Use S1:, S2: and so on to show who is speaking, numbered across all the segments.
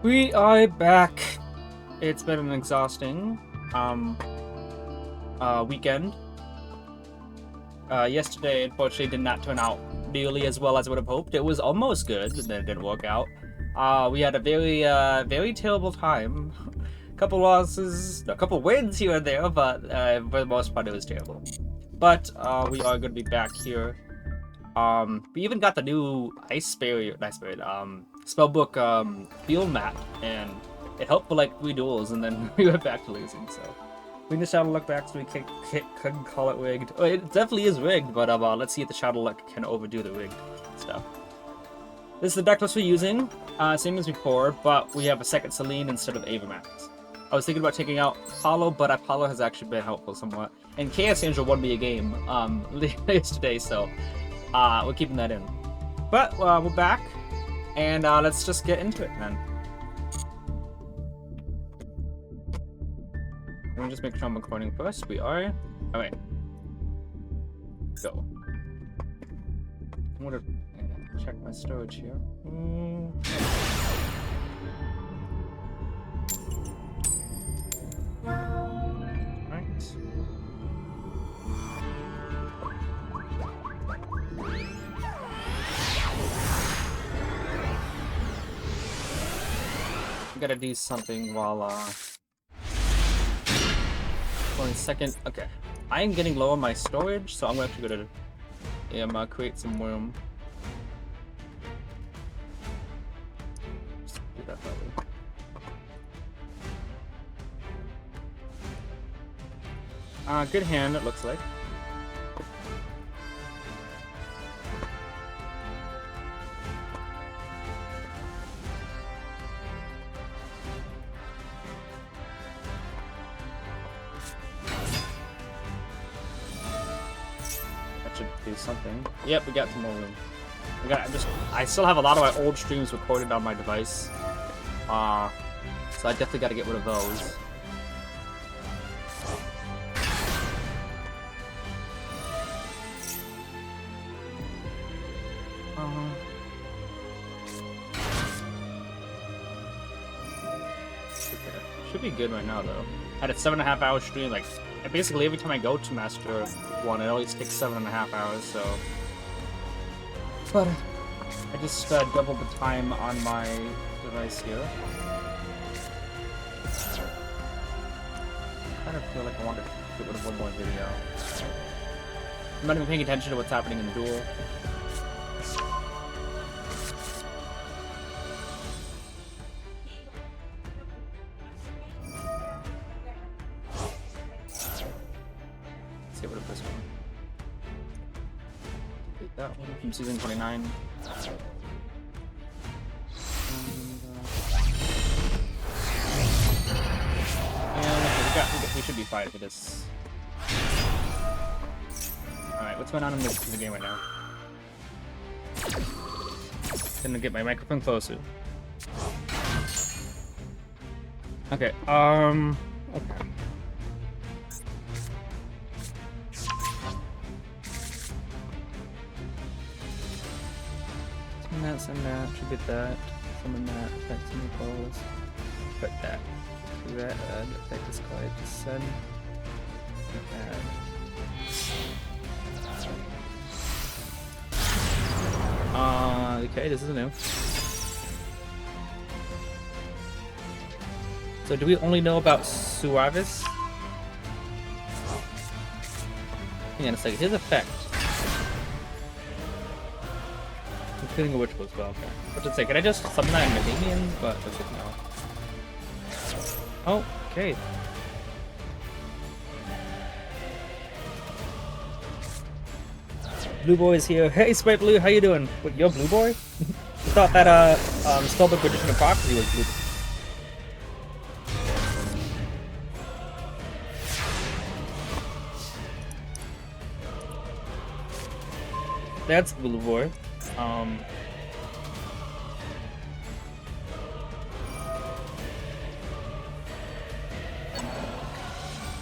S1: We are back. It's been an exhausting weekend. Yesterday, unfortunately, did not turn out nearly as well as I would have hoped. It was almost good, but then it didn't work out. We had a very terrible time. Couple losses, a couple wins here and there, but for the most part, it was terrible. But we are going to be back here. We even got the new spellbook field map, and it helped for like 3 duels, and then we went back to losing. So we need the Shadow Luck back, so we couldn't call it rigged. Oh, it definitely is rigged, but let's see if the Shadow Luck can overdo the rigged stuff. This is the deck list we're using, same as before, but we have a second Celine instead of Avamax. I was thinking about taking out Apollo, but Apollo has actually been helpful somewhat. And Chaos Angel won me a game yesterday, so we're keeping that in. But we're back, and let's just get into it then. Let me just make sure I'm recording first. We are. Alright. Go. I'm gonna check my storage here. Right. I gotta do something while for a second. Okay, I am getting low on my storage, so I'm gonna actually go to create some room. Just do that probably. Good hand, it looks like. That should do something. Yep, we got some more room. I still have a lot of my old streams recorded on my device. So I definitely gotta get rid of those. Should be good right now though. Had a 7.5 hour stream. Like basically every time I go to Master 1, it always takes 7.5 hours. So, but I just doubled the time on my device here. I kind of feel like I want to get rid of one more video. I'm not even paying attention to what's happening in the duel. Get rid of this one. Take that one from season 29. And we should be fine for this. Alright, what's going on in the game right now? Gonna get my microphone closer. Okay, okay. Send that, tribute that, summon that, affect some calls, put that, red, affect this card, just send, add. Okay, this is new. So do we only know about Suavis? Hang on a second, his effect. Including a witch as well, okay. What did it say? Can I just summon that in Endymion? But that's it now. Oh, okay. Blue Boy is here. Hey, Sprite Blue, how you doing? What, you're Blue Boy? I thought that Spellbook Edition of Prophecy was Blue. That's Blue Boy.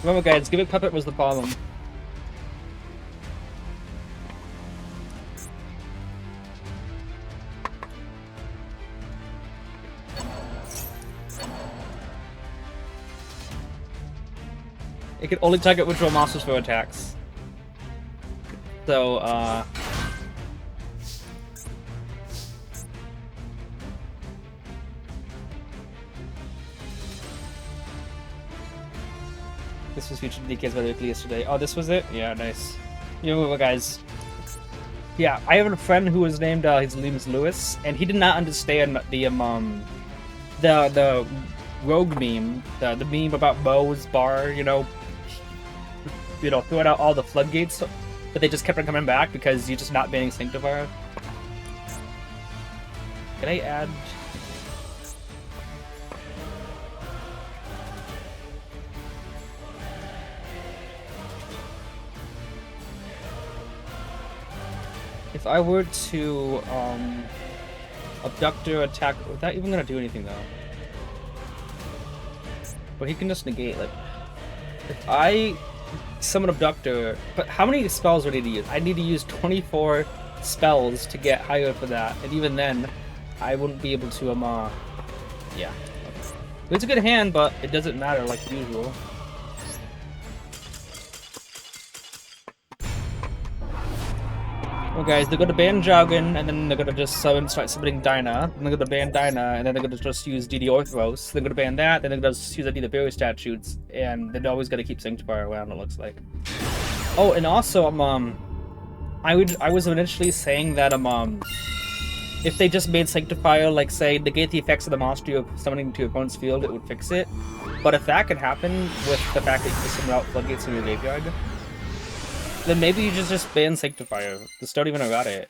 S1: Remember guys, Gimmick Puppet was the problem. It can only target withdrawal monsters for attacks. So, this was featured in DK's Weekly yesterday. Oh, this was it? Yeah, nice. You know what, guys? Yeah, I have a friend who was named, his name is Lewis, and he did not understand the rogue meme, the meme about Mo's bar, throwing out all the floodgates, but they just kept on coming back because you're just not banning Sanctifier. Can I add... If I were to, Abductor attack... Is that even gonna do anything, though? But he can just negate, like... If I summon Abductor... But how many spells would I need to use? I need to use 24 spells to get higher for that. And even then, I wouldn't be able to, yeah. It's a good hand, but it doesn't matter like usual. Well, guys, they're gonna ban Jargon, and then they're gonna just start summoning Dyna, and they're gonna ban Dyna, and then they're gonna just use DD Orthros. They're gonna ban that, then they're gonna just use the Berry Statutes, and they're always gonna keep Sanctifier around, it looks like. Oh, and also, I was initially saying that, if they just made Sanctifier, like, say, negate the effects of the monster you're summoning to your opponent's field, it would fix it. But if that could happen with the fact that you can summon out floodgates in your graveyard, then maybe you just ban Sanctifier. Just don't even about it.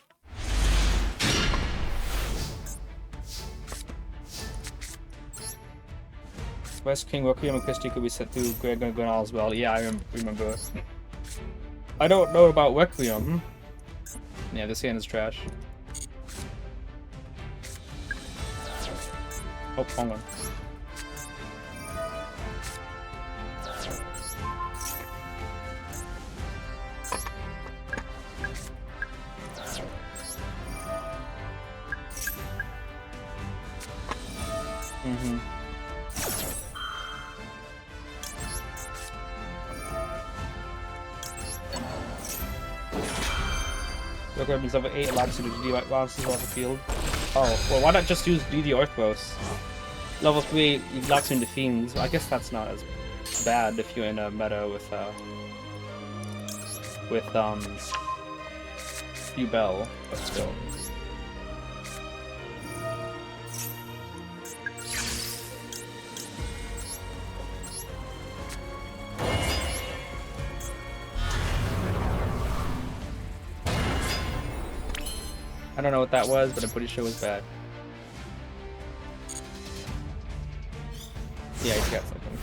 S1: West King, Requiem, and Christie could be sent through Greg and Grenal as well. Yeah, I remember. I don't know about Requiem. Yeah, this hand is trash. Oh, hold on. Requiem is level 8, allows you to DD monsters off the field. Oh, well, why not just use DD Orthros? Level 3, you locks you into Fiends. I guess that's not as bad if you're in a meta with Bell, but still. I don't know what that was, but I'm pretty sure it was bad. Yeah, he's got something.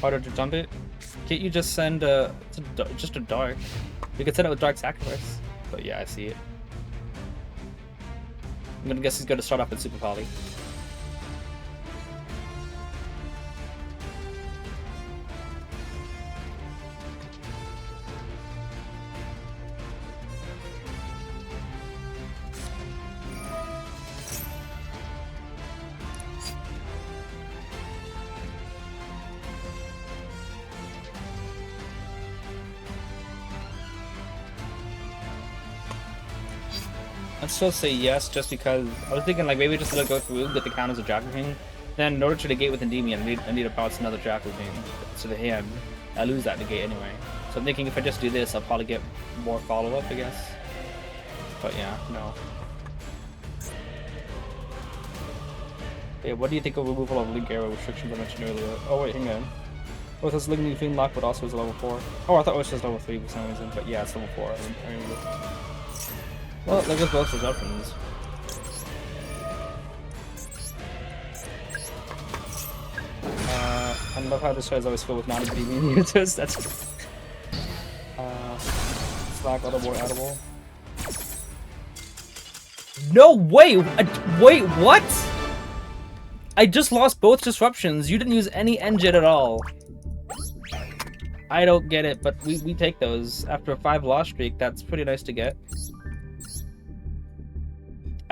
S1: Harder to dump it? Can't you just send just a dark? You could send it with Dark Sacrifice. But yeah, I see it. I'm gonna guess he's gonna start off with Super Poly. I'd still say yes, just because I was thinking like maybe just let it go through, get the count as a Jackal King. Then in order to negate with Endymion, I need to bounce another Jackal King to the hand. I lose that negate anyway. So I'm thinking if I just do this, I'll probably get more follow-up, I guess. But yeah, no. Yeah, what do you think of removal of Link Arrow restrictions I mentioned earlier? Oh wait, hang on. Both has Link Fiend Lock, but also is level 4. Oh, I thought it was just level 3 for some reason, but yeah, it's level 4. I remember. Well, there goes both disruptions. I love how this show is always filled with non-Endymion users. That's Slack Audible Audible. No way! Wait, what? I just lost both disruptions. You didn't use any engine at all. I don't get it, but we take those after a 5 loss streak. That's pretty nice to get.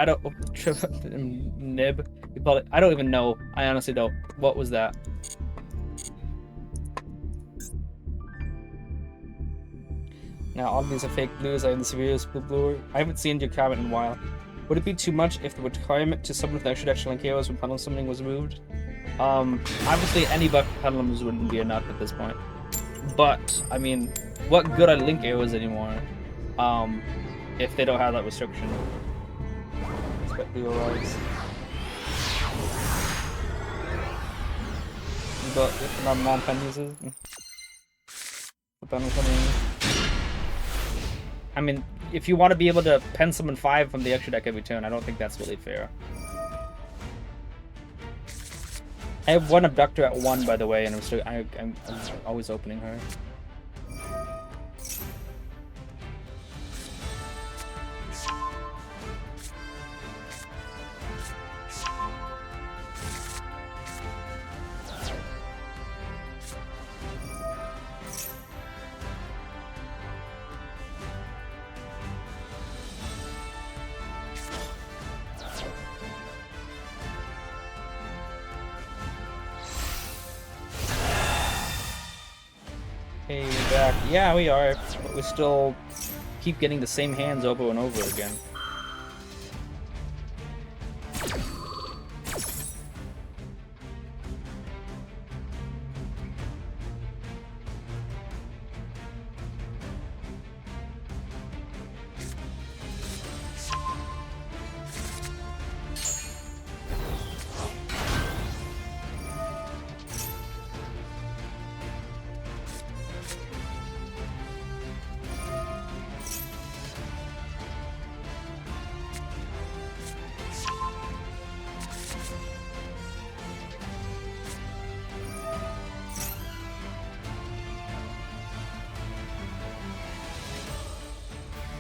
S1: I don't nib. You call it. I don't even know. I honestly don't. What was that? Now, all of these are fake blues. I am the severest blue. I haven't seen your comment in a while. Would it be too much if the requirement to summon with extra link heroes when pendulum summoning was removed? Obviously any buff pendulums wouldn't be enough at this point. But, I mean, what good are link arrows anymore? If they don't have that restriction. Expect the rise. But if not non-pen uses. The pendulum summoning. I mean, if you want to be able to pen summon 5 from the extra deck every turn, I don't think that's really fair. I have one Abductor at 1, by the way, and I'm always opening her. Hey, we're back. Yeah, we are, but we still keep getting the same hands over and over again.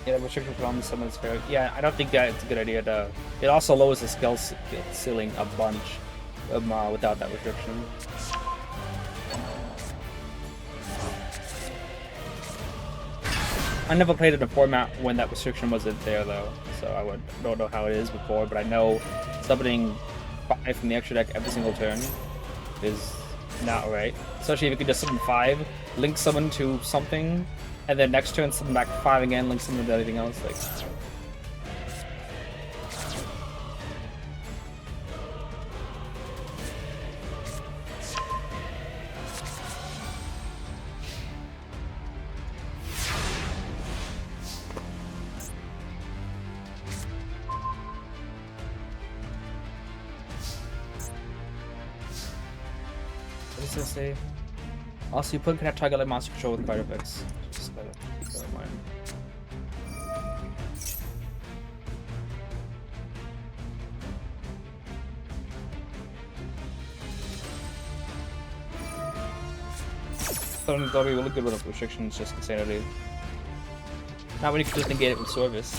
S1: Yeah, the restriction put on the summon is fair. Yeah, I don't think that it's a good idea to... It also lowers the skill ceiling a bunch without that restriction. I never played in a format when that restriction wasn't there though, so I don't know how it is before, but I know summoning 5 from the extra deck every single turn is not right. Especially if you could just summon 5, link summon to something, and then next turn summon back 5 again, link summon to anything else. Like, what does this say? Also, you can have target like monster control with card effects. Just gotta keep that in mind. Something's gotta be really good with restrictions, just insanity. Not when you can just negate it with service.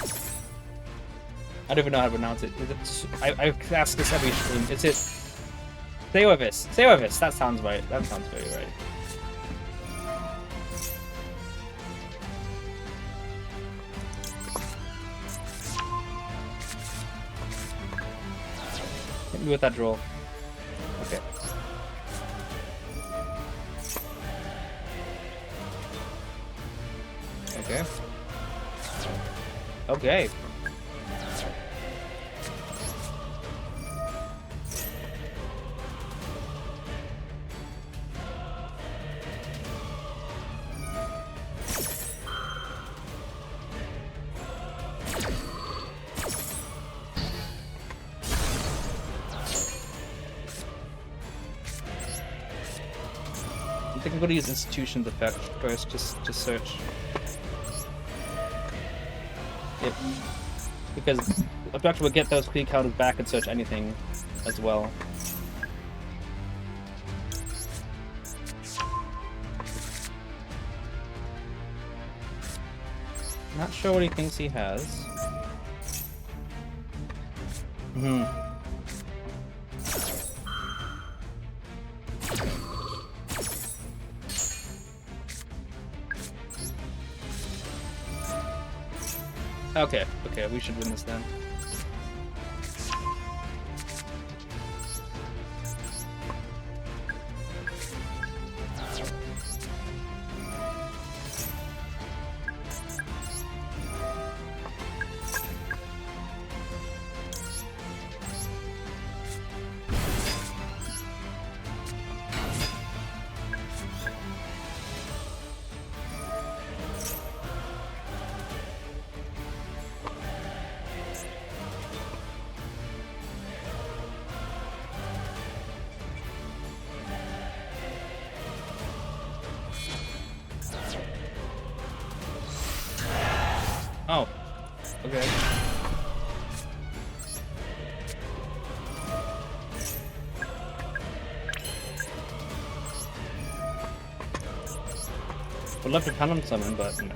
S1: I don't even know how to pronounce it. Is it I ask this every stream. Is it Service? Service! That sounds right. That sounds very right. Hit me with that draw. Okay. Okay. Okay. I think I'm going to use Institution's effect first, just to search. Yep. Because Abductor will get those clean counters back and search anything as well. Not sure what he thinks he has. Okay, okay, we should win this then. Okay. Would love to pound summon, but no.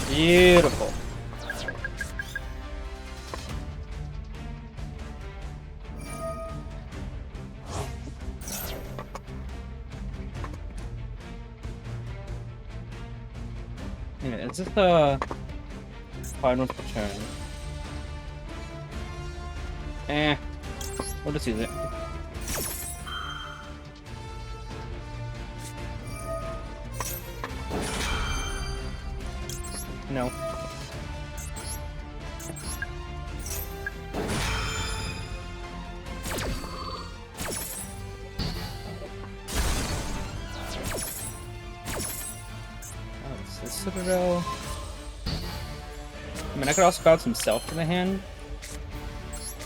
S1: Beautiful. Yeah, is this the final turn? We'll just use it. No. It's the Citadel. I mean, I could also bounce himself to the hand,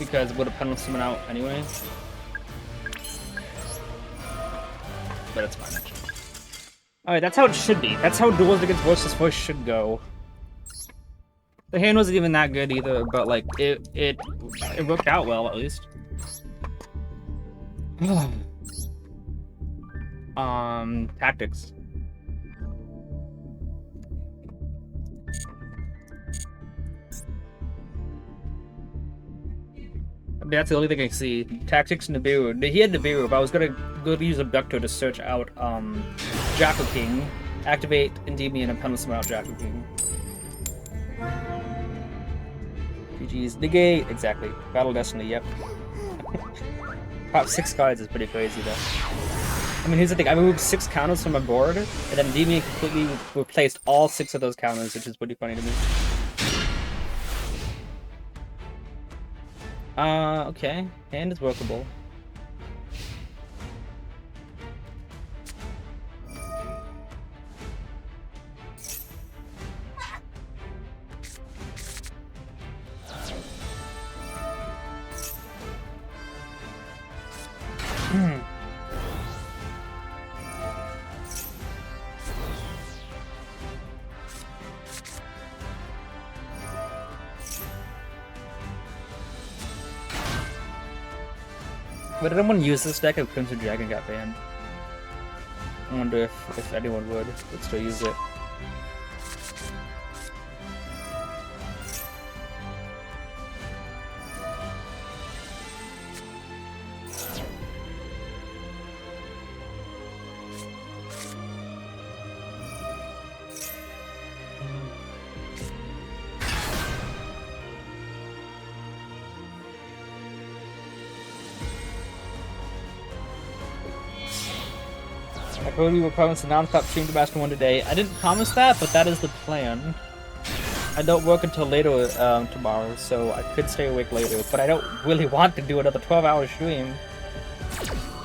S1: because it would have penalized someone out anyway. But it's fine. Alright, that's how it should be. That's how Duels Against Voiceless Voice should go. The hand wasn't even that good either, but like it worked out well at least. Tactics. I mean, that's the only thing I see. Tactics, Nibiru. He had Nibiru, but I was gonna go use Abductor to search out Jackal King, activate Endymion, and penalty out Jackal King. GG's negate, exactly. Battle Destiny, yep. Top 6 cards is pretty crazy though. I mean, here's the thing, I removed 6 counters from my board, and then Endymion completely replaced all 6 of those counters, which is pretty funny to me. Okay. Hand is workable. But did anyone use this deck if Crimson Dragon got banned? I wonder if anyone would still use it. I totally will promise a non-stop stream to Master 1 today. I didn't promise that, but that is the plan. I don't work until later tomorrow, so I could stay awake later, but I don't really want to do another 12-hour stream.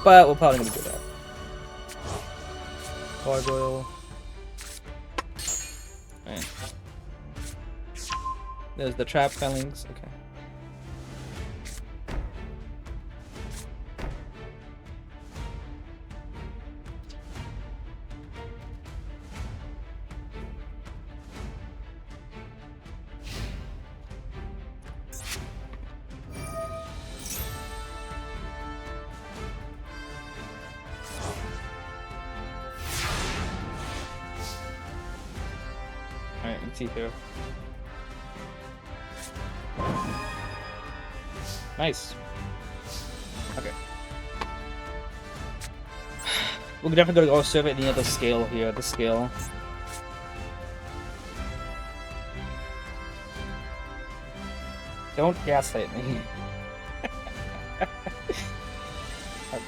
S1: But we're probably going to do that. Gargoyle. Right. There's the trap fellings. Okay. Alright, let's see here. Nice. Okay. We're definitely gonna go survey the other scale here, the scale. Don't gaslight me. Okay.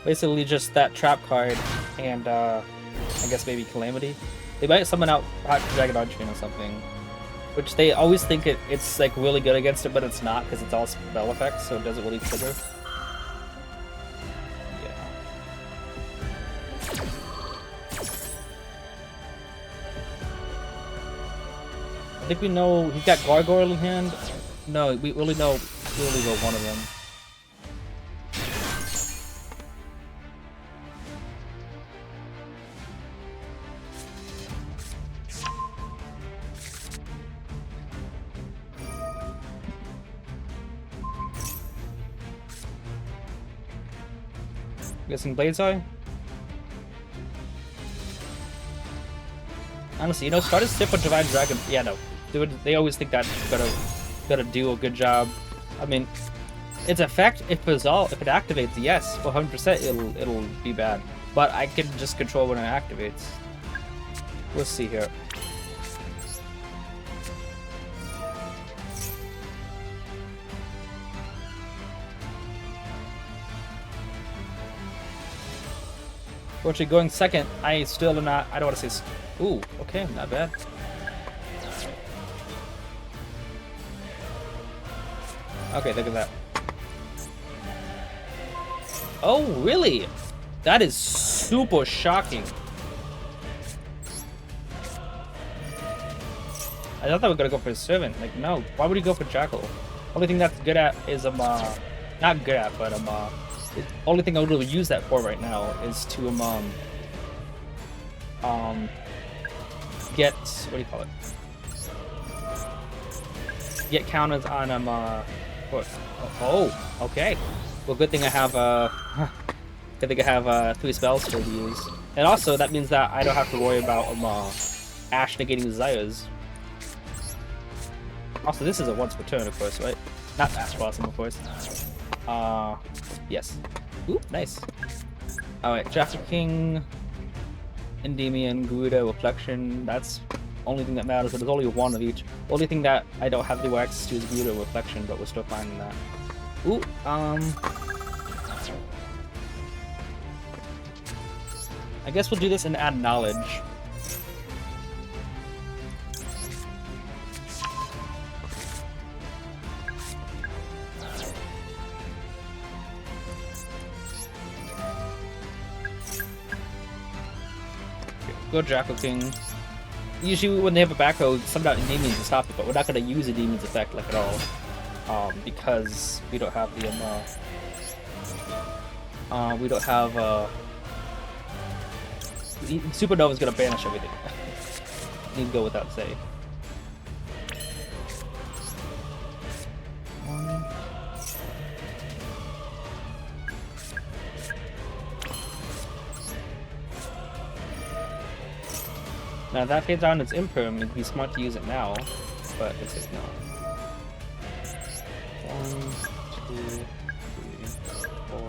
S1: Basically just that trap card and I guess maybe Calamity. They might summon out Hot Dragon on Chain or something. Which they always think it's like really good against it, but it's not because it's all spell effects, so it doesn't really trigger. Yeah. I think we know he's got Gargoyle in hand. No, we only know one of them. Guessing Blade's Eye? Honestly, you know, start a sip of Divine Dragon. Yeah, no. They always think that's gonna do a good job. I mean, its effect, if it activates, yes, 100% it'll be bad. But I can just control when it activates. Let's see here. Actually, going second, I still am not. I don't want to say. Ooh, okay, not bad. Okay, look at that. Oh, really? That is super shocking. I thought they were gonna go for a servant. Like, no. Why would he go for Jackal? Only thing that's good at is not good at, but the only thing I would really use that for right now is to get, what do you call it? Get counters on what? Oh, okay. Well, good thing I have good thing I have 3 spells to use, and also that means that I don't have to worry about Ash negating Zayas. Also, this is a once per turn, of course, right? Not Ash Blossom, of course. Yes. Ooh, nice. Alright, Jaffa King, Endymion, Garuda, Reflection. That's the only thing that matters, but there's only one of each. The only thing that I don't have the access to is Garuda Reflection, but we're still finding that. Ooh, I guess we'll do this and add knowledge. Go Jackal King. Usually when they have a back row, some out Endymion to stop it, but we're not going to use a Demon's effect like at all. Because we don't have the we don't have Supernova's gonna banish everything. Need to go without saying. Now that fades on its imperm, it'd be smart to use it now, but it's just not. 1, 2, 3, 4,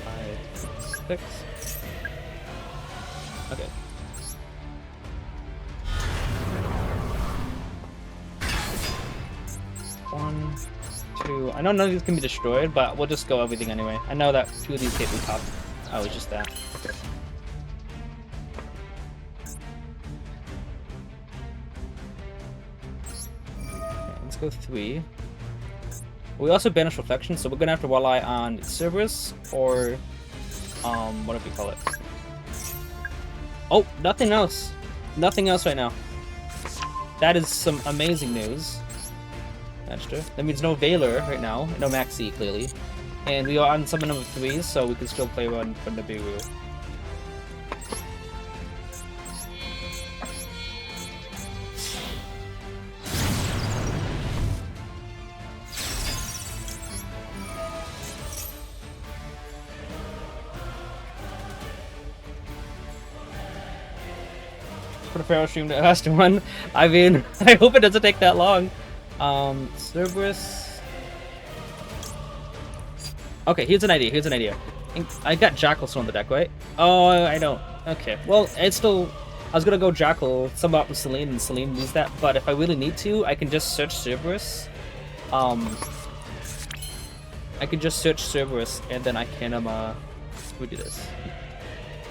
S1: 5, 6. Okay. One, 2. I know none of these can be destroyed, but we'll just go everything anyway. I know that 2 of these can't be top. Oh, it's just that. Okay. Let's go 3. We also banish Reflection, so we're gonna have to rely on Cerberus or what do we call it? Oh, nothing else. Nothing else right now. That is some amazing news. That's true. That means no Valor right now, no Maxi clearly, and we are on summon number 3, so we can still play one from the Nibiru. For the Pharaoh stream, the last one. I mean, I hope it doesn't take that long. Cerberus. Okay, here's an idea. I got Jackal still on the deck, right? Oh, I don't. Okay, well, it's still. I was gonna go Jackal, sum up with Celine, and Celine needs that. But if I really need to, I can just search Cerberus. I can just search Cerberus, and then I can we do this.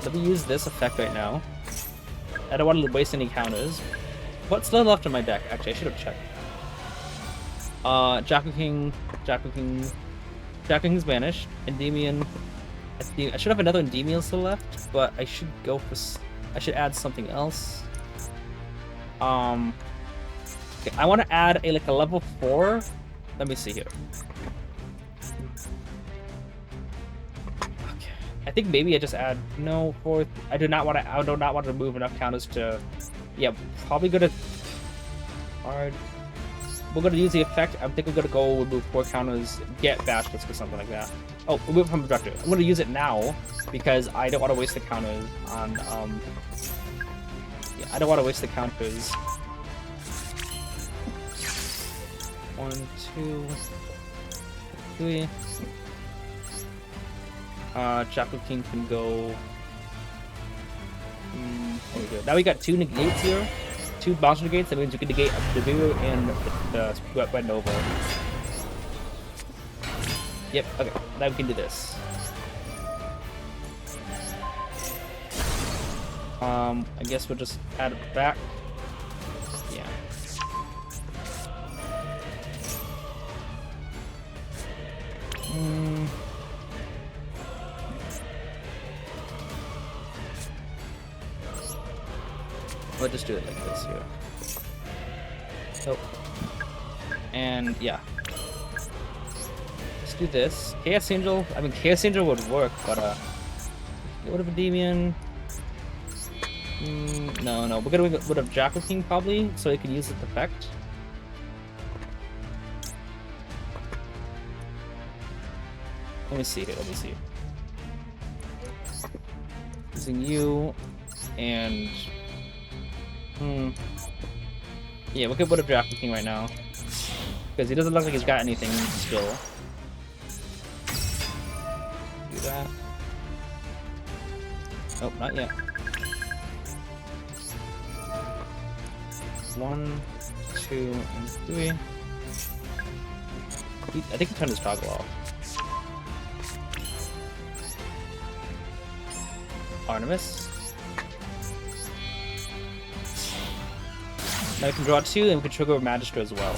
S1: Let me use this effect right now. I don't want to waste any counters. What's still left in my deck? Actually, I should have checked. Jackal King, Jackal King, Jackal King's banished. Endymion. I should have another Endymion still left, but I should go for. I should add something else. Okay, I want to add a like a level 4. Let me see here. Okay, I think maybe I just add no 4th. I do not want to. I do not want to remove enough counters to. Yeah, probably gonna hard. We're gonna use the effect. I think we're gonna go remove 4 counters, get bashless or something like that. Oh, remove from objective. I'm gonna use it now because I don't want to waste the counters on. Yeah, I don't want to waste the counters. 1, 2, 3. Jackal King can go. There we go. Now we got 2 negates here. 2 monster negates. That means we can negate the Viru and the Red Nova. Yep. Okay. Now we can do this. I guess we'll just add it back. Yeah. We'll just do it like this here. Oh. And yeah. Let's do this. Chaos Angel. I mean, Chaos Angel would work, but get rid of Endymion. No. We're gonna get rid of Jackal King probably, so he can use its effect. Let me see here. Let me see. Using you and. Yeah, we'll get rid of Jackal King right now. Because he doesn't look like he's got anything still. Do that. Oh, not yet. 1, 2, and 3. I think he turned his toggle off. Artemis. Now we can draw 2, and we can trigger a Magister as well.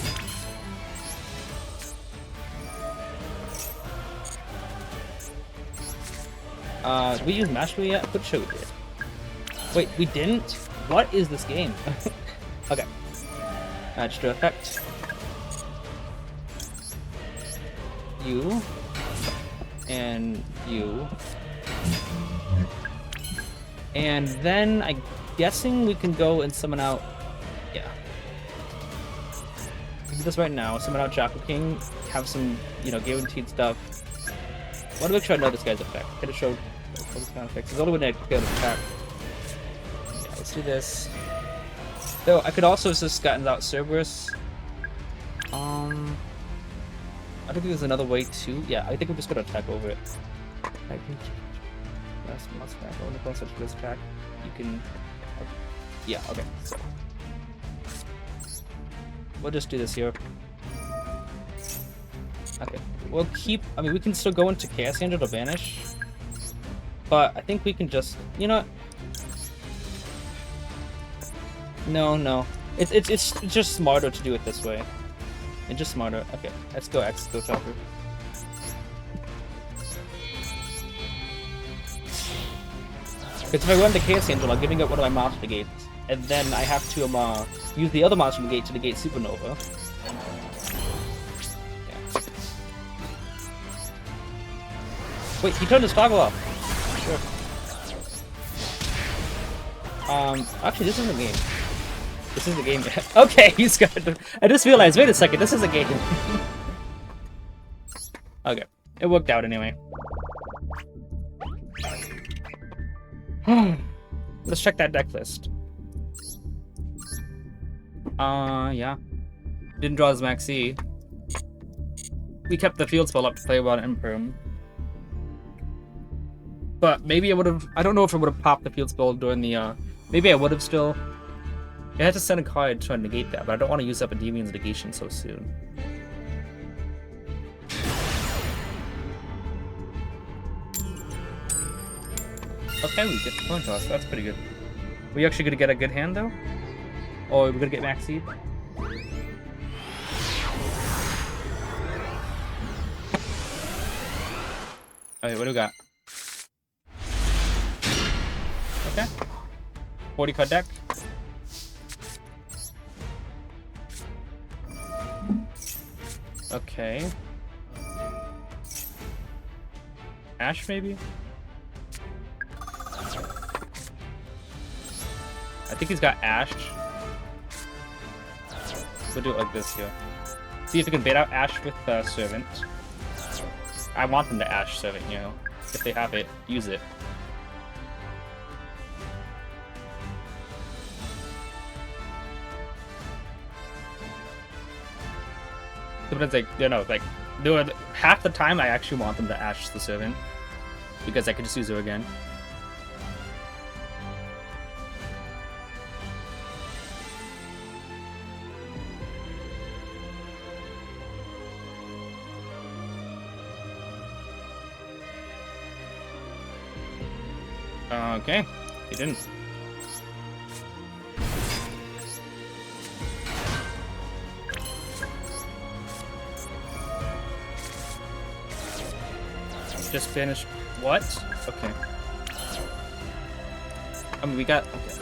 S1: Did we use Magister yet? I'm pretty sure we did. Wait, we didn't? What is this game? Okay. Magister effect. You. And you. And then I'm guessing we can go and summon out. Yeah. We can do this right now. Summon out Jackal King. Have some, guaranteed stuff. I want to make sure I know this guy's effect. Could have showed this kind of effects. There's only one that could attack. Yeah, let's do this. Though I could also just gotten out Cerberus. I think there's another way too. Yeah, I think we're just gonna attack over it. Must back on the plus such this track. You can. Yeah. Okay. So we'll just do this here. Okay. We'll keep. I mean, we can still go into Chaos Angel to vanish, but I think we can just. You know. No. It's just smarter to do it this way. It's just smarter. Okay. Let's go X. Go Chopper. Because if I run the Chaos Angel, I'm giving up one of my monster negates, and then I have to use the other monster negate to negate Supernova. Yeah. Wait, he turned his toggle off. Sure. Actually, this is a game. This is a game. Okay, he's got. I just realized. Wait a second. This is a game. Okay, it worked out anyway. Let's check that deck list. Yeah. Didn't draw his Maxi. We kept the field spell up to play about Imperm. But maybe I would have. I don't know if I would have popped the field spell during the. Maybe I would have still. I had to send a card to try to negate that, but I don't want to use up Endymion's negation so soon. Okay, we get the coin toss. That's pretty good. We actually gonna get a good hand though? Oh, we're gonna get max seed. Okay, what do we got? Okay. 40 card deck. Okay. Ash, maybe? I think he's got Ash. We'll do it like this here. See if we can bait out Ash with Servant. I want them to Ash Servant, you know. If they have it, use it. Sometimes, like, you know, like, half the time I actually want them to Ash the Servant. Because I could just use her again. Okay, he didn't. Just finished. What? Okay. I mean, we got. Okay.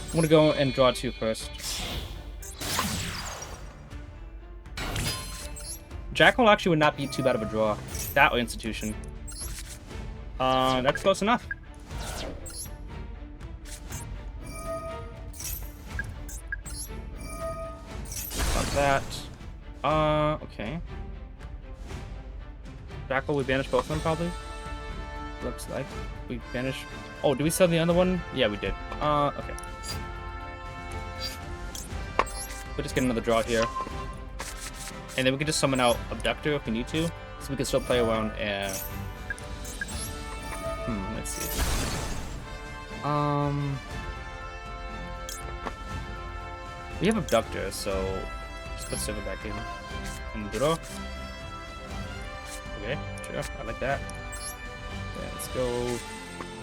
S1: I'm gonna go and draw 2 first. Jackal actually would not be too bad of a draw. That or Institution. That's close enough. Got that. Okay. Jackal, we banished both of them, probably. Looks like we banished. Oh, did we sell the other one? Yeah, we did. Okay. We'll just get another draw here. And then we can just summon out Abductor if we need to. So we can still play around and... let's see. We have Abductor, so... Just put Silver back in. And draw. Okay, sure, I like that. Okay, let's go...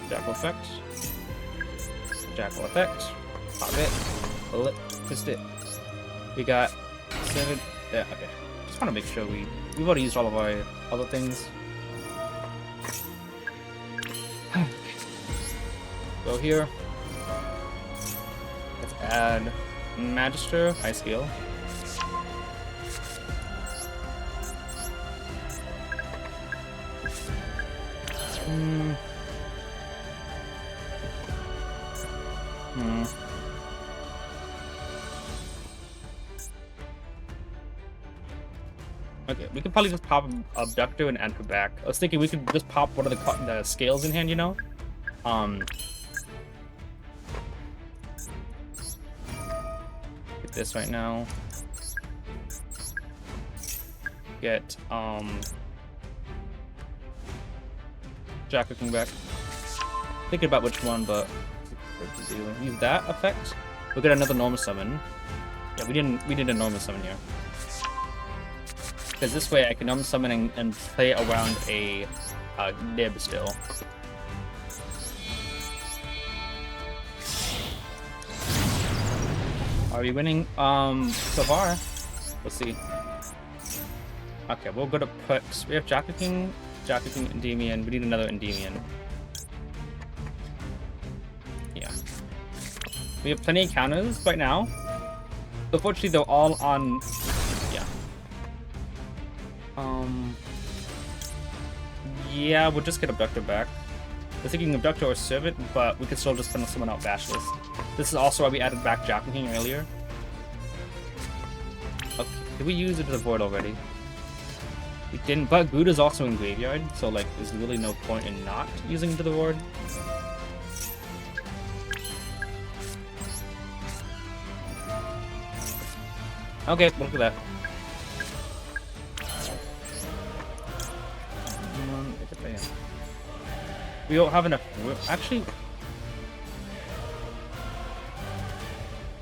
S1: Jackal effect. Jackal effect. Pop it. Pull it. Twist it. We got 7... Yeah, okay. Just want to make sure we've already used all of our other things. Go here. Let's add Magister, High Scale. Okay, we could probably just pop Abductor and enter back. I was thinking we could just pop one of the scales in hand, you know? Get this right now. Get, Jack looking back. Thinking about which one, but what to do? Use that effect. We'll get another normal summon. Yeah, we did a normal summon here. Because this way I can summon and play around a nib still. Are we winning? So far. Let's see. Okay, we're gonna put. We have Jacka King, Endymion. We need another Endymion. Yeah. We have plenty of counters right now. Unfortunately, they're all on. Yeah, we'll just get Abductor back. We're thinking Abductor or Servant, but we could still just put someone out Bashless. This is also why we added back Jacka King earlier. Okay, did we use it to the void already? We didn't, but Buddha's also in Graveyard, so like, there's really no point in not using it to the void. Okay, look at that. We don't have enough. Actually,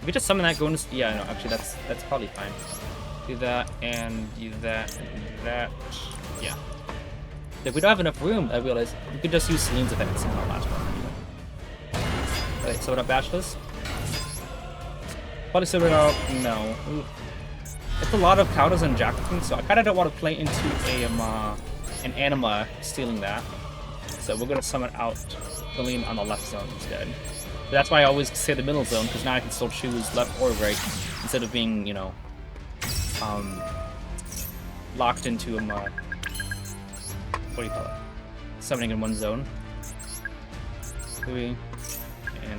S1: if we just summon that, go into. Yeah, no, actually, that's probably fine. Do that and do that and do that. Yeah. If we don't have enough room, I realize we could just use Celine's effects in our last one anyway. Alright, so what up, Bachelors? Probably silver out. No. Ooh. It's a lot of counters and jacking, so I kind of don't want to play into an anima stealing that. So we're going to summon out Celine on the left zone instead. But that's why I always say the middle zone, because now I can still choose left or right instead of being, you know, locked into what do you call it? Summoning in one zone. And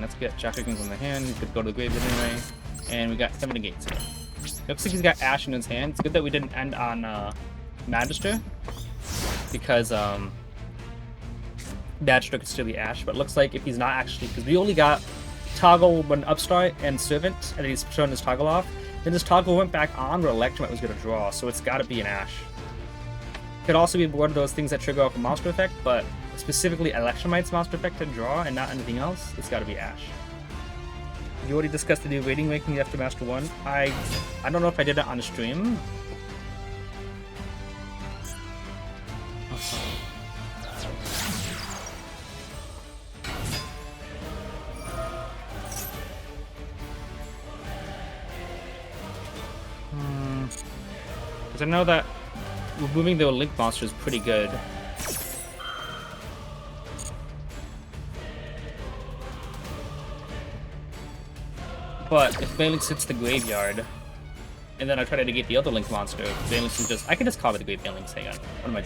S1: let's get Jack Higgins on the hand. He could go to the graveyard anyway. And we got 7 negates here. Looks like he's got Ash in his hand. It's good that we didn't end on Magister, because Magister could still be Ash. But it looks like if he's not actually, because we only got Toggle when Upstart and Servant, and he's turned his Toggle off. Then this Toggle went back on where Electromite was going to draw, so it's got to be an Ash. Could also be one of those things that trigger off a monster effect, but specifically Electromite's monster effect to draw and not anything else, it's got to be Ash. You already discussed the new rating ranking after Master 1. I don't know if I did it on the stream. Because I know that removing the Link monster is pretty good. But if Valence hits the graveyard, and then I try to negate the other Link monster, Valence can just... I can just copy the Graveyard Links, hang on. What am I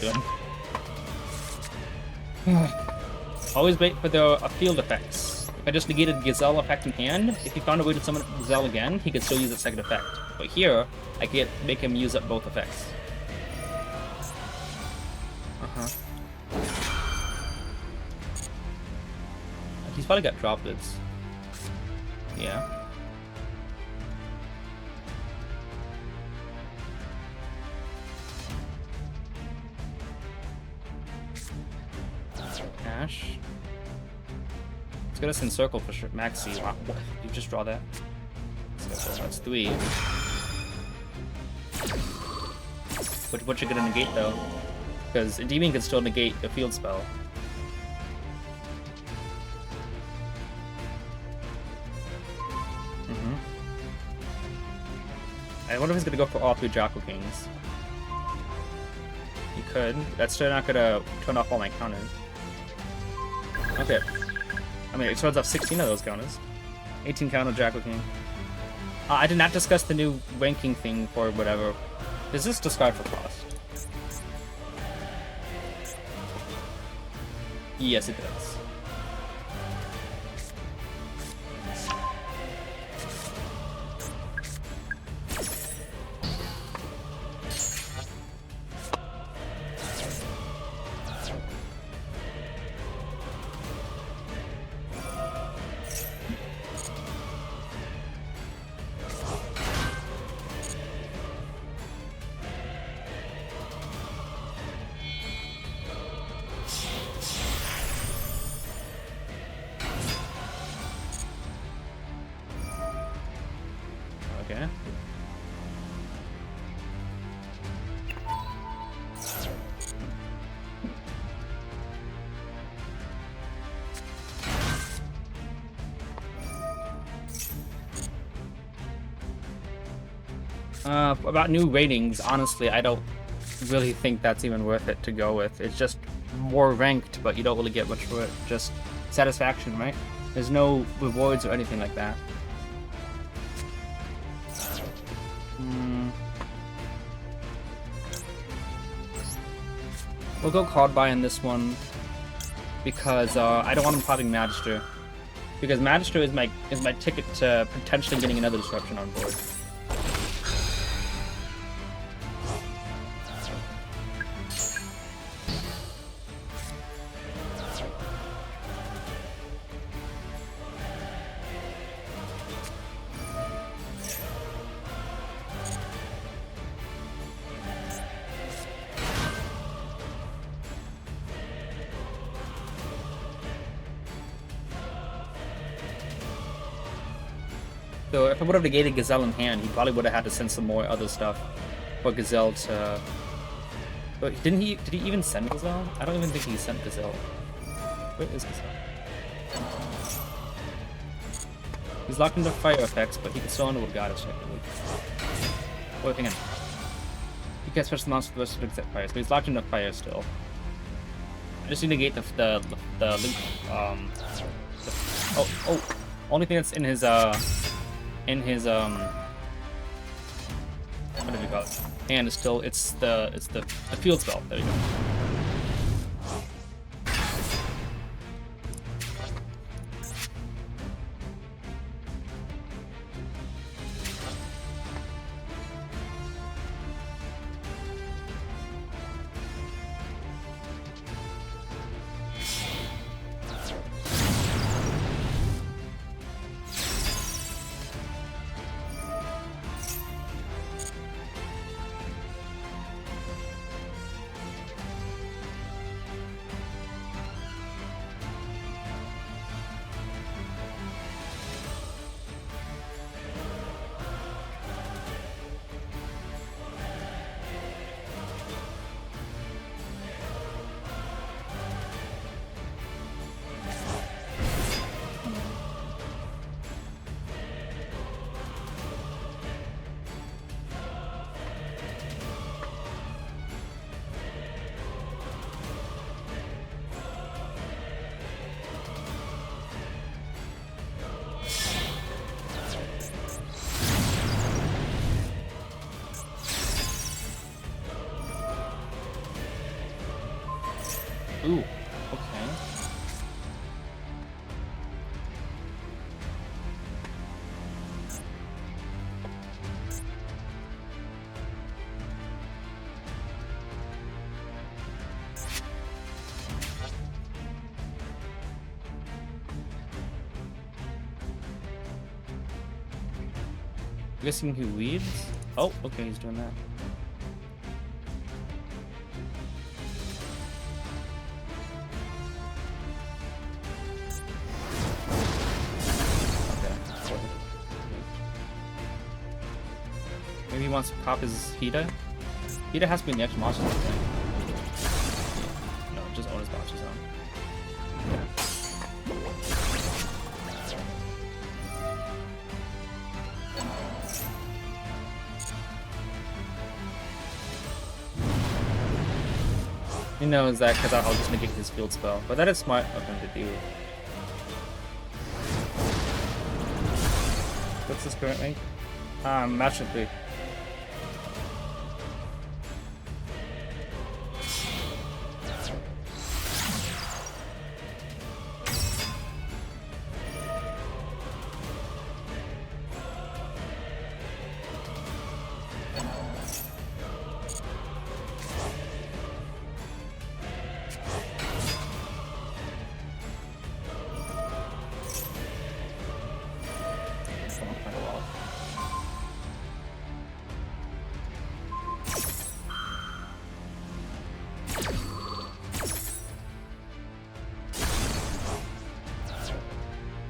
S1: doing? Always wait for the field effects. If I just negated Gazelle effect in hand, if he found a way to summon Gazelle again, he could still use the second effect. But here, I can make him use up both effects. He's probably got droplets. Yeah. Ash. Let's get us in circle for sure. Maxi. Wow. You just draw that. That's 3. What you gonna negate though? Because Endymion can still negate a field spell. I wonder if he's gonna go for all 3 Jocko Kings. He could. That's still not gonna turn off all my counters. Okay. I mean, it turns off 16 of those counters. 18 counter Jocko King. I did not discuss the new ranking thing for whatever. Does this discard for cost? Yes, it does. Okay. About new ratings, honestly, I don't really think that's even worth it to go with. It's just more ranked, but you don't really get much for it. Just satisfaction, right? There's no rewards or anything like that. We'll go card buy in this one because I don't want him popping Magister, because Magister is my ticket to potentially getting another disruption on board. So if I would have negated Gazelle in hand, he probably would have had to send some more other stuff for Gazelle to But did he even send Gazelle? I don't even think he sent Gazelle. Where is Gazelle? He's locked into fire effects, but he can still underworld goddess technically. Wait, hang on. He can't special monster the rest of except fire, so he's locked into fire still. I just need to negate the link. Only thing that's in his what did we call it? Hand is still it's the field spell. There you go. Ooh, okay. I'm guessing he weaves? Oh, okay, he's doing that. Maybe he wants to pop his Hida? Hida has to be in the extra monster, I think. No, just own his monster zone. He knows that because I'll just negate his field spell, but that is smart of him to do. What's his current rank? Master 3.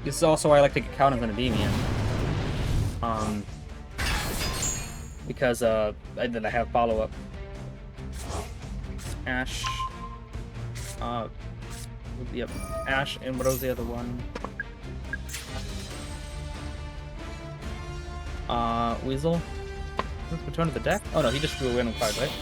S1: This is also why I like to get count as an Endymion. Because then I have follow-up. Ash. Yep. Ash, and what was the other one? Weasel? Let's return to the deck? Oh no, he just drew a random card, right?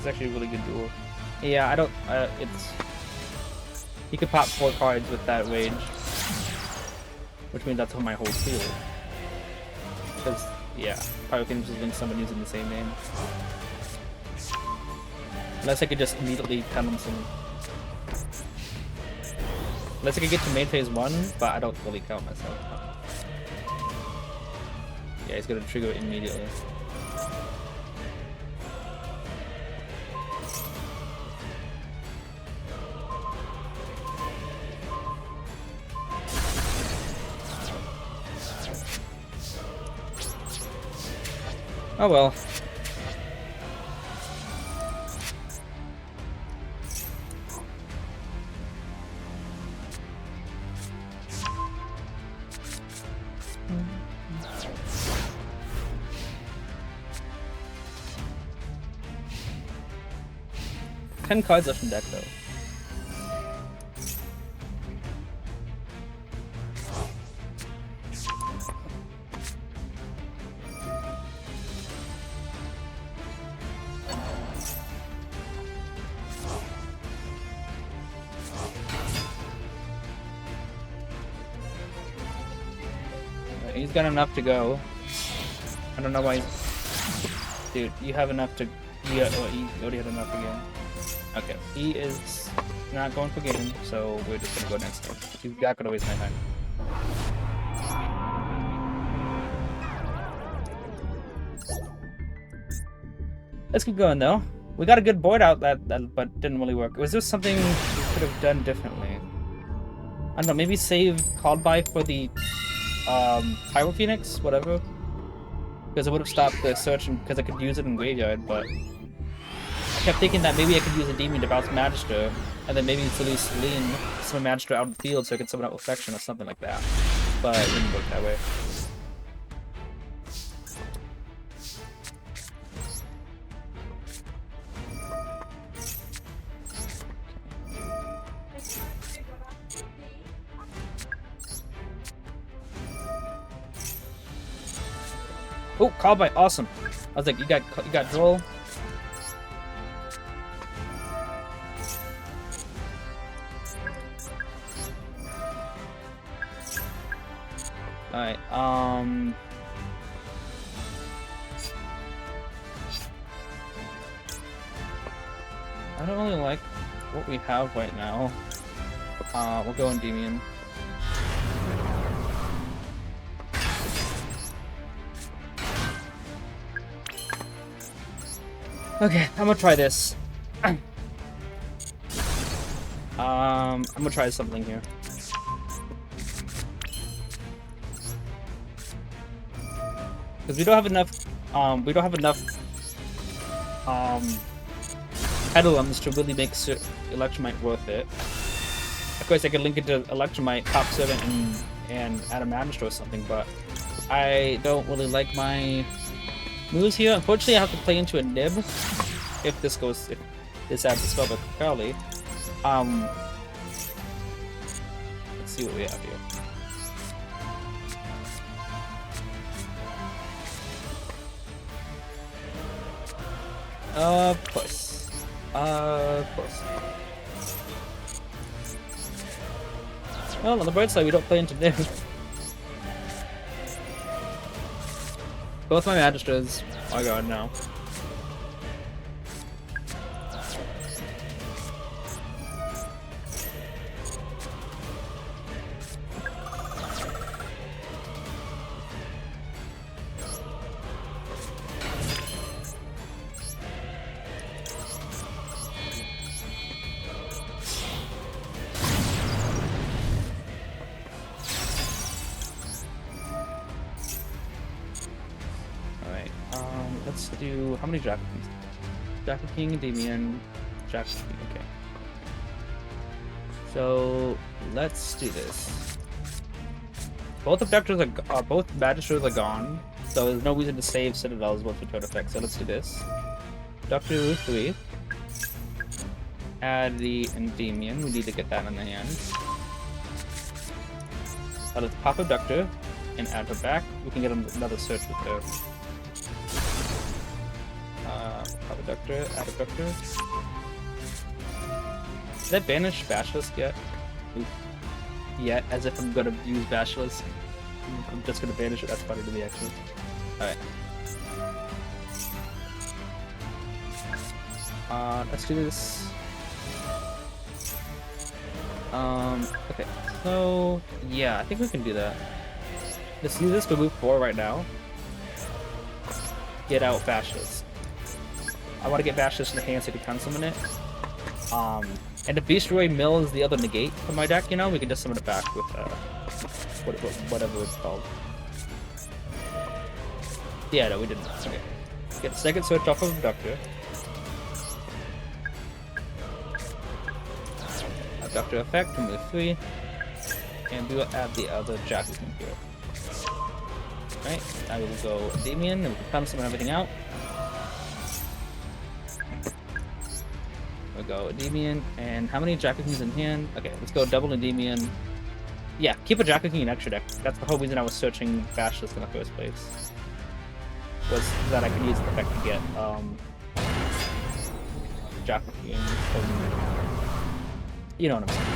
S1: Actually a really good duel. Yeah, I don't, it's... You could pop 4 cards with that rage. Which means that's on my whole field. Because, yeah, Pyrokinesis is linked someone using the same name. Unless I could just immediately count them some... Unless I could get to main phase 1, but I don't fully count myself. Yeah, he's gonna trigger it immediately. Oh well. 10 cards left in deck though. He's got enough to go. I don't know why. Dude, you have enough to. Yeah, oh, he already had enough again. Okay, he is not going for game, so we're just gonna go next turn. He's not gonna waste my time. Let's keep going though. We got a good board out that but didn't really work. Was there something we could have done differently? I don't know. Maybe save called by for the Pyro Phoenix, whatever. Because it would have stopped the search because I could use it in graveyard, but I kept thinking that maybe I could use a demon to bounce Magister, and then maybe to least lean some Magister out of the field so I could summon out Affection or something like that. But it didn't work that way. Oh, call by, awesome. I was like, you got Droll. Alright, I don't really like what we have right now. We'll go Endymion. Okay, I'm gonna try this. I'm gonna try something here. Because we don't have enough Pedalums to really make Electromite worth it. Of course, I could link it to Electromite, Top Servant, and add a Magister or something, but I don't really like my moves here. Unfortunately, I have to play into a nib if this adds a spell by Crowley. Let's see what we have here. Of course. Well, on the bright side, we don't play into nib. Both my Magisters are gone now. Let's do, how many Jack Kings? Jack King, Endymion, Jack King, okay. So, let's do this. Both Abductors are, both Magisters are gone, so there's no reason to save Citadels once we turn effect, so let's do this. Abductor 3. Add the Endymion, we need to get that in the hand. So let's pop Abductor and add her back. We can get another search with her. Abductor, add Abductor. Did I banish Basilisk yet? Yet, as if I'm gonna use Basilisk. I'm just gonna banish it, that's funny to me actually. Alright. Let's do this. Okay, so yeah, I think we can do that. Let's use this for move 4 right now. Get out Basilisk. I want to get Basilisk in the hand so I can time summon it. And if Beastroy mills the other negate from my deck, you know, we can just summon it back with whatever it's called. Yeah, no, we didn't. Okay. Get the second search off of Abductor. Abductor effect to move 3. And we will add the other Jack in here. Alright, I will go Endymion and we can time summon everything out. We'll go. Endymion, and how many Jack Kings in hand? Okay, let's go double Endymion. Yeah, keep a Jack King in extra deck. That's the whole reason I was searching Bashless in the first place. Was that I could use the deck to get Jack King. You know what I'm saying.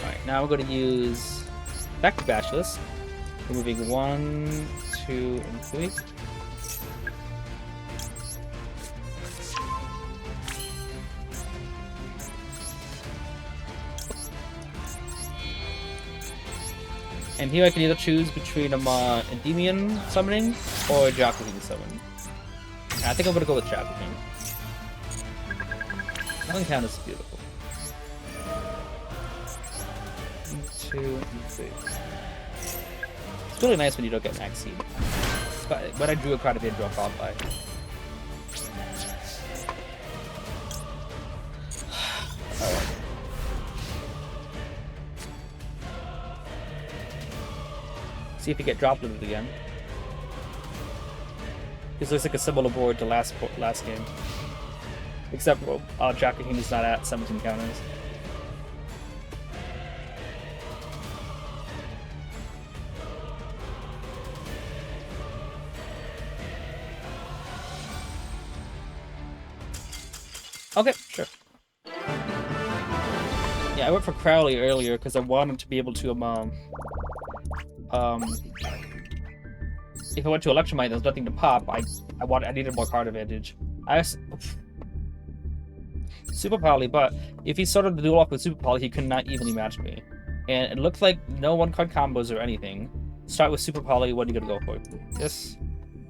S1: Alright, now we're going to use back to Bashless. Removing 1, 2, and 3. And here I can either choose between Endymion summoning or Jack King summon. I think I'm gonna go with Jack King. One count is beautiful. 1, 2, and 3. It's really nice when you don't get max seed. But I drew a card of draw followed by. Alright. See if you get dropped with it again. This looks like a similar board to last game. Except Jack King is not at 17 counters. Okay, sure. Yeah, I went for Crowley earlier because I wanted to be able to if I went to Electromite, there's nothing to pop. I needed more card advantage. Super Poly, but if he started the duel off with Super Poly, he could not evenly match me. And it looked like no one-card combos or anything. Start with Super Poly, what are you gonna go for? This?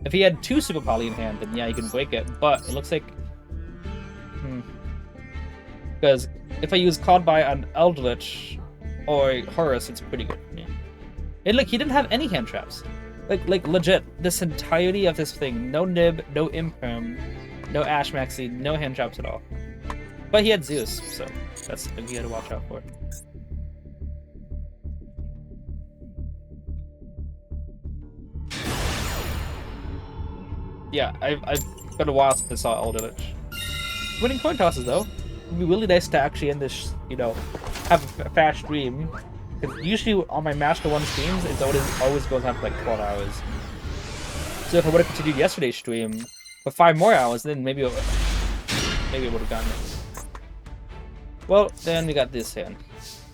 S1: If he had 2 Super Poly in hand, then yeah, he can break it, but it looks like... Because if I use Called By on Eldritch or Horus, it's pretty good for me. And look, he didn't have any hand traps. Like legit, this entirety of this thing, no Nib, no Imperm, no Ash Maxi, no hand traps at all. But he had Zeus, so that's something he had to watch out for. Yeah, I've been a while since I saw Eldritch. Winning coin tosses though. It'd be really nice to actually end this, you know, have a fast stream. Because usually on my Master 1 streams, it's always goes on for like 12 hours. So if I would have continued yesterday's stream for 5 more hours, then maybe it would have gotten it. Well, then we got this hand.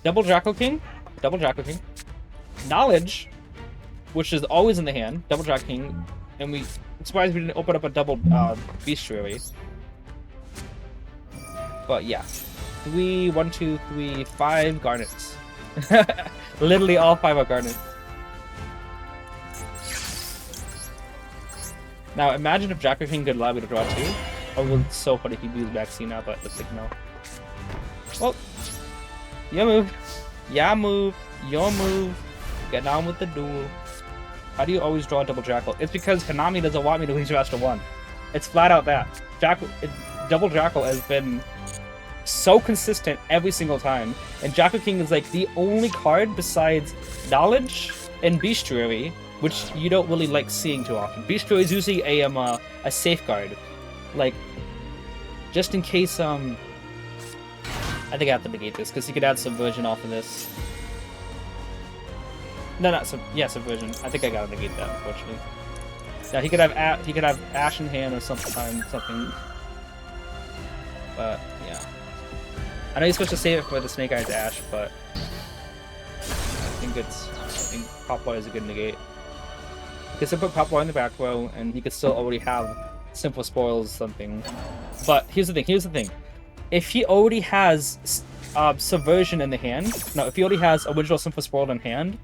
S1: Double Jackal King, Knowledge, which is always in the hand, double Jack King, and I'm surprised we didn't open up a double Bestiary. But yeah, 1, 2, 3, 5 Garnets. Literally all 5 are Garnets. Now imagine if Jacker King could allow me to draw 2. Oh, it's so funny if he used vaccine now, but looks like no. Well, your move. Your move. Get on with the duel. How do you always draw a double Jackal? It's because Konami doesn't want me to lose Master 1. It's flat out that. Double Jackal has been so consistent every single time, and Jackal King is like the only card besides Knowledge and Bestiary, which you don't really like seeing too often. Bestiary is usually a safeguard, like just in case. I think I have to negate this because he could add Subversion off of this. No, not Subversion. I think I gotta negate that, unfortunately. Yeah, he could have Ash in hand or something. But yeah, I know he's supposed to save it for the Snake Eyes Ash, but I think Pop Water is a good negate. He could still put Pop Water in the back row, and he could still already have Simple Spoils something. But here's the thing. If he already has Subversion in the hand, if he already has original Simple Spoil in hand,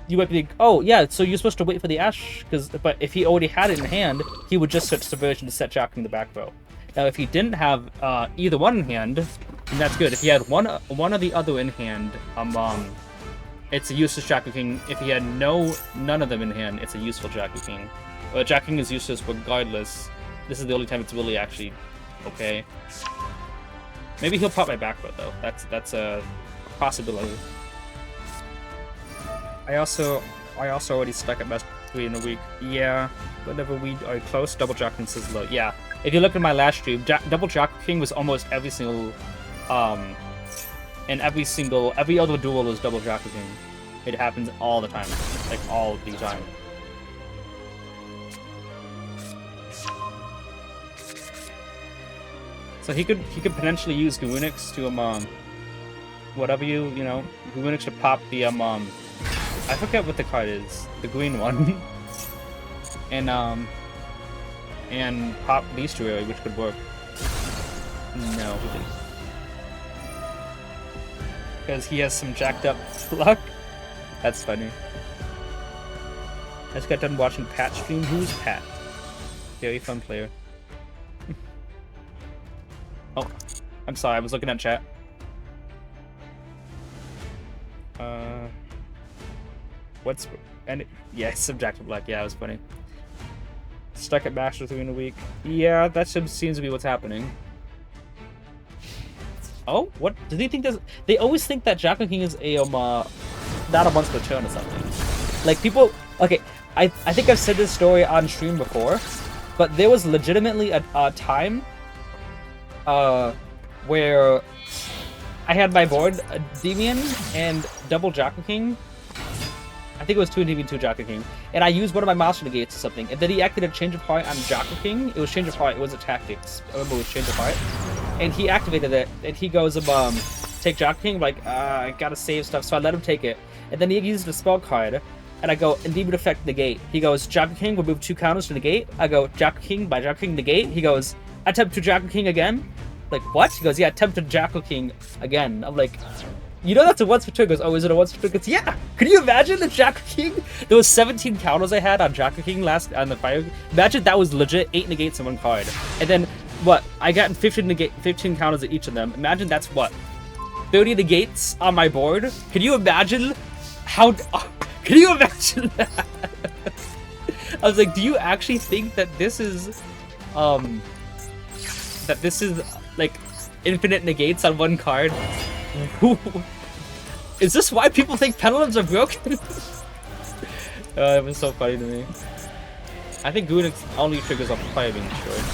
S1: you might be like, oh yeah, so you're supposed to wait for the Ash, but if he already had it in hand, he would just search Subversion to set Jack in the back row. Now, if he didn't have either one in hand, then that's good. If he had one or the other in hand, it's a useless Jack King. If he had none of them in hand, it's a useful Jack King. Jack King is useless regardless. This is the only time it's really actually okay. Maybe he'll pop my back foot though. That's a possibility. I also already stuck at 3 in a week. Yeah, whenever we are close, double jacking Sizzler. Yeah, if you look at my last stream, double jacking was almost every single, and every other duel was double jacking. It happens all the time, like all the time. So he could potentially use QnA to whatever you know, QnA to pop the I forget what the card is, the green one, and pop Bestiary, which could work. No, he didn't, because he has some jacked up luck. That's funny. I just got done watching Pat stream. Who's Pat? Very fun player. Oh, I'm sorry, I was looking at chat. Yeah, subjective luck. Yeah, it was funny. Stuck at Master 3 in a week. Yeah, that seems to be what's happening. Oh, what do they think? They always think that Jack and King is a not a once per turn or something. Like people. Okay, I think I've said this story on stream before, but there was legitimately a time where I had my board Endymion and double Jack and King. I think it was 2 Endymion, 2 Jack and King, and I used one of my master negates or something, and then he activated Change of Heart on Jack and King. It was Change of Heart. It wasn't Tactics. I remember it was Change of Heart, and he activated it, and he goes take Jack and King. I'm like, I gotta save stuff, so I let him take it, and then he used a spell card. And I go, Endymion effect negate. He goes, Jack King will move 2 counters to negate. I go, Jack King by Jack King negate. He goes, attempt to Jack King again. Like, what? He goes, yeah, attempt to Jack King again. I'm like, you know that's a once per turn. He goes, oh, is it a once per turn? He goes, yeah. Could you imagine the Jack King? There was 17 counters I had on Jack King last on the fire. Imagine that was legit 8 negates in one card. And then what? I got 15 counters at each of them. Imagine that's what? 30 negates on my board. Can you imagine how? Can you imagine that? I was like, do you actually think that this is like infinite negates on one card? Is this why people think pendulums are broken? It was so funny to me. I think QnA only triggers off the fire being destroyed.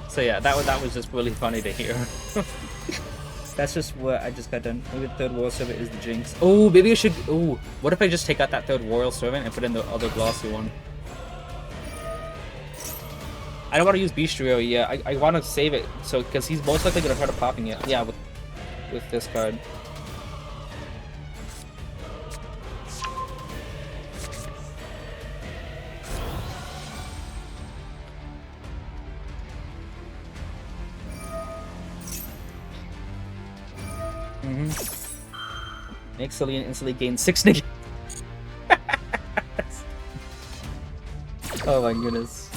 S1: So yeah, that was just really funny to hear. That's just what I just got done. Maybe the third Royal Servant is the Jinx. Oh, maybe I should. Oh, what if I just take out that third Royal Servant and put in the other glossy one? I don't want to use Bestiary yet. I want to save it, so because he's most likely gonna try to popping it. Yeah, with this card. Makes Cillian instantly gain 6 negates. Oh my goodness.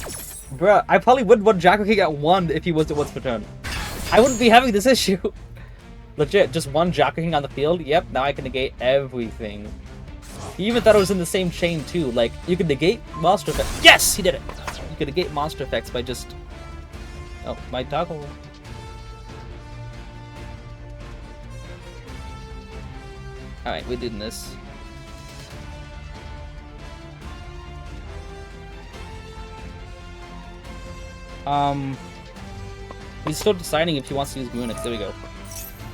S1: Bruh, I probably wouldn't want Jack King at 1 if he was at once per turn. I wouldn't be having this issue. Legit, just one Jack King on the field. Yep, now I can negate everything. He even thought it was in the same chain too. Like, you can negate monster effects. Yes, he did it! You can negate monster effects by just... Oh, my toggle. Alright, we're doing this. He's still deciding if he wants to use QnA. There we go.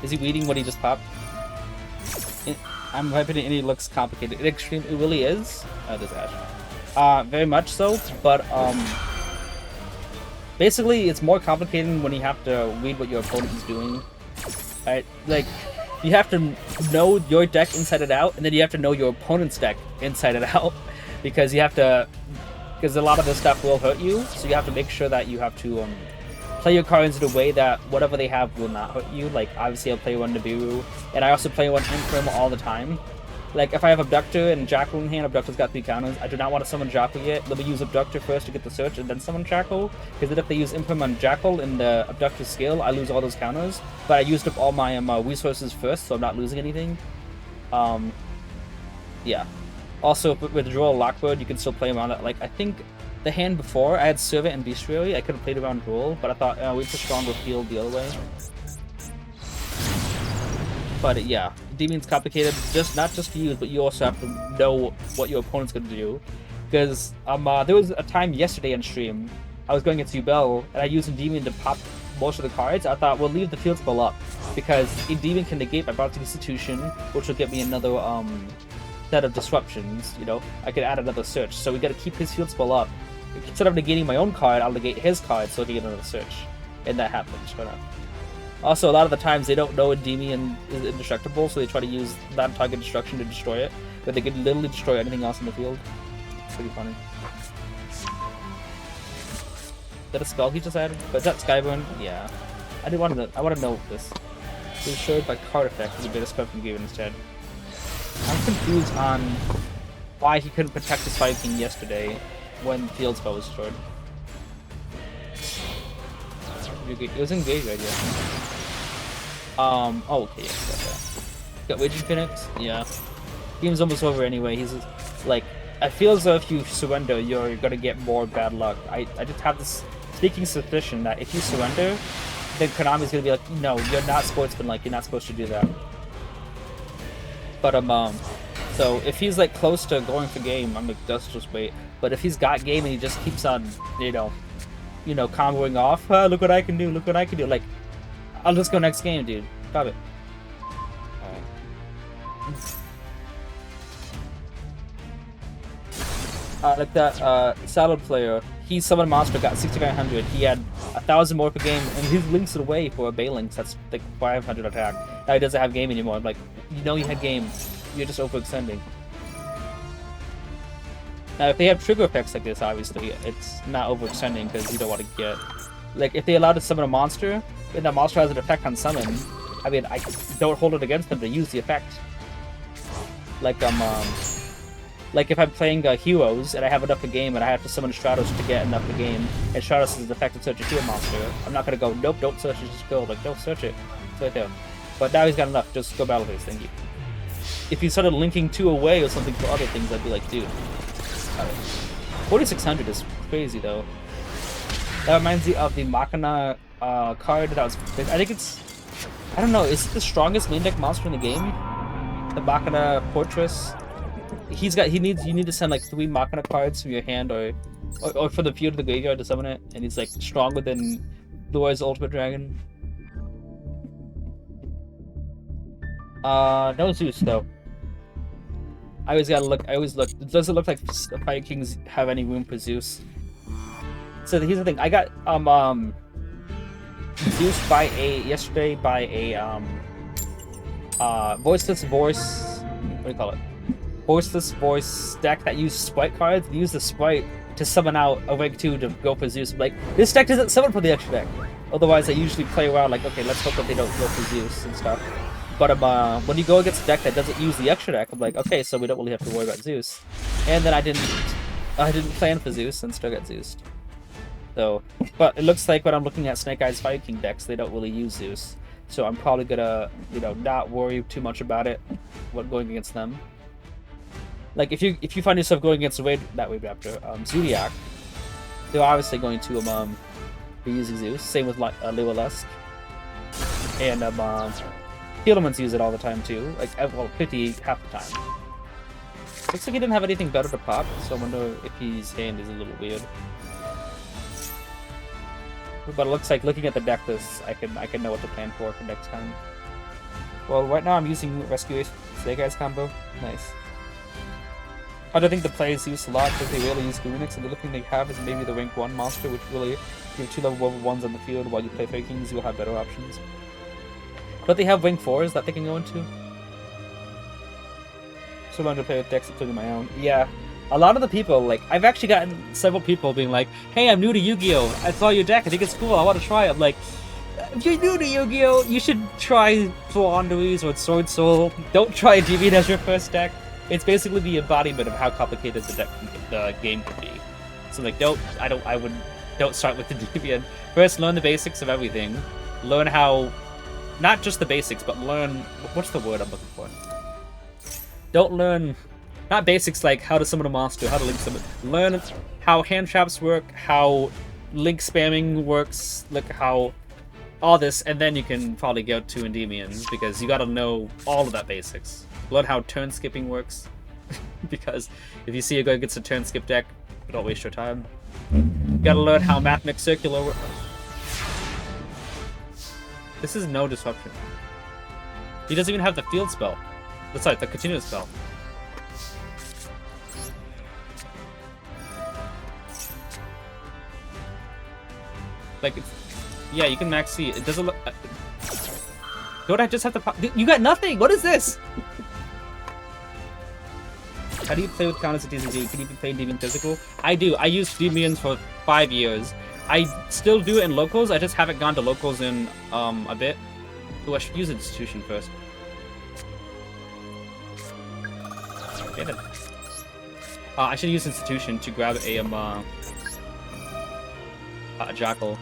S1: Is he reading what he just popped? I'm hoping it looks complicated. It really is. Oh, there's Ash. Very much so, but basically it's more complicated when you have to read what your opponent is doing. Right? Like, you have to know your deck inside and out, and then you have to know your opponent's deck inside and out, because you have to, because a lot of this stuff will hurt you, so you have to make sure that you have to play your cards in a way that whatever they have will not hurt you. Like, obviously I'll play one Nibiru, and I also play one Infirm all the time. Like, if I have Abductor and Jackal in hand, Abductor's got 3 counters, I do not want to summon Jackal yet. Let me use Abductor first to get the search, and then summon Jackal. Because then if they use Infirm on Jackal in the Abductor skill, I lose all those counters. But I used up all my resources first, so I'm not losing anything. Yeah. Also, with the Droll Lockbird, you can still play around it. Like, I think the hand before, I had Servant and Bestiary. I could have played around Droll, but I thought we'd push stronger field the other way. But yeah, Endymion's complicated, not just to use, but you also have to know what your opponent's going to do. Because there was a time yesterday on stream, I was going against Ubel, and I used Endymion to pop most of the cards. I thought, we'll leave the field spell up, because Endymion can negate my Bounty Institution, which will get me another set of disruptions, you know? I could add another search, so we gotta keep his field spell up. Instead of negating my own card, I'll negate his card so I can get another search. And that happens, but also, a lot of the times they don't know Endymion is indestructible, so they try to use non-target destruction to destroy it, but they can literally destroy anything else in the field. It's pretty funny. Is that a spell he just added? But is that Skyburn? Yeah. I want to know this. It was showed by card effect as a beta spell from given instead. I'm confused on why he couldn't protect his Fire King yesterday when field spell was destroyed. It was in graveyard, yeah. Oh, okay, yeah, got that. Got Waging Phoenix? Yeah. Game's almost over anyway. He's like, I feel as though if you surrender, you're gonna get more bad luck. I just have this sneaking suspicion that if you surrender, then Konami's gonna be like, no, you're not sportsman-like, you're not supposed to do that. But so if he's like close to going for game, I'm like, let's just wait. But if he's got game and he just keeps on, you know, comboing off, look what I can do, look what I can do. Like, I'll just go next game, dude. Stop it. Like that Salad player, he summoned a monster, got 6,900. He had 1,000 more per game, and he links it away for a Baylink. That's like 500 attack. Now he doesn't have game anymore. I'm like, you know you had game. You're just overextending. Now, if they have trigger effects like this, obviously, it's not overextending because you don't want to get... Like, if they allow to summon a monster, and that monster has an effect on summon, I mean, I don't hold it against them to use the effect. Like if I'm playing Heroes, and I have enough a game, and I have to summon Stratos to get enough a game, and Stratos is an effect to search a heal monster, I'm not gonna go, nope, don't search it, just go. Like, don't search it. It's right there. But now he's got enough, just go battle phase, thank you. If you started linking 2 away or something for other things, I'd be like, dude. 4,600 is crazy, though. That reminds me of the Machina card that was... I think it's... I don't know, is it the strongest main deck monster in the game? The Machina Fortress? You need to send like 3 Machina cards from your hand or from the field to the graveyard to summon it, and he's like stronger than Laura's Ultimate Dragon. No Zeus though. I always look. It doesn't look like the Fire Kings have any room for Zeus. So here's the thing. I got Zeus yesterday by a voiceless voice. What do you call it? Voiceless voice deck that used sprite cards. And use the sprite to summon out a rank 2 to go for Zeus. Like, this deck doesn't summon for the extra deck. Otherwise, I usually play around like, okay, let's hope that they don't go for Zeus and stuff. But when you go against a deck that doesn't use the extra deck, I'm like, okay, so we don't really have to worry about Zeus. And then I didn't plan for Zeus and still got Zeused. So, but it looks like when I'm looking at Snake Eyes Fire King decks, they don't really use Zeus. So I'm probably gonna, not worry too much about it when going against them. Like if you find yourself going against Zodiac, they're obviously going to be using Zeus. Same with Lewalesk. And Hielemans use it all the time too. Like, well, 50 half the time. Looks like he didn't have anything better to pop, so I wonder if his hand is a little weird. But it looks like looking at the deck list, I can know what to plan for next time. Well, right now I'm using Rescue Snake Eyes combo. Nice. I don't think the players use a lot because they rarely use Unix, and the only thing they have is maybe the rank 1 monster, which really, if you have 2 level 1s on the field while you play Fire Kings, you'll have better options. But they have rank 4s that they can go into. So I'm going to play with decks including my own. Yeah. A lot of the people, like, I've actually gotten several people being like, hey, I'm new to Yu-Gi-Oh! I saw your deck, I think it's cool, I want to try it. I'm like, if you're new to Yu-Gi-Oh! You should try Flonderies or Sword Soul. Don't try Endymion as your first deck. It's basically the embodiment of how complicated the game can be. So like, don't start with the Endymion. First, learn the basics of everything. Learn how, not just the basics, but learn, what's the word I'm looking for? Don't learn, not basics like how to summon a monster, how to link summon. Learn how hand traps work, how link spamming works, like how all this, and then you can probably go to Endymion, because you gotta know all of that basics. Learn how turn skipping works, because if you see a guy gets a turn skip deck, don't waste your time. You gotta learn how Mathematics Circular works. This is no disruption. He doesn't even have the field spell. That's right, the continuous spell. Like, it's, yeah, you can max C. It doesn't look. Don't I just have to? You got nothing. What is this? How do you play with counters at DCG? Can you play Endymion physical? I do. I used Endymions for 5 years. I still do it in locals. I just haven't gone to locals in a bit. Oh, I should use Institution first. Get it. I should use Institution to grab a Jackal.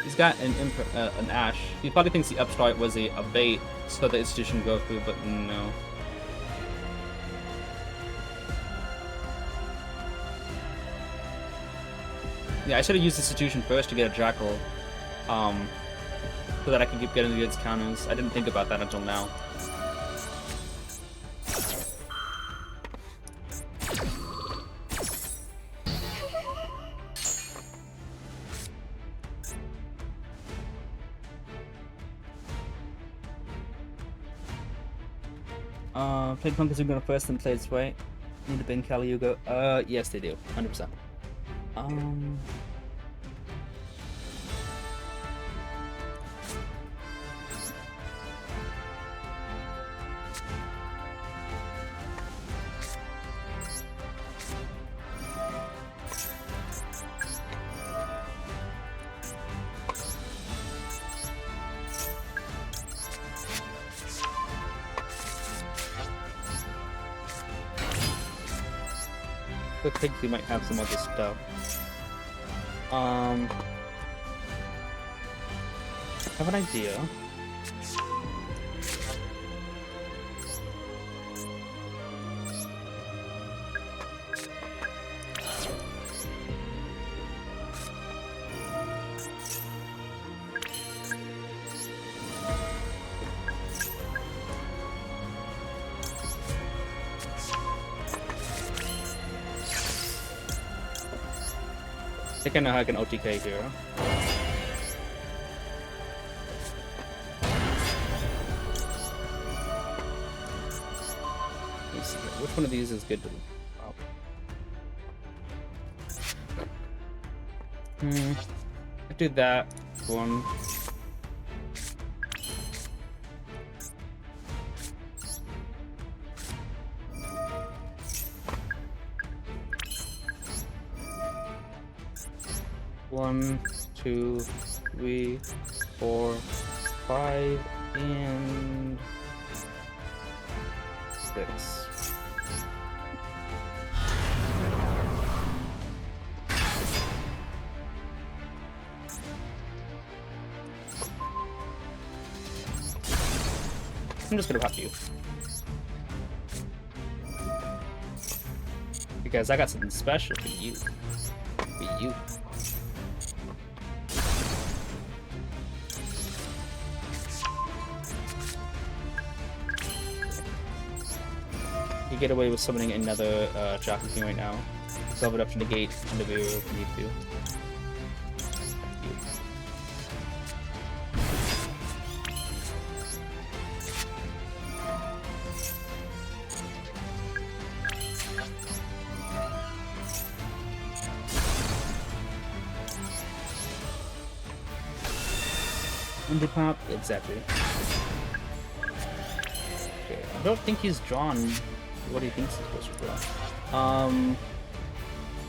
S1: He's got an Ash. He probably thinks the Upstart was a bait so the Institution go through, but no. Yeah, I should have used Institution first to get a Jackal, so that I can keep getting against counters. I didn't think about that until now. Played Punk is going to first and played Sway. Need to bin Caliugo. Yes, they do. 100%. I think we might have some other stuff. I have an idea. I think I know how I can OTK here. Let's see here. Which one of these is good to... I do that one. One, 2, 3, 4, 5, and 6. I'm just gonna pop you. Because I got something special for you. For you. You get away with summoning another Jackal King right now. Solve it up to negate Endymion if you need to. Indy pop? Exactly. Okay, I don't think he's drawn what he thinks he's supposed to draw.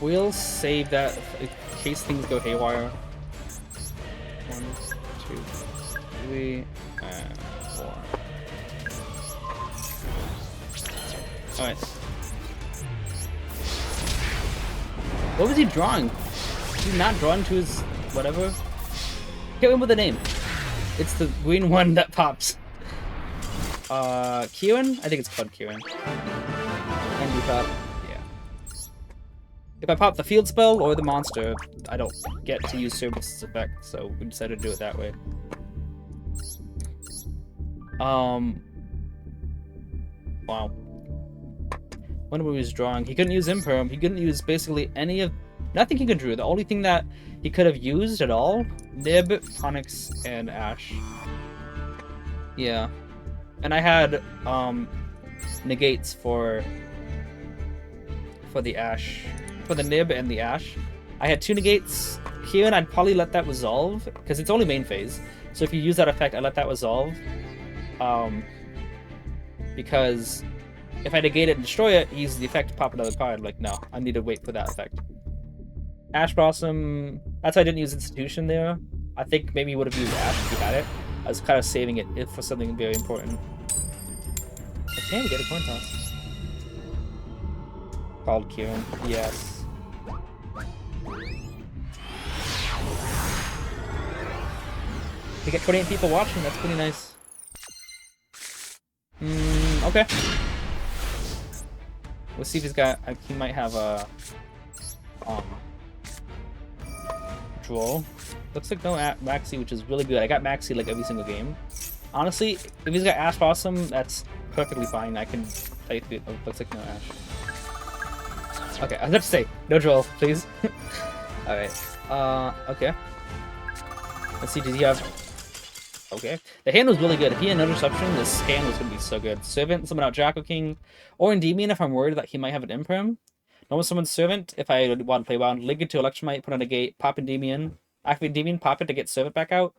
S1: We'll save that in case things go haywire. 1, 2, 3, and 4. Alright. What was he drawing? He's not drawn to his whatever? Can't remember the name. It's the green one that pops. QnA? I think it's called QnA. Endy pop. Yeah. If I pop the field spell or the monster, I don't get to use Cerberus' effect, so we decided to do it that way. Wow. Wonder what he was drawing. He couldn't use Imperm. He couldn't use basically any of... Nothing he could drew. The only thing that he could have used at all, Nib, Onyx, and Ash. Yeah. And I had, negates for the Ash. For the Nib and the Ash. I had 2 negates here, and I'd probably let that resolve, because it's only main phase. So if you use that effect, I let that resolve. Because if I negate it and destroy it, he uses the effect to pop another card. Like, no, I need to wait for that effect. Ash Blossom, that's why I didn't use Institution there. I think maybe he would have used Ash if he had it. I was kind of saving it for something very important. Okay, we get a coin toss. Called Kieran, yes. We get 28 people watching, that's pretty nice. Okay. We'll see if he's got... he might have a... draw. Looks like no Maxi, which is really good. I got Maxi like every single game. Honestly, if he's got Ash Blossom, that's perfectly fine. I can play through it. Oh, looks like no Ash. Okay, I was about to say, no draw, please. Alright. Okay. Let's see, did he have... Okay. The hand was really good. If he had no Interception, this hand was going to be so good. Servant, summon out Jacko King, or Endymion if I'm worried that he might have an Imperm. Normal summon Servant if I want to play around. Link it to Electromite, put on a gate, pop Endymion. Activate Endymion, pop it to get Servant back out.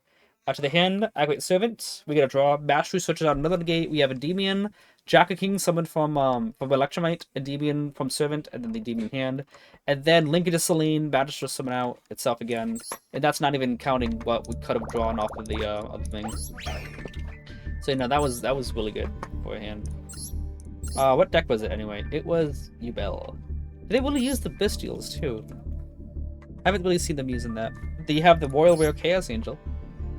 S1: To the hand, activate Servant. We get a draw. Mastery switches out another gate. We have Endymion. Jacko King summoned from Electromite, Endymion from Servant, and then the Endymion hand. And then link it to Selene, Magister summon out itself again. And that's not even counting what we could have drawn off of the other things. So, you know, that was really good for a hand. What deck was it anyway? It was Ubel. They really use the Bestials too. I haven't really seen them using that. You have the Royal Rare Chaos Angel,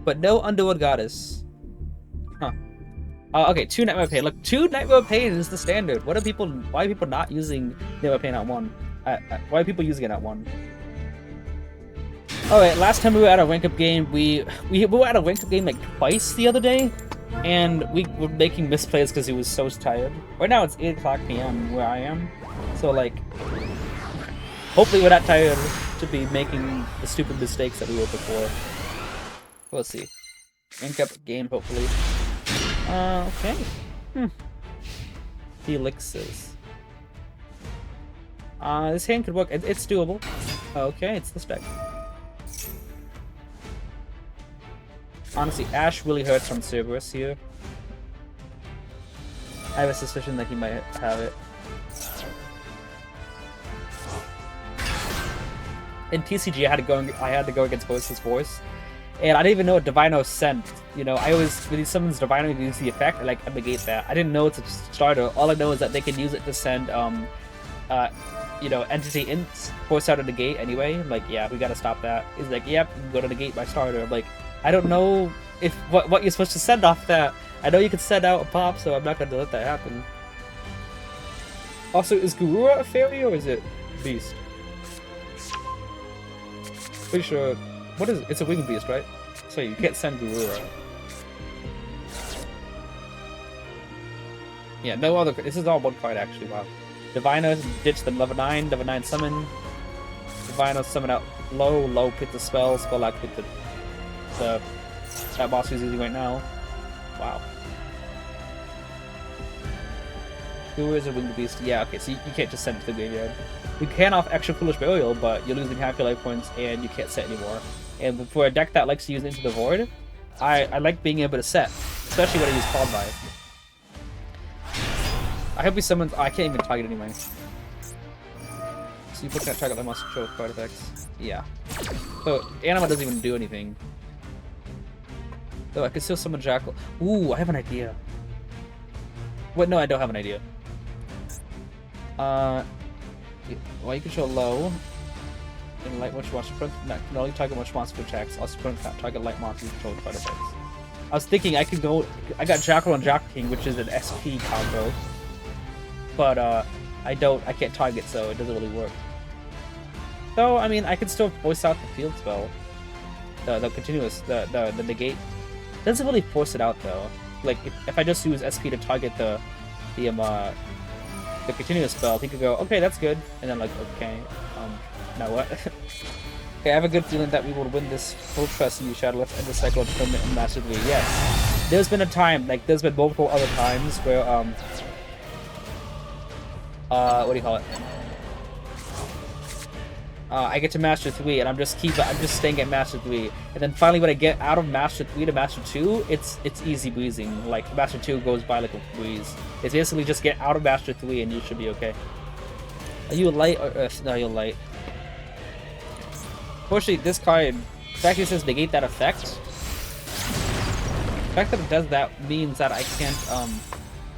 S1: but no Underworld Goddess. Huh. Okay, 2 Nightmare Pain. Look, 2 Nightmare Pain is the standard. What are people? Why are people not using Nightmare Pain at 1? Why are people using it at 1? Alright, last time we were at a rank up game, we were at a rank up game like twice the other day, and we were making misplays because he was so tired. Right now it's 8 o'clock p.m. where I am, so like, hopefully we're not tired to be making the stupid mistakes that we were before. Let's see. Rank up game, hopefully. Okay. Helixes. This hand could work. It's doable. Okay, it's this deck. Honestly, Ash really hurts from Cerberus here. I have a suspicion that he might have it. In TCG, I had to go against Voiceless Voice, and I didn't even know what Divino sent. You know, I always, when he summons Divino, he uses the effect, I like negate that. I didn't know it's a starter. All I know is that they can use it to send, you know, entity ints force out of the gate anyway. I'm like, yeah, we gotta stop that. He's like, yep, you can go to negate my starter. I'm like, I don't know if what you're supposed to send off that. I know you can send out a pop, so I'm not gonna let that happen. Also, is Garura a fairy or is it beast? Pretty sure. What is it? It's a winged beast, right? So you can't send Garura. Yeah, no other. This is all one card actually. Wow. Divino ditch the level 9. Level 9 summon. Divino summon out low pit the spell activate the that boss he's using right now. Wow. Who is a winged beast? Yeah, okay, so you can't just send it to the graveyard. You can off extra foolish burial, but you're losing half your life points and you can't set anymore. And for a deck that likes to use Into the Void, I like being able to set, especially when I use Called By. I hope he summons. Oh, I can't even target anyway. So you put that target that must control card effects. Yeah. So Anima doesn't even do anything. Though I could still summon Jackal. Ooh, I have an idea. Wait, no, I don't have an idea. Well, you control low. And light which monster front. Not only target which monster attacks, also target light monsters control card effects. I was thinking I could go. I got Jackal and Jack King, which is an SP combo. But I can't target, so it doesn't really work. though, I mean, I could still force out the field spell. The continuous, the negate. Doesn't really force it out, though. Like, if I just use SP to target the continuous spell, he could go, okay, that's good. And then, like, okay, now what? Okay, I have a good feeling that we will win this. Full trust in you, Shadowlift, and the cycle of tournament and Master League. Yes. There's been a time, like, there's been multiple other times where, what do you call it? I get to Master 3, and I'm just staying at Master 3, and then finally when I get out of Master 3 to Master 2, it's easy breezing. Like, Master 2 goes by like a breeze. It's basically just get out of Master 3 and you should be okay. Are you light or no, you're light. Unfortunately, this card, the fact that it says negate that effect, the fact that it does that means that I can't,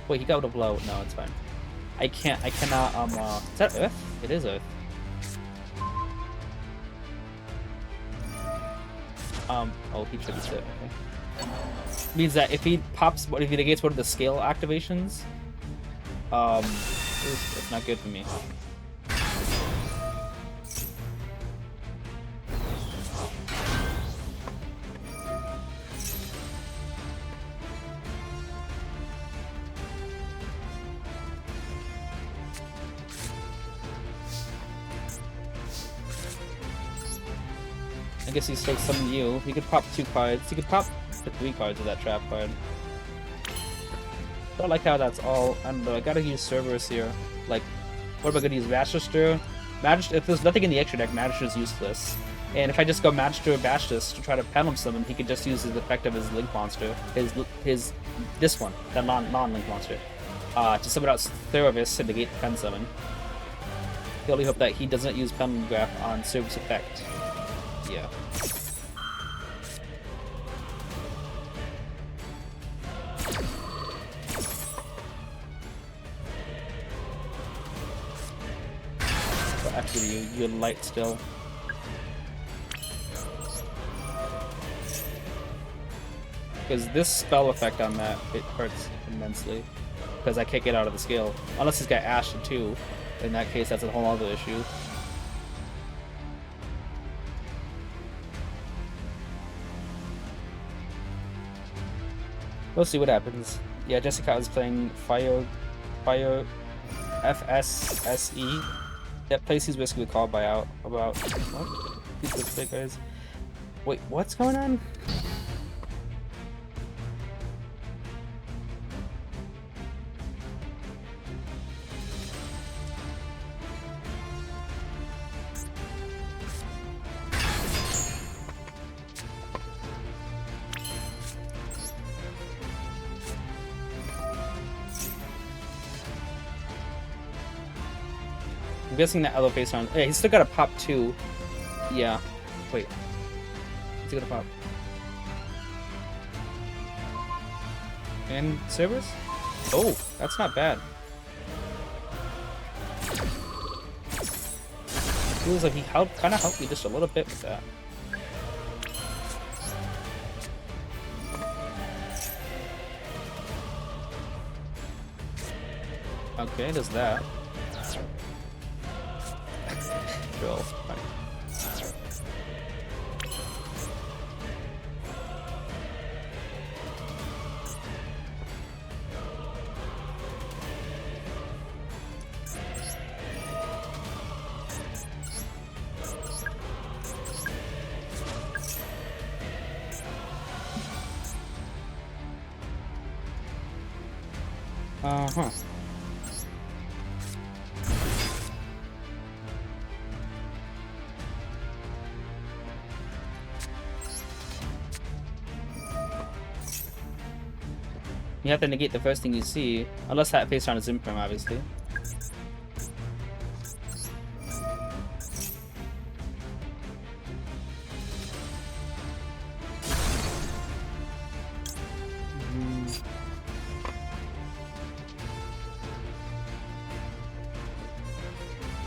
S1: wait, he got out of blow. No, it's fine. I cannot, is that Earth? It is Earth. Oh, he triggered it. Okay. Means that if he negates one of the scale activations, it's not good for me. I guess he's still summon you. He could pop 2 cards. He could pop the 3 cards of that trap card. I don't like how that's all. I don't know. I gotta use Cerberus here. Like, what am I gonna use? Magister? If there's nothing in the extra deck, Magister's useless. And if I just go Magister or Bastus to try to Pendulum Summon, he could just use the effect of his Link monster. This one, that non-Link monster. To summon out Cerberus to negate the Pen Summon. I only hope that he doesn't use Pendulum Graph on Cerberus effect. Yeah. But actually, you're light still. Because this spell effect on that, it hurts immensely. Because I can't get out of the scale. Unless he's got Ash too. In that case, that's a whole other issue. We'll see what happens. Yeah, Jessica is playing Fire FSSE. That place he's basically called by out about what? These are big guys. Wait, what's going on? I'm guessing that other face round. Yeah, he's still got a pop 2. Yeah. Wait. He's got a pop. And Cerberus? Oh, that's not bad. Feels like he kind of helped me just a little bit with that. Okay, does that. Drill. Uh-huh. You have to negate the first thing you see, unless that face round is Imprim, obviously.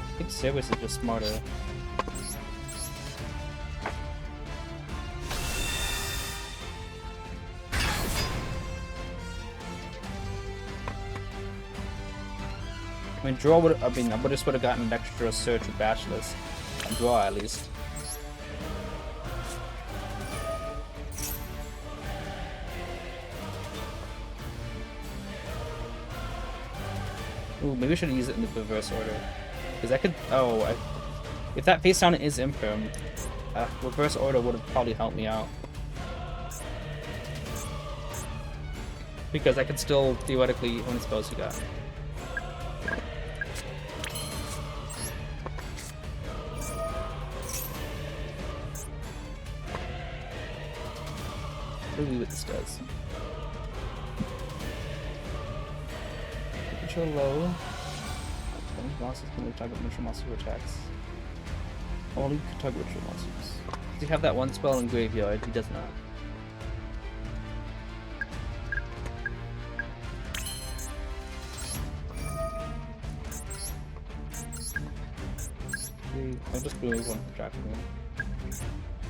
S1: I think Cerberus is just smarter. I mean, I just would have gotten an extra search with Bashless. draw at least. Ooh, maybe I should use it in the reverse order. Because I could... Oh, if that face down is imperm, reverse order would have probably helped me out. Because I could still, theoretically, how many spells you got? Let's see what this does. Control low. Monsters can target neutral monster attacks. Only can target neutral monsters. Does he have that one spell in graveyard? He does not. I'll just remove one for tracking me.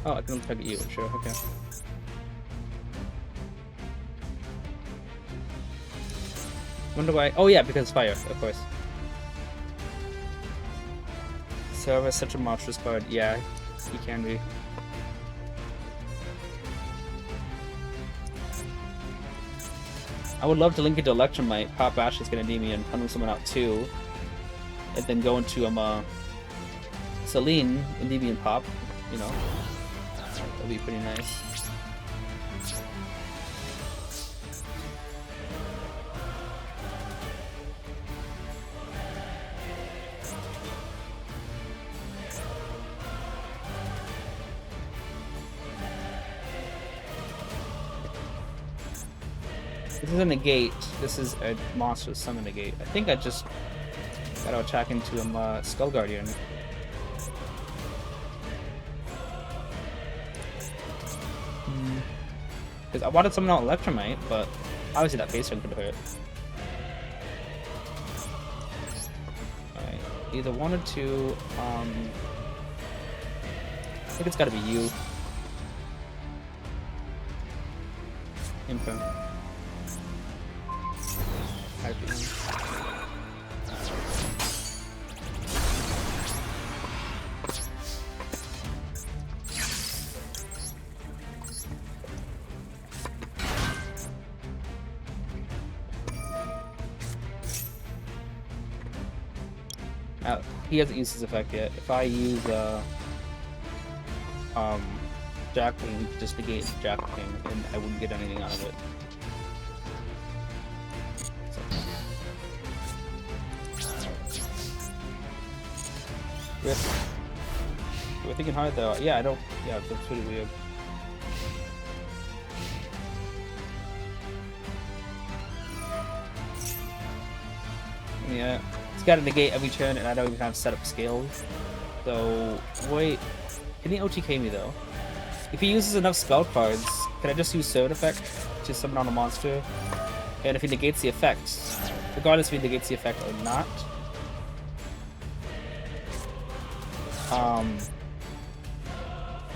S1: Oh, I can only target you, sure, okay. Wonder why. Oh, yeah, because fire, of course. Server is such a monstrous card. Yeah, he can be. I would love to link it to Electromite, pop Ashes, get Endymion, punch someone out too, and then go into Celine, Endymion pop, you know. That'd be pretty nice. This is a negate. This is a monster summon negate. I think I just got to attack into him, Skull Guardian. Because I wanted to summon out Electromite, but obviously that face turn could hurt. Alright, either one or two. I think it's got to be you. Imperm. He hasn't used his effect yet. If I use Jackling, just negate Jackling, and I wouldn't get anything out of it. We're thinking hard though. Yeah, I don't. Yeah, that's pretty weird. Yeah, it's got to negate every turn, and I don't even have set up scales. So wait, can he OTK me though? If he uses enough spell cards, can I just use Sword Effect to summon on a monster? And if he negates the effects, regardless if he negates the effect or not.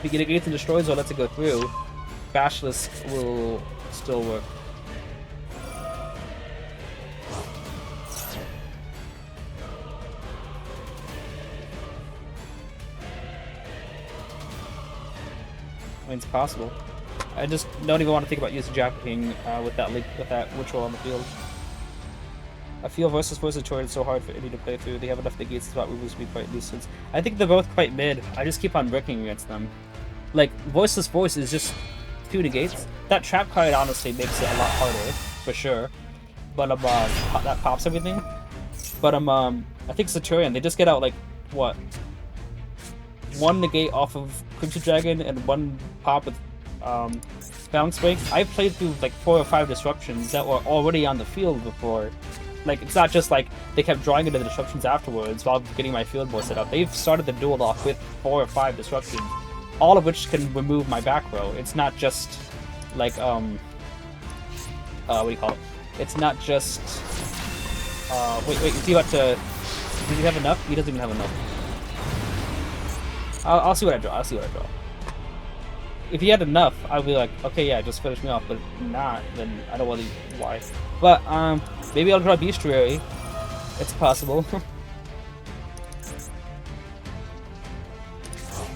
S1: If he negates and destroys or lets it go through, Basilisk will still work. I mean, it's possible. I just don't even want to think about using Jackling with that ritual on the field. I feel versus Tour is so hard for Indy to play through. They have enough negates about removes to be quite nuisance. I think they're both quite mid. I just keep on bricking against them. Like, Voiceless Voice is just 2 negates. That trap card honestly makes it a lot harder, for sure. But that pops everything. But I think Centurion, they just get out like what? 1 negate off of Crimson Dragon and 1 pop with Balance Break. I've played through like 4 or 5 disruptions that were already on the field before. Like, it's not just like they kept drawing into the disruptions afterwards while getting my field board set up. They've started the duel off with 4 or 5 disruptions, all of which can remove my back row. It's not just like what do you call it? It's not just wait, is he about to? Does he have enough? He doesn't even have enough. I'll see what I draw. If he had enough, I'd be like, okay, yeah, just finish me off. But if not, then I don't really why. But maybe I'll draw Bestiary. It's possible.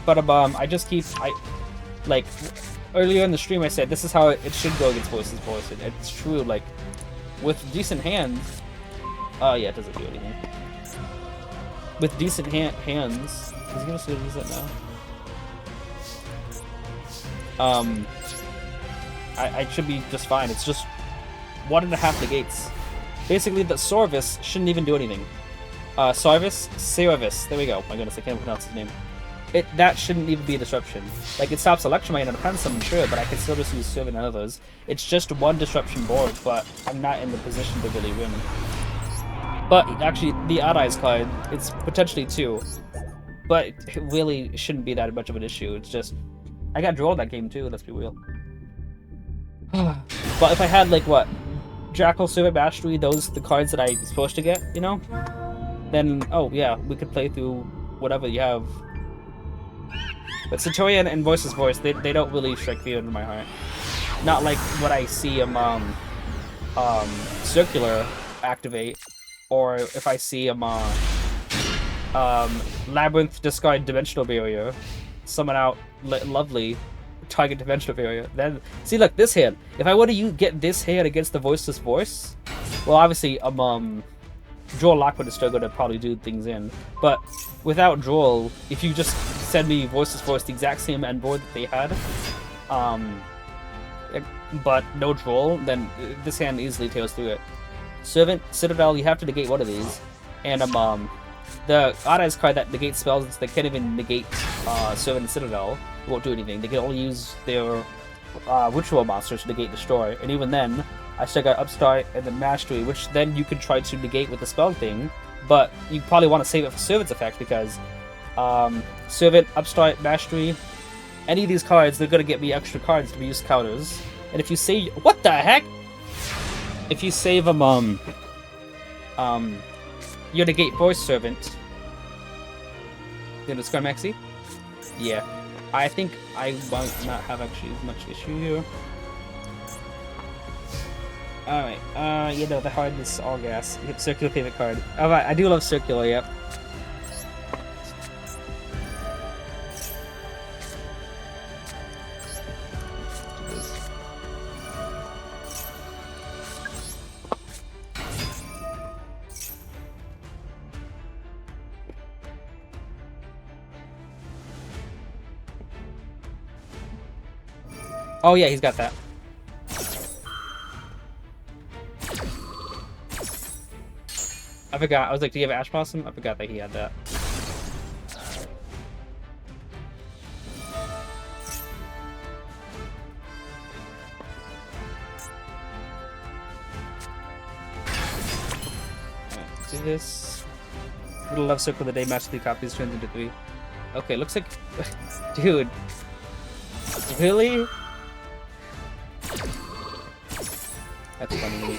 S1: But I just keep like earlier in the stream I said this is how it should go against voice. It's true. Like with decent hands. Oh yeah, it doesn't do anything. With decent hands, is he gonna still use that now? I should be just fine. It's just 1.5 negates. Basically, the Sorvis shouldn't even do anything. Cervis. There we go. My goodness, I can't pronounce his name. That shouldn't even be a disruption. Like, it stops Electromite and depends on sure, but I can still just use Servant and others. It's just 1 disruption board, but I'm not in the position to really win. But actually, the Odd Eyes card, it's potentially 2. But it really shouldn't be that much of an issue. It's just, I got drawn that game too, let's be real. But if I had, like, what? Jackal, Servant, Mastery, the cards that I'm supposed to get, you know? Then, oh yeah, we could play through whatever you have. But Centurion and Voiceless Voice, they don't really strike fear into my heart. Not like what I see Circular activate, or if I see Labyrinth discard Dimensional Barrier, summon out Lovely, target Dimensional Barrier. Then see, look, this hand. If I were to get this hand against the Voiceless Voice, well, obviously Droll Lockwood is still going to probably do things in, but without Droll, if you just send me Voiceless Voice, the exact same end board that they had, but no Droll, then this hand easily tails through it. Servant, Citadel, you have to negate one of these, and the Odd Eyes card that negates spells that can't even negate Servant and Citadel won't do anything. They can only use their ritual monsters to negate Destroy, and even then, I still got Upstart and then Mastery, which then you could try to negate with the spell thing, but you probably want to save it for Servant's effect because Servant, Upstart, Mastery, any of these cards, they're going to get me extra cards to be used counters. And if you save... What the heck? If you save them, you negate Voice Servant. You gonna discard Maxi? Yeah. I think I won't not have actually much issue here. Alright, you know, the hardness, all gas. Yep, Circular favorite card. Alright, I do love Circular, yep. Oh yeah, he's got that. I forgot. I was like, do you have Ash Blossom? I forgot that he had that. Alright, let's do this. Little Love Circle of the day, match 3 copies, turns into 3. Okay, looks like... Dude. Really? That's funny.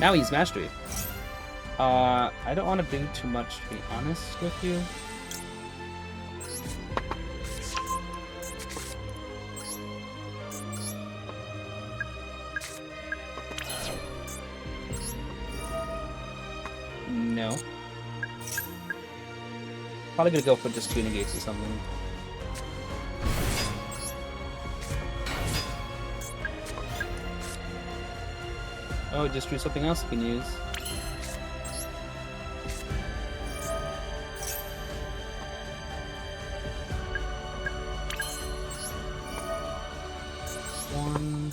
S1: Now he's Mastery. I don't want to do too much, to be honest with you. No. Probably gonna go for just 2 negates or something. Oh, just do something else you can use. One,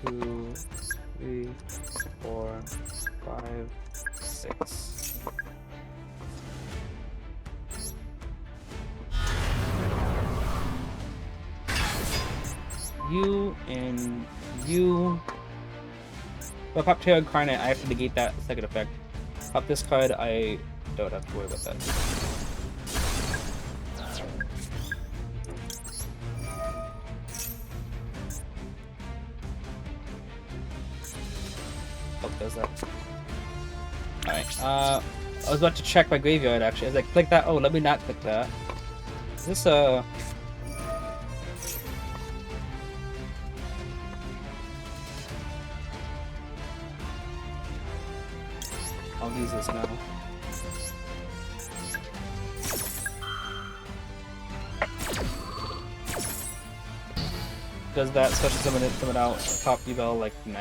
S1: 2, 3, 4, 5, 6. You and you. If I pop Terra Incarnate, I have to negate that second effect. Pop this card, I don't have to worry about that. Oh, does that. Alright, I was about to check my graveyard actually. I was like, click that. Oh, let me not click that. Is this a... use this now. Does that special summon it, summon out, pop eval, like, nah.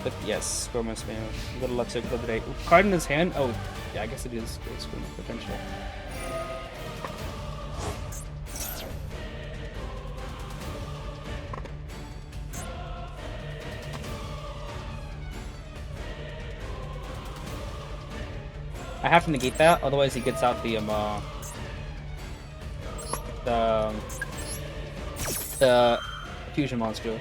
S1: But yes, score my spam. Good luck to for the day. Card in his hand? Oh, yeah, I guess it is score potential. I have to negate that, otherwise he gets out the fusion monster.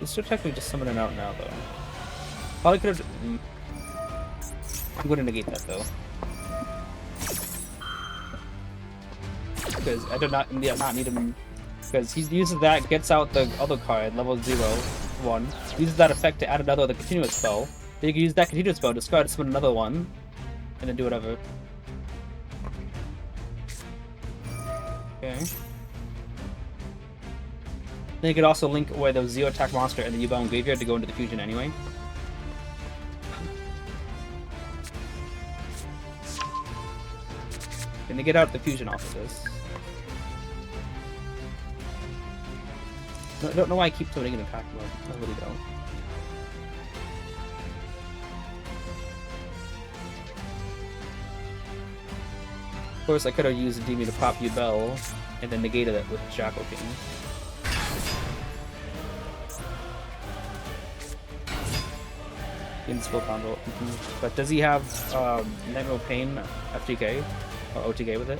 S1: It's still technically just summoning out now, though. Probably could have. I'm going to negate that though, because I do not need him. Because he uses that, gets out the other card, level 0/1. Uses that effect to add another the continuous spell. Then you can use that continuous spell, discard, summon another one, and then do whatever. Okay. Then you could also link away the 0 attack monster and the U-bound graveyard to go into the fusion anyway. Then they get out the fusion off of this. I don't know why I keep summoning an attack mode. I really don't. Of course, I could have used Endymion to pop U-Bell and then negated it with Jackal King. In spell combo. But does he have Nightmare Pain FTK or OTK with it?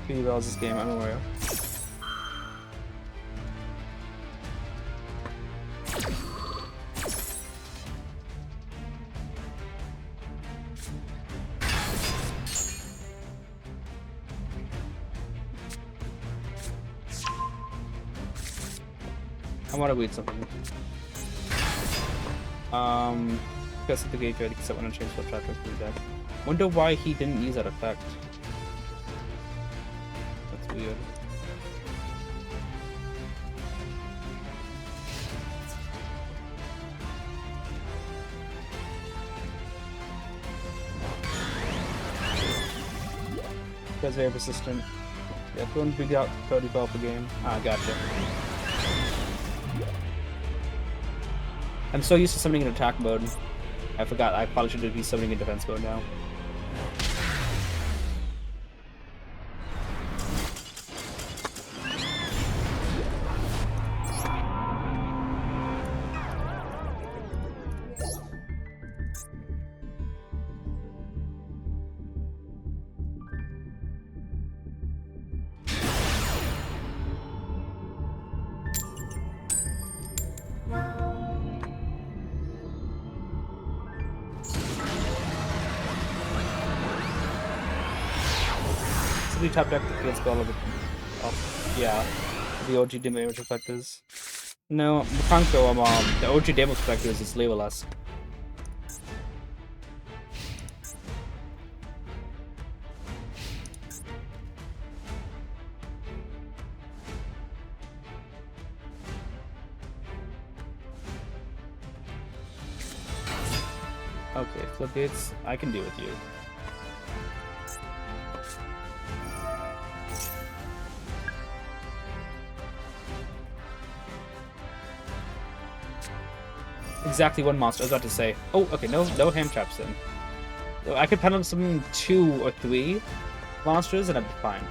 S1: Who develops this game? I'm aware. I want to read something. Because of the graveyard, because I want to change what chapter to deck. Wonder why he didn't use that effect. That's weird. That's very persistent. Yeah, couldn't figure out 30 ball per game. Ah, gotcha. I'm so used to summoning in attack mode. I forgot I probably should be summoning in defense mode now. Top deck against all of it. Oh, yeah, the OG damage reflectors. No, the Conko, the OG damage reflectors is labelless. Okay, floodgates, I can deal with you. Exactly one monster. I was about to say. Oh, okay. No hand traps then. I could pen on some 2 or 3 monsters, and I'd be fine.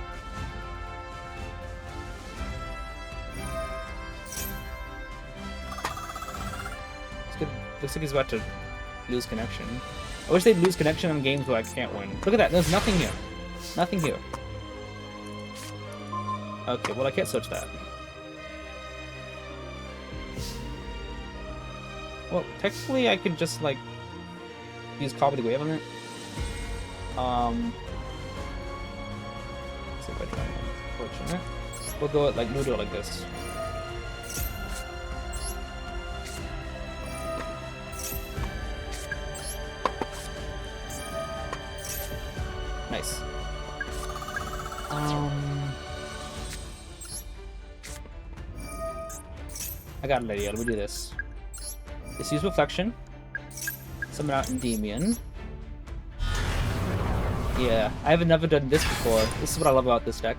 S1: It's good. Looks like he's about to lose connection. I wish they'd lose connection on games where I can't win. Look at that, there's nothing here. Nothing here. Okay, well I can't search that. Well, technically I could just, like, use copy the wave on it. Let's see if I try it. Unfortunate. We'll do it like this. Nice. I got an idea. Let me do this. Let's use reflection. Summon out Endymion. Yeah, I haven't never done this before. This is what I love about this deck.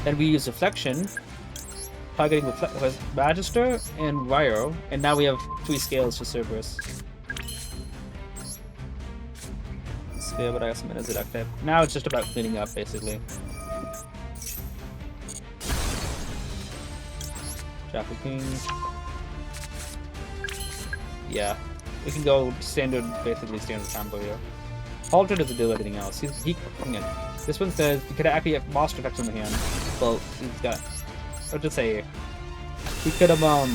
S1: Then we use reflection, targeting with Magister and Ryo, and now we have 3 scales for Cerberus. Sphere, but I got some as a deck type. Now it's just about cleaning up, basically. Jackal King. Yeah, we can go standard, basically standard combo here. Halter doesn't do anything else. This one says you could actually have monster effects in the hand. Well, he's got. I'll just say he could have yeah.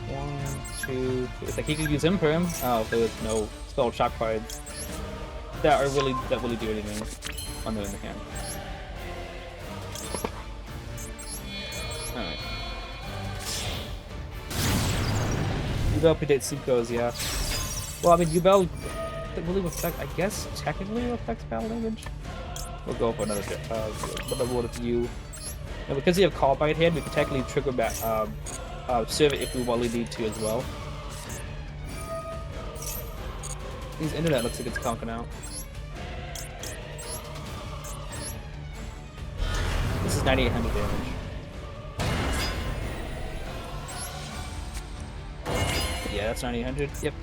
S1: 1, 2. It's like he could use Imperm. Oh, if there was no spell shock cards that really do anything when they're in the hand. Alright. Yubel predates Synchros, yeah. Well, I mean, Yubel really reflects, I guess, technically reflects battle damage. We'll go for another one of you. And because you have Call Bite hand, we can technically trigger back, serve it if we really need to as well. His internet looks like it's conking out. This is 9,800 damage. Yeah, that's 9,800. Yep.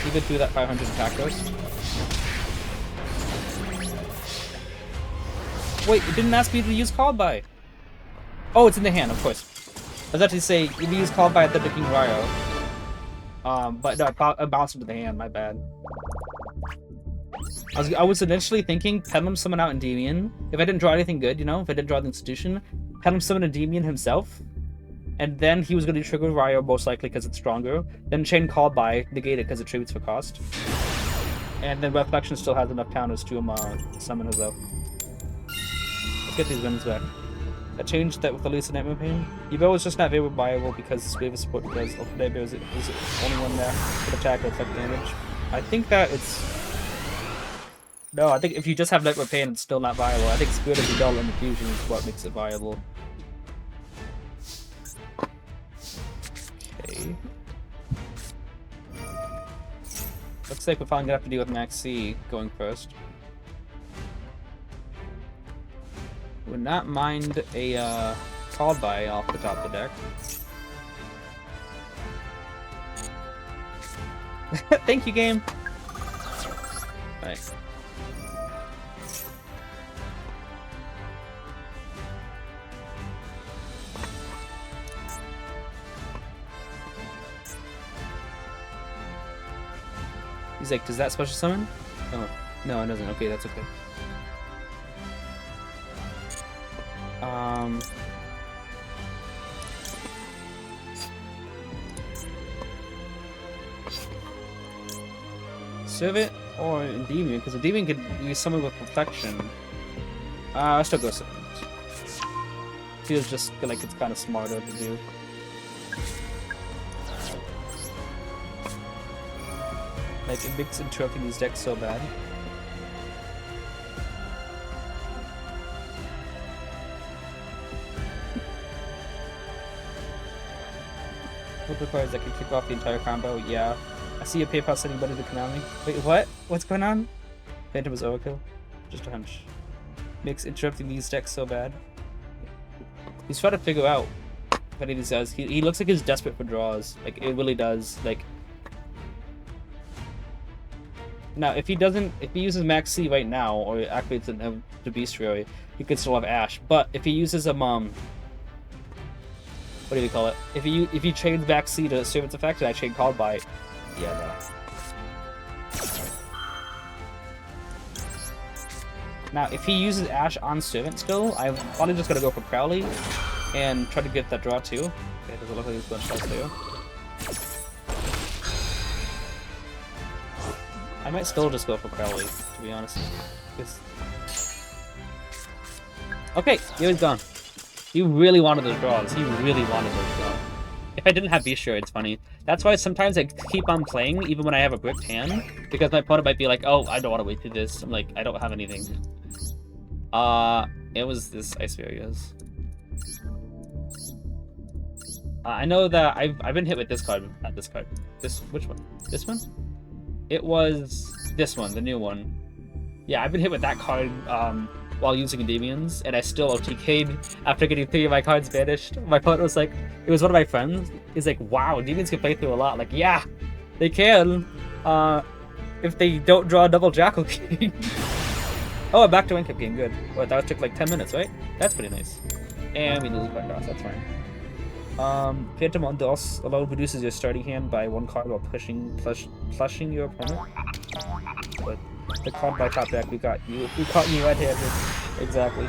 S1: You could do that 500 attack burst. Wait, it didn't ask me to use Called By. Oh, it's in the hand, of course. I was actually say you use Called By at the King Ryo. But no, I bounced into the hand. My bad. I was initially thinking Pendulum summon out Endymion. If I didn't draw anything good, you know, if I didn't draw the Institution, Pendulum summon Endymion himself, and then he was going to trigger Ryo most likely because it's stronger. Then Chain Called By, negate it because it tributes for cost. And then Reflection still has enough counters to summon herself. Let's get these wins back. I changed that with the Lisa Nightmare Pain. Yubel was just not very viable because Wave of Support because Nightmare is the only one there with attack or effect damage. I think that it's... No, I think if you just have Nightmare Pain, it's still not viable. I think Spirit of Yubel and Infusion is what makes it viable. Okay. Looks like we're finally gonna have to deal with Max C going first. Would not mind a Called By off the top of the deck. Thank you, game. Nice. He's like, does that special summon? Oh, no, it doesn't. Okay, that's okay. Serve it or Endymion, because Endymion could use someone with Reflection. I still go Serve it. Feels just like it's kind of smarter to do. Like, it makes interrupting these decks so bad. What requires that can kick off the entire combo? Yeah. I see a PayPal sending money to Konami. Wait, what? What's going on? Phantom is overkill. Just a hunch. Makes interrupting these decks so bad. He's trying to figure out if any of these does. He looks like he's desperate for draws. Like, it really does. Like, Now, if he uses Max C right now, or activates the Bestiary, he could still have Ash. But if he uses what do we call it? If he trades Max C to Servant's Effect, and I trade Called by, yeah, no. Now, if he uses Ash on Servant still, I'm probably just gonna go for Crowley and try to get that draw too. Okay, does it look like he's going to shots too? I might still just go for Crowley, to be honest. Okay, he's gone. He really wanted those draws. He really wanted those draws. If I didn't have Bestiary, it's funny. That's why sometimes I keep on playing, even when I have a bricked hand, because my opponent might be like, oh, I don't want to wait through this. I'm like, I don't have anything. It was this Ice Barriers. I know that I've been hit with this card. Not this card. Which one? This one? It was this one, the new one. Yeah, I've been hit with that card while using Endymions, and I still OTK'd after getting 3 of my cards banished. My opponent was like, it was one of my friends. He's like, wow, Endymions can play through a lot. Like, yeah, they can. If they don't draw a double Jackal King. Oh, I'm back to Win-Cap game, good. Well, that took like 10 minutes, right? That's pretty nice. And we lose a card cross, that's fine. Phantom on DOS alone reduces your starting hand by 1 card while plushing your opponent. But the card by top deck, we got you. We caught you red-handed. Exactly.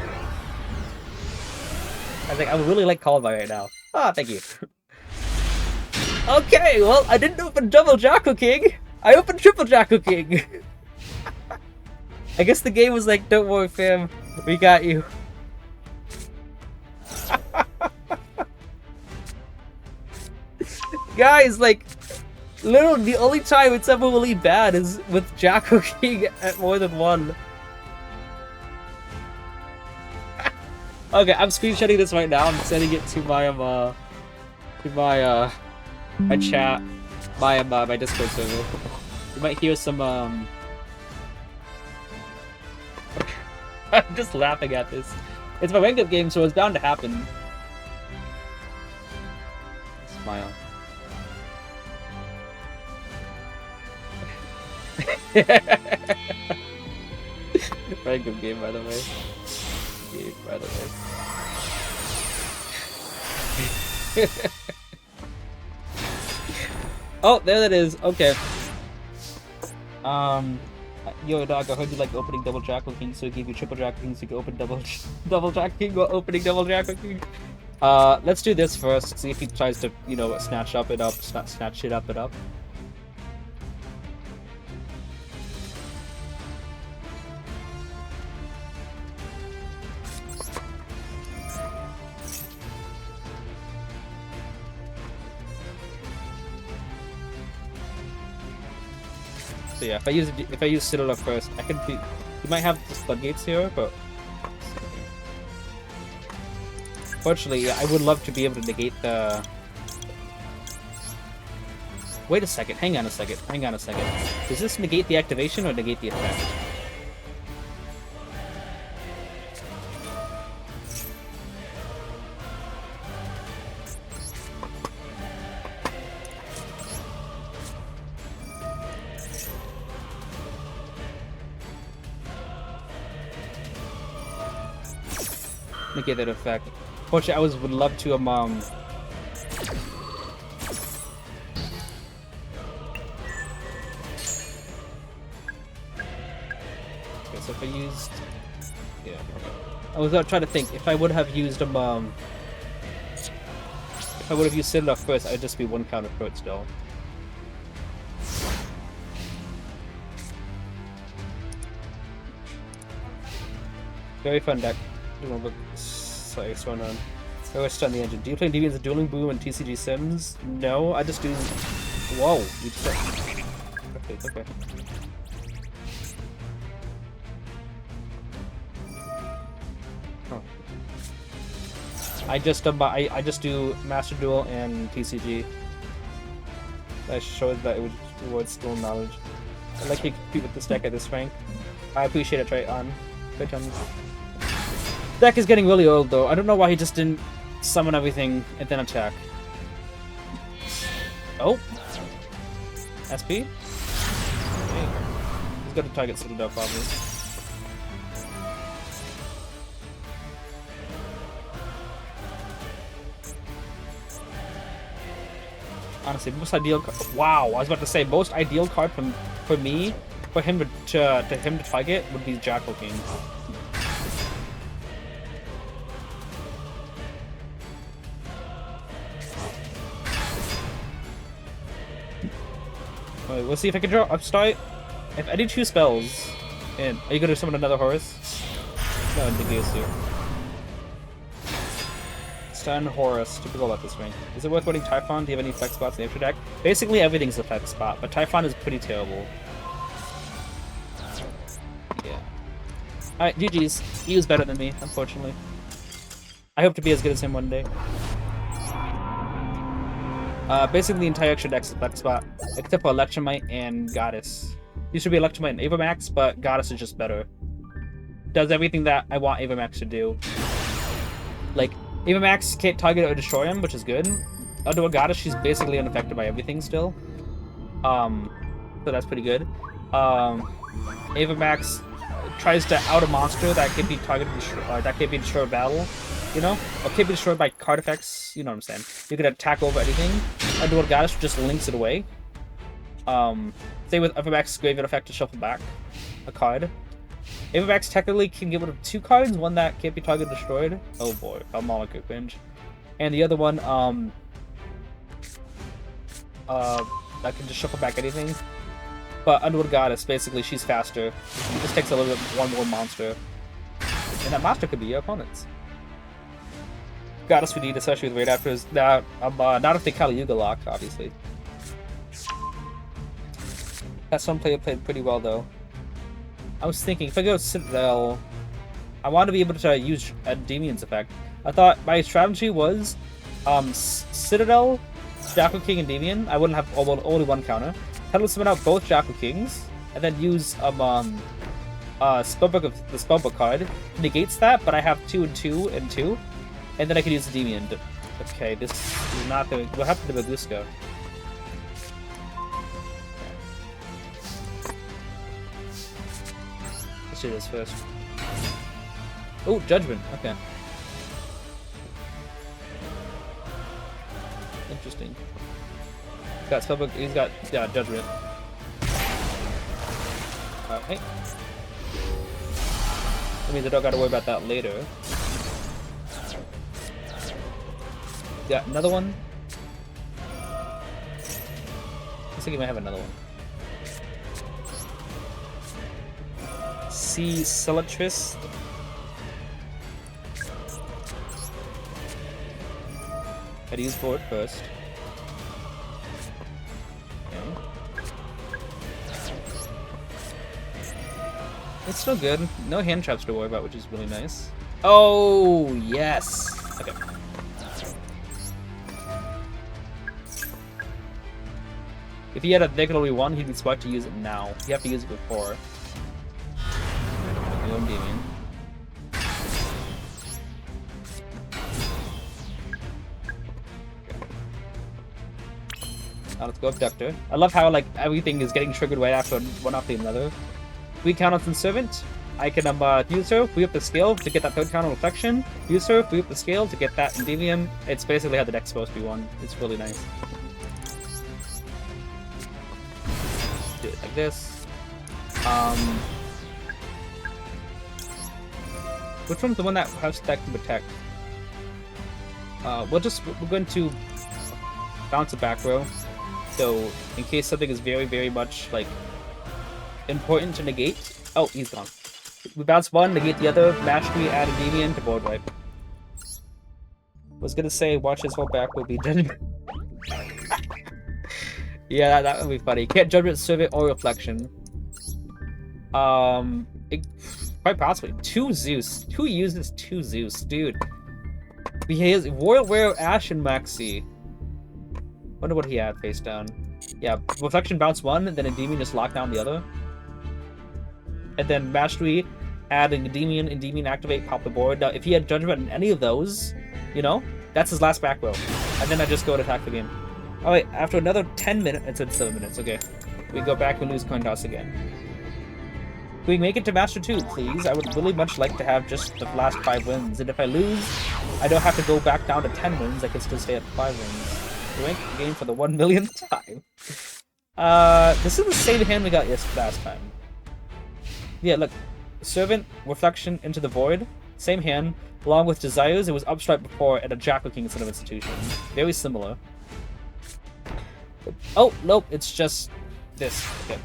S1: I think I would really like Called by right now. Ah, thank you. Okay, well, I didn't open double Jackal King. I opened triple Jackal King. I guess the game was like, don't worry, fam. We got you. Guys, like, literally the only time it's ever really bad is with Jackal King at more than 1. Okay, I'm screenshotting this right now. I'm sending it to my my chat, my Discord server. You might hear some I'm just laughing at this. It's my ranked up game, so it's bound to happen. Smile. Very good game, by the way. Oh, there it is. Okay. Yo, dog, I heard you like opening double Jackal King, so I gave you triple Jackal King so you can open double Jackal King while opening double Jackal King. Let's do this first. See if he tries to, you know, snatch it up. So yeah, if I use Citadel first, I could be. You might have the floodgates here, but fortunately, I would love to be able to negate the. Wait a second. Hang on a second. Does this negate the activation or negate the effect? Negate that effect. Fortunately, would love to Okay, so if I used, yeah, okay. I was trying to think if I would have used if I would have used Citadel first, I'd just be 1 counter for it still. Very fun deck. Sorry, what's going on? I always stun the engine. Do you play Endymions of Dueling Boom and TCG Sims? No, I just do. Whoa, you just. Okay. Huh. I just do Master Duel and TCG. That showed that it would reward skill and knowledge. I'd like to compete with this deck at this rank. I appreciate it, Trey. Good times. Deck is getting really old though. I don't know why he just didn't summon everything and then attack. Oh. SP? Okay. go to target Citadel, probably. Honestly, most ideal card. Wow, I was about to say most ideal card for him to target would be Jackal King. Alright, we'll see if I can draw Upstart. If any 2 spells, and are you gonna summon another Horus? No, I think he is too. Stun Horus, typical about this ring. Is it worth winning Typhon? Do you have any flex spots in the extra deck? Basically everything's a flex spot, but Typhon is pretty terrible. Yeah. Alright, GG's. He was better than me, unfortunately. I hope to be as good as him one day. Basically the entire extra deck's a flex spot, except for Electromite and Goddess. Used to be Electromite and Avamax, but Goddess is just better. Does everything that I want Avamax to do. Like, Avamax can't target or destroy him, which is good. Under a Goddess, she's basically unaffected by everything still. So that's pretty good. Avamax tries to out a monster that can be targeted, that can be destroyed by battle, you know? Or can be destroyed by card effects, you know what I'm saying. You can attack over anything. Under a Goddess just links it away. Same with Avamax's Graveyard effect to shuffle back a card. Avamax technically can get rid of 2 cards, one that can't be target destroyed. Oh boy, I'm all like a cringe. And the other one, that can just shuffle back anything. But Underwood Goddess, basically, she's faster. It just takes a little bit one more monster. And that monster could be your opponent's. Goddess we need, especially with Raid Afters. Not if they Kali Yuga lock, obviously. That some player played pretty well, though. I was thinking, if I go Citadel, I want to be able to use Endymion's effect. I thought my strategy was Citadel, Jackal King, and Endymion. I wouldn't have only one counter. I'd summon out both Jackal Kings, and then use Spellbook of the Spellbook card. It negates that, but I have 2 and 2 and 2, and then I can use Endymion. Okay, this is not going. What happened to Baguska? Let's do this first. Oh, Judgment. Okay. Interesting. Got Spellbook. He's got Judgment. Okay. That means I don't got to worry about that later. Got another one. Looks like he might have another one. See Celatris. I'd use board first. Okay. It's still good. No hand traps to worry about, which is really nice. Oh, yes! Okay. If he had a negative 1, he'd be smart to use it now. You have to use it before. Endymion. Now let's go Abductor. I love how like everything is getting triggered right after one after another. We count on Servant. I can use her, free up the scale to get that 3rd count on Reflection. Use her, free up the scale to get that Endymion. It's basically how the deck's supposed to be won. It's really nice. Do it like this. Which one's the one that has that can protect? We're going to bounce it back row. So in case something is very, very much like important to negate. Oh, he's gone. We bounce one, negate the other, mastery, add Endymion to board wipe. Was gonna say watch his whole back will be Judgment. Yeah, that would be funny. Can't Judgment, Servant, or Reflection. Quite possibly. 2 Zeus. Who uses 2 Zeus? Dude. He has Royal Rare Ash and Maxi. Wonder what he had face down. Yeah, Reflection bounce 1, and then Endymion just lock down the other. And then Mastery, add Endymion activate, pop the board. Now, if he had Judgment in any of those, you know, that's his last back row. And then I just go and attack the game. Alright, after another 10 minutes, it's 7 minutes, okay. We go back and lose coin toss again. we make it to Master 2, please? I would really much like to have just the last 5 wins, and if I lose, I don't have to go back down to 10 wins, I can still stay at 5 wins. We rank the game for the 1 millionth time. This is the same hand we got last time. Yeah, look. Servant, Reflection, Into the Void. Same hand. Along with Desires, it was Upstrike before and a Jackal King instead of Institution. Very similar. Oh, nope, it's just this. Okay.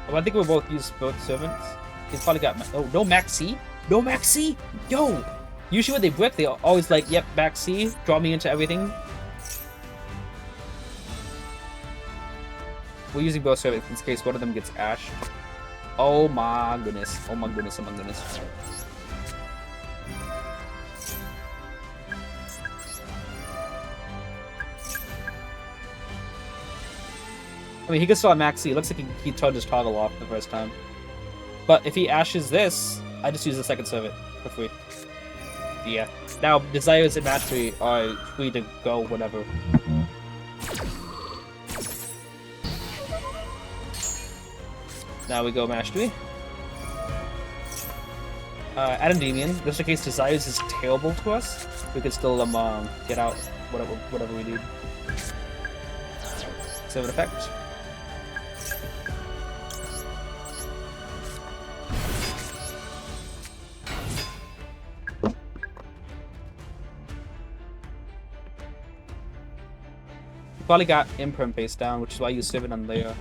S1: Oh, I think we'll both use both Servants. He's probably got... Oh, no Max C? No Max C? Yo! Usually when they brick, they always like, yep, Max C, draw me into everything. We're using both servants in this case one of them gets Ash. Oh my goodness. Oh my goodness, oh my goodness. I mean, he can still have Maxi. It looks like he turned his toggle off the first time. But if he ashes this, I just use the second servant for free. Yeah. Now, Desires and Mastery are free to go whenever. Now we go Mastery. Endymion, just in case Desires is terrible to us, we can still get out whatever we need. Servant effect. Probably got Imperm face down, which is why I use Servant on Leia.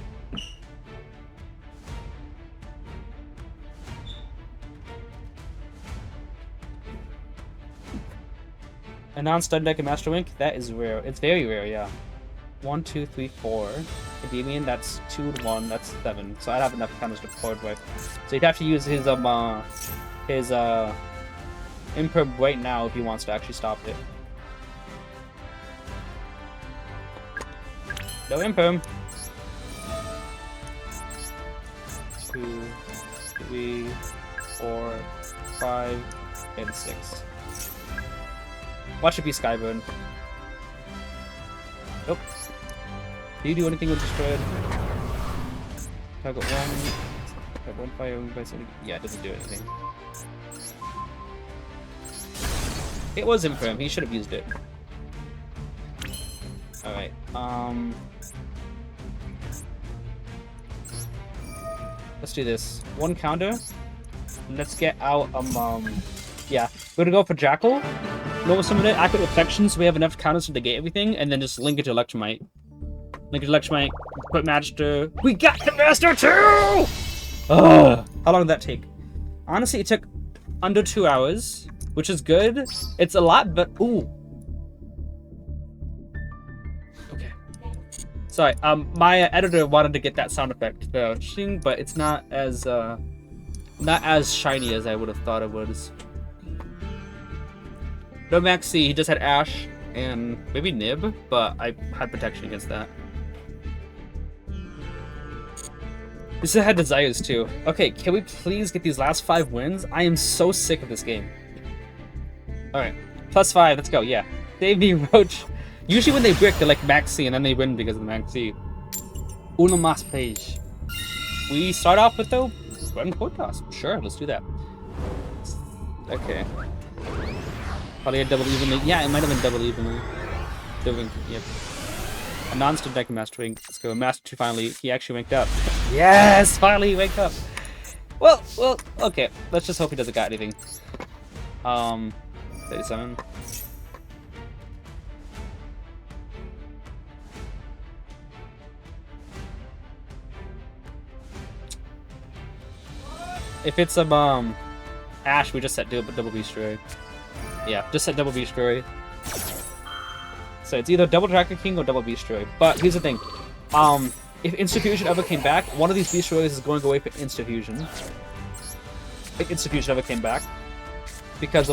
S1: A non-stun deck in Master Wink? That is rare. It's very rare, yeah. 1, 2, 3, 4. Endymion, that's 2 to 1, that's 7. So I'd have enough counters to forward with. So you'd have to use his Imperm right now if he wants to actually stop it. No Imperm. 2, 3, 4, 5, and 6. Watch it be Skyburn. Nope. Do you do anything with Destroyed? I got one fire, one by something. Yeah, it doesn't do anything. It was Imperm, he should have used it. Alright, let's do this. One counter. Let's get out, yeah. We're gonna go for Jackal. Normal summon it, active reflection, so we have enough counters to negate everything, and then just link it to Electromite. Link it to Electromite, put Magister. We got the Master too! Ugh. How long did that take? Honestly, it took under 2 hours, which is good. It's a lot, but ooh. Okay. Sorry, my editor wanted to get that sound effect, the shing, but it's not as shiny as I would have thought it was. No Max C, he just had Ash and maybe Nib, but I had protection against that. This had Desires too. Okay, can we please get these last 5 wins? I am so sick of this game. Alright, +5, let's go, yeah. Save me, Roach. Usually when they brick, they're like Max C, and then they win because of the Max C. Uno mas page. We start off with the run code toss. Sure, let's do that. Okay. Probably a double evenly. Yeah, it might have been double evenly. Yep. A non-stun deck in Master Wing. Let's go. Master 2 finally. He actually wanked up. Yes! Finally he wanked up. Well, okay. Let's just hope he doesn't got anything. 37. If it's a Ash, we just set double beast destroy. Yeah, just set double beast destroy. So it's either double Dragon King or double beast destroy. But here's the thing. If Insta-Fusion ever came back, one of these beast destroyers is going to go away for Insta-Fusion. If Insta-Fusion ever came back. Because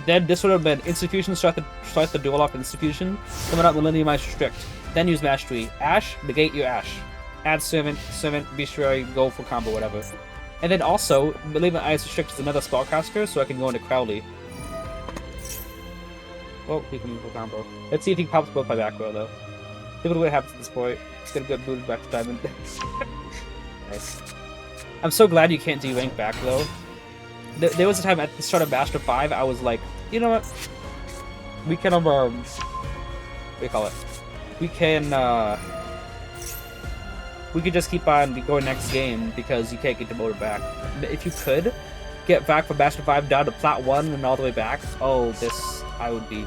S1: then this would have been Insta-Fusion, start the duel off Insta-Fusion, coming out Millennium Ice Restrict. Then use Mastery. Ash, negate your Ash. Add Servant, beast destroy, go for combo, whatever. And then also, Millennium Ice Restrict is another spellcaster, so I can go into Crowley. Oh, he can move a combo. Let's see if he pops both by back row, though. Typically what happens at this point. It's gonna get booted back to Diamond. Nice. I'm so glad you can't derank back, though. There was a time at the start of Master 5, I was like, you know what? We can, what do you call it? We could just keep on going next game because you can't get demoted back. If you could get back from Master 5 down to Plat 1 and all the way back, oh, this, I would be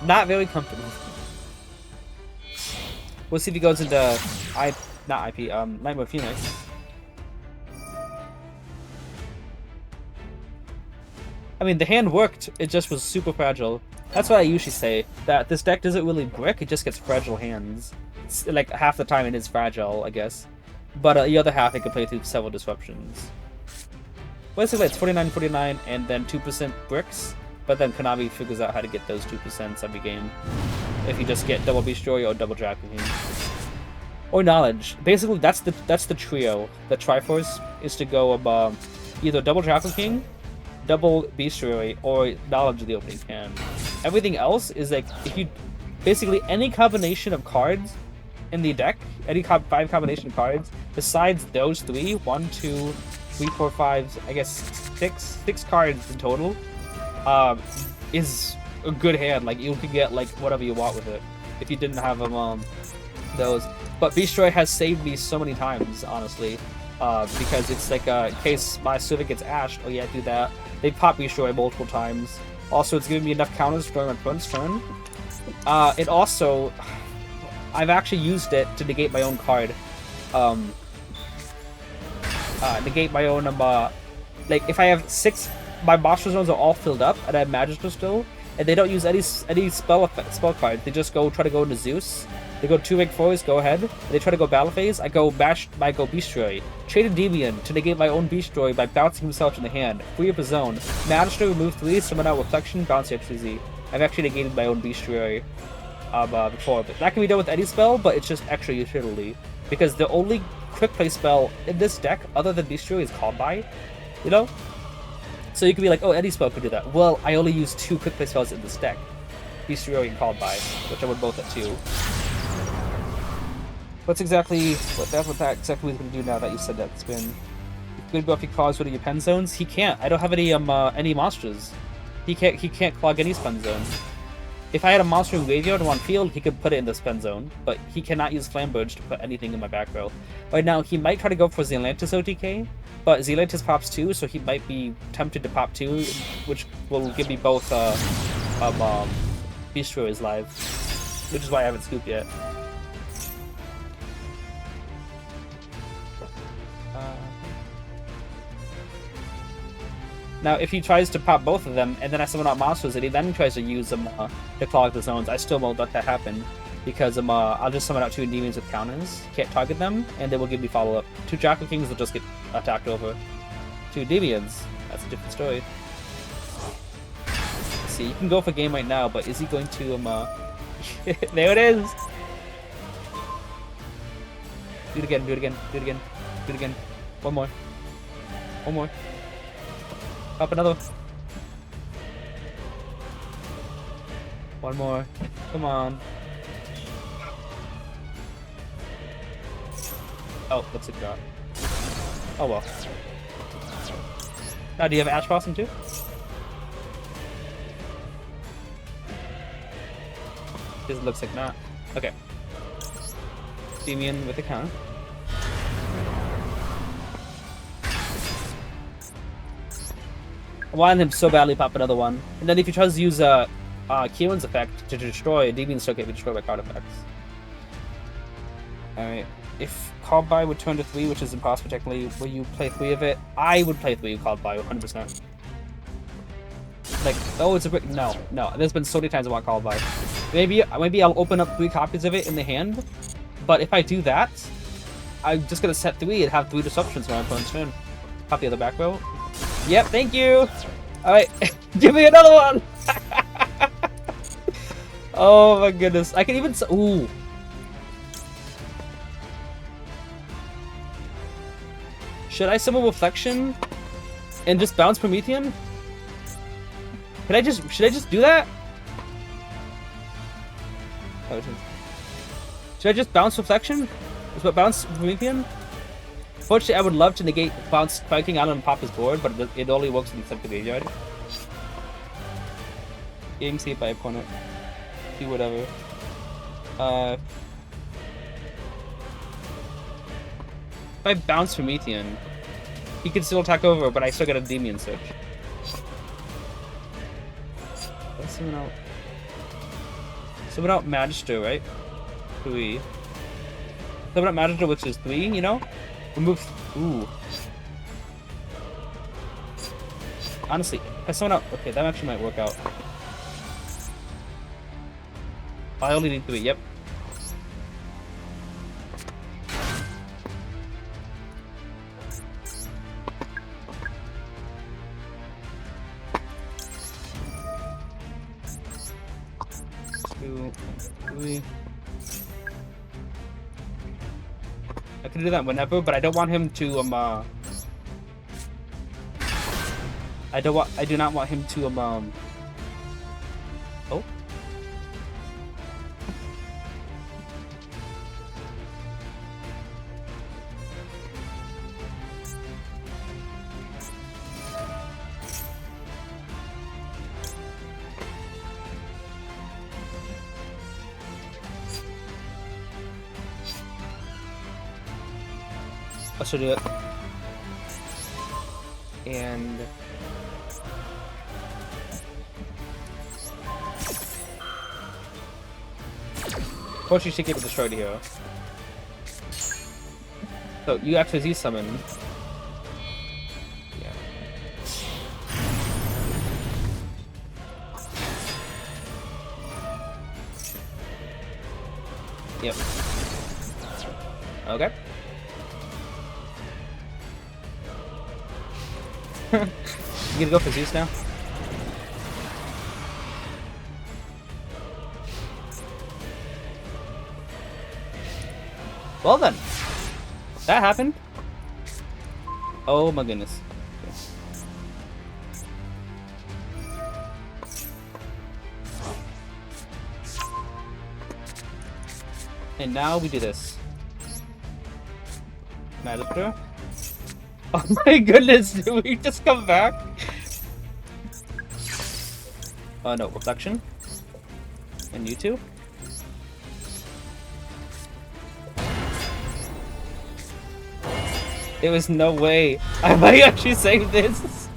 S1: not very comfortable. We'll see if he goes into Nightmare Phoenix. I mean, the hand worked, it just was super fragile. That's what I usually say, that this deck doesn't really brick, it just gets fragile hands. It's, like, half the time it is fragile, I guess. But the other half it can play through several disruptions. Basically, it's 49-49 and then 2% bricks, but then Konami figures out how to get those 2% every game. If you just get double Destroy or double Dragon King. Or Knowledge. Basically, that's the trio. The Triforce is to go either double Dragon King, double Bestiary, or Knowledge of the opening hand. Everything else is like, if you basically any combination of cards in the deck, any 5 combination of cards, besides those 3, 1, 2, 3, 4, 5, I guess 6 cards in total, is a good hand. Like, you can get like whatever you want with it if you didn't have them those. But Bestiary has saved me so many times, honestly. Because it's like in case my Civic gets ashed, oh yeah, do that. They pop Bestiary multiple times. Also, it's giving me enough counters during my opponent's turn. It also, I've actually used it to negate my own card. Negate my own, like if I have 6, my monster zones are all filled up, and I have Magister still, and they don't use any spell cards. They just try to go into Zeus. They go 2 rank 4s, go ahead. They try to go Battle Phase. I go Bestiary. Trade Endymion to negate my own Bestiary by bouncing himself in the hand. Free up his zone. Magister, remove 3, summon out Reflection, bounce XYZ. I've actually negated my own Bestiary before. But that can be done with any spell, but it's just extra utility. Because the only quick play spell in this deck, other than Bestiary, is Called By. You know? So you could be like, oh, any spell could do that. Well, I only use 2 quick play spells in this deck. Bestiary and Called By, which I would both at 2. What's exactly what that exactly is going to do now that you said that, Spin? Good Buffy claws rid of your pen zones? He can't. I don't have any monsters. He can't clog any pen zone. If I had a monster in graveyard on field, he could put it in the pen zone, but he cannot use Flamberge to put anything in my back row. Right now, he might try to go for Zealantis OTK, but Zealantis pops 2, so he might be tempted to pop 2, which will give me both Bestiaries live, which is why I haven't scooped yet. Now, if he tries to pop both of them, and then I summon out monsters, and he then tries to use them to clog the zones, I still won't let that happen, because I'll just summon out 2 Endymions with counters, can't target them, and they will give me follow-up. 2 Jackal Kings will just get attacked over. 2 Endymions, that's a different story. Let's see, you can go for game right now, but is he going to, there it is! Do it again, do it again, do it again, do it again. One more. One more. Up another. One more. Come on. Oh, what's it got? Oh well. Now, do you have Ash Blossom too? This looks like not. Okay. Endymion with the counter. I wanted him so badly to pop another one. And then if he tries to use Kieran's effect to destroy, Endymion still can't be destroyed by card effects. Alright. If Called By would turn to 3, which is impossible technically, will you play 3 of it? I would play 3 Called By 100%. Like, oh, it's a brick. No, no. There's been so many times I want Called By. Maybe I'll open up 3 copies of it in the hand, but if I do that, I'm just gonna set 3 and have 3 disruptions on my opponent's turn. Pop the other back row. Yep, thank you! Alright, give me another one! Oh my goodness. I can even... Ooh. Should I summon Reflection and just bounce Promethean? Should I just do that? Oh, Should I just bounce reflection? Is what bounce Promethean? Fortunately, I would love to negate bounce spiking out on Papa's board, but it only works in the graveyard. Getting saved by opponent. Do whatever. If I bounce Promethean, he can still attack over, but I still get a Endymion search. Let's summon out. Summon out Magister, right? 3. Summon out Magister, which is 3, you know? Remove. Ooh. Honestly, if I summon out. Okay, that actually might work out. I only need 3, yep. I can do that whenever, but I don't want him to I do not want him to oh. I should do it. And of course you should get a destroyed hero. So you actually Z summon. Yeah. Yep. Okay. You gonna go for Zeus now? Well then, that happened. Oh my goodness. And now we do this. Magister. Oh my goodness, did we just come back? No, reflection. And you two. There was no way I might actually save this.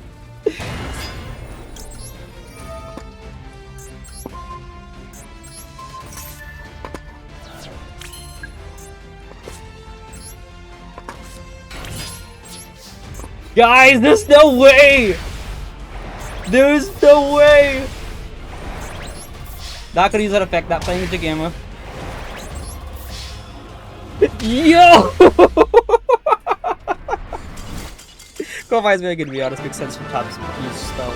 S1: Guys, there's no way! There's no way! Not gonna use that effect, not playing with the gamma. Yo! Qualify is very good to be honest, makes sense from top use spell.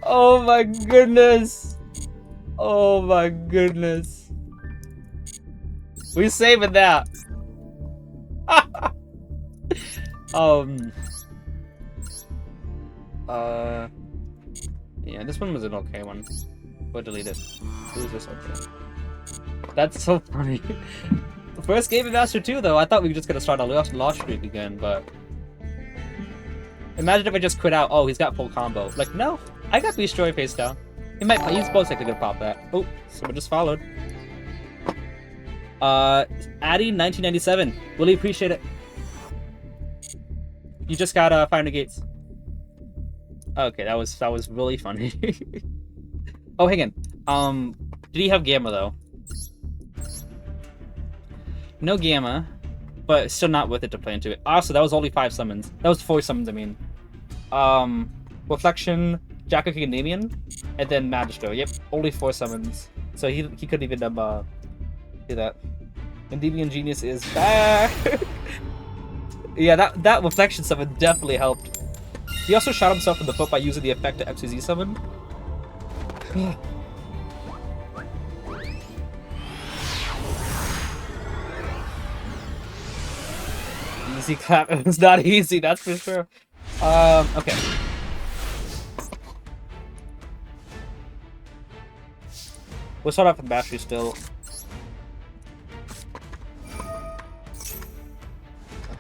S1: Oh my goodness! Oh my goodness. We saving that. Yeah, this one was an okay one. We'll delete it. Who's this okay? That's so funny. The first game of Master 2 though, I thought we were just gonna start a loss streak again, but imagine if I just quit out. Oh, he's got full combo. Like, no, I got Beast Destroy face down. He might. He's most likely gonna pop that. Oh, someone just followed. Addy 1997. Really appreciate it. You just got 500 gates. Okay, that was really funny. Oh, hang on. Did he have Gamma though? No Gamma, but still not worth it to play into it. Also, that was only 5 summons. That was 4 summons, I mean. Reflection, Jack of Endymion, and then Magister. Yep, only 4 summons. So he couldn't even do that. Endymion Genius is back. Yeah, that reflection summon definitely helped. He also shot himself in the foot by using the effect to XYZ summon. Easy clap. It's not easy, that's for sure. Okay. We'll start off with Bashu still.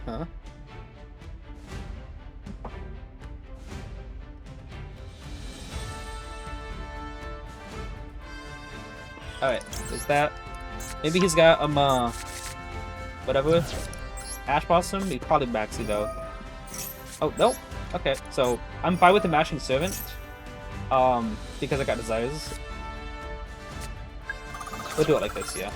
S1: Uh-huh. Alright, is that... Maybe he's got, whatever. Ash Blossom? He's probably maxi, though. Oh, no. Okay, so I'm fine with the mashing Servant. Because I got Desires. We'll do it like this, yeah.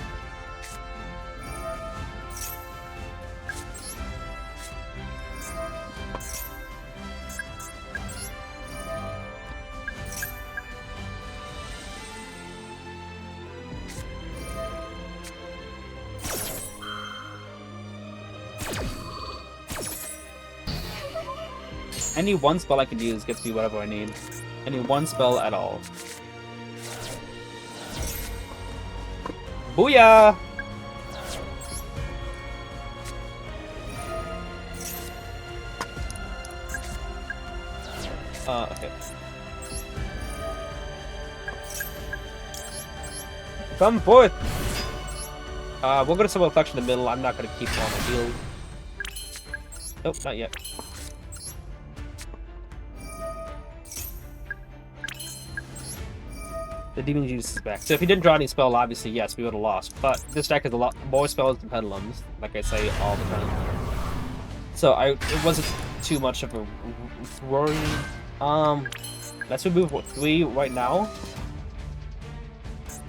S1: Any one spell I can use gets me whatever I need. Any one spell at all. Booyah! Okay. Come forth! We're gonna summon Reflection in the middle. I'm not gonna keep on the field. Nope, not yet. The Demon Genius is back. So if he didn't draw any spell, obviously, yes, we would have lost. But this deck has a lot more spells than Pendulums, like I say all the time. So it wasn't too much of a worry. Let's remove 3 right now.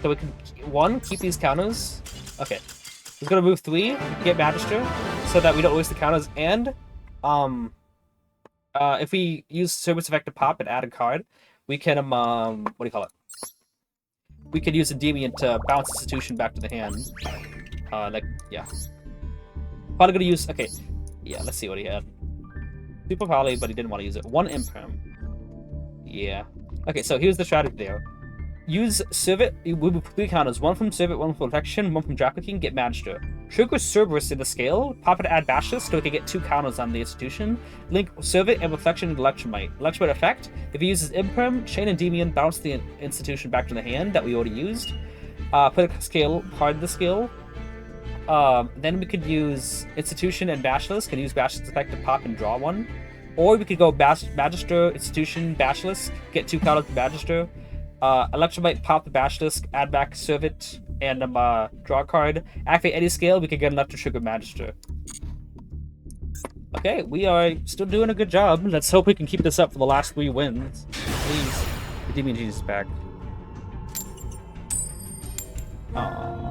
S1: So we can, 1, keep these counters. Okay. We're gonna move 3, get Magister, so that we don't waste the counters, and, if we use Service Effect to pop and add a card, we can, what do you call it? We could use Endymion to bounce Institution back to the hand. Yeah. Probably gonna use... Okay. Yeah, let's see what he had. Super Poly, but he didn't want to use it. 1 Imperm. Yeah. Okay, so here's the strategy there. Use Servit... We move 3 counters. 1 from Servit, 1 from Protection, 1 from Draco-King, get Magister. Trigger Cerberus in the scale. Pop it to add Bashes so we can get 2 counters on the Institution. Link Servit and Reflection into Electromite. Electromite effect. If he uses Imperm, Chain Endymion, bounce the Institution back to the hand that we already used. Put a scale, hard the skill. Then we could use Institution and Basilisk. Can use Basilisk effect to pop and draw 1. Or we could go Magister, Institution, Basilisk, get 2 counters with Magister. Electromite, pop the Basilisk, add back Servit, and draw a card. Activate any scale, we can get enough to trigger Magister. Okay, we are still doing a good job. Let's hope we can keep this up for the last 3 wins. Please. The Demon Genius is back. Aww.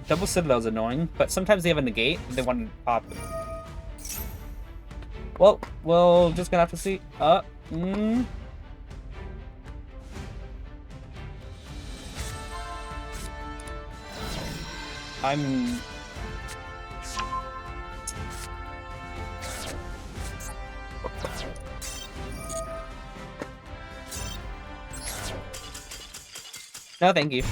S1: Double Citadel is annoying, but sometimes they have a negate and they want to pop it. Well, we're just gonna have to see. I'm... No, thank you.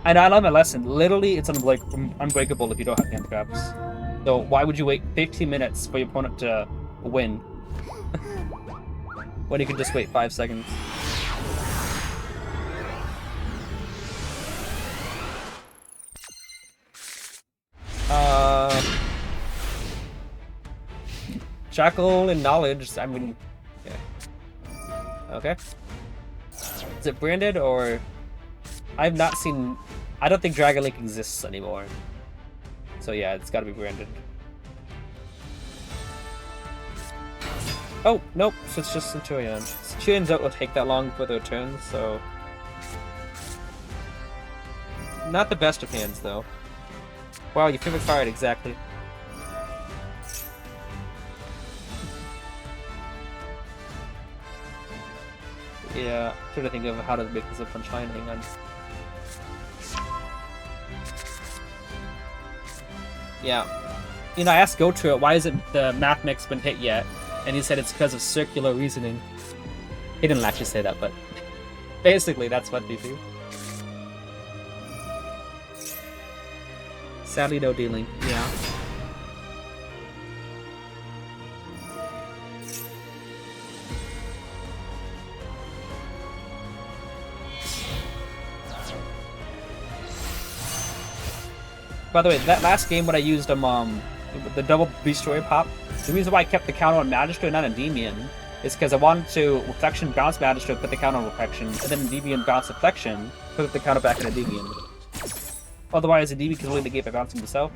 S1: I know, I learned my lesson. Literally, it's unbreakable if you don't have hand traps. So why would you wait 15 minutes for your opponent to win? When you can just wait 5 seconds. Shackle and Knowledge, I mean... Yeah. Okay. Is it branded, or... I've not seen... I don't think Dragon Link exists anymore. So yeah, it's gotta be branded. Oh, nope, so it's just Centurion. Centurions don't take that long for their turns, so... Not the best of hands, though. Wow, your favorite card, exactly. Yeah, trying to think of how to make this a punchline. Hang on. Yeah. You know, I asked Gotra, why isn't the math mix been hit yet? And he said it's because of circular reasoning. He didn't actually say that, but basically that's what they do. Sadly, no dealing. Yeah. By the way, that last game when I used the double destroyer pop, the reason why I kept the counter on Magister and not Endymion is because I wanted to Reflection bounce Magister, put the counter on Reflection, and then Endymion bounce Reflection, put the counter back in Endymion. Otherwise, Endymion can only negate by bouncing himself.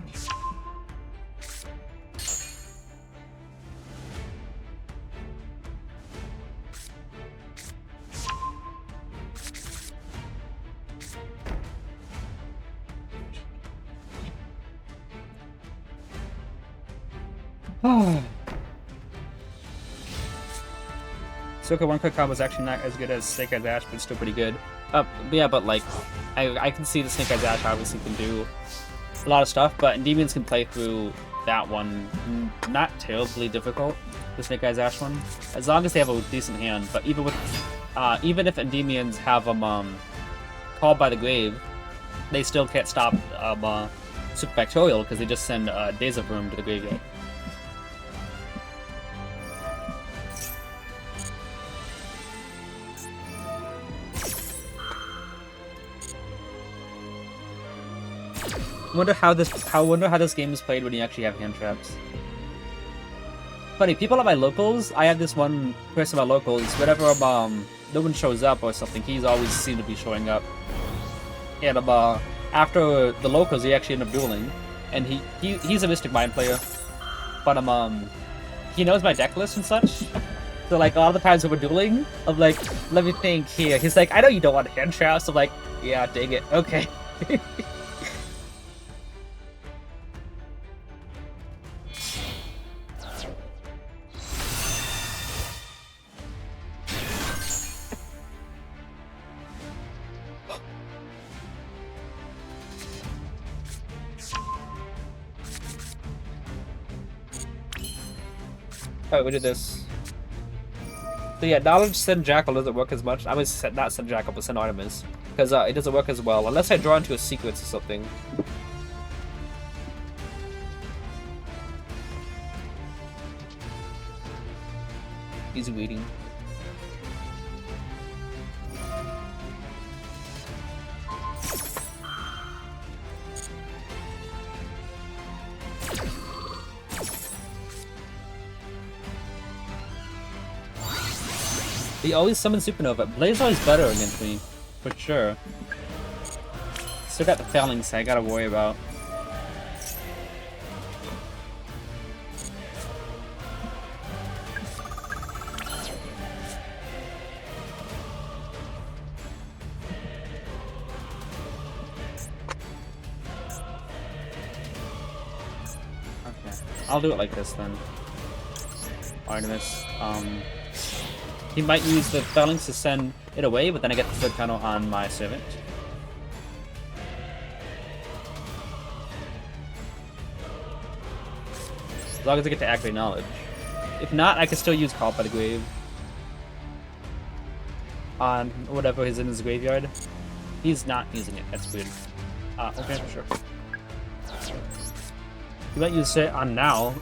S1: Soka one quick combo is actually not as good as Snake Eyes Ash, but it's still pretty good. Yeah, but like, I can see the Snake Eyes Ash obviously can do a lot of stuff, but Endymions can play through that one not terribly difficult, the Snake Eyes Ash one, as long as they have a decent hand. But even if Endymions have them called by the grave, they still can't stop Super Factorial because they just send Days of Room to the graveyard. I wonder how this game is played when you actually have hand traps. Funny, people at my locals, I have this one person at my locals, whenever no one shows up or something, he's always seemed to be showing up. And after the locals, he actually ended up dueling, and he's a Mystic Mind player, but he knows my deck list and such. So like a lot of the times when we're dueling, I'm like, let me think here. He's like, I know you don't want hand traps. I'm like, yeah, dang it, okay. Alright, we did this. So yeah, Knowledge Send Jackal doesn't work as much. I was not Send Jackal, but Send Artemis. Because it doesn't work as well, unless I draw into a sequence or something. Easy waiting. He always summons Supernova. Blade's always better against me, for sure. Still got the Phalanx I gotta worry about. Okay, I'll do it like this then. Artemis. He might use the Phalanx to send it away, but then I get the third panel on my Servant. As long as I get to activate Knowledge. If not, I can still use Call by the Grave on whatever is in his graveyard. He's not using it, that's weird. Okay, sure. He might use it on now.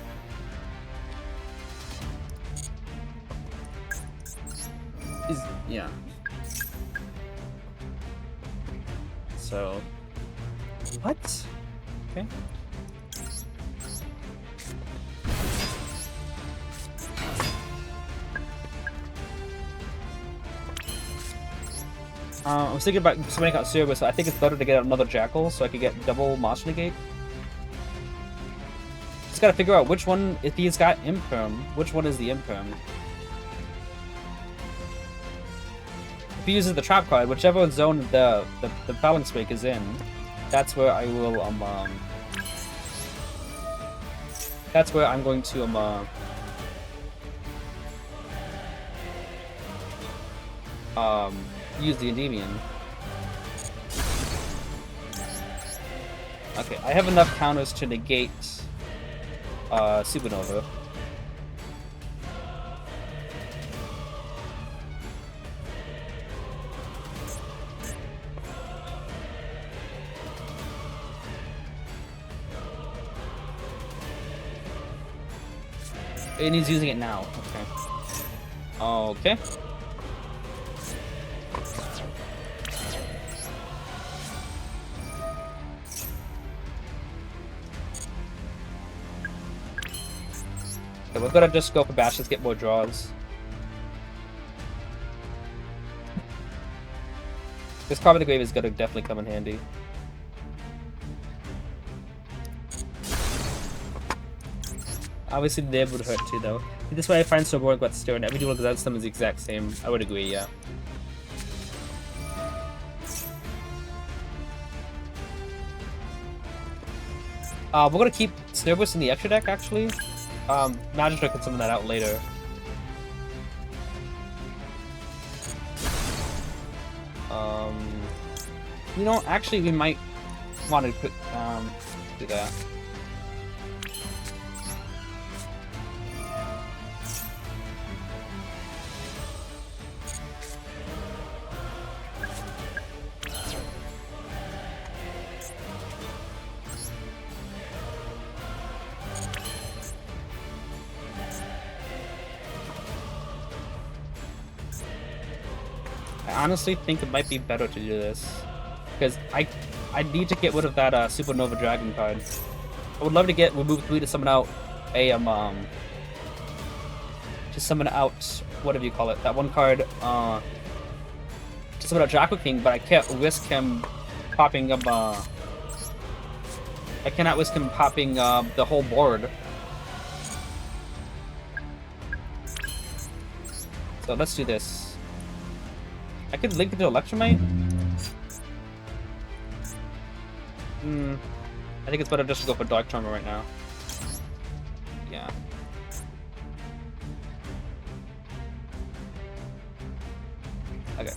S1: Yeah. So, what? Okay. I was thinking about summoning out Cerebus, so I think it's better to get another Jackal so I could get double Monster Negate. Just gotta figure out which one, if he's got Imperm, which one is the Imperm. If he uses the trap card, whichever zone the Phalanx Wake is in, that's where I will that's where I'm going to use the Endymion. Okay, I have enough counters to negate Supernova. And he's using it now. Okay. Okay. Okay, we're gonna just go for bash. Let's get more draws. This Carbon the Grave is gonna definitely come in handy. Obviously, the nib would hurt too, though. This way I find so boring about the steering. Every duel against them is the exact same. I would agree, yeah. We're gonna keep Snowburst in the extra deck, actually. Magic can summon that out later. You know, actually, we might want to put, do that. I honestly think it might be better to do this, because I need to get rid of that Supernova Dragon card. I would love to get remove 3 to summon out a to summon out whatever you call it, that one card to summon out Draco King, but I can't risk him popping up I cannot risk him popping the whole board. So let's do this. I could link it to Electromite. I think it's better just to go for Dark Charmer right now. Yeah. Okay.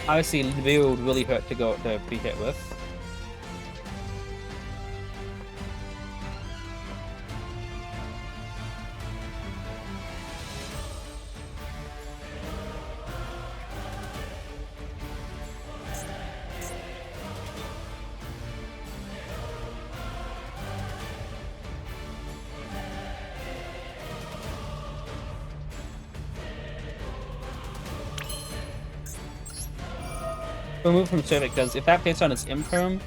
S1: Obviously, Levio would really hurt to be hit with. Remove from Servant, because if that plays on its Imperm,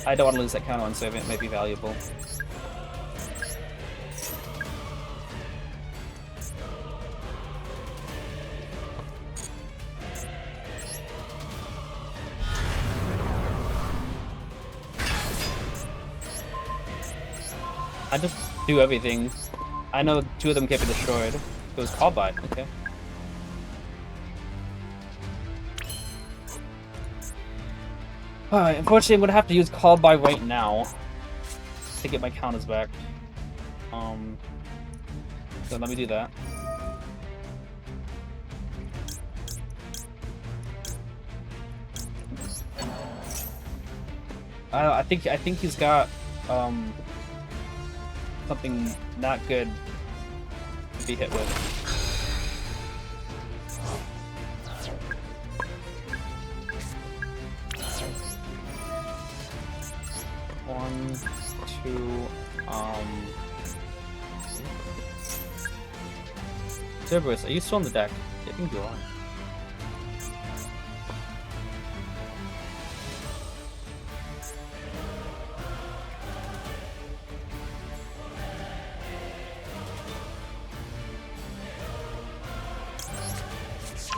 S1: I don't want to lose that counter on Servant. It might be valuable. I just do everything. I know 2 of them can't be destroyed. It was called by. Okay. Alright, unfortunately I'm gonna have to use Call By right now to get my counters back. So let me do that. I think he's got something not good to be hit with. 1, 2, Cerberus, are you still on the deck? I think you are.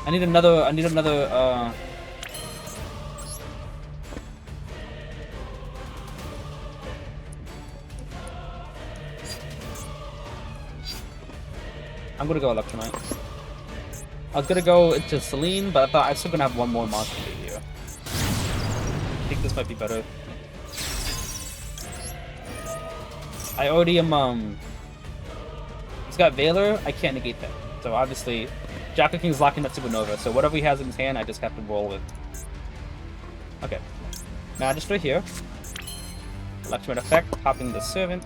S1: I need another, I'm gonna go Electromite. I was gonna go into Celine, but I thought I'm still gonna have one more monster here. I think this might be better. I already am, he's got Valor, I can't negate that. So obviously, Jackal King's locking that Supernova, so whatever he has in his hand, I just have to roll with. Okay. Magistrate here. Electromite effect, popping the Servant.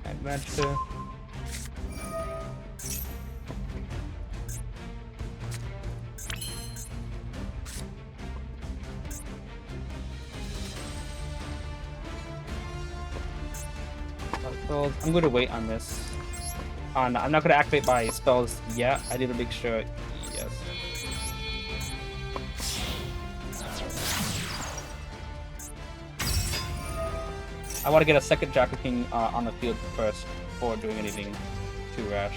S1: And Magister. I'm going to wait on this. I'm not going to activate my spells yet. I need to make sure. Yes. I want to get a second Jackal King on the field first before doing anything too rash.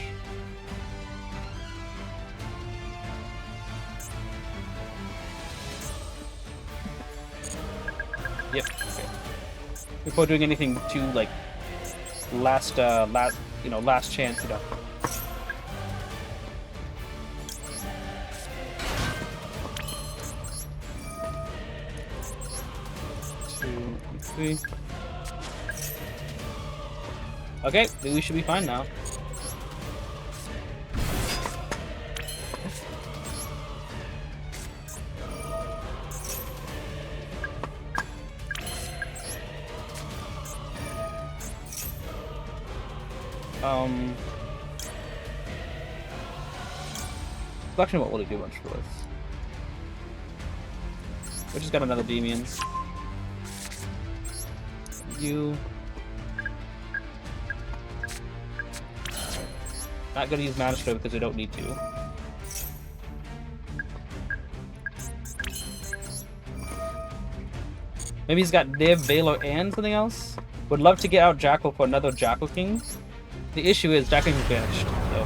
S1: Yep. Okay. Before doing anything too like last chance, you know. Two, three. Okay, then we should be fine now. Collection won't really do much for us. We just got another Endymion. You. Not gonna use Mana Stroke because we don't need to. Maybe he's got Niv, Valor, and something else? Would love to get out Jackal for another Jackal King. The issue is Jackal King's vanished, so.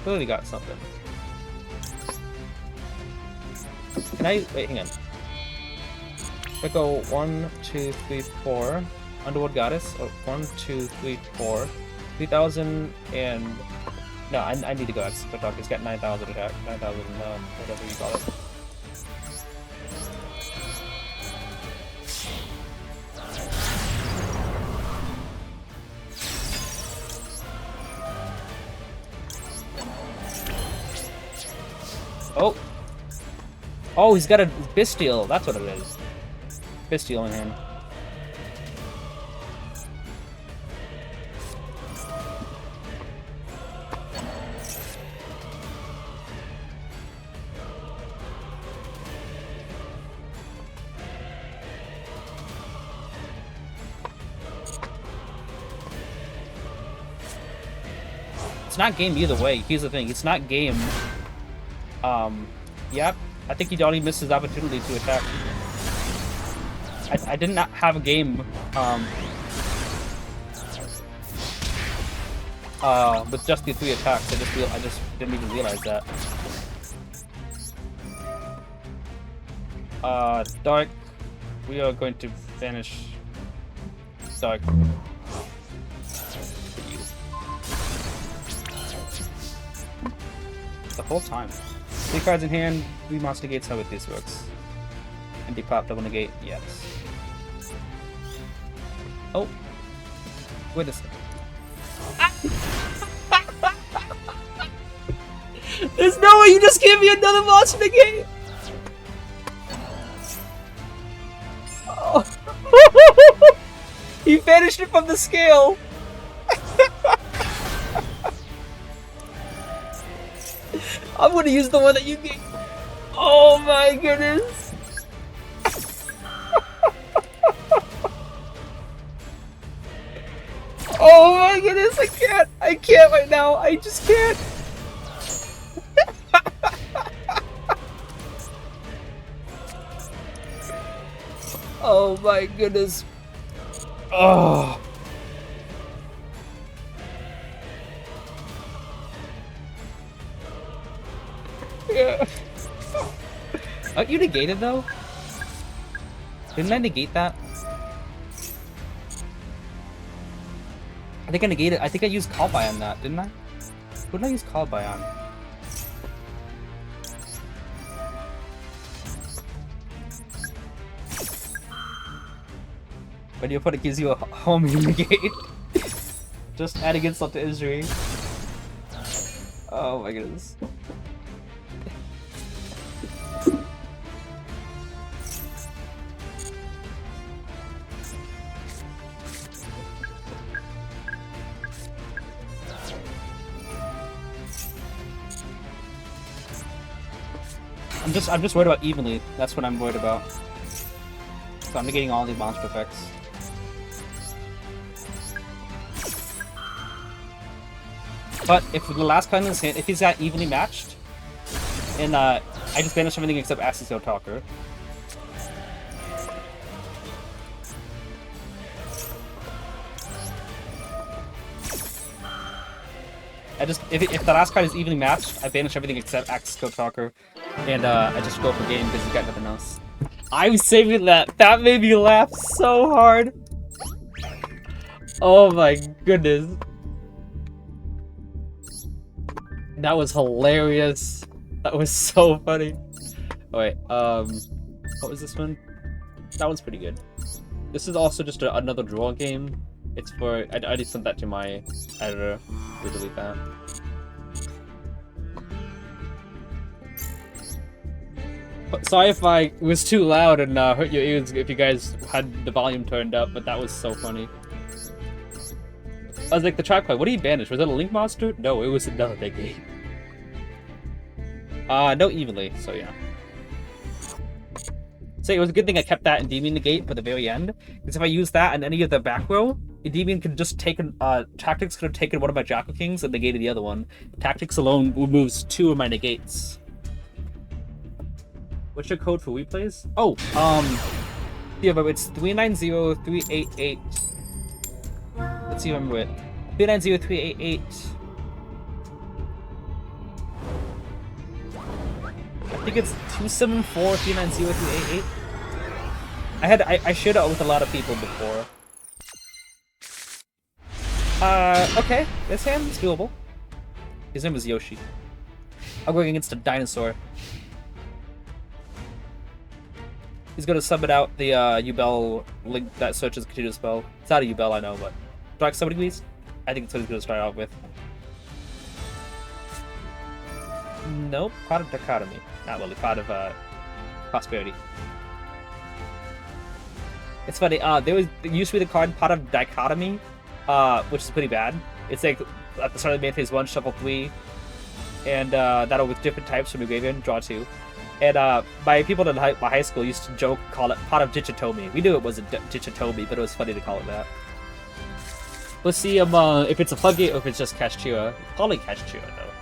S1: Clearly got something. Can I wait? Hang on. I go 1, 2, 3, 4. Underworld Goddess. Oh, 1, 2, 3, 4. 3,000 and no, I need to go. That's the dog. It's got 9,000 attack. 9,000. Whatever you call it. Oh! Oh, he's got a Bestial. That's what it is. Bestial in him. It's not game either way. Here's the thing. It's not game. Yep. I think he already missed his opportunity to attack. I did not have a game, with just the 3 attacks. I just didn't even realize that. Dark. We are going to finish Dark. The whole time. 3 cards in hand, 3 monster gates, how this works. Empty pop, double negate, yes. Oh. Wait a second. There's no way you just gave me another monster negate! Oh. He vanished it from the scale! I'm gonna use the one that you gave. Oh my goodness! Oh my goodness! I can't right now. I just can't. Oh my goodness! Oh. Oh, you negated though? Didn't I negate that? I think I negated. I think I used call by on that, didn't I? What did I use call by on? When your opponent gives you a home, you negate. Just adding insult to injury. Oh my goodness. I'm just worried about evenly. That's what I'm worried about. So I'm negating all the monster effects. But if the last card in his hand, if he's got evenly matched, and I just banish everything except Access No Talker. If the last card is evenly matched, I banish everything except Access Code Talker, and I just go for game because he's got nothing else. I'm saving that. That made me laugh so hard. Oh my goodness. That was hilarious. That was so funny. Oh wait, what was this one? That one's pretty good. This is also just another draw game. It's for, I already sent that to my editor. We'll delete that. Sorry if I was too loud and hurt your ears if you guys had the volume turned up, but that was so funny. I was like, the track play, what did he banish? Was that a Link monster? No, it was another negate. No evenly, so yeah. So it was a good thing I kept that Endymion negate for the very end, because if I used that in any of the back row, Endymion could just take Tactics could have taken one of my Jackal Kings and negated the other one. Tactics alone removes 2 of my negates. What's your code for replays? Oh, yeah, but it's 390388. Let's see if I remember it. 390388. I think it's 274390388. I shared it with a lot of people before. Okay. This hand is doable. His name was Yoshi. I'm going against a dinosaur. He's gonna summon out the Ubel link that searches continuous spell. It's not a Ubel, I know, but Dark Summoning Beast? I think it's what he's gonna start out with. Nope, Pot of Dichotomy. Not really, Pot of Prosperity. It's funny, there used to be the card Pot of Dichotomy, which is pretty bad. It's like at the start of the main phase 1, shuffle 3, and that'll with different types from your graveyard, draw 2. And my people in my high school used to joke, call it Pot of Dichotomy. We knew it wasn't Dichotomy, but it was funny to call it that. Let's see if it's a floodgate or if it's just Kashchira. Probably Kashchira, though.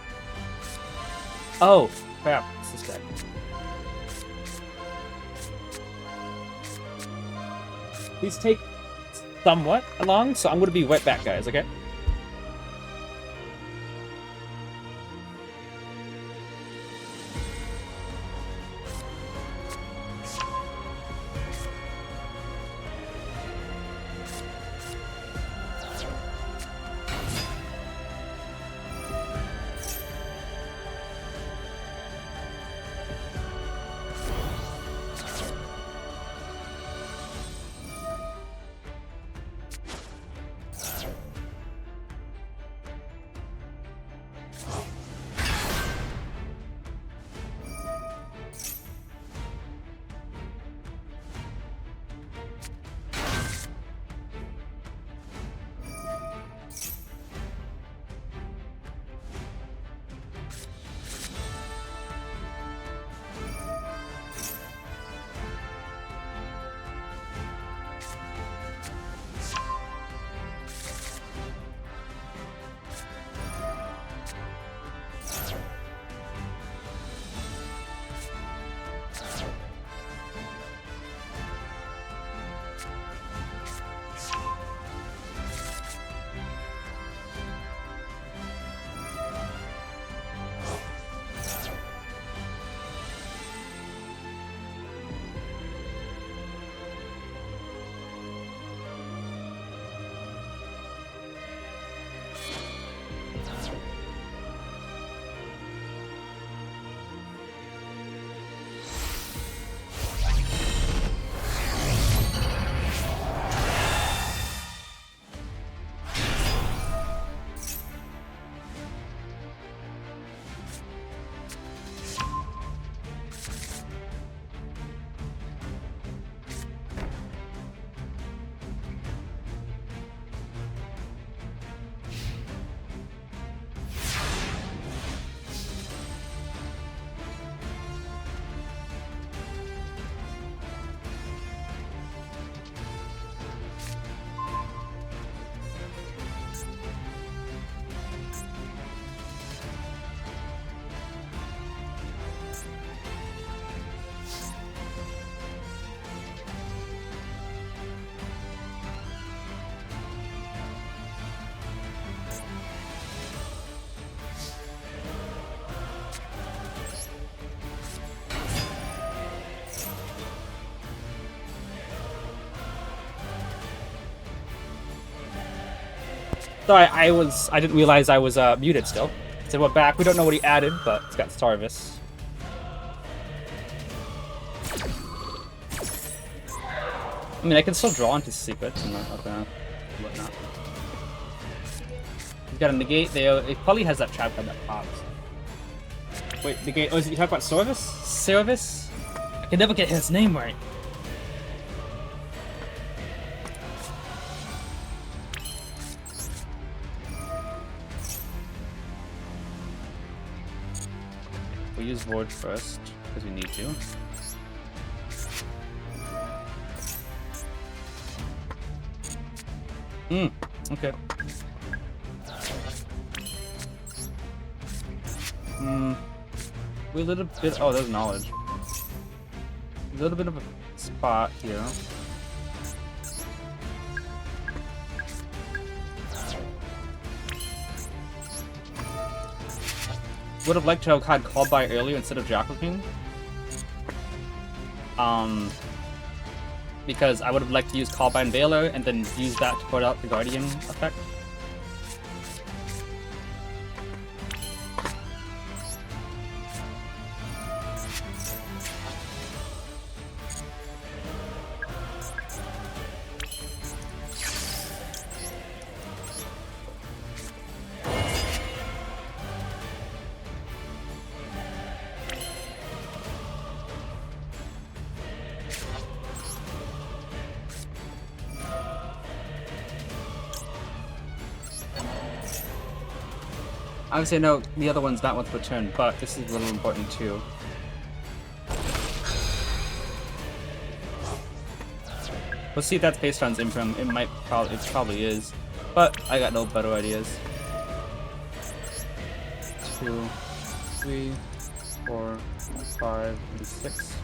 S1: Oh, crap. It's this guy. These take somewhat long, so I'm going to be right back, guys, okay? So I didn't realize I was muted still. So we're back. We don't know what he added, but it's got Starvis. I mean, I can still draw into secrets and whatnot. He's got a negate there. It probably has that trap card that pops. Wait, negate. Oh, is it you talk about Service? Service? I can never get his name right. We'll use Void first, because we need to. Okay. We're a little bit... Oh, there's knowledge. A little bit of a spot here. Would have liked to have had Call By earlier instead of Jackal King. Because I would have liked to use Call By and Veiler and then use that to put out the Guardian effect. Obviously, I know the other one's not worth the turn, but this is a little important too. We'll see if that's based on Imprim. It probably is, but I got no better ideas. 2, 3, 4, 5, and 6.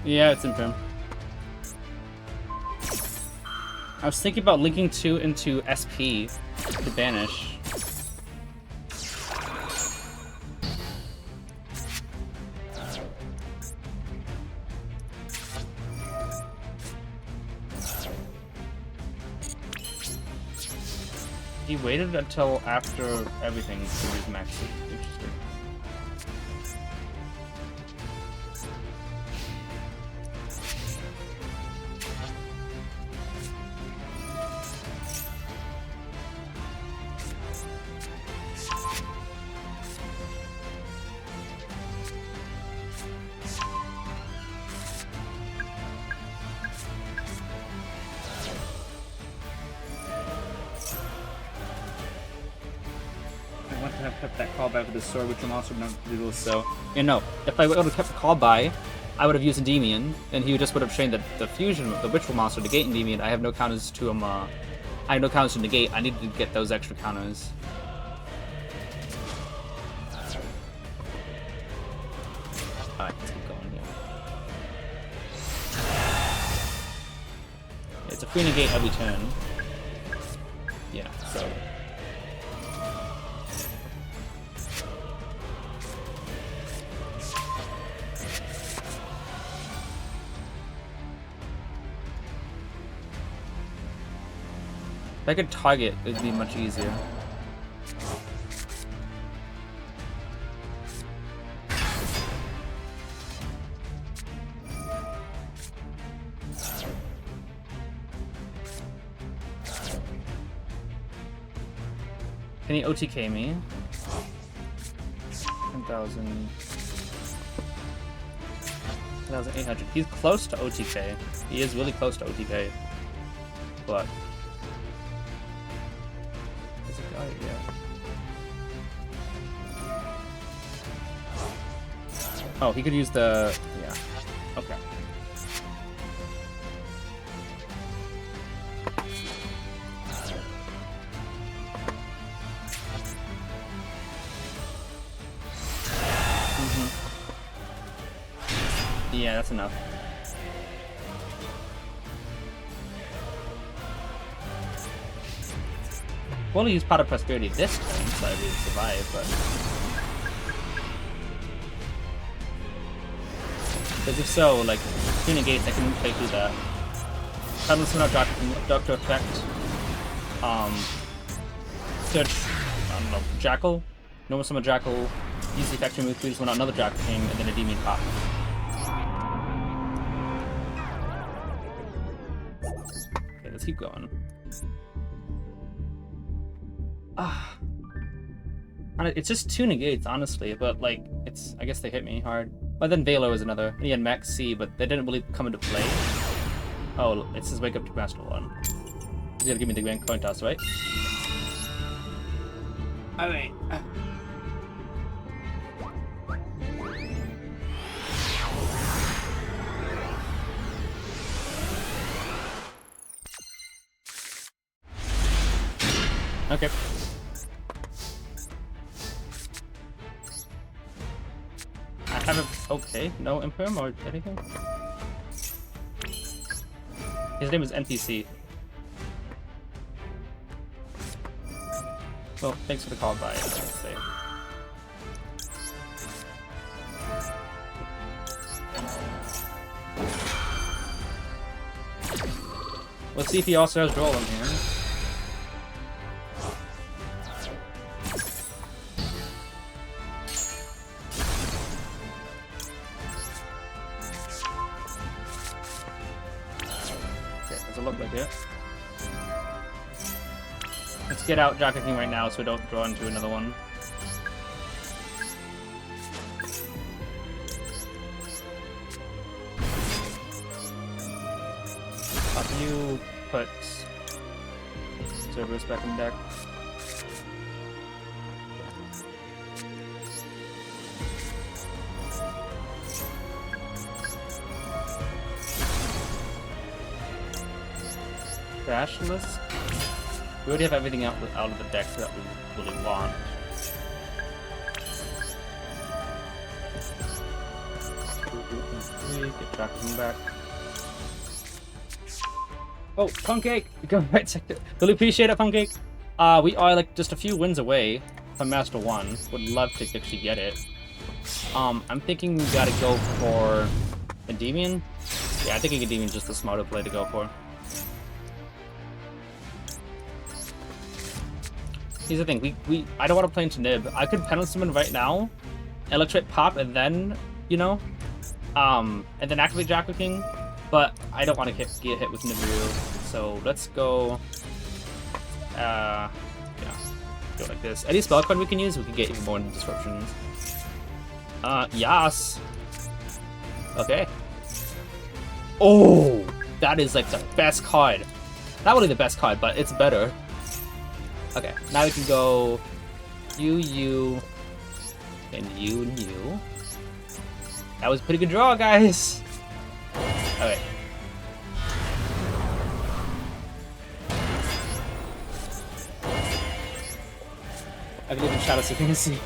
S1: Yeah, it's Imprim. I was thinking about linking 2 into SP to banish. He waited until after everything to use max. Interesting. Kept that callback with the sword, which I'm also not do so. You know, if I would have kept the call by, I would have used Endymion, and he just would have trained the fusion, the ritual monster, negate Endymion. I have no counters to him. I have no counters to negate. I needed to get those extra counters. Alright, let's keep going here. It's a free negate every turn. Yeah, so. If I could target, it'd be much easier. Can he OTK me? 10,000... 10,800. He's close to OTK. He is really close to OTK. But... yeah. Oh, he could use the... yeah. Okay. Yeah, that's enough. We'll only use Pot of Prosperity this turn, so I would survive, but... because if so, like, 2 negates, I can play through that. Suddenly, somehow Doctor Effect. Search, I don't know, Jackal, normal summon Jackal, use the effect to move 3 to summon out another Jackal King, and then a Endymion pop. Okay, let's keep going. It's just 2 negates, honestly, but like, I guess they hit me hard. But then Velo is another. He had Max C, but they didn't really come into play. Oh, it says wake up to Master 1. He's gonna give me the grand coin toss, right? Alright. Okay. I have a... Okay, no Imperm or anything? His name is NPC. Well, thanks for the call by, I would say. Let's see if he also has Droll in here. Look like it. Let's get out Jackal King right now so we don't draw into another one. You put Cerberus back in deck. Crashless. We already have everything out of the deck that we really want. Get Jackal back. Oh, Pancake! Go right sector. Really appreciate it, Pancake. We are like just a few wins away from Master 1. Would love to actually get it. I'm thinking we gotta go for Endymion. Yeah, I think Endymion is just the smarter play to go for. Here's the thing, I don't want to play into Nib. I could penalty summon right now, Electric Pop, and then, you know, and then activate Jackal King, but I don't want to get hit with Nibiru, so let's go, yeah, go like this. Any spell card we can use, we can get even more disruptions. Yas! Okay. Oh! That is like the best card. Not really the best card, but it's better. Okay, now we can go you, and you. That was a pretty good draw, guys! Alright. I can even shadow so you can see.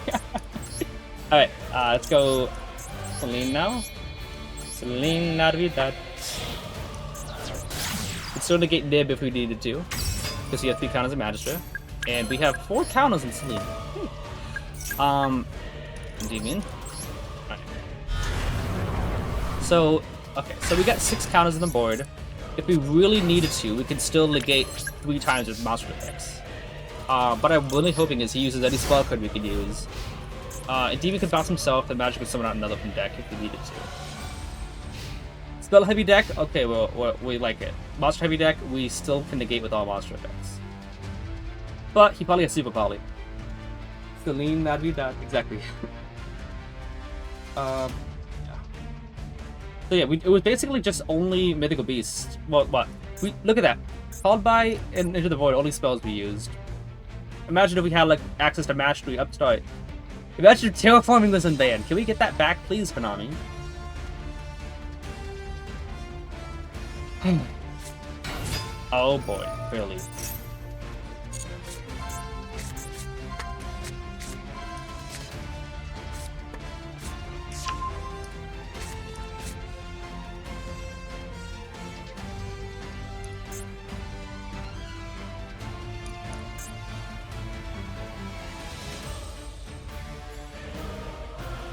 S1: Alright, let's go Celine now. Celine Navidad. We'd still negate Nib if we needed to, because we have 3 counters of Magister. And we have 4 counters in Celine. Endymion. Alright. So, okay, so we got 6 counters on the board. If we really needed to, we could still negate 3 times with monster effects. But I'm really hoping is he uses any spell card we could use. Endymion could bounce himself, and Magic could summon out another from deck if we needed to. Spell heavy deck? Okay, well, we like it. Monster heavy deck, we still can negate with all monster effects. But he probably has Super Poly. Celine Navidad, exactly. Yeah. So yeah, it was basically just only Mythical Beasts. Well, what? Look at that. Called by and Into the Void, only spells we used. Imagine if we had like access to Match 3 Upstart. Imagine terraforming this in band. Can we get that back, please, Konami? Oh boy, really.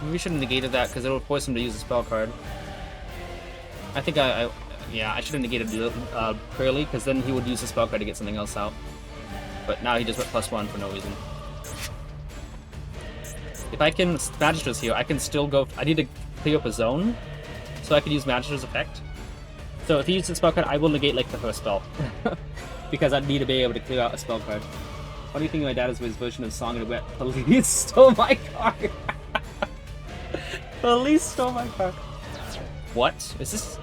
S1: We should have negated that because it would force him to use a spell card. I think yeah, I should have negated Curly because then he would use a spell card to get something else out. but now he just went +1 for no reason. If I can Magister's here, I can still go... I need to clear up a zone, so I can use Magister's effect. So if he uses a spell card, I will negate, like, the first spell. Because I need to be able to clear out a spell card. What do you think my dad is with his version of Song and Wet? Police stole my card! Police stole my card! What? Is this...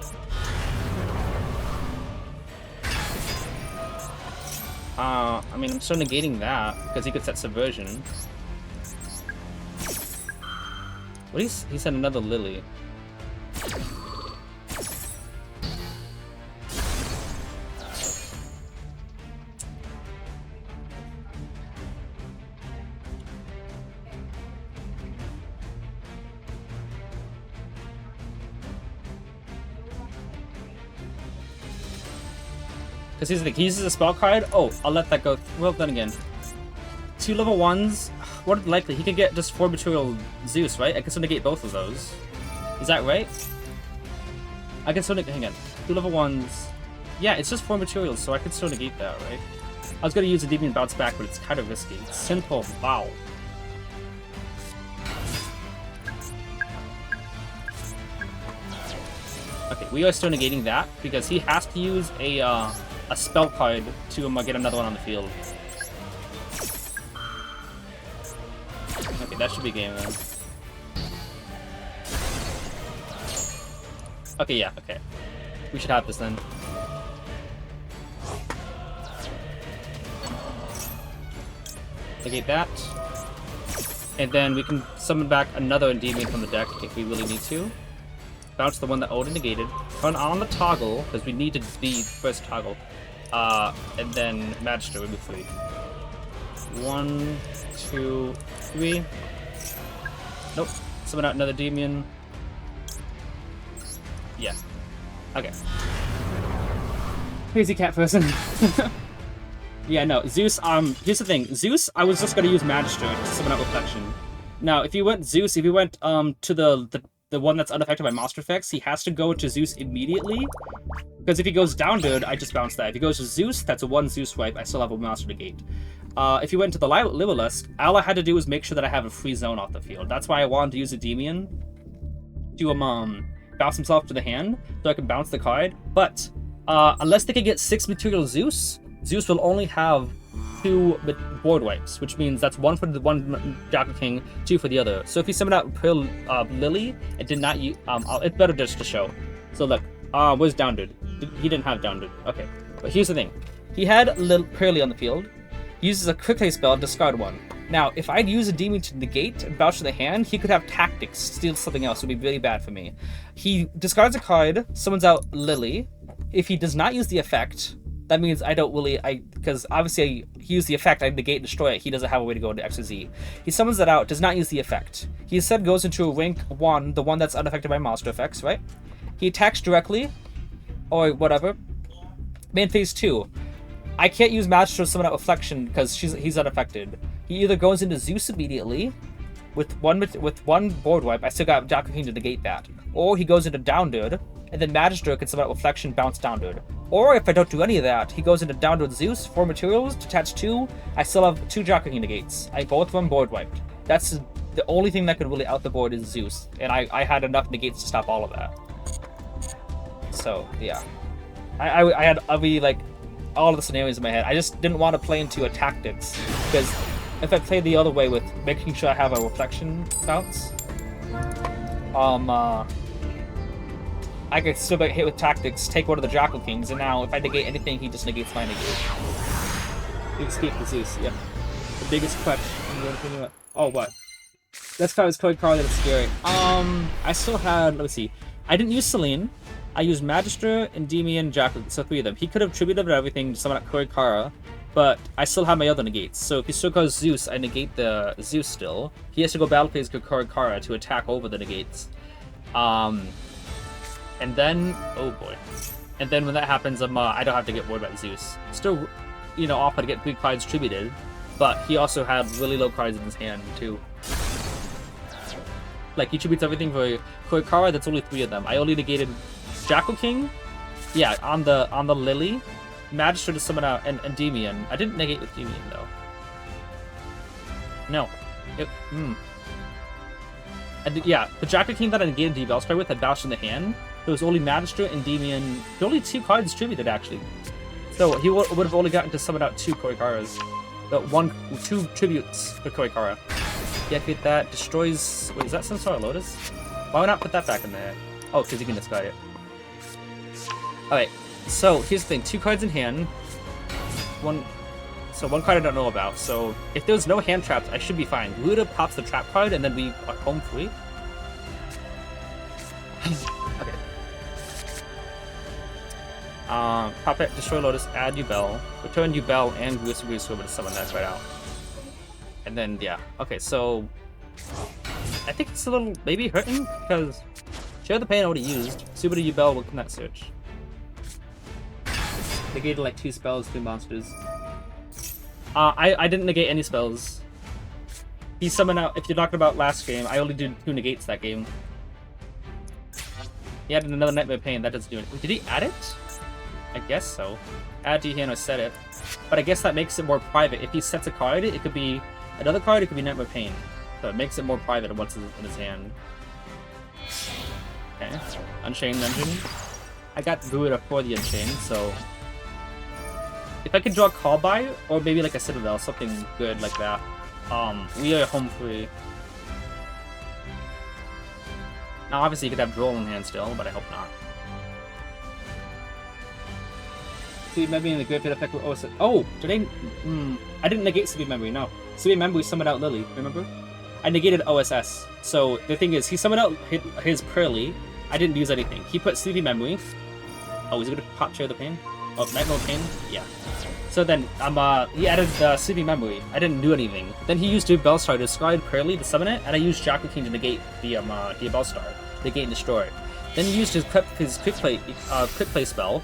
S1: I mean, I'm still negating that, because he could set Subversion. What is... He said another Lily. Because here's the thing, he uses a spell card. Oh, I'll let that go. Well, then again. 2 level 1s. What likely? He could get just 4 material Zeus, right? I can still negate both of those. Is that right? I can still negate. Hang on. 2 level 1s. Yeah, it's just 4 materials, so I can still negate that, right? I was going to use a Endymion bounce back, but it's kind of risky. It's simple. Wow. Okay, we are still negating that because he has to use a spell card to get another one on the field. Okay, that should be game then. Okay, yeah, okay. We should have this then. Negate that. And then we can summon back another Endymion from the deck if we really need to. Bounce the one that already negated. Turn on the toggle, because we need to be first toggle. And then Magister would be 3. 1, 2, 3. Nope. Summon out another Endymion. Yeah. Okay. Crazy cat person. Yeah, no, Zeus, here's the thing. Zeus, I was just gonna use Magister to summon out Reflection. Now, if you went Zeus, if you went to the one that's unaffected by monster effects, he has to go to Zeus immediately. Because if he goes down, dude, I just bounce that. If he goes to Zeus, that's a 1 Zeus swipe. I still have a monster negate. If you went to the Liverlust, all I had to do was make sure that I have a free zone off the field. That's why I wanted to use a Endymion to bounce himself to the hand, so I can bounce the card. But unless they can get 6 material Zeus, Zeus will only have 2 board wipes, which means that's 1 for the one Jackal King, 2 for the other. So if you summon out Pearl Lily, it did not use. It's better just to show. So look, where's Downed? He didn't have Downed. Okay, but here's the thing: he had Pearly on the field. He uses a quick play spell, discard 1. Now, if I'd use a Demon to negate and bounce to the hand, he could have Tactics, steal something else. It would be really bad for me. He discards a card, summons out Lily. If he does not use the effect, that means I don't really, because obviously he used the effect, I negate and destroy it. He doesn't have a way to go into X or Z. He summons that out, does not use the effect. He instead goes into a rank 1, the one that's unaffected by monster effects, right? He attacks directly, or whatever. Main phase 2. I can't use Magister to summon out Reflection because he's unaffected. He either goes into Zeus immediately, with one board wipe, I still got Jackal King to negate that. Or he goes into Downed, and then Magister can summon out Reflection, bounce Downed. Or if I don't do any of that, he goes into Downed Zeus, 4 materials, detach 2, I still have 2 Jackal King negates. I both of them board wiped. That's the only thing that could really out the board is Zeus, and I had enough negates to stop all of that. So, yeah. I had all of the scenarios in my head. I just didn't want to play into a Tactics, because if I play the other way with making sure I have a Reflection bounce, I could still get hit with Tactics, take one of the Jackal Kings, and now if I negate anything, he just negates my negate. You escape the Zeus, yep. The biggest clutch. Oh, what? That's how it's code card that's scary. I still had, let me see. I didn't use Selene. I used Magister, Endymion, Jackal, so 3 of them. He could have tributed everything to summon out Korikara, but I still have my other negates. So if he still goes Zeus, I negate the Zeus still. He has to go battle phase Korikara to attack over the negates. And then, oh boy. And then when that happens, I don't have to get worried about Zeus. Still, off to get 3 cards tributed, but he also had really low cards in his hand too. Like, he tributes everything for Korikara, that's only 3 of them. I only negated Jackal King, yeah, on the Lily, Magistrate to summon out an Endymion. I didn't negate with Endymion though. No. Yeah, the Jacker King that I negated the Bellstar with had Bash in the hand. There was only Magistrate, Endymion. There were only 2 cards distributed actually. So he would have only gotten to summon out 2 Korikaras. 2 tributes for Korikara. Deactivate that. Destroys. Wait, is that Samsara Lotus? Why would not put that back in there? Oh, because you can discard it. Alright, so here's the thing. 2 cards in hand. One card I don't know about. So if there's no hand traps, I should be fine. Luda pops the trap card, and then we are home free. Okay. Pop it, destroy Lotus, add Yubel, return Yubel and Grease over to summon that right out. And then, yeah. Okay, so I think it's a little maybe hurting because Share the Pain I already used. Super to Yubel will connect search. Negated like 2 spells, 2 monsters. I didn't negate any spells. He summoned out, if you're talking about last game, I only did 2 negates that game. He added another Nightmare Pain, that doesn't do it. Did he add it? I guess so. Add to your hand or set it. But I guess that makes it more private. If he sets a card, it could be another card, it could be Nightmare Pain. So it makes it more private of what's in his hand. Okay. Unchained Engine. I got Druida for the Unchained, so if I could draw a Call By, or maybe like a Citadel, something good like that. We are home free. Now obviously you could have Droll in hand still, but I hope not. See, Memory and the Graveyard effect will OS. Oh! Did I didn't negate Sleepy Memory, no. Sleepy Memory summoned out Lily, remember? I negated OSS. So the thing is, he summoned out his Pearly. I didn't use anything. He put Sleepy Memory. Oh, is he gonna pop Share the Pain? Oh, Nightmare Pain? Yeah. So then, he added Sleepy Memory. I didn't do anything. Then he used Bellstar to discard Pearly to summon it, and I used Jackal King to negate the Bellstar. Negate and destroy. Then he used his quick play spell,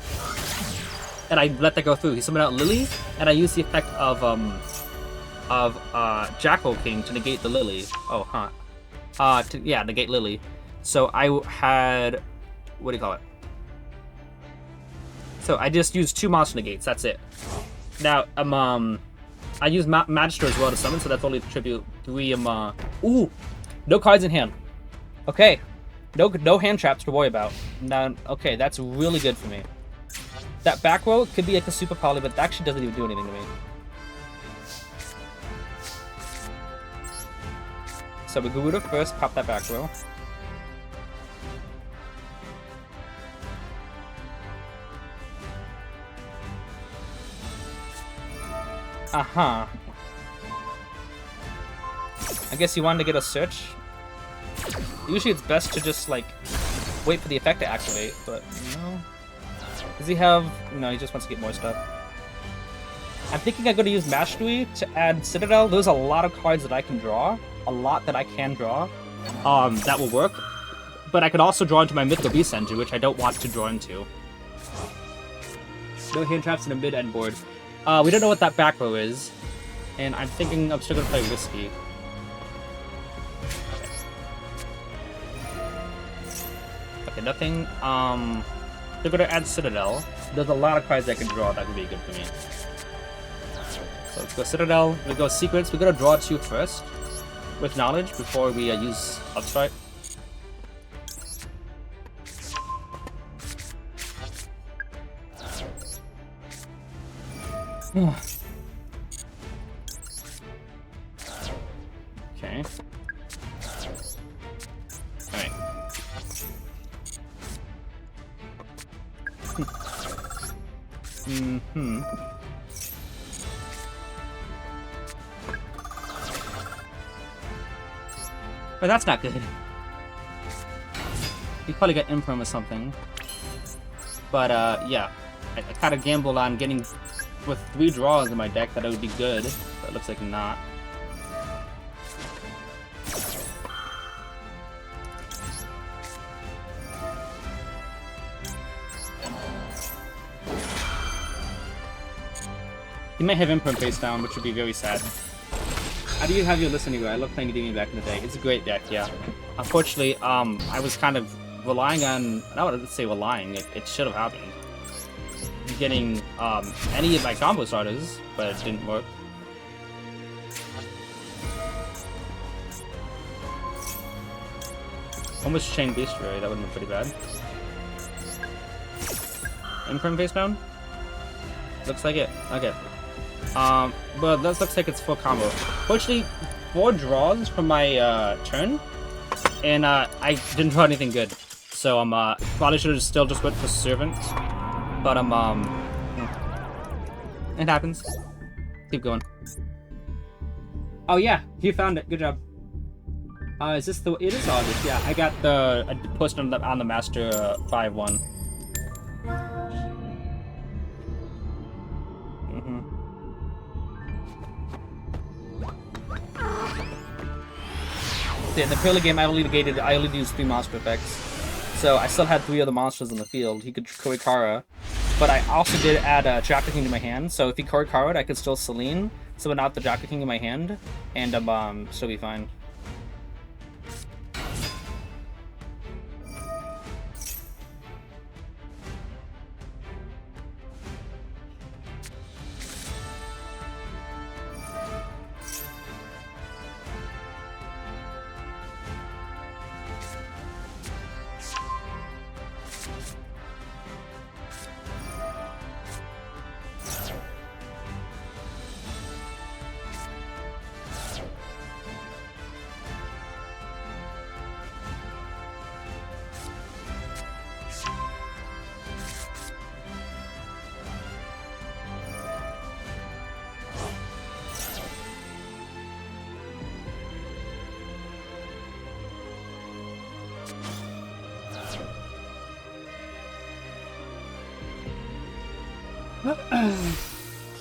S1: and I let that go through. He summoned out Lily, and I used the effect of Jackal King to negate the Lily. Oh, huh. Negate Lily. So I had, what do you call it? So I just used 2 monster negates. That's it. Now I used Magister as well to summon, so that's only to tribute 3 Ooh, no cards in hand. Okay, no hand traps to worry about. Now, okay, that's really good for me. That back row could be like a super poly, but that actually doesn't even do anything to me. So we Garuda first, pop that back row. Uh-huh. I guess you wanted to get a search. Usually it's best to just, like, wait for the effect to activate, but no. Does he have... No, he just wants to get more stuff. I'm thinking I'm going to use Mastery to add Citadel. There's a lot of cards that I can draw. A lot that I can draw. That will work. But I could also draw into my Mythical Beast engine, which I don't want to draw into. No hand traps in a mid-end board. We don't know what that back row is. And I'm thinking I'm still going to play Risky. Okay, nothing. They're going to add Citadel. There's a lot of cards I can draw that would be good for me. So let's go Citadel. We go Secrets. We're going to draw 2 first. With Knowledge before we use Upstrike. Okay. Alright. But that's not good. You probably got Imperm or something. But, yeah. I kind of gambled on getting... with 3 draws in my deck that it would be good, but it looks like not. He might have Imperm face down, which would be very sad. How do you have your listening guy? I love playing Endymion back in the day. It's a great deck, yeah. Unfortunately, I was kind of relying on... I don't want to say relying, it should have happened. getting any of my combo starters, but it didn't work. Almost chain bestiary, that would have been pretty bad. Imprint face down? Looks like it. Okay. But that looks like it's full combo. Fortunately, 4 draws from my turn, and I didn't draw anything good. So probably should have still just went for Servant. But it happens. Keep going. Oh yeah, you found it. Good job. Is this the? It is August. Yeah, I got the post on the master 5-1. Yeah, in the early game, I only used 3 monster effects. So I still had 3 other monsters in the field. He could Korikara. But I also did add Jaka King to my hand. So if he Korikara'd, I could still Celine, summon out the Jaka King in my hand, and still be fine.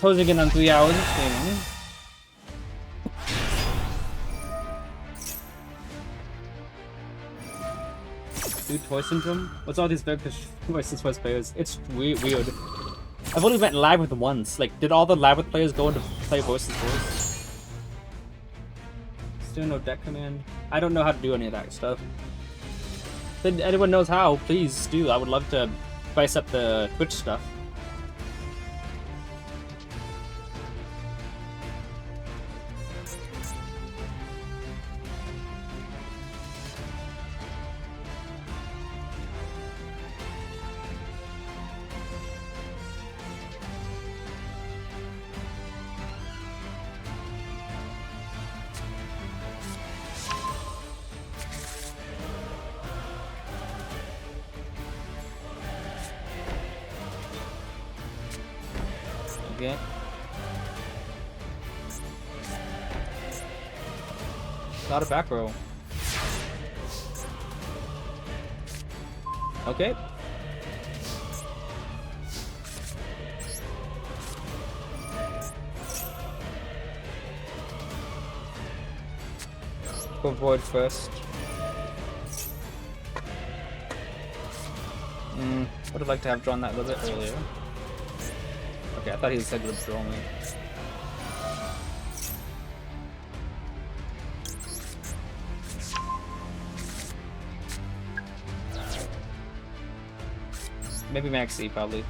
S1: Closing in on 3 hours of streaming. Dude, Toy Syndrome? What's all these voices voice players? It's weird. I've only went live with once. Like, did all the live with players go into play voices voice? Still no deck command. I don't know how to do any of that stuff. If anyone knows how, please do. I would love to spice up the Twitch stuff. Okay. Not a back row. Okay. Go void first. Would have liked to have drawn that a little bit earlier. Okay, I thought he said he would draw me. Maybe Maxi, probably.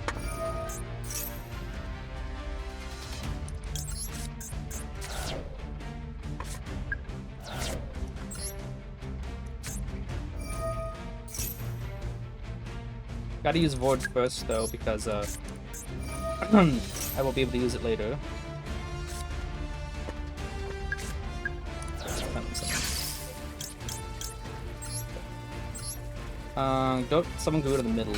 S1: Gotta use Void first, though, because I won't be able to use it later. Don't someone go to the middle.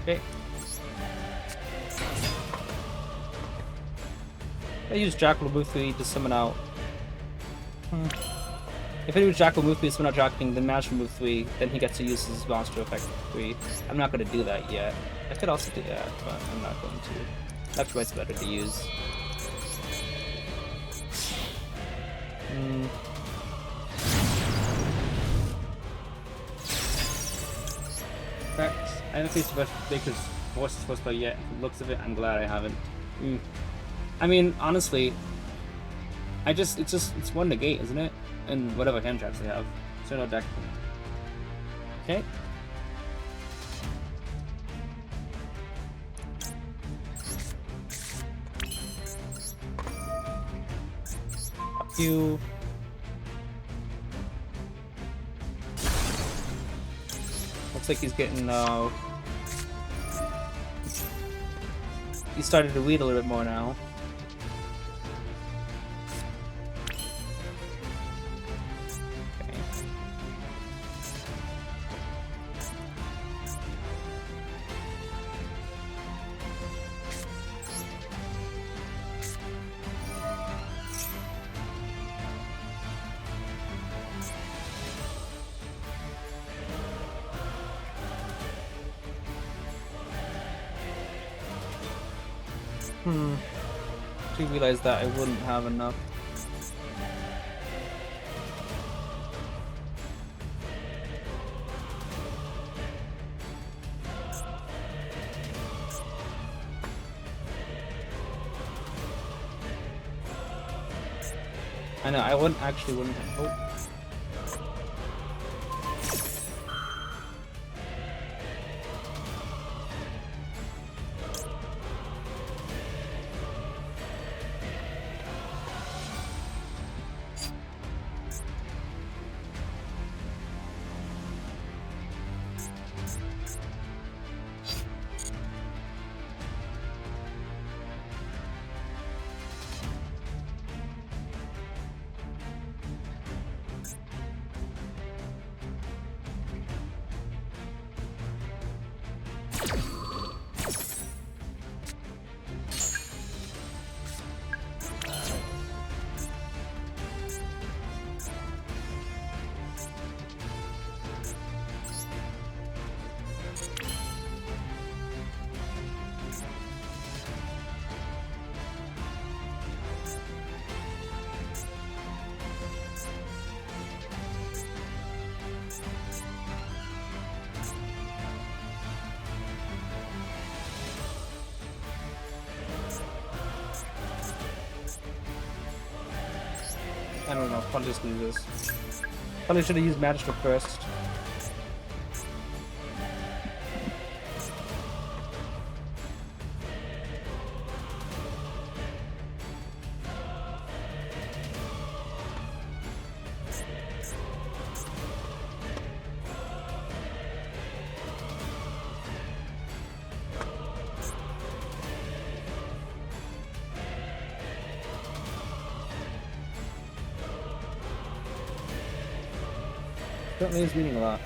S1: Okay. I use Jackal Muthi to summon out. If I use Jackal Muthi to summon out Jacking, then Mash Muthi, then he gets to use his monster effect 3. I'm not going to do that yet. I could also do that, but I'm not going to. That choice is better to use. Mm. Correct. I haven't faced Baker's voice supposed to play yet. From the looks of it, I'm glad I haven't. Mm. I mean, honestly, it's one negate, isn't it? And whatever hand traps they have. So no deck. Okay. Fuck you. Looks like he's getting he started to weed a little bit more now. I realized that I wouldn't have enough. I know, I wouldn't have. Oh. I don't know, I'll just do this. Probably should have used Magistrate first. Currently is reading a lot.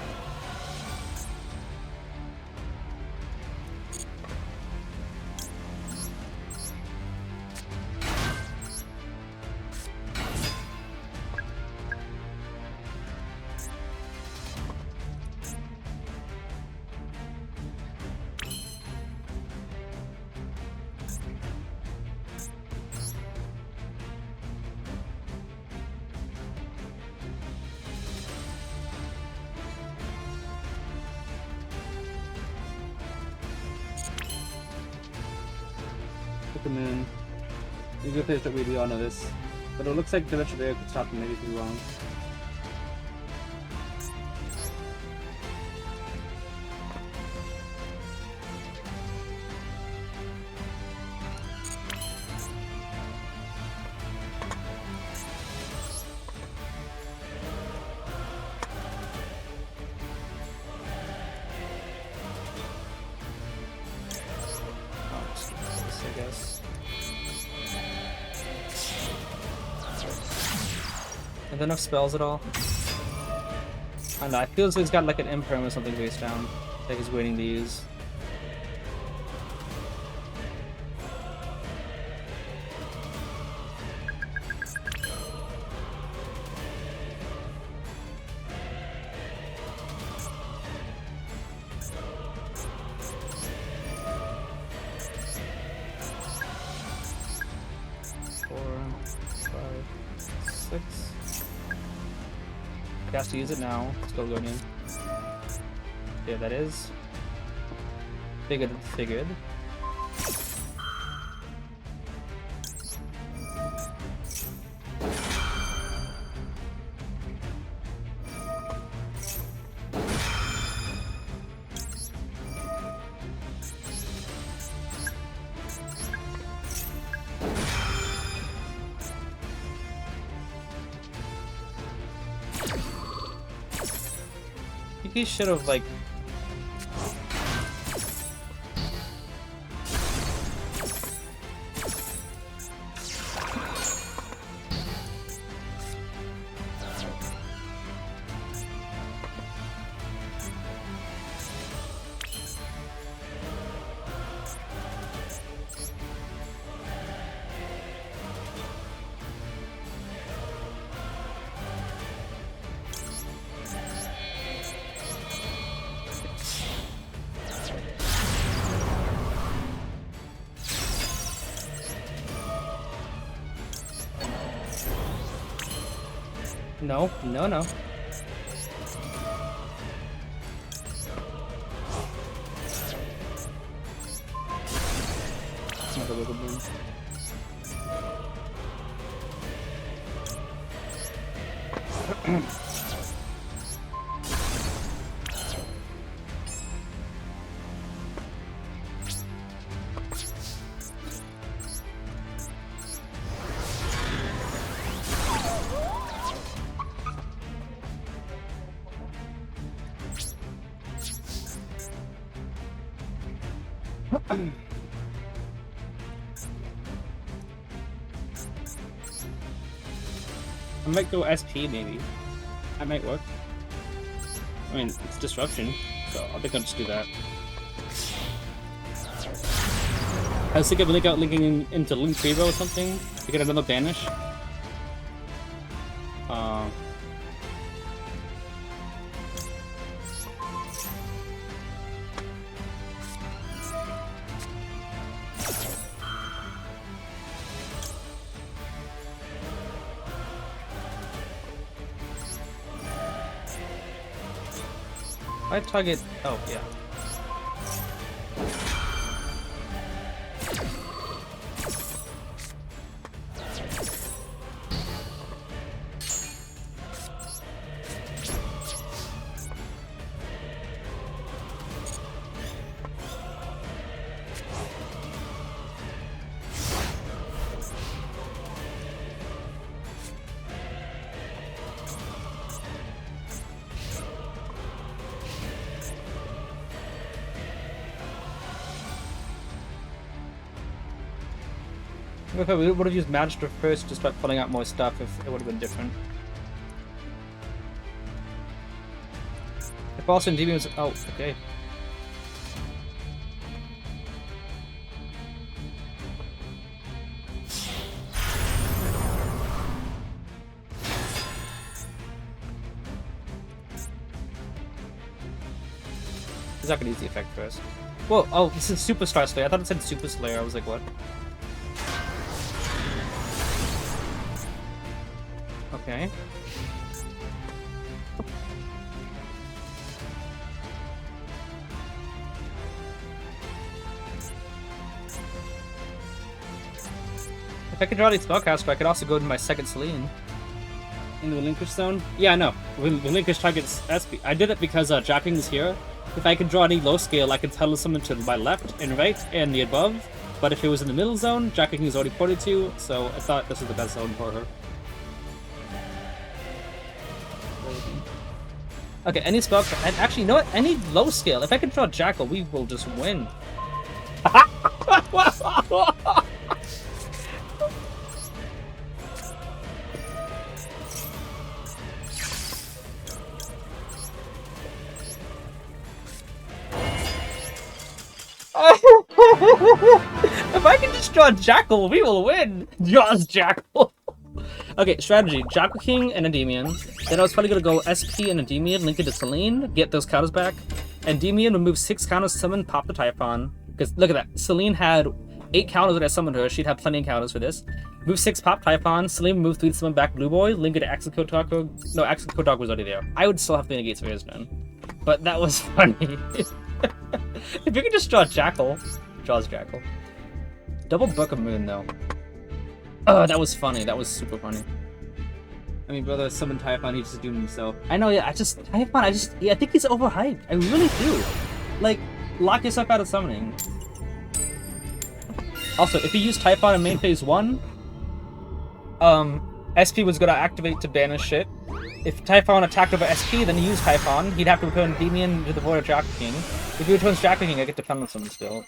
S1: Put them in. You go place that we do all know this. But it looks like the Dimension Barrier could stop them maybe if we're wrong. I guess. Are there enough spells at all? I don't know, I feel as though he's got like an imperm or something face down that he's waiting to use. 5, 6. He has to use it now. Let's go Guardian. Yeah, that is. Figured. I think he should have, like... No. It's not a wiggle boom. I might go SP maybe. That might work. I mean, it's disruption, so I think I'll just do that. I was thinking of linking into Link Freebo or something to get another banish. I target. Oh, yeah. If I would have used Magister first to start pulling out more stuff, if it would have been different. If also Endymion was... Oh, okay. He's not gonna use the effect first. Whoa, oh, this is Superstar Slayer. I thought it said Super Slayer. I was like, what? Okay. If I could draw the Spellcaster, I could also go to my second Celine. In the Relinquish Zone? Yeah, no. Relinquish targets SP. I did it because Jacking is here. If I could draw any low scale, I could tell someone to my left and right and the above. But if it was in the middle zone, Jacking is already ported to, so I thought this was the best zone for her. Okay, any spell, and actually, you know what? Any low scale. If I can draw Jackal, we will just win. If I can just draw Jackal, we will win. Draws Jackal. Okay, strategy. Jackal King and Endymion. Then I was probably going to go SP and Endymion, link it to Celine, get those counters back. Endymion would move 6 counters, summon, pop the Typhon. Because look at that. Celine had 8 counters when I summoned her. She'd have plenty of counters for this. Move 6 pop Typhon. Slim move 3 to summon back Blue Boy. Link it to Axel Kotaku. No, Axel Kotaku was already there. I would still have to negate for his turn. But that was funny. If you could just draw Jackal. Draws Jackal. Double Book of Moon though. Oh, that was funny. That was super funny. I mean, brother, summon Typhon, he just doomed himself. I know, yeah, Typhon, I think he's overhyped. I really do. Like, lock yourself out of summoning. Also, if you use Typhon in main phase 1, SP was gonna activate to banish it. If Typhon attacked over SP, then you use Typhon, he'd have to return Endymion to the Void of Jack King. If he returns Jack King, I get to penalty summon still.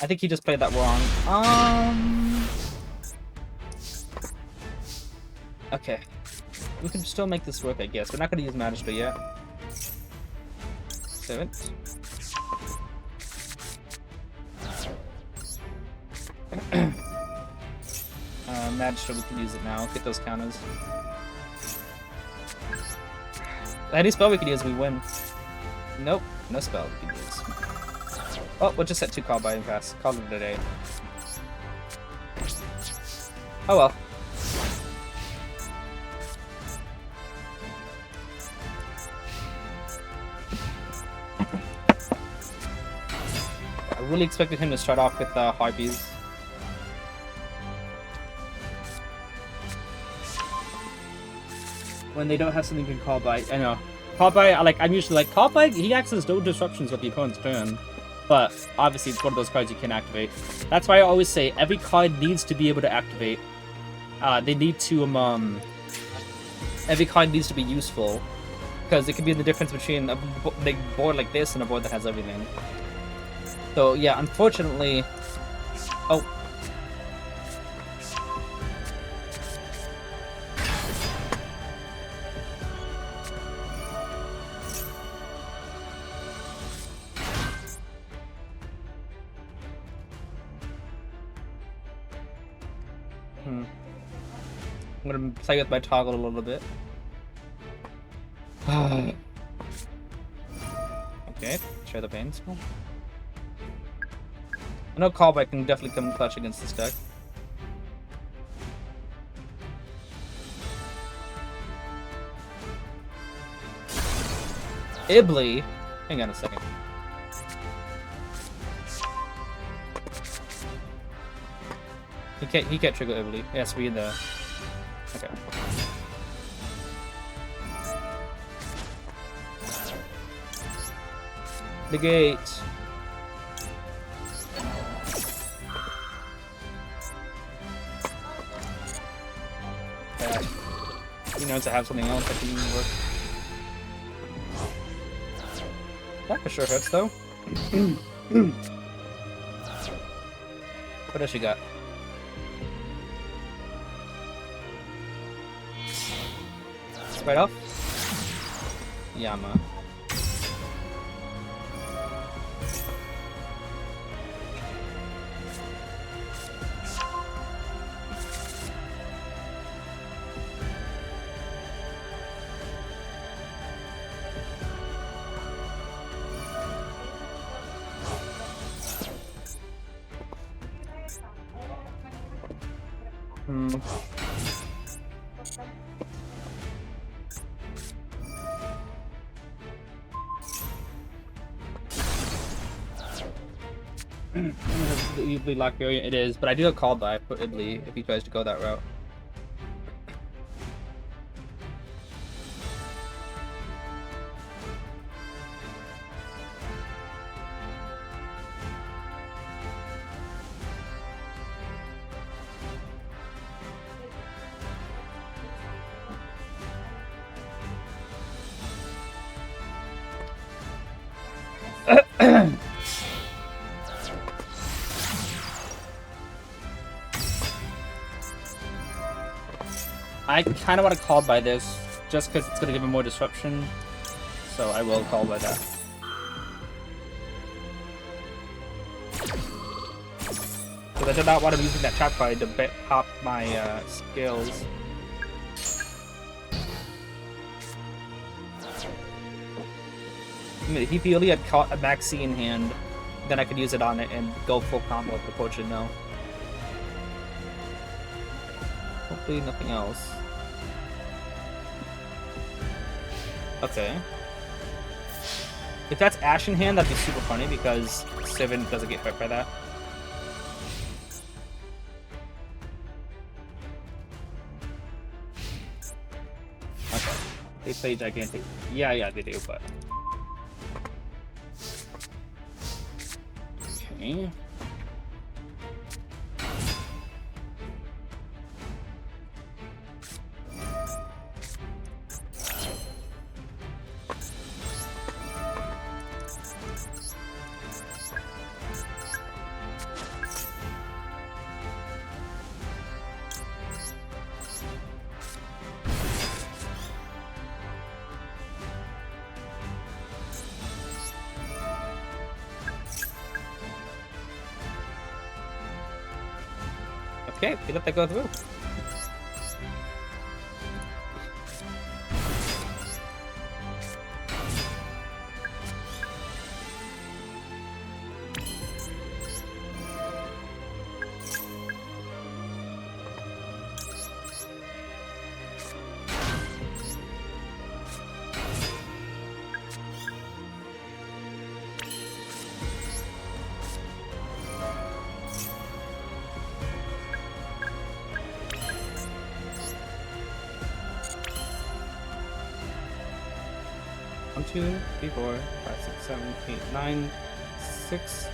S1: I think he just played that wrong. Okay. We can still make this work, I guess. We're not going to use Magister yet. 7. Magister, we can use it now. Get those counters. Any spell we can use, we win. Nope, no spell we can use. Oh, we'll just set 2 call by and pass. Call it a day. Oh well. I really expected him to start off with Harpies. When they don't have something you can call by, I know. Call by, I'm usually like, call by, he acts as no disruptions with the opponent's turn. But obviously it's one of those cards you can activate. That's why I always say every card needs to be able to activate. They need to, every card needs to be useful. Because it can be the difference between a board like this and a board that has everything. So yeah, unfortunately... Oh. I'm gonna play with my toggle a little bit. Okay, share the pain spell. I know callback can definitely come clutch against this deck. Ibly? Hang on a second. He can't trigger Ibly. It has to be in the... Okay. Negate. You know, to have something else that can work. That for sure hurts, though. What else you got? Right off? Yama. Usually lock variant it is, but I do have call by for Ibly if he tries to go that route. I kind of want to call by this, just because it's going to give him more disruption, so I will call by that. Because I did not want him using that trap card to pop my skills. I mean, he only had caught a Maxi in hand, then I could use it on it and go full combo if the coach should know. Hopefully nothing else. Okay. If that's Ash in hand, that'd be super funny because Sivin doesn't get hurt by that. Okay. They play gigantic. Yeah, they do, but. Okay. Okay, we let that go through. One, 2, 3, 4, 5, 6, 7, 8, 9, 6.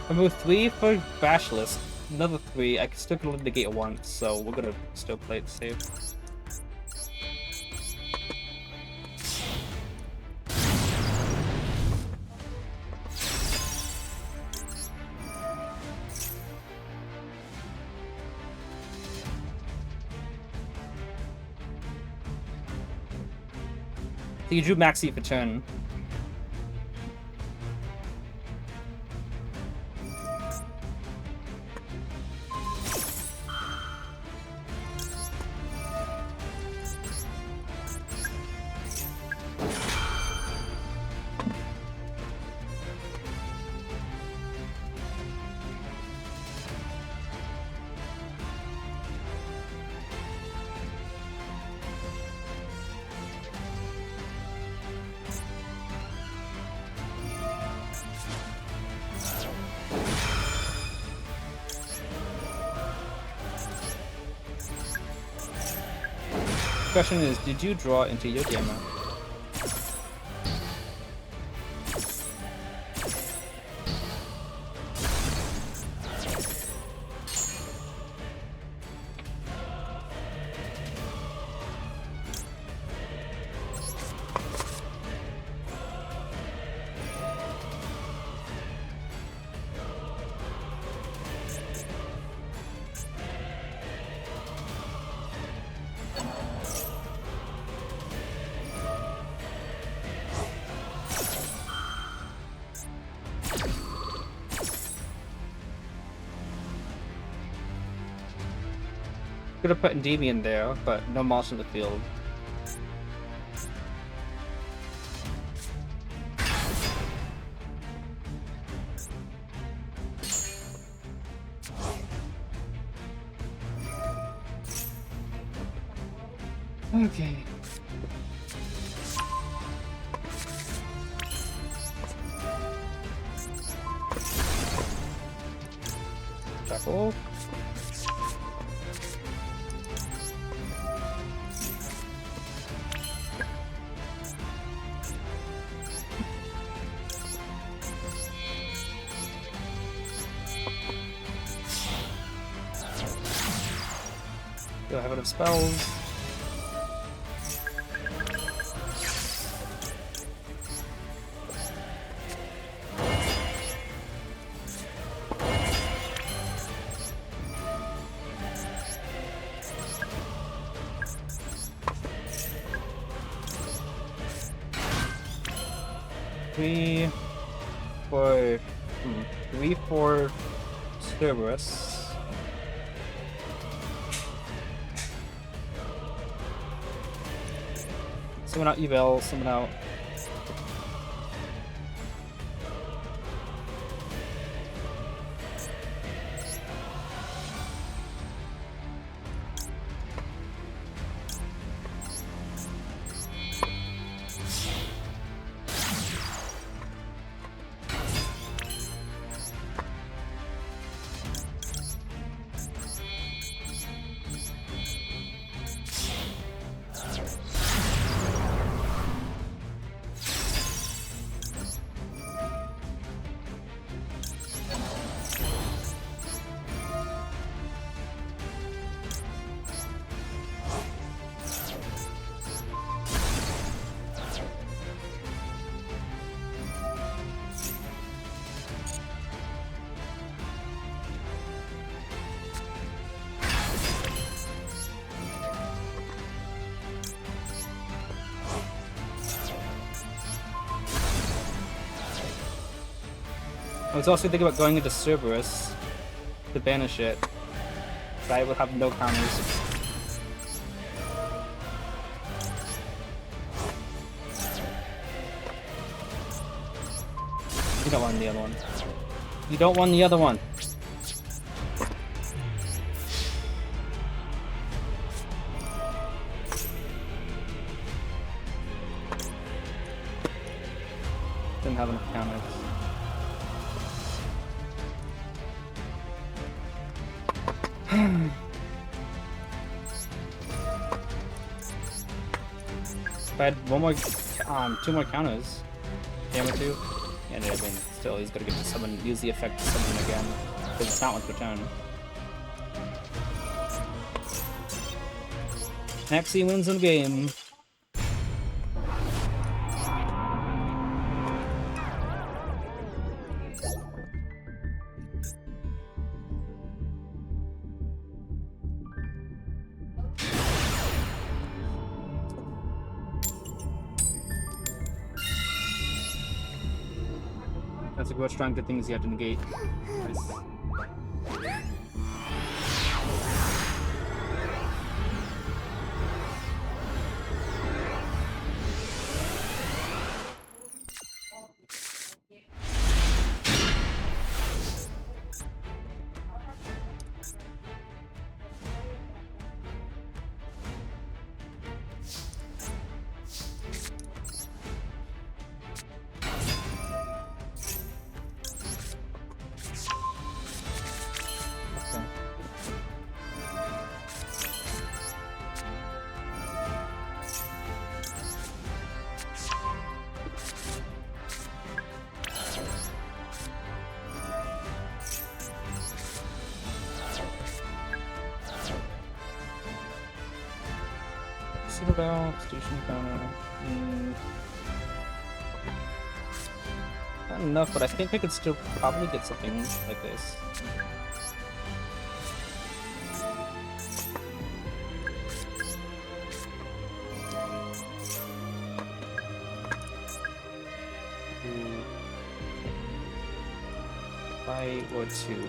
S1: I moved 3 for Basilisk. Another 3. I can still can negate it once, so we're gonna still play it safe. So you drew Maxi for turn. Question is, did you draw into your gamma? Could have put Endymion there, but no moss in the field. Okay. Jackal. Do I have enough spells? Three, four, Cerberus. Someone out Evel, someone out. I was also thinking about going into Cerberus to banish it, but I will have no counters. You don't want the other one. You don't want the other one. Didn't have enough counters. If I had one more, 2 more counters, damn it, 2. And I mean, still, he's gonna get to summon, use the effect to summon him again, because it's not once per turn. Maxie wins the game. That's a good strong good things you have to negate. Nice. Citadel, station counter. Not enough, but I think I could still probably get something like this. Buy or 2.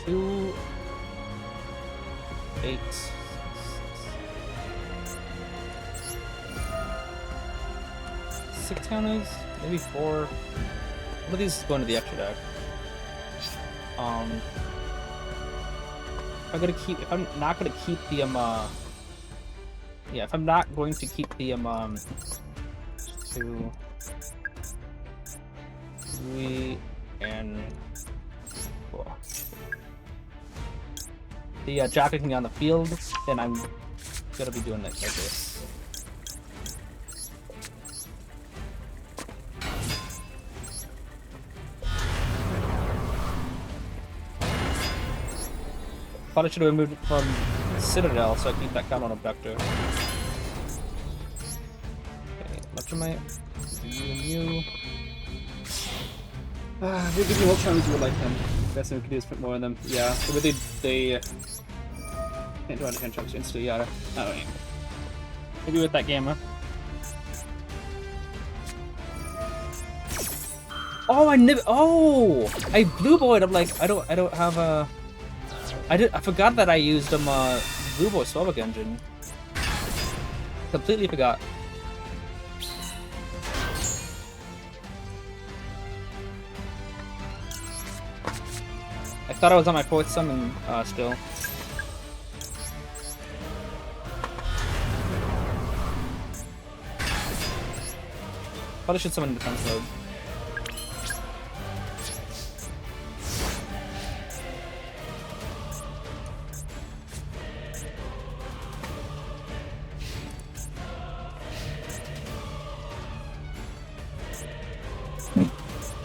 S1: 2, 8. 6 counters? Maybe 4. What are these going to the extra deck? If I'm not gonna keep the yeah, if I'm not going to keep the 2, 3, and 4. The jockeying on the field, then I'm gonna be doing it like this. Probably should have removed it from Citadel so I keep that count on a vector. Okay, Electromite, you and you. We'll give you all charms you would like them. Best thing we can do is put more on them. Yeah, but they can't draw defense charms instantly, yeah. Oh, yeah. Maybe with that game, huh? Oh, I blue boyed. I'm like, I don't have a. I forgot that I used Blue Boy Swellbook Engine. Completely forgot. I thought I was on my 4th summon still. Probably should summon in defense mode.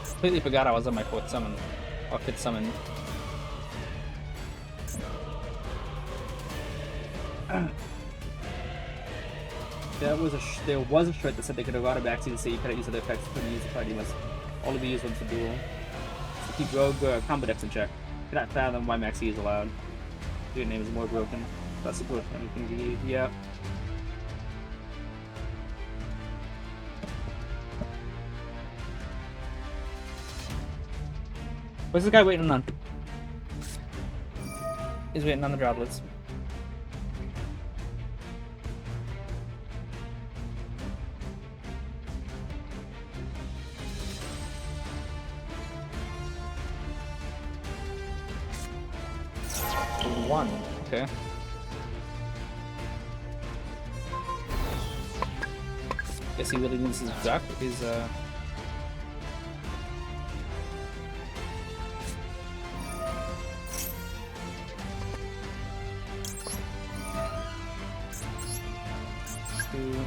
S1: Completely forgot I was on my 4th summon, or 5th summon. There was a shred that said they could have routed back to say you couldn't use other effects, you couldn't use the card, you must only be used once for duel. So keep rogue combo decks in check. Cannot fathom why Maxi is allowed. Your name is more broken. That's the growth anything you need. Yeah. What's this guy waiting on? He's waiting on the droplets. One. Okay. Guess he really needs his duck. His two.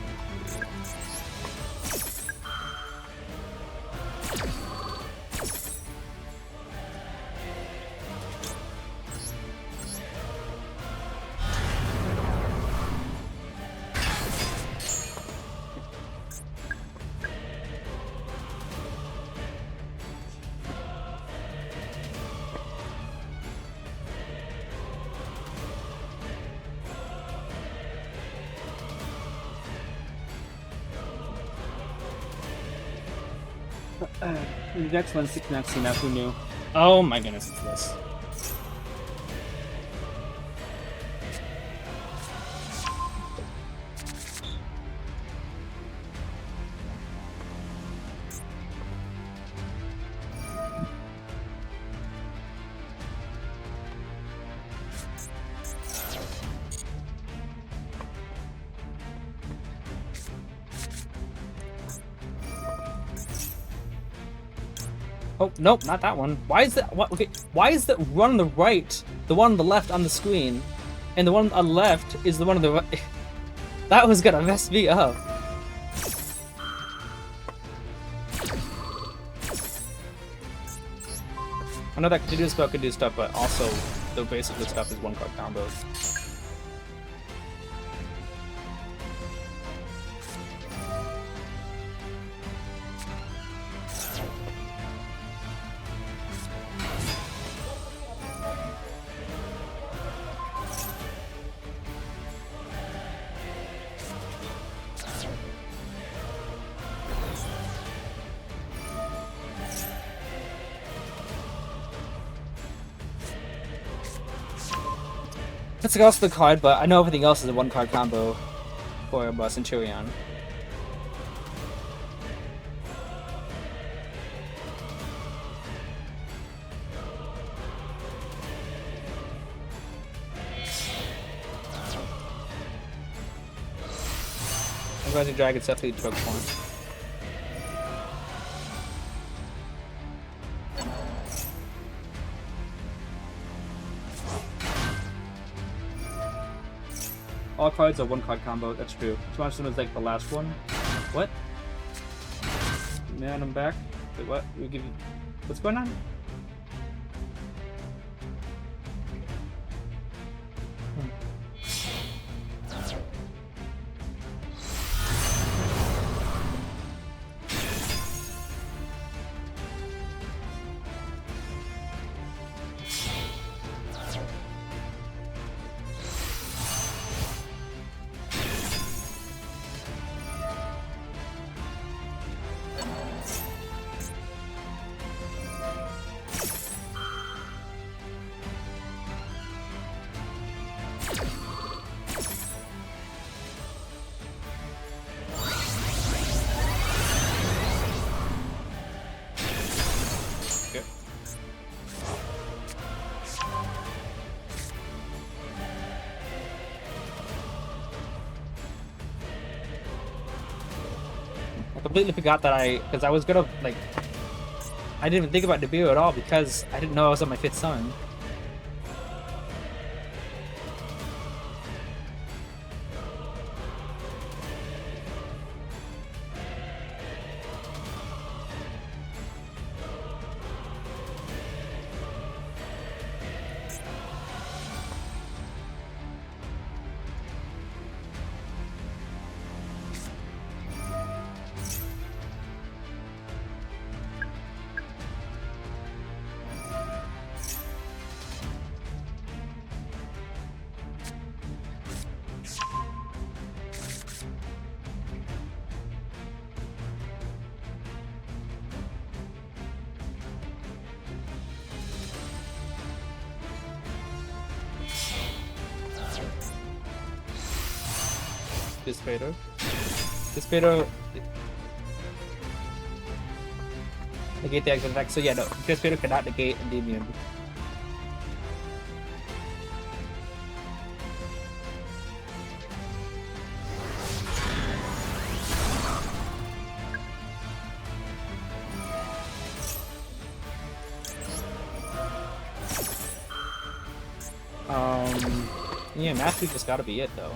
S1: The next one's 6 next enough, who knew? Oh my goodness, it's this. Oh, nope, not that one. Why is that? What? Okay, why is that one on the right, the one on the left on the screen, and the one on the left is the one on the right? That was gonna mess me up. I know that continuous spell could do stuff, but also the basic stuff is one card combos. That's also the card, but I know everything else is a one card combo for Centurion. Rising Dragon's definitely drug form. All cards are one card combo, that's true. Swanson was like the last one. What? Man, I'm back. Wait, what? We give you. What's going on? Completely forgot that because I was gonna, like, I didn't even think about Nibiru at all because I didn't know I was on my 5th sun. this fader. This fader negate the exit attack. So yeah, no, this fader cannot negate Endymion. Yeah, mastery just gotta be it though.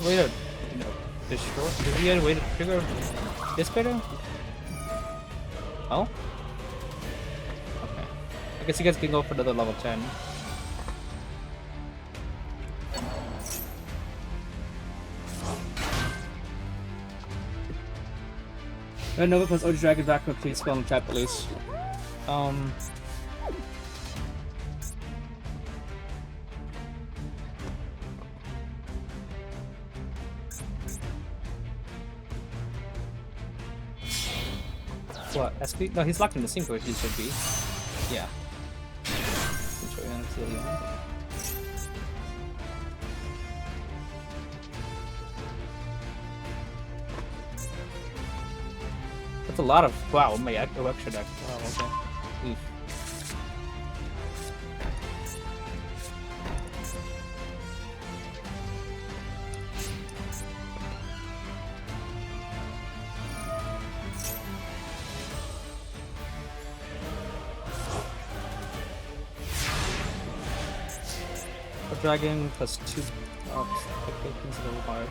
S1: Way to, you know, destroy. Is he a way to trigger this better? Oh? Okay. I guess you guys can go for another level 10. Nova plus OG Dragon back with please spell and chat please. What? SP? No, he's locked in the sync, which he should be. Yeah. That's a lot of. Wow, my extra deck. Wow, okay. Oof. Dragon plus 2 expectations of level 5.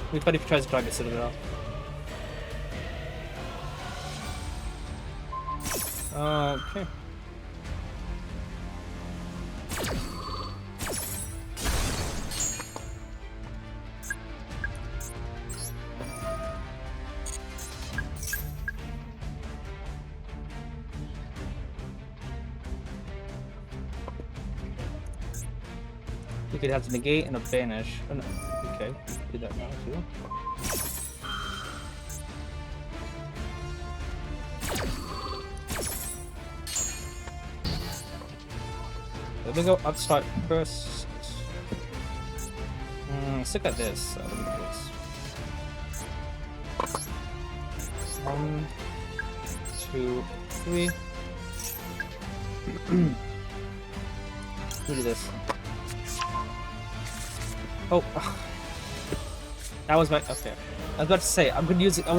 S1: It'd be funny if he tries to target Citadel. Okay. You could have to negate and a banish. Oh, no. Okay, do that now too. Let me go upstart first. Let's look at this. Look at this. 1, 2, 3. Look at this. Oh, that was my okay. I was about to say I was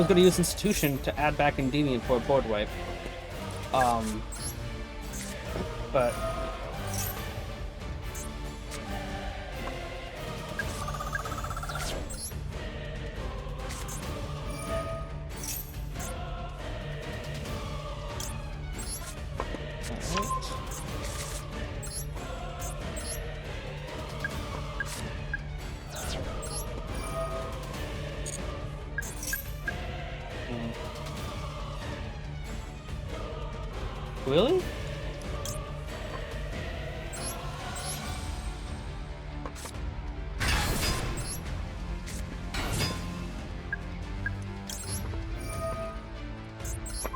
S1: gonna use Institution to add back Endymion for a board wipe. But really?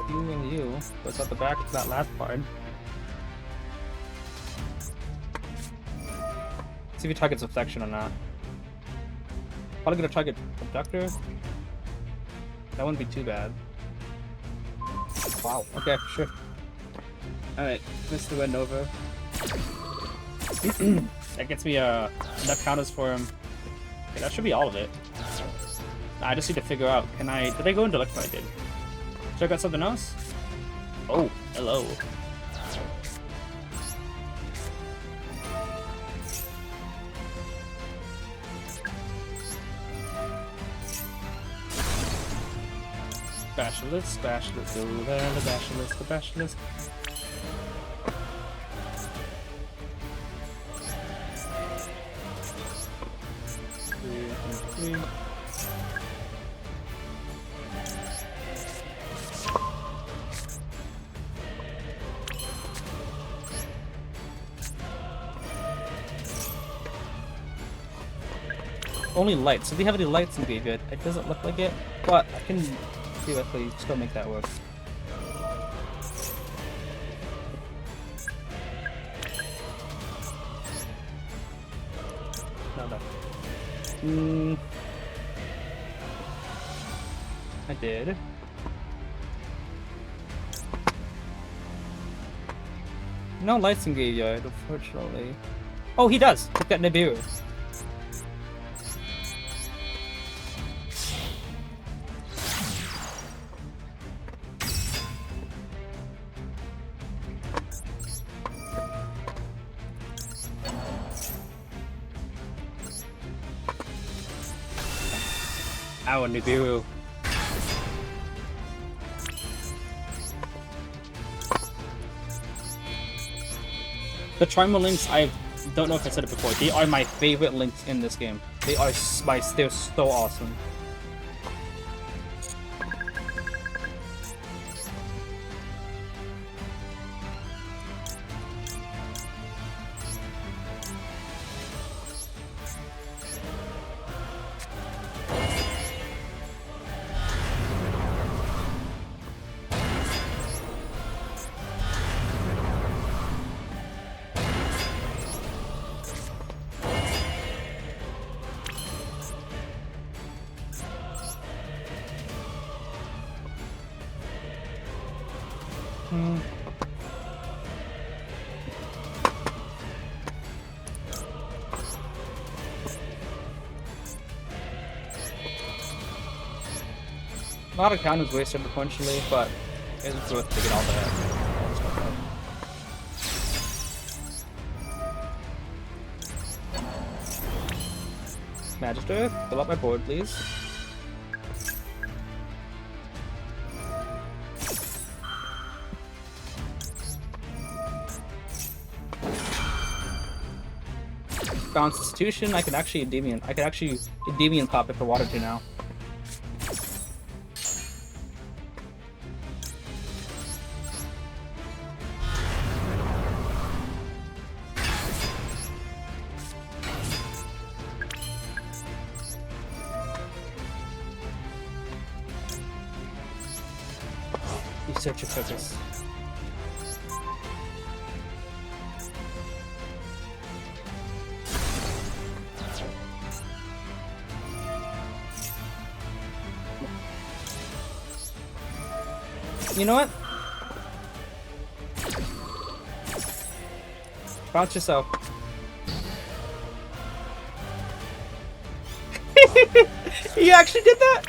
S1: You and you. What's at the back of that last part? See if he targets Affection or not. Probably gonna target Abductor. That wouldn't be too bad. Wow. Okay, sure. Alright, Mr. Wendover. That gets me enough counters for him. Okay, that should be all of it. I just need to figure out, did I go into Electro? I did. Should I got something else? Oh, hello. Specialist, specialist, ooh, the specialist, the specialist. Three. Only lights. So do you have any lights in graveyard? It doesn't look like it, but I can theoretically still make that work. No. I did. No lights in graveyard, unfortunately. Oh, he does! He's got Nibiru. Ow, Nibiru. The Trimal links, I don't know if I said it before, they are my favorite links in this game. They are they're so awesome. A lot of counters wasted potentially, but it's worth to get all the stuff out. Magister, fill up my board, please. Bounce Institution, I can actually Endymion. I can actually Endymion pop if I wanted to now. Search your focus. You know what? Bounce yourself. You actually did that?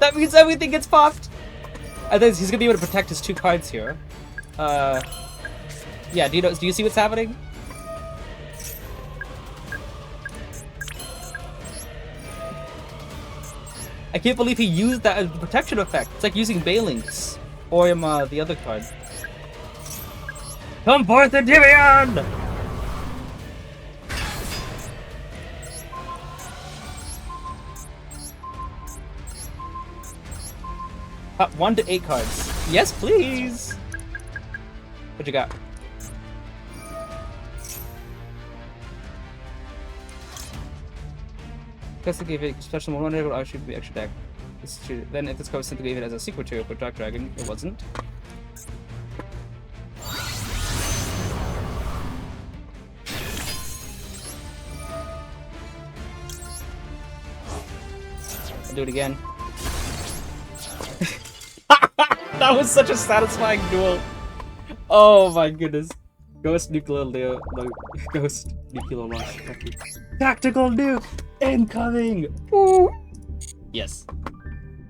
S1: That means everything gets popped. I think he's gonna be able to protect his 2 cards here. Yeah. Do you see what's happening? I can't believe he used that as a protection effect. It's like using Balinks or the other card. Come forth, Endymion! Top 1 to 8 cards. Yes, please. What you got? Guess to give it special mode. Whenever I should be extra deck. This is true. Then if this goes to give it as a secret to it for Dark Dragon, it wasn't. I'll do it again. That was such a satisfying duel. Oh my goodness. Ghost nuclear layer, no, ghost nuclear launch. Tactical nuke incoming. Woo! Yes.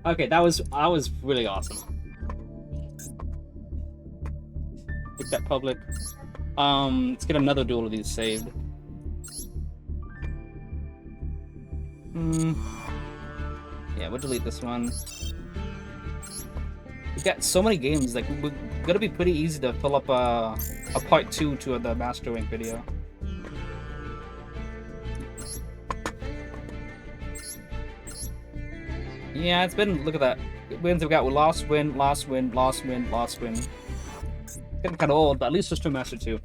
S1: Okay, that was really awesome. Pick that public. Let's get another duel of these saved. Yeah, we'll delete this one. We got so many games, like, we're gonna be pretty easy to fill up a part 2 to the Master Rank video. Yeah, it's been, look at that. Wins we've got with lost win, lost win, lost win, lost win. It's getting kind of old, but at least just to Master 2.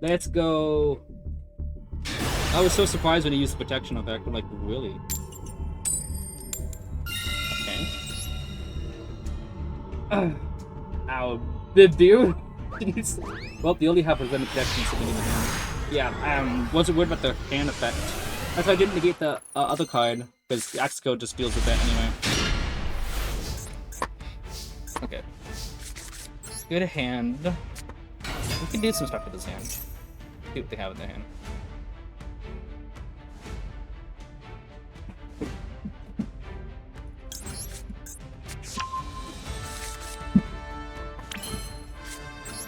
S1: Let's go. I was so surprised when he used the protection effect. I'm like, really? Okay. Ow, dude. Jeez. Well, they only have presented protection sitting in the hand. Yeah, wasn't worried about the hand effect. That's why I didn't negate the other card, because the Axe Code just deals with that anyway. Okay. Good hand. We can do some stuff with this hand. See what they have in their hand.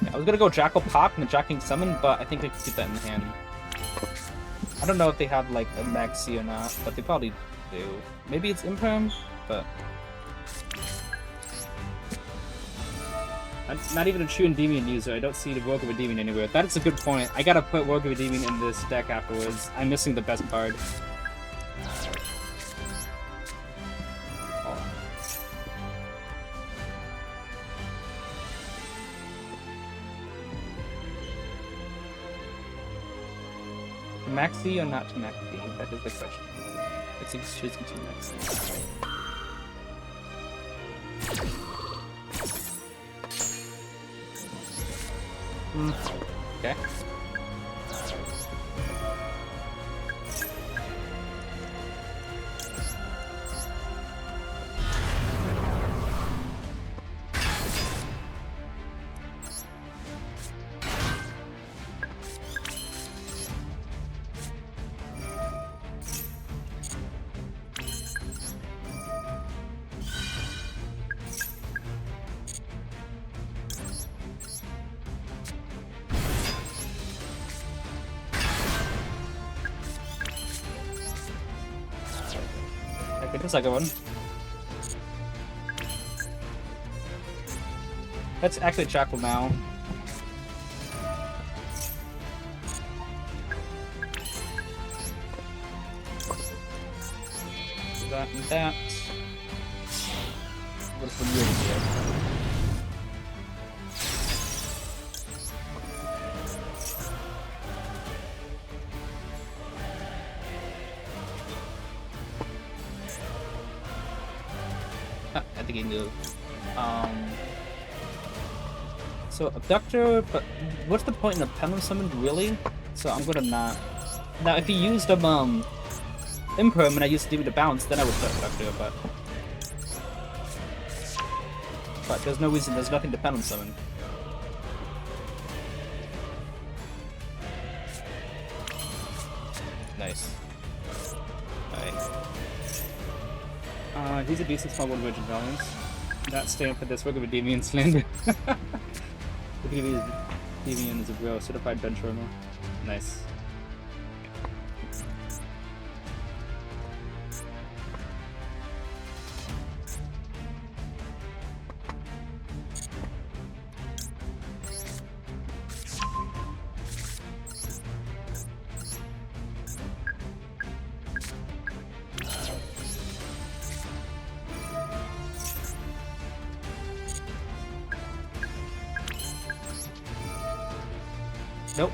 S1: Yeah, I was gonna go Jackal Pop and the Jacking Summon, but I think I can keep that in the hand. I don't know if they have like a Maxi or not, but they probably do. Maybe it's Imperm, but I'm not even a true Endymion user. I don't see the Work of Endymion anywhere. That's a good point. I gotta put Work of Endymion in this deck afterwards. I'm missing the best card. Maxi or not to Maxi? That is the question. Let's choose to Maxi. Okay. Okay, the second one. Let's actually Jackal now. That and that. What's the new here? I think he knew. So Abductor, but what's the point in a Pendulum Summon, really? So I'm gonna not. Now, if he used Imperm and I used to do the bounce, then I would put Abductor, but there's no reason, there's nothing to Pendulum Summon. Nice. Alright. He's a decent small one Virgin Valiance. That stamp for this work of a Endymion slander. Look at his Endymion is a bro, certified bench runner. Nice. Nope.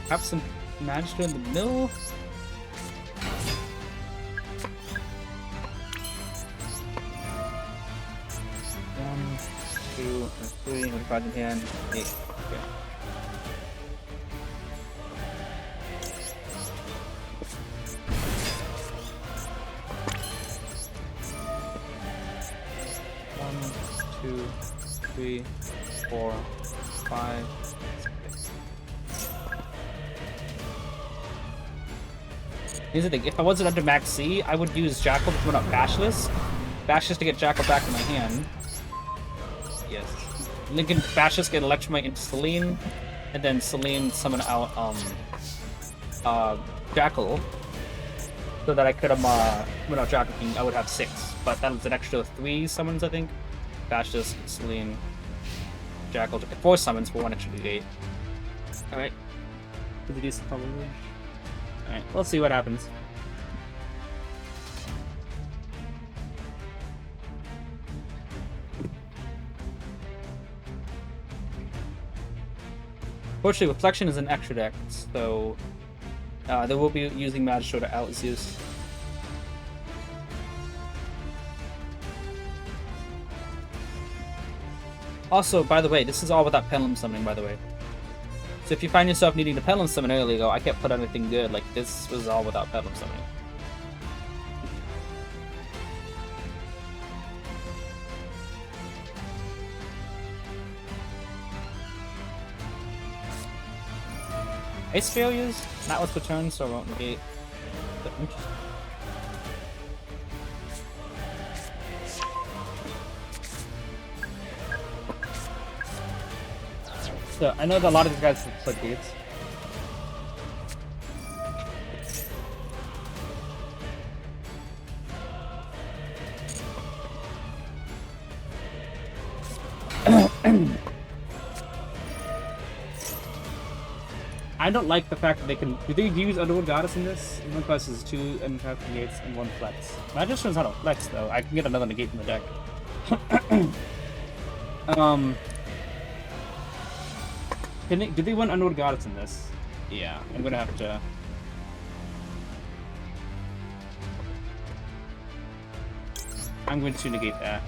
S1: Perhaps some Magister in the middle? One, two, three, with card in hand, 8. Okay. Two, 3, 4, 5, 6. Here's the thing, if I wasn't under Max C, I would use Jackal to put up Bashless. Bashless to get Jackal back in my hand. Yes. Lincoln Bashless get Electromite into Celine, and then Celine summon out Jackal, so that I could without Jackal King, I would have 6. But that was an extra 3 summons, I think. Fascist, Celine, Jackal, 4 summons for 1 extra D8. Alright. Did we do some probably? Alright, we'll see what happens. Fortunately, Reflection is an extra deck, so they will be using Magistro to out Zeus. Also, by the way, this is all without Pendulum Summoning, by the way. So if you find yourself needing to Pendulum Summon early, go, I can't put anything good, like this was all without Pendulum Summoning. Ace failures? Not with return, so I won't negate. But interesting. So, I know that a lot of these guys have floodgates. I don't like the fact that they can. Do they use Underworld Goddess in this? 1 plus is 2 and 5 negates and 1 flex. Magistra's not a flex though. I can get another negate from the deck. Do they want Underworld Goddess in this? Yeah, I'm gonna have to. I'm going to negate that.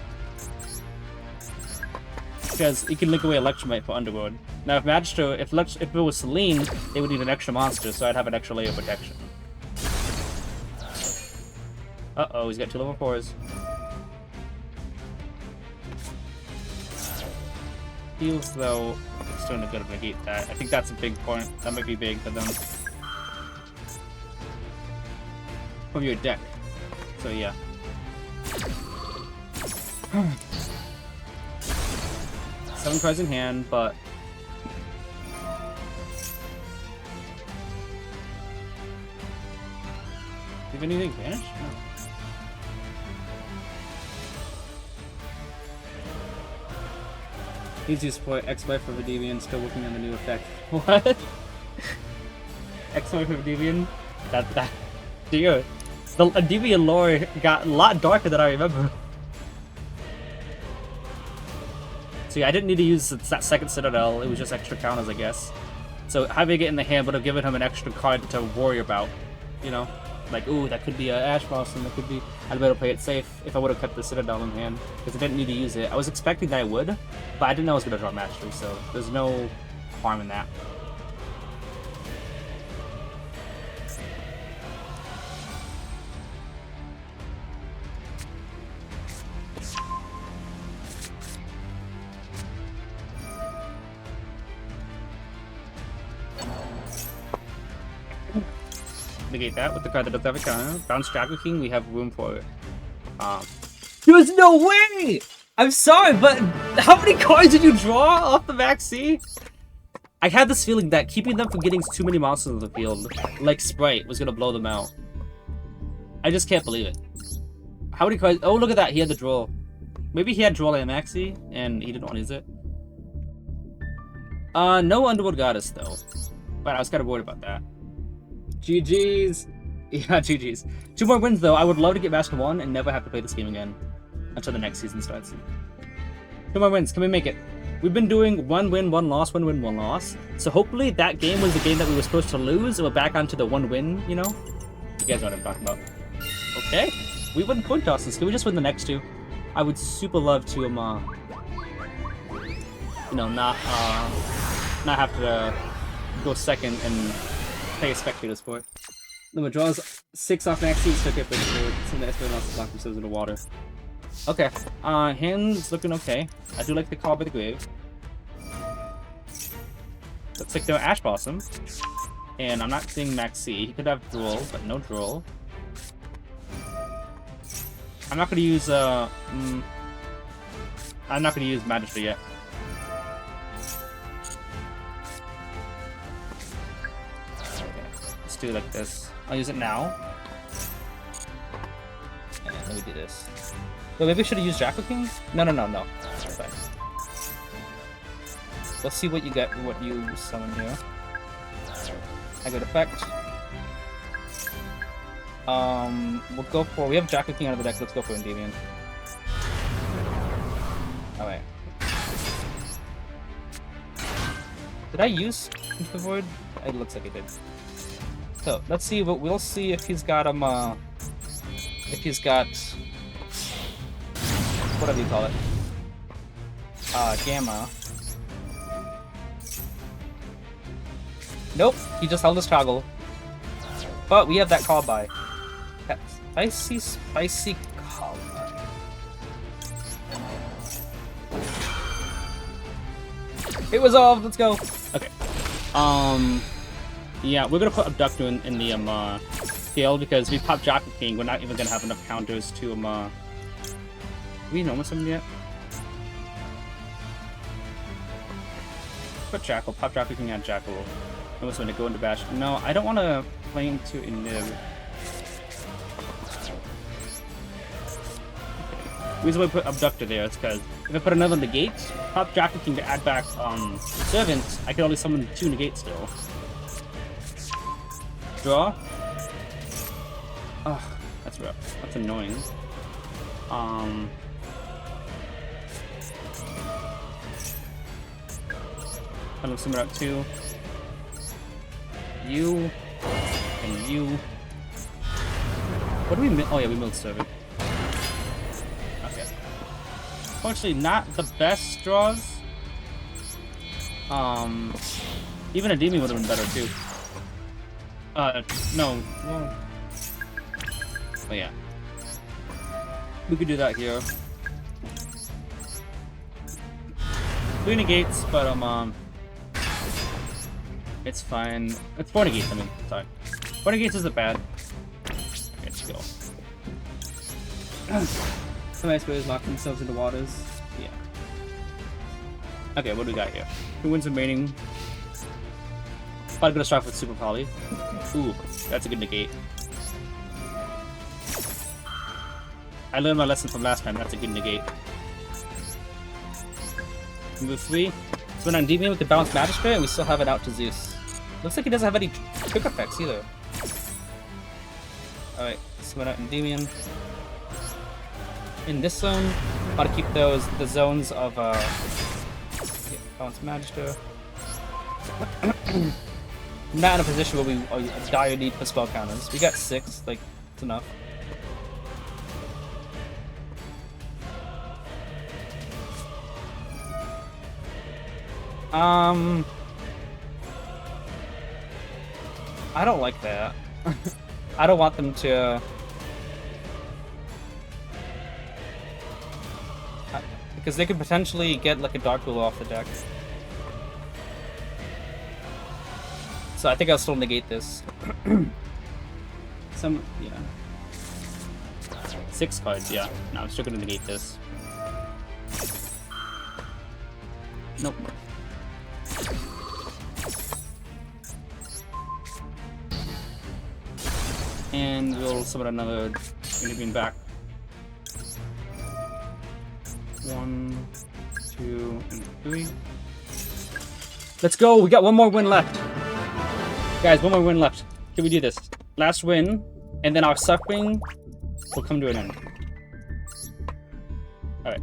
S1: Because you can link away Electromite for Underworld. Now, if Magistro, if it was Celine, they would need an extra monster, so I'd have an extra layer of protection. Uh-oh, he's got 2 level 4s. Heals, though, still not gonna negate that. I think that's a big point. That might be big for them. From your deck. So, yeah. 7 cards in hand, but... Do you have anything vanish? No. Easy support, ex-wife of Endymion, still working on the new effect. What? Ex-wife of Endymion? That... Dear. The Endymion lore got a lot darker than I remember. So yeah, I didn't need to use that second Citadel, it was just extra counters, I guess. So having it in the hand would have given him an extra card to worry about, you know? Like, ooh, that could be an Ash Blossom, that could be... I'd better play it safe if I would have kept the Citadel in hand, because I didn't need to use it. I was expecting that I would, but I didn't know I was going to draw Mastery, so there's no harm in that. Negate that with the card that doesn't have a counter. Bounce Jackal King, we have room for it. There's no way! I'm sorry, but how many cards did you draw off the Maxi? I had this feeling that keeping them from getting too many monsters on the field, like Sprite, was gonna blow them out. I just can't believe it. How many cards? Oh, look at that, he had the draw. Maybe he had draw like a Maxi, and he didn't want to use it. No Underworld Goddess, though. But I was kind of worried about that. GG's. Yeah, GG's. 2 more wins, though. I would love to get Master 1 and never have to play this game again until the next season starts. 2 more wins. Can we make it? We've been doing 1 win, 1 loss, 1 win, 1 loss. So hopefully that game was the game that we were supposed to lose, and we're back onto the 1 win, you know? You guys know what I'm talking about. Okay. We win coin tosses. Can we just win the next 2? I would super love to, you know, not have to go second and play a spectator sport. The draws 6 off Maxi, so get big forward. Send the Esperanza block themselves in the water. Okay. Hand's looking okay. I do like the call by the grave. Looks like no Ash Blossom. And I'm not seeing Maxi. He could have Droll, but no Droll. I'm not gonna use I'm not gonna use Magister yet. Let's do it like this. I'll use it now. And let me do this. Well, maybe I should have used Jackal King? No. That's fine. Let's see what you get, what you summon here. I got effect. We'll go for... We have Jackal King out of the deck, let's go for Endymion. Alright. Did I use the Void? It looks like I did. So, let's see, but we'll see if he's got if he's got... whatever you call it. Gamma. Nope, he just held his toggle. But we have that call by. That spicy call by. It was off, let's go. Okay. Yeah, we're gonna put Abductor in the field because we popped Jackal King. We're not even gonna have enough counters to do we know something yet? Put Jackal, pop Jackal King, add Jackal. Almost going to go into bash. No, I don't want to play into a nib. The reason why I put Abductor there is because if I put another negate, pop Jackal King to add back Servant, I can only summon 2 negates still. Draw. Ugh, that's rough. That's annoying. I'm gonna summon out 2. You and you. What do we mill? Oh yeah, we milled Servant. Okay. Unfortunately, not the best draws. Even a Endymion would have been better too. No. Well, oh yeah. We could do that here. 3 negates, but it's fine. It's 4 negates, I mean, sorry. 4 negates isn't bad. Let's go. Some ice players lock themselves into waters. Yeah. Okay, what do we got here? Who wins remaining? Probably gonna start with Super Poly. Ooh, that's a good negate. I learned my lesson from last time, that's a good negate. Move 3. So when on Endymion we could bounce Magistrate and we still have it out to Zeus. Looks like he doesn't have any trick effects either. Alright, swing out Endymion. In this zone, gotta keep the zones of bounce Magister. I'm not in a position where we dire need for spell counters. We got 6, like, it's enough. I don't like that. I don't want them to... because they could potentially get like a Dark Rule off the deck. So I think I'll still negate this. Yeah. 6 cards, yeah. No, I'm still gonna negate this. Nope. And we'll summon another Endymion back. 1, 2, and 3. Let's go! We got one more win left. Guys, one more win left. Can we do this? Last win, and then our suffering will come to an end. Alright.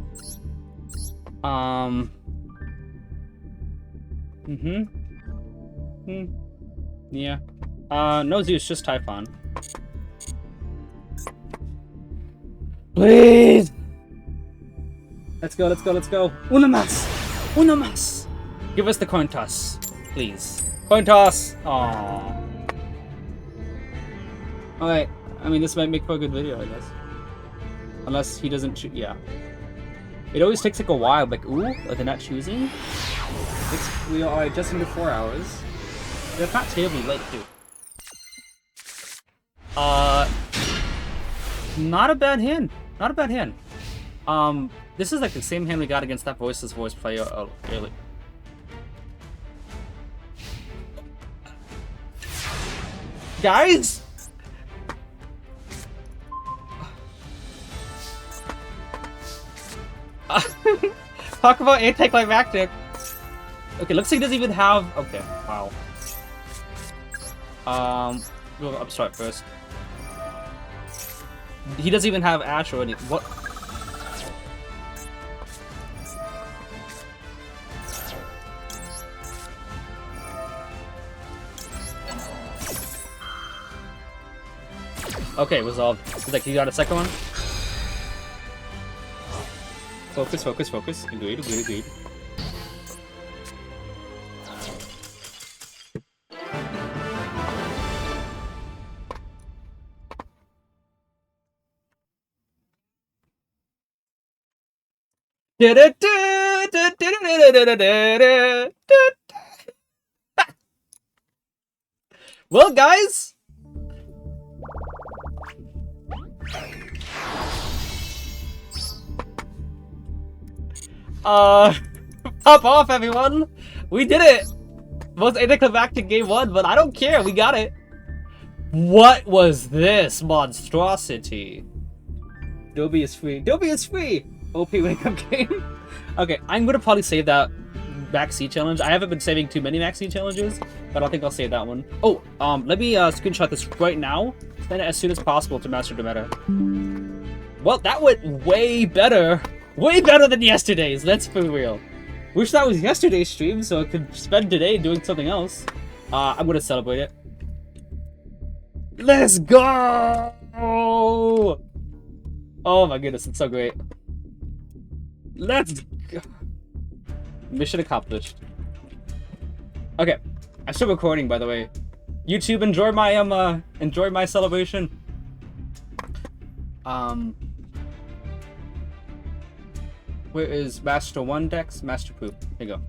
S1: Yeah. No Zeus, just Typhon. Please! Let's go, let's go, let's go. Una más! Una más! Give us the coin toss, please. Coin toss! Aww. Alright, I mean, this might make for a good video, I guess. Unless he doesn't choose, yeah. It always takes like a while, like, ooh, like they're not choosing? We are just into 4 hours. They're not terribly late, too. Not a bad hand. Not a bad hand. This is like the same hand we got against that Voiceless Voice player early. Guys! Talk about anticlimactic. Okay, looks like he doesn't even have... Okay, wow. We'll upstart first. He doesn't even have Ash or any... What? Okay, resolved. He's like, you got a second one? Focus, focus, focus. Agreed, agreed, agreed. Well, guys, pop off, everyone. We did it. Most anticlimactic game 1, but I don't care. We got it. What was this monstrosity? Dobby is free. Dobby is free. OP wake up game. Okay, I'm gonna probably save that Max C challenge. I haven't been saving too many Max C challenges, but I think I'll save that one. Oh, let me screenshot this right now. Send it as soon as possible to Master Demeter. Well, that went way better. Way better than yesterday's. Let's be real. Wish that was yesterday's stream so I could spend today doing something else. I'm gonna celebrate it. Let's go! Oh my goodness, it's so great. Let's go. Mission accomplished. Okay, I'm still recording, by the way. YouTube, enjoy my celebration. Where is Master 1 Dex? Master Poop. Here you go.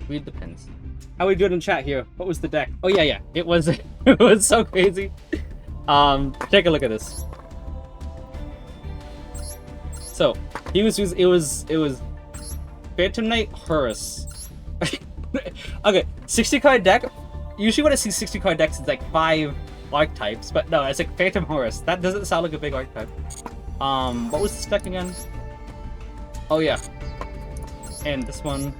S1: Read the pins. How we doing in chat here? What was the deck? Oh yeah. It was it was so crazy. Take a look at this. So it was Phantom Knight Horus. Okay, 60 card deck. Usually when I see 60 card decks, it's like 5 archetypes, but no, it's like Phantom Horus. That doesn't sound like a big archetype. What was this deck again? Oh yeah, and this one.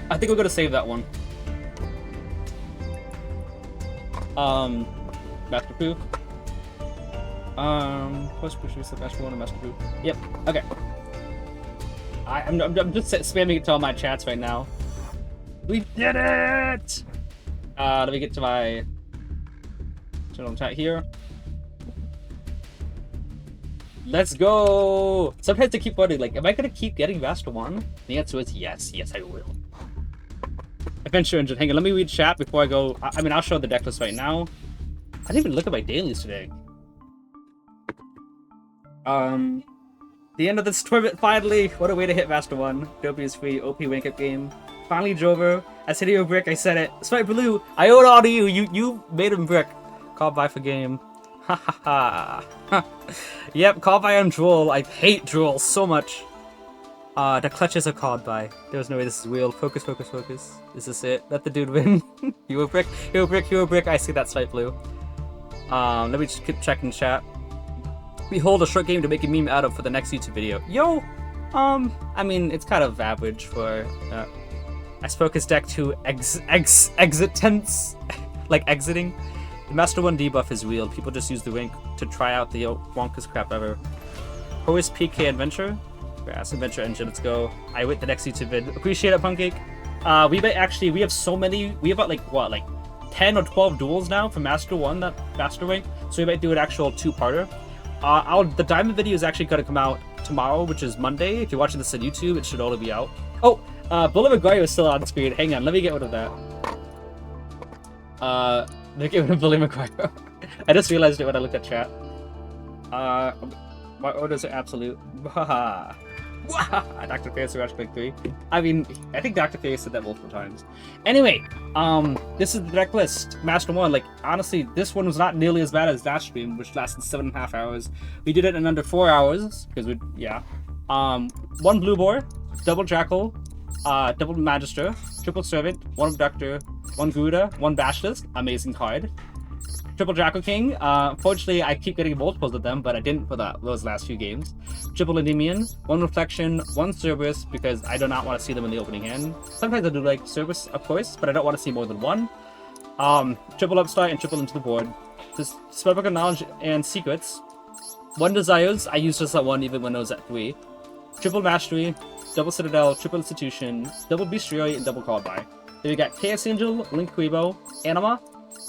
S1: I think we're gonna save that one. Master Poo. Push, Master 1 and Master Poo. Yep. Okay. I'm just spamming it to all my chats right now. We did it! Let me get to my channel chat here. Let's go! Sometimes I keep wondering, like, am I gonna keep getting Master 1? The answer is yes. Yes, I will. Adventure Engine. Hang on, let me read chat before I go. I mean, I'll show the deck list right now. I didn't even look at my dailies today. The end of this tournament, finally! What a way to hit Master 1. Dobby is free, OP wake up game. Finally drove her. As Hideo Brick, I said it. Swipe Blue, I owe it all to you. You made him brick. Call by for game. Ha ha ha. Yep, call by on Droll. I hate Droll so much. The clutches are called by. There's no way this is real. Focus, focus, focus. Is this it? Let the dude win. You a brick, you a brick, you a brick. I see that Swipe Blue. Let me just keep checking chat. Behold, a short game to make a meme out of for the next YouTube video. Yo! I mean, it's kind of average for, I spoke his deck to exitence, like exiting. The Master 1 debuff is real. People just use the rank to try out the wonkest crap ever. Horus PK Adventure? Grass Adventure Engine, let's go. I wait the next YouTube vid. Appreciate it, Punkcake. We have so many, we have like, what, like 10 or 12 duels now for Master 1, that Master rank, so we might do an actual two-parter. The Diamond video is actually going to come out tomorrow, which is Monday. If you're watching this on YouTube, it should already be out. Oh, Bullet McGuire is still on screen. Hang on, let me get rid of that. Let me get rid of Bullet McGuire. I just realized it when I looked at chat. My orders are absolute. Haha. Dr. Fair Rush Big 3. I mean, I think Dr. Fair said that multiple times. Anyway, this is the deck list. Master 1, like, honestly, this one was not nearly as bad as that stream, which lasted 7.5 hours. We did it in under 4 hours, because we, yeah. 1 Blue Boar, double Jackal, double Magister, triple Servant, 1 Abductor, 1 Garuda, 1 Basilisk, amazing card. Triple Draco King, fortunately I keep getting multiples of them, but I didn't for those last few games. Triple Endymion, 1 Reflection, 1 Cerberus, because I do not want to see them in the opening hand. Sometimes I do like Cerberus, of course, but I don't want to see more than 1. Triple Upstart and triple into the board. Just Spellbook of Knowledge and Secrets. 1 Desires, I used just that 1 even when I was at 3. Triple Mastery, double Citadel, triple Institution, double Bestiary, and double Called By. Then we got Chaos Angel, Link Kuriboh, Anima,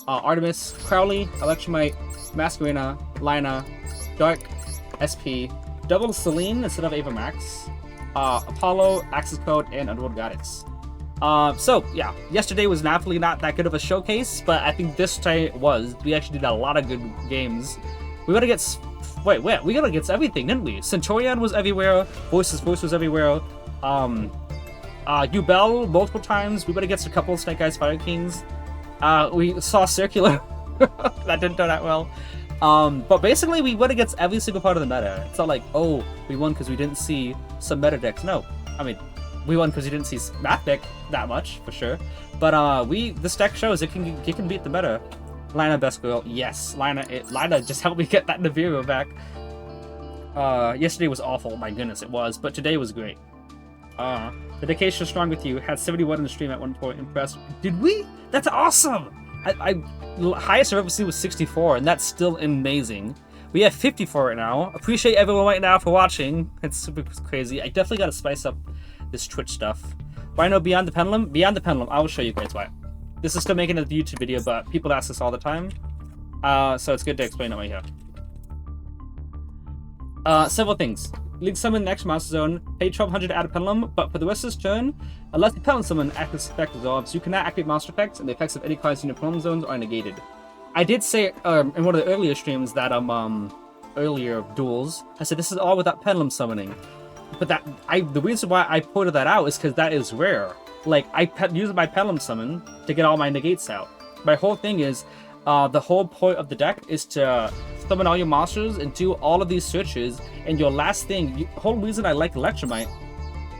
S1: Artemis, Crowley, Electromite, Masquerena, Lina, Dark, SP, double Selene instead of Ava Max, Apollo, Axis Code, and Underworld Goddess. So yeah, yesterday was naturally not that good of a showcase, but I think this time was. We actually did a lot of good games. We gotta get we gotta get everything, didn't we? Centurion was everywhere, Voice was everywhere, Ubel multiple times, we gotta get a couple of Snake Eyes Fire Kings. We saw Circular, that didn't turn out well. But basically we went against every single part of the meta. It's not like, oh, we won because we didn't see some meta decks. No, I mean, we won because we didn't see Math deck that much, for sure. But this deck shows it can beat the meta. Lina best girl, yes. Lina just helped me get that Nibiru back. Yesterday was awful, my goodness, it was. But today was great. The Dedication Strong with You had 71 in the stream at one point. Impressed. Did we? That's awesome! Highest I've ever seen was 64, and that's still amazing. We have 54 right now. Appreciate everyone right now for watching. It's super crazy. I definitely gotta spice up this Twitch stuff. Why no Beyond the Pendulum? Beyond the Pendulum, I will show you guys why. This is still making a YouTube video, but people ask this all the time. So it's good to explain it right here. Several things. League summon next Monster Zone, pay 1200 to add a Pendulum, but for the rest of this turn, unless the Pendulum summon active effect dissolves, you cannot activate monster effects, and the effects of any cards in your Pendulum Zones are negated. I did say in one of the earlier streams that earlier duels, I said this is all without Pendulum summoning. But the reason why I pointed that out is because that is rare. Like, I use my Pendulum Summon to get all my negates out. My whole thing is, the whole point of the deck is to summon all your monsters and do all of these searches, and your last thing, the whole reason I like Electromite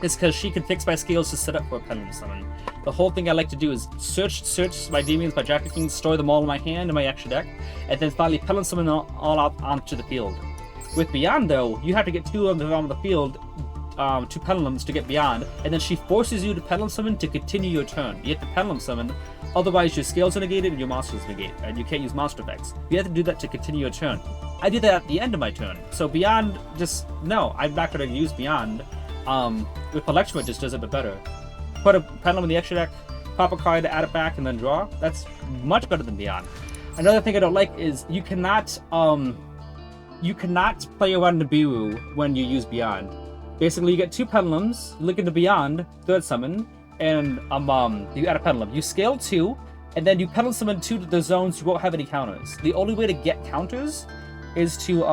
S1: is because she can fix my scales to set up for a Pendulum Summon. The whole thing I like to do is search my demons, my Draco Kings, store them all in my hand in my extra deck, and then finally Pendulum Summon all out onto the field. With Beyond, though, you have to get 2 of them on the field, 2 Pendulums to get Beyond, and then she forces you to Pendulum Summon to continue your turn. You have to Pendulum Summon, otherwise your scales are negated and your monsters negate, and you can't use monster effects. You have to do that to continue your turn. I did that at the end of my turn, so Beyond, just, no, I'm not going to use Beyond. With Electrum, it just does it a bit better. Put a Pendulum in the extra deck, pop a card to add it back, and then draw. That's much better than Beyond. Another thing I don't like is you cannot play around Nibiru when you use Beyond. Basically, you get 2 Pendulums, link into Beyond, 3rd summon, and you add a Pendulum. You scale 2, and then you Pendulum summon 2 to the zones you won't have any counters. The only way to get counters is to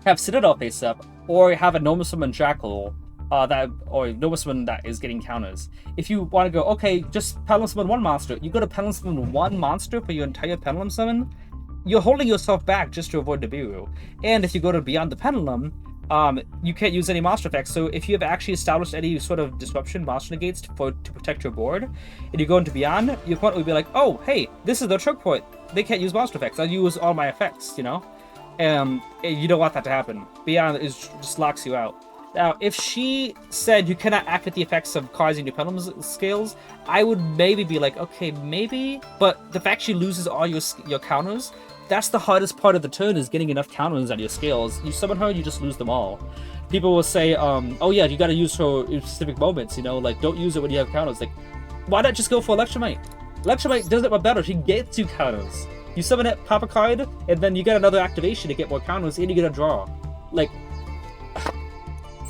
S1: have Citadel face up, or have a normal summon Jackal, or normal summon that is getting counters. If you want to go, okay, just Pendulum summon 1 monster, you go to Pendulum summon 1 monster for your entire Pendulum summon, you're holding yourself back just to avoid Nibiru. And if you go to Beyond the Pendulum, you can't use any monster effects, so if you have actually established any sort of disruption monster negates to protect your board, and you go into Beyond, your opponent would be like, oh, hey, this is their choke point. They can't use monster effects. I'll use all my effects, you know? And you don't want that to happen. Beyond just locks you out. Now, if she said you cannot activate the effects of cards in your Pendulum scales, I would maybe be like, okay, maybe, but the fact she loses all your counters, that's the hardest part of the turn, is getting enough counters on your scales. You summon her, you just lose them all. People will say, oh yeah, you gotta use her in specific moments, you know, like, don't use it when you have counters. Like, why not just go for Electromite? Electromite does it much better, she gets 2 counters. You summon it, pop a card, and then you get another activation to get more counters, and you get a draw. Like,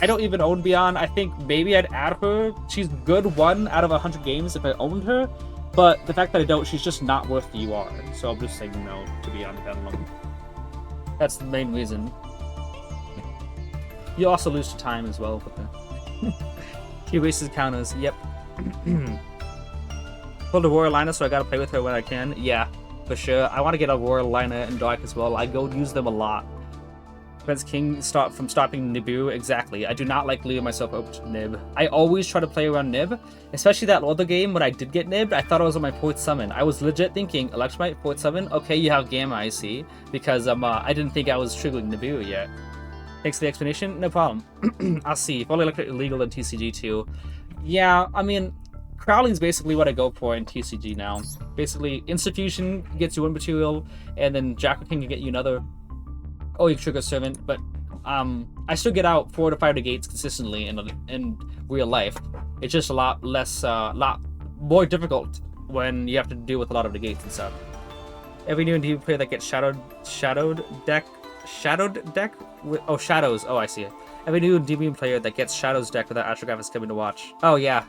S1: I don't even own Beyond. I think maybe I'd add her. She's good 1 out of 100 games if I owned her. But the fact that I don't, she's just not worth the UR. So I'm just saying no to Beyond the Pendulum. That's the main reason. You also lose to time as well. She wastes counters. Yep. Pulled a Royal Liner, so I gotta play with her when I can. Yeah, for sure. I want to get a Royal Liner and Dark as well. I go use them a lot. Prevents King from stopping Nibu. Exactly. I do not like leaving myself open to Nib. I always try to play around Nib, especially that other game when I did get Nibbed. I thought it was on my 4th summon. I was legit thinking, Electromite, 4th summon? Okay, you have Gamma, I see. Because I didn't think I was triggering Nibu yet. Thanks for the explanation. No problem. I'll see. If only like illegal in TCG too. Yeah, I mean, Crowling's basically what I go for in TCG now. Basically, Instant Fusion gets you one material, and then Jackal King can get you another. Oh, you trigger Servant, but I still get out 4 to 5 negates consistently in real life. It's just a lot less, lot more difficult when you have to deal with a lot of negates and stuff. Every new Endymion player that gets shadowed deck with, oh, shadows. Oh, I see it. Every new Endymion player that gets shadows deck without Astrograph is coming to watch. Oh yeah.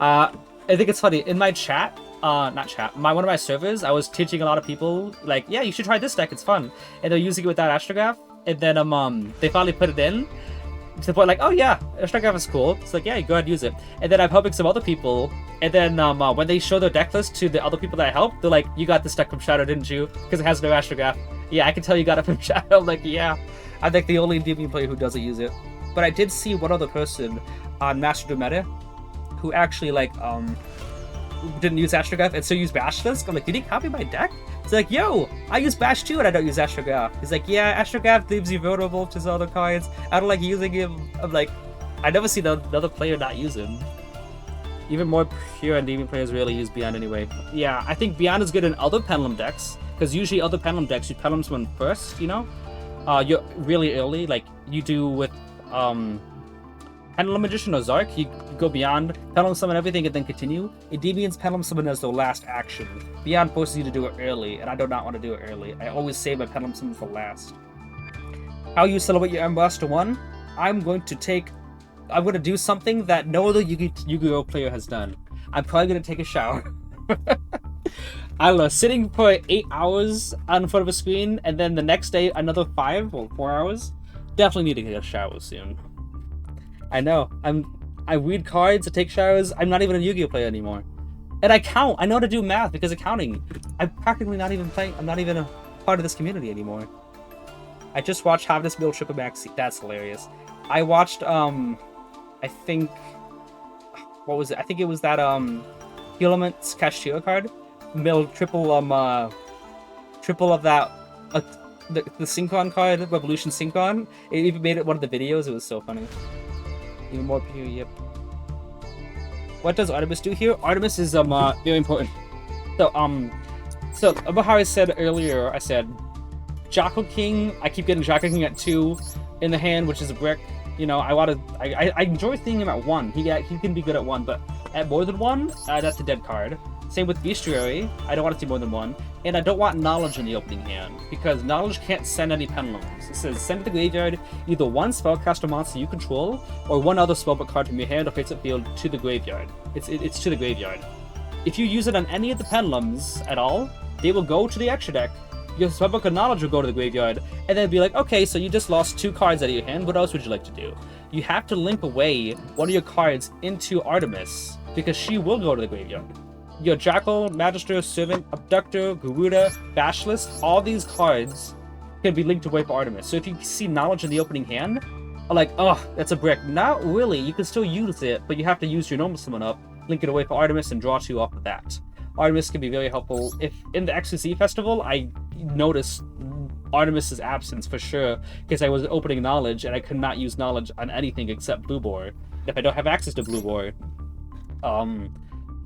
S1: I think it's funny in my chat. Not chat. One of my servers, I was teaching a lot of people, like, yeah, you should try this deck, it's fun. And they're using it without Astrograph, and then they finally put it in, to the point like, oh yeah, Astrograph is cool. It's like, yeah, go ahead and use it. And then I'm helping some other people, and then when they show their deck list to the other people that I help, they're like, you got this deck from Shadow, didn't you? Because it has no Astrograph. Yeah, I can tell you got it from Shadow. I'm like, yeah. I'm like the only Endymion player who doesn't use it. But I did see one other person on Master do Meta who actually, like, didn't use Astrograph and still used Bashless. I'm like, did he copy my deck? It's like, yo, I use Bash too and I don't use Astrograph. He's like, yeah, Astrograph leaves you vulnerable to his other cards. I don't like using him. I'm like, I never seen another player not use him. Even more pure Endymion players rarely use Beyond anyway. Yeah, I think Beyond is good in other Pendulum decks, because usually other Pendulum decks, you Pendulum Summon first, you know? You're really early, like you do with Pendulum Magician or Zark, you go Beyond, Pendulum Summon everything, and then continue. Endymion's Pendulum Summon as the last action. Beyond forces you to do it early, and I do not want to do it early. I always save my Pendulum Summon for last. How you celebrate your Ambassador 1? I'm going to do something that no other Yu-Gi-Oh player has done. I'm probably going to take a shower. I don't know, sitting for 8 hours in front of a screen, and then the next day another 5 or 4 hours? Definitely need to get a shower soon. I know. I read cards, I take showers. I'm not even a Yu-Gi-Oh player anymore. And I count. I know how to do math because of counting. I'm practically not even playing. I'm not even a part of this community anymore. I just watched Harvest Mill Triple Maxi. That's hilarious. I watched, I think, what was it? I think it was that, Elements Cashier card. Mill triple of that, the Synchron card, Revolution Synchron. It even made it one of the videos. It was so funny. Even more pure, yep. What does Artemis do here? Artemis is very important. So about how I said earlier, I said Jackal King. I keep getting Jackal King at 2 in the hand, which is a brick. You know, I enjoy seeing him at 1. He can be good at 1, but at more than 1, that's a dead card. Same with Bestiary. I don't want to see more than 1. And I don't want Knowledge in the opening hand, because Knowledge can't send any pendulums. It says, send to the graveyard either one spellcaster monster you control, or one other spellbook card from your hand or face-up field to the graveyard. It's to the graveyard. If you use it on any of the pendulums at all, they will go to the extra deck. Your spellbook of Knowledge will go to the graveyard, and then be like, okay, so you just lost 2 cards out of your hand, what else would you like to do? You have to link away one of your cards into Artemis, because she will go to the graveyard. Your Jackal, Magister, Servant, Abductor, Garuda, Bashless, all these cards can be linked away for Artemis. So if you see Knowledge in the opening hand, I'm like, oh, that's a brick. Not really, you can still use it, but you have to use your normal summon up, link it away for Artemis, and draw 2 off of that. Artemis can be very helpful. If in the XYZ Festival, I noticed Artemis's absence for sure, because I was opening Knowledge, and I could not use Knowledge on anything except Blue Boar. If I don't have access to Blue Boar,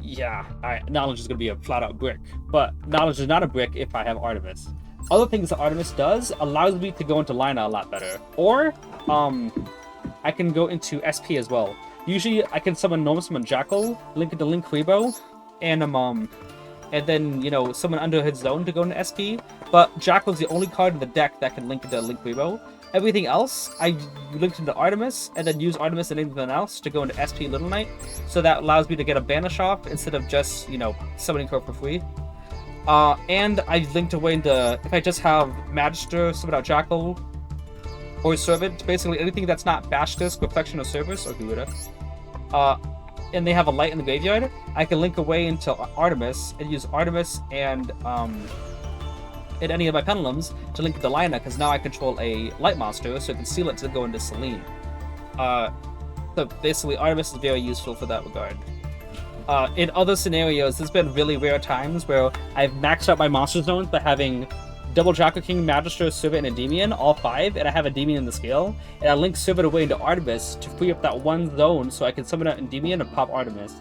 S1: yeah, Knowledge is going to be a flat-out brick. But Knowledge is not a brick if I have Artemis. Other things that Artemis does allows me to go into Lina a lot better. Or, I can go into SP as well. Usually, I can normal summon Jackal, link it to Link Rebo, and then, you know, summon under his zone to go into SP. But Jackal's the only card in the deck that can link into Link Rebo. Everything else, I linked into Artemis, and then use Artemis and anything else to go into SP Little Knight. So that allows me to get a banish off instead of just, you know, summoning her for free. And I linked away into, if I just have Magister, summon out Jackal, or Servant, basically anything that's not Bash Disc, Reflection, or Cerberus, or Garuda. And they have a light in the graveyard, I can link away into Artemis, and use Artemis and, in any of my pendulums to link with the liner, because now I control a light monster, so I can seal it to go into Selene. So basically, Artemis is very useful for that regard. In other scenarios, there's been really rare times where I've maxed out my monster zones by having double Draco King, Magister, Servant, and Endymion, all 5, and I have Endymion in the scale, and I link Servant away into Artemis to free up that one zone so I can summon out Endymion and pop Artemis.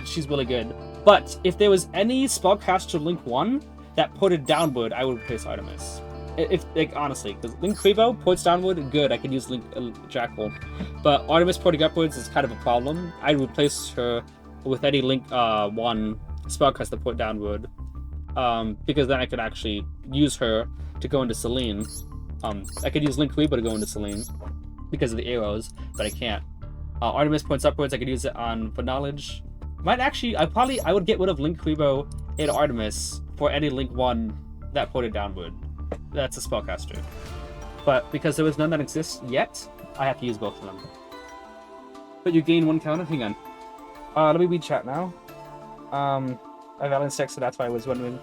S1: She's really good. But if there was any spellcaster Link 1 that ported downward, I would replace Artemis. If, like, honestly, because Link Crevo ports downward, good, I can use Link Jackal. But Artemis porting upwards is kind of a problem. I'd replace her with any Link 1 spellcast that port downward. Because then I could actually use her to go into Selene. I could use Link Crevo to go into Selene because of the arrows, but I can't. Artemis points upwards, I could use it for knowledge. I would get rid of Link Crevo in Artemis for any Link 1 that ported downward. That's a spellcaster. But because there was none that exists yet, I have to use both of them. But you gain 1 counter? Hang on. Let me read chat now. I Valence text, so that's why I was wondering.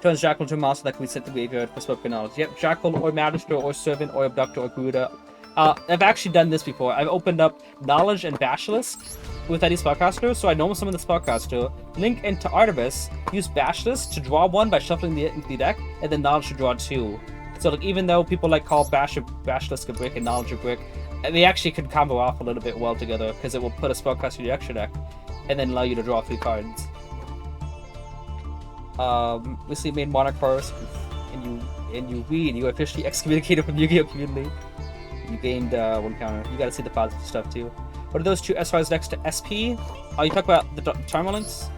S1: Turns Jackal into a monster that can be sent to graveyard for spoken knowledge. Yep, Jackal or Magister or Servant or Abductor or Garuda. I've actually done this before. I've opened up Knowledge and Basilisk with any spellcaster, so I normal summon the spellcaster, link into Artemis, use Basilisk to draw 1 by shuffling the deck, and then Knowledge to draw 2. So like, even though people like call Basilisk a brick and Knowledge a brick, they actually can combo off a little bit well together, because it will put a spellcaster in your extra deck, and then allow you to draw 3 cards. We see main Monarchs, and you read, you officially excommunicated from Yu-Gi-Oh! Community. You gained 1 counter. You gotta see the positive stuff too. What are those 2 SRs next to SP? Oh, you talk about the Charmalinks?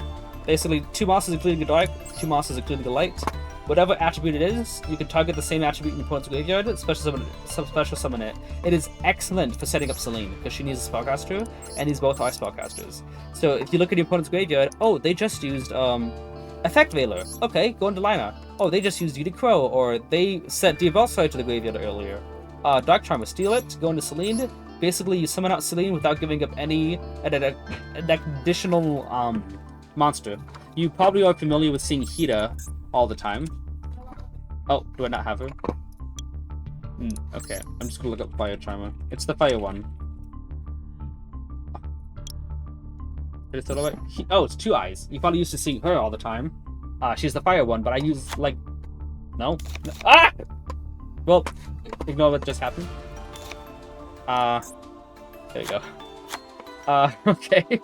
S1: Basically, 2 monsters including the dark, 2 monsters including the light. Whatever attribute it is, you can target the same attribute in your opponent's graveyard, special summon it. It is excellent for setting up Selene, because she needs a spellcaster, and these both are spellcasters. So if you look at your opponent's graveyard, oh, they just used Effect Veiler. Okay, go into Lina. Oh, they just used Yudi Crow, or they sent Diabolside to the graveyard earlier. Dark Charmer, steal it, go into Selene. Basically, you summon out Selene without giving up any an additional monster. You probably are familiar with seeing Hida all the time. Oh, do I not have her? Okay, I'm just gonna look up Fire Charmer. It's the fire one. Oh, it's 2 eyes. You probably used to seeing her all the time. She's the fire one, but I use like no. Ah! Well, ignore what just happened. There you go. Okay.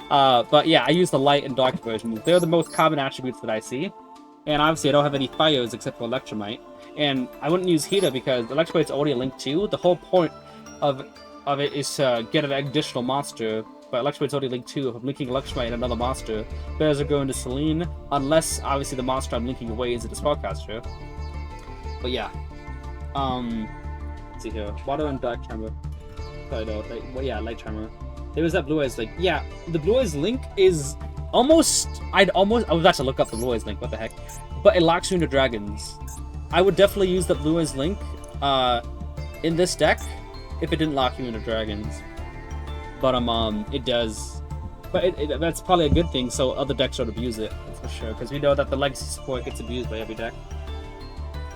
S1: But yeah, I use the light and dark versions. They're the most common attributes that I see. And obviously I don't have any fires except for Electromite. And I wouldn't use Hida because Electromite's already a link 2. The whole point of it is to get an additional monster. But Electromite's already link 2. If I'm linking Electromite and another monster, bears are going to Selene, unless obviously the monster I'm linking away is a spellcaster. But yeah. Let's see here. Water and Dark Charmer. Sorry though, yeah, Light Charmer. There was that Blue Eyes Link. Yeah, the Blue Eyes Link is almost... I was about to look up the Blue Eyes Link, what the heck. But it locks you into dragons. I would definitely use the Blue Eyes Link in this deck if it didn't lock you into dragons. But it does. But that's probably a good thing, so other decks don't abuse it, that's for sure. Because we know that the legacy support gets abused by every deck.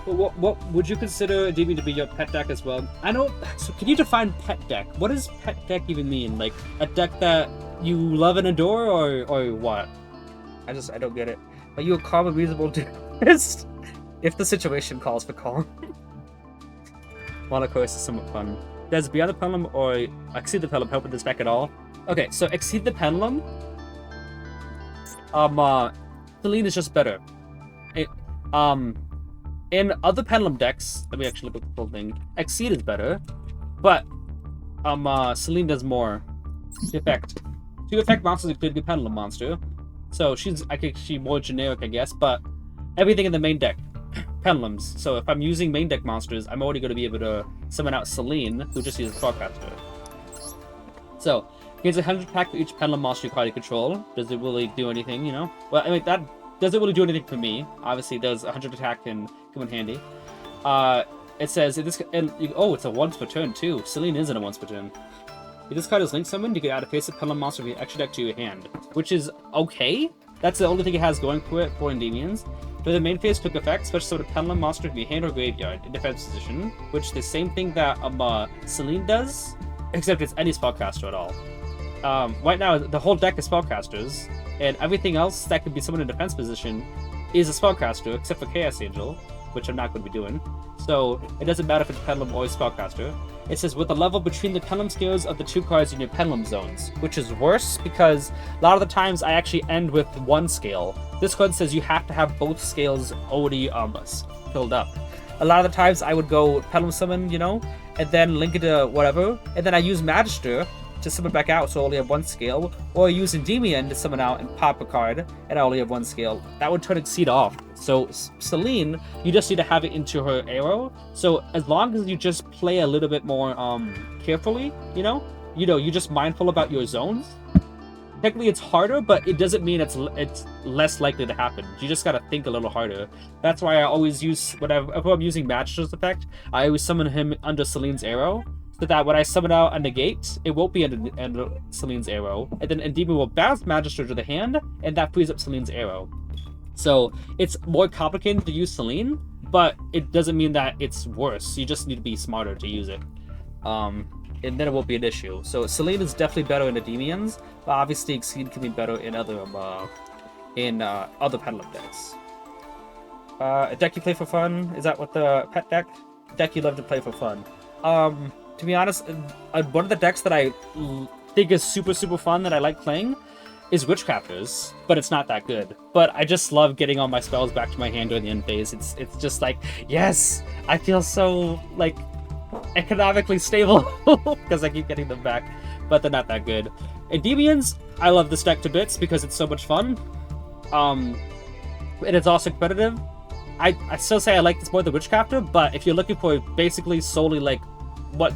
S1: Well, what would you consider Endymion to be your pet deck as well? I know. So can you define pet deck? What does pet deck even mean? Like a deck that you love and adore, or what? I don't get it. Are you a calm and reasonable duelist? If the situation calls for calm. Monocourse is somewhat fun. Does Beyond the Pendulum or Exceed the Pendulum help with this deck at all? Okay, so Exceed the Pendulum. Selene is just better. In other Pendulum decks, let me actually look at the full thing. Exceed is better, but Selene does more. To effect monsters include the Pendulum monster, so she's more generic, I guess. But everything in the main deck, Pendulums. So if I'm using main deck monsters, I'm already going to be able to summon out Selene, who just uses Spellcaster. So gains 100 attack for each Pendulum monster you card you control. Does it really do anything? You know? Well, I mean that. Doesn't really do anything for me. Obviously, does 100 attack and come in handy. It says, it's a once per turn too. Selene isn't a once per turn. If this card is link summoned, you can add a face-up Pendulum monster from your extra deck to your hand. Which is okay, That's the only thing it has going for it for Endymions. During the main phase took effect, special summon a Pendulum monster to be hand or graveyard in defense position, which the same thing that Selene does, except it's any spellcaster at all. Right now, the whole deck is spellcasters, and everything else that could be summoned in defense position is a spellcaster, except for Chaos Angel, which I'm not going to be doing. So it doesn't matter if it's Pendulum or a spellcaster. It says with the level between the Pendulum scales of the two cards in your Pendulum zones, which is worse because a lot of the times I actually end with one scale. This card says you have to have both scales already filled up. A lot of the times I would go Pendulum Summon, you know, and then link it to whatever, and then I use Magister to summon back out so I only have one scale, or use Endymion to summon out and pop a card, and I only have one scale. That would turn Exceed off. So Selene, you just need to have it into her arrow. So as long as you just play a little bit more carefully, you're just mindful about your zones. Technically it's harder, but it doesn't mean it's less likely to happen. You just gotta think a little harder. That's why I always use, if I'm using Magister's effect, I always summon him under Selene's arrow, so that when I summon out a negate, it won't be under Selene's arrow, and then Endymion will bounce Magister to the hand, and that frees up Selene's arrow. So it's more complicated to use Selene, but it doesn't mean that it's worse. You just need to be smarter to use it. And then it won't be an issue. So Selene is definitely better in Endymions, but obviously Exceed can be better in other Pendulum decks. A deck you play for fun? Is that what the pet deck? Deck you love to play for fun. To be honest, one of the decks that I think is super, super fun that I like playing is Witchcrafters, but it's not that good. But I just love getting all my spells back to my hand during the end phase. It's just like, yes, I feel so, like, economically stable because I keep getting them back, but they're not that good. Endymions, I love this deck to bits because it's so much fun. And it's also competitive. I still say I like this more than Witchcrafter, but if you're looking for basically solely like what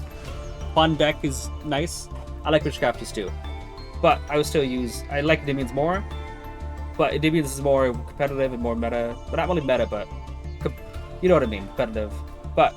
S1: fun deck is nice, I like Witchcrafters too. But I would still I like Endymions more, but Endymions is more competitive and more meta. But not really meta, but you know what I mean, competitive. But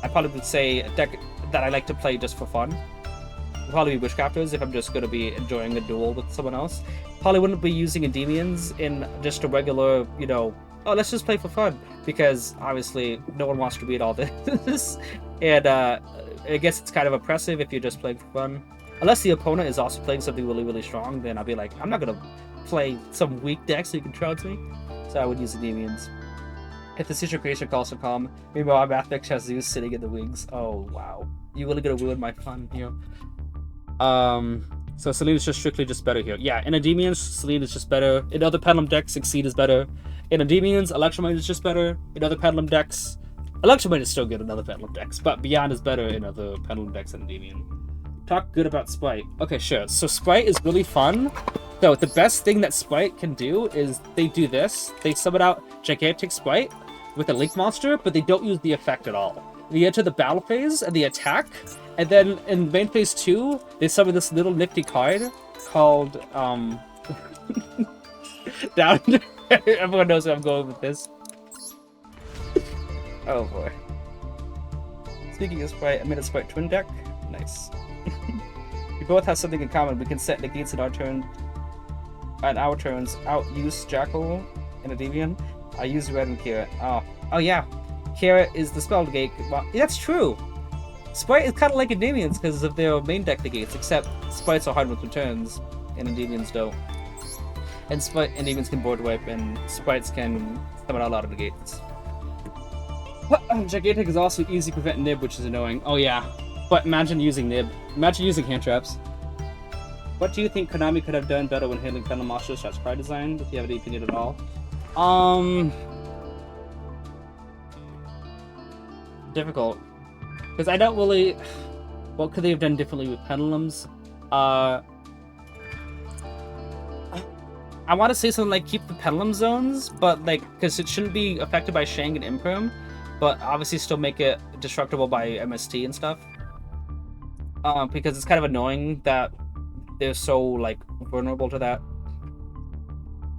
S1: I probably would say a deck that I like to play just for fun would probably be Witchcrafters if I'm just going to be enjoying a duel with someone else. Probably wouldn't be using Endymions in just a regular, oh, let's just play for fun, because obviously no one wants to read all this. And I guess it's kind of oppressive if you're just playing for fun. Unless the opponent is also playing something really, really strong, then I'll be like, I'm not going to play some weak deck so you can trounce me. So I would use Endymions. If the Secret Creation calls for calm, meanwhile my Math deck has Zeus sitting in the wings. Oh, wow. You really gonna ruin my fun here. So Selene is just strictly just better here. Yeah, in Endymions, Selene is just better. In other Pendulum decks, Exceed is better. In Endymions, Electromite is just better. In other Pendulum decks, Electromite is still good in other Pendulum decks, but Beyond is better in other Pendulum decks than Endymion. Talk good about Sprite. Okay, sure. So Sprite is really fun. So the best thing that Sprite can do is they do this. They summon out Gigantic Sprite with a Link monster, but they don't use the effect at all. They enter the battle phase and the attack, and then in main phase 2, they summon this little nifty card called down. Everyone knows where I'm going with this. Oh boy. Speaking of Sprite, I made a Sprite twin deck. Nice. We both have something in common. We can set negates in our turn. On our turns, out-use Jackal and Endymion. I use Red and Carrot. Oh yeah. Carrot is the spell negate. Well, that's true. Sprite is kind of like Endymions because of their main deck negates, except Sprites are hard with returns, and Endymions don't. And Endymions can board wipe, and Sprites can summon out a lot of negates. Gigantic is also easy to prevent Nib, which is annoying. Oh yeah. But imagine using Nib. Imagine using hand traps. What do you think Konami could have done better when handling Pendulum monsters such card design? If you have any opinion at all. Difficult. Because I don't really... What could they have done differently with Pendulums? I want to say something like keep the Pendulum zones, but like, because it shouldn't be affected by Shang and Imperm, but obviously still make it destructible by MST and stuff. Because it's kind of annoying that they're so, like, vulnerable to that.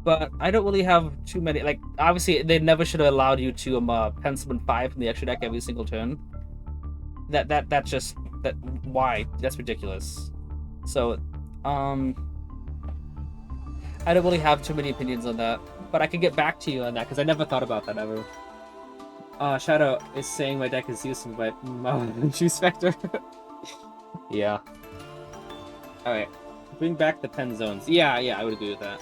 S1: But I don't really have too many, like, obviously they never should have allowed you to pen summon 5 from the extra deck every single turn. That's just, why? That's ridiculous. So, I don't really have too many opinions on that, but I can get back to you on that because I never thought about that ever. Shadow is saying my deck is useless by Juice Vector. Yeah. Alright. Bring back the pen zones. Yeah, I would agree with that.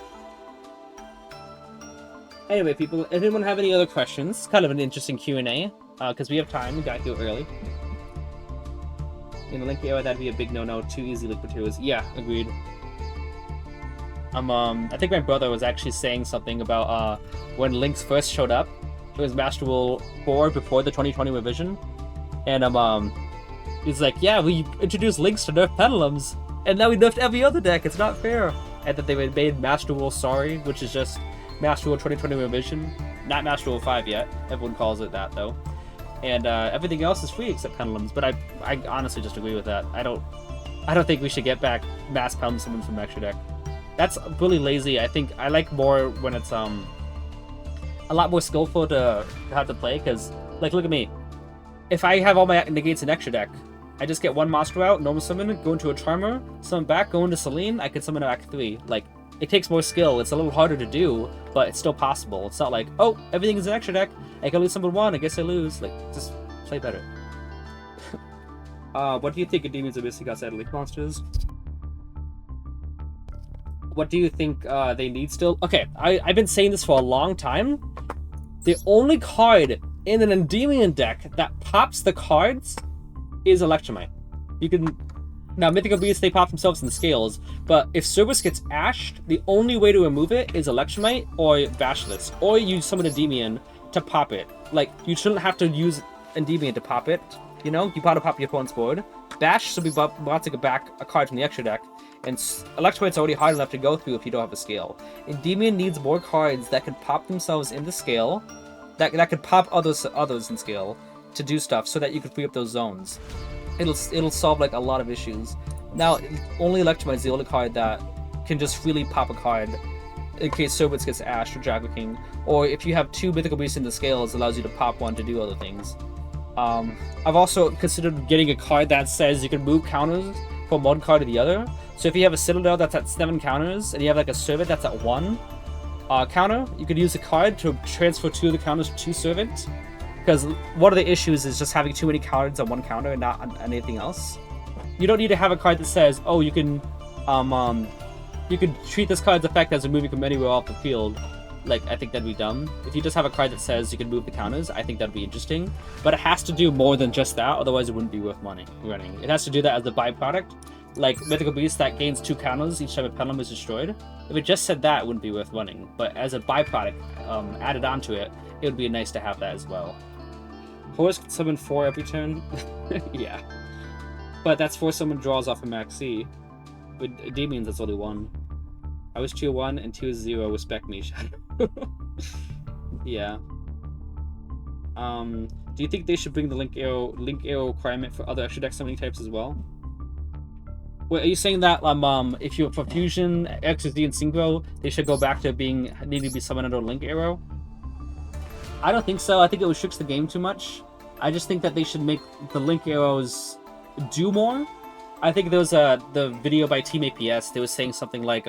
S1: Anyway, people, if anyone have any other questions, kind of an interesting Q&A, because we have time, we got here early. In the link area, that'd be a big no-no, too easy liquid materials. Yeah, agreed. I think my brother was actually saying something about, when links first showed up, it was Master Rule 4 before the 2020 revision, and, he's like, yeah, we introduced links to nerf pendulums, and now we nerfed every other deck, it's not fair. And that they made Master Rule Sorry, which is just Master Rule 2020 revision, not Master Rule 5 yet, everyone calls it that though. And everything else is free except pendulums, but I honestly just agree with that. I don't think we should get back mass pendulum summons from extra deck. That's really lazy. I think I like more when it's a lot more skillful to have to play, because like look at me. If I have all my negates in extra deck, I just get one monster out, normal summon, go into a Charmer, summon back, go into Selene, I can summon a Act 3. Like, it takes more skill, it's a little harder to do, but it's still possible. It's not like, oh, everything is an extra deck, I can lose summon one, I guess I lose. Like, just play better. What do you think Endymion's are missing outside of Link monsters? What do you think they need still? Okay, I've been saying this for a long time. The only card in an Endymion deck that pops the cards is Electromite. You can... Now, Mythical Beasts, they pop themselves in the scales, but if Cerberus gets ashed, the only way to remove it is Electromite or Basilisk, or you summon Endymion to pop it. Like, you shouldn't have to use Endymion to pop it, you know? You gotta pop your opponent's board. Bash should be bouncing back a card from the extra deck, and Electromite's already hard enough to go through if you don't have a scale. Endymion needs more cards that can pop themselves in the scale, that could pop others in scale, to do stuff so that you can free up those zones. It'll solve like a lot of issues. Now, only Electromite is the only card that can just freely pop a card in case Cerberus gets ashed or Dragon King, or if you have two Mythical Beasts in the scales, it allows you to pop one to do other things. I've also considered getting a card that says you can move counters from one card to the other. So if you have a Citadel that's at 7 counters, and you have like a Servant that's at 1 counter, you could use a card to transfer 2 of the counters to Servant. Because one of the issues is just having too many cards on one counter and not on anything else. You don't need to have a card that says, oh, you can treat this card's effect as removing from anywhere off the field. Like, I think that'd be dumb. If you just have a card that says you can move the counters, I think that'd be interesting. But it has to do more than just that, otherwise it wouldn't be worth money running. It has to do that as a byproduct. Like, Mythical Beast that gains 2 counters each time a pendulum is destroyed. If it just said that, it wouldn't be worth running. But as a byproduct added onto it, it would be nice to have that as well. Horse can summon 4 every turn. Yeah. But that's 4 summon draws off of Max C. With Demons, that's only 1. I was tier 1 and tier 0, respect me, Shadow. Yeah. Do you think they should bring the Link Arrow requirement for other extra deck summoning types as well? Wait, are you saying that if you're for Fusion, XSD, and Synchro, they should go back to needing to be summoned under Link Arrow? I don't think so. I think it restricts the game too much. I just think that they should make the Link Arrows do more. I think there was the video by Team APS. They were saying something like,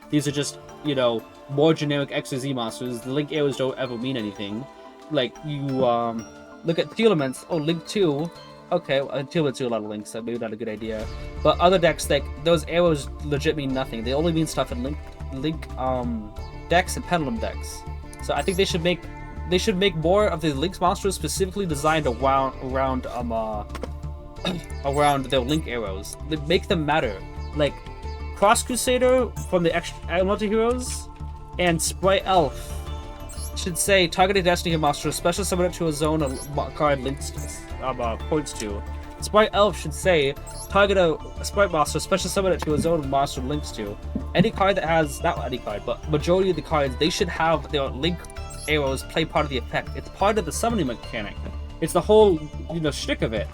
S1: these are just, you know, more generic X or Z monsters. The Link Arrows don't ever mean anything. Like, you look at Elements. Oh, Link 2. Okay, well, Elements do a lot of links, so maybe not a good idea. But other decks, like, those arrows legit mean nothing. They only mean stuff in Link decks and Pendulum decks. So I think they should make more of the Link monsters specifically designed around their Link arrows. They make them matter. Like Cross Crusader from the Multi Heroes and Sprite Elf should say targeted Destiny monster, special summon it to a zone a card links points to. Sprite Elf should say target a Sprite monster, special summon it to a zone monster links to. Any card that has, not any card, but majority of the cards, they should have their Link arrows play part of the effect. It's part of the summoning mechanic. It's the whole, you know, shtick of it.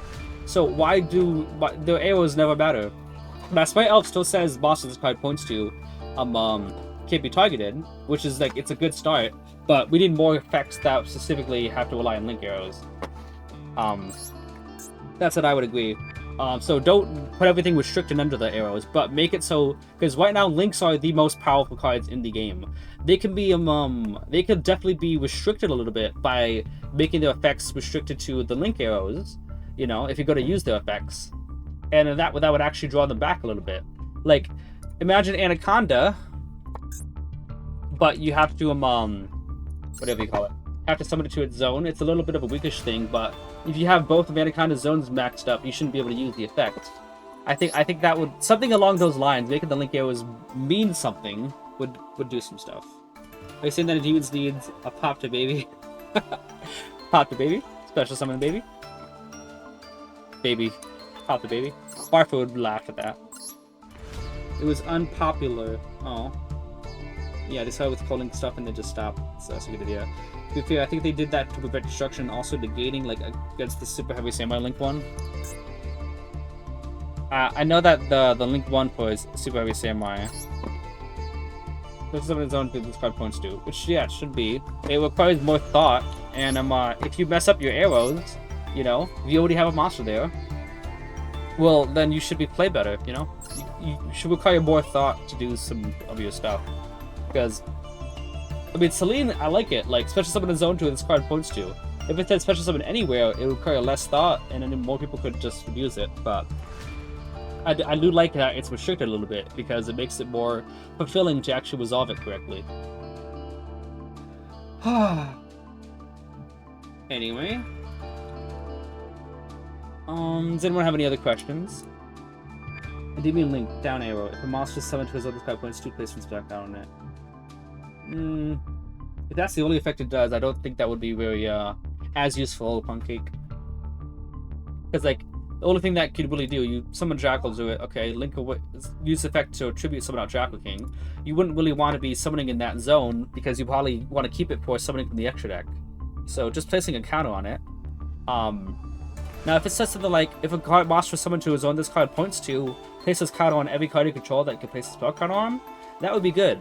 S1: So why do the arrows never matter? Now, Sprite Elf still says monsters this card points to can't be targeted, which is like, it's a good start, but we need more effects that specifically have to rely on Link arrows. That's what I would agree. So don't put everything restricted under the arrows, but make it so, because right now links are the most powerful cards in the game. They can be they could definitely be restricted a little bit by making their effects restricted to the link arrows. You know, if you're going to use their effects, and that would actually draw them back a little bit. Like, imagine Anaconda, but you have to whatever you call it, have to summon it to its zone. It's a little bit of a weakish thing, but if you have both of Anaconda's zones maxed up, you shouldn't be able to use the effect. I think that would, something along those lines, making the link arrows mean something would do some stuff. Are you saying that Demons needs a pop to baby? Pop to baby? Special summon baby? Baby. Pop to baby? Barfa would laugh at that. It was unpopular. Oh. Yeah, they started with calling stuff and then just stopped. So that's a good idea. To be fair, I think they did that to prevent destruction, also negating, like, against the Super Heavy Samurai Link one. I know that the Link one for is Super Heavy Samurai. There's some of its own thing this card points to, which, yeah, it should be. It requires more thought, and if you mess up your arrows, you know, if you already have a monster there, well, then you should be play better, you know? You should require more thought to do some of your stuff. Because, I mean, Celine, I like it. Like, special summon in zone 2, this card points to. If it said special summon anywhere, it would require less thought, and then more people could just use it. But I do like that it's restricted a little bit, because it makes it more fulfilling to actually resolve it correctly. Anyway. Does anyone have any other questions? Endymion Link, down arrow. If a monster is summoned to his other card points, 2 placements back down on it. If that's the only effect it does, I don't think that would be very as useful upon cake. Because, like, the only thing that could really do, you summon Jackal to it, okay, Link use the effect to attribute summon out Jackal King. You wouldn't really want to be summoning in that zone, because you probably want to keep it for summoning from the extra deck. So just placing a counter on it. Now if it says something like, if a card monster is summoned to a zone this card points to, place this counter on every card you control that you can place a spell counter on, that would be good.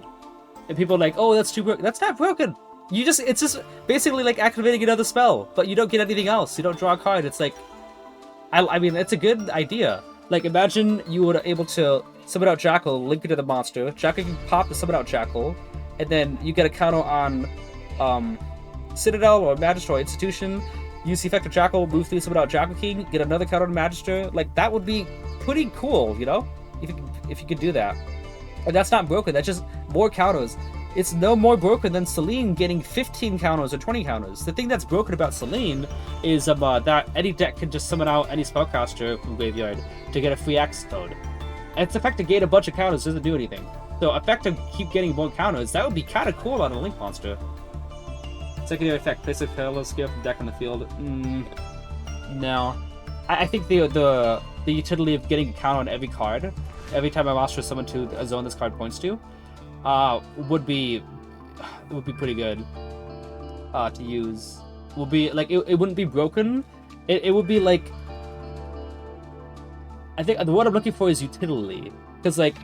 S1: And people are like, oh, that's too broken. That's not broken. It's just basically like activating another spell, but you don't get anything else. You don't draw a card. It's like, I mean, it's a good idea. Like, imagine you were able to summon out Jackal, link it to the monster. Jackal can pop to summon out Jackal, and then you get a counter on Citadel or Magister or Institution. Use the effect of Jackal, move 3, summon out Jackal King, get another counter on Magister. Like, that would be pretty cool, you know? If you could do that. And that's not broken, that's just more counters. It's no more broken than Celine getting 15 counters or 20 counters. The thing that's broken about Celine is that any deck can just summon out any spellcaster from graveyard to get a free access code. And its effect to gain a bunch of counters doesn't do anything. So effect to keep getting more counters, that would be kind of cool on a Link monster. Secondary effect, place a parallel skill from deck on the field. No. I think the utility of getting a counter on every card, every time a monster is summoned to a zone this card points to, would be pretty good to use. Would be like it wouldn't be broken. It would be like, I think what I'm looking for is utility, because like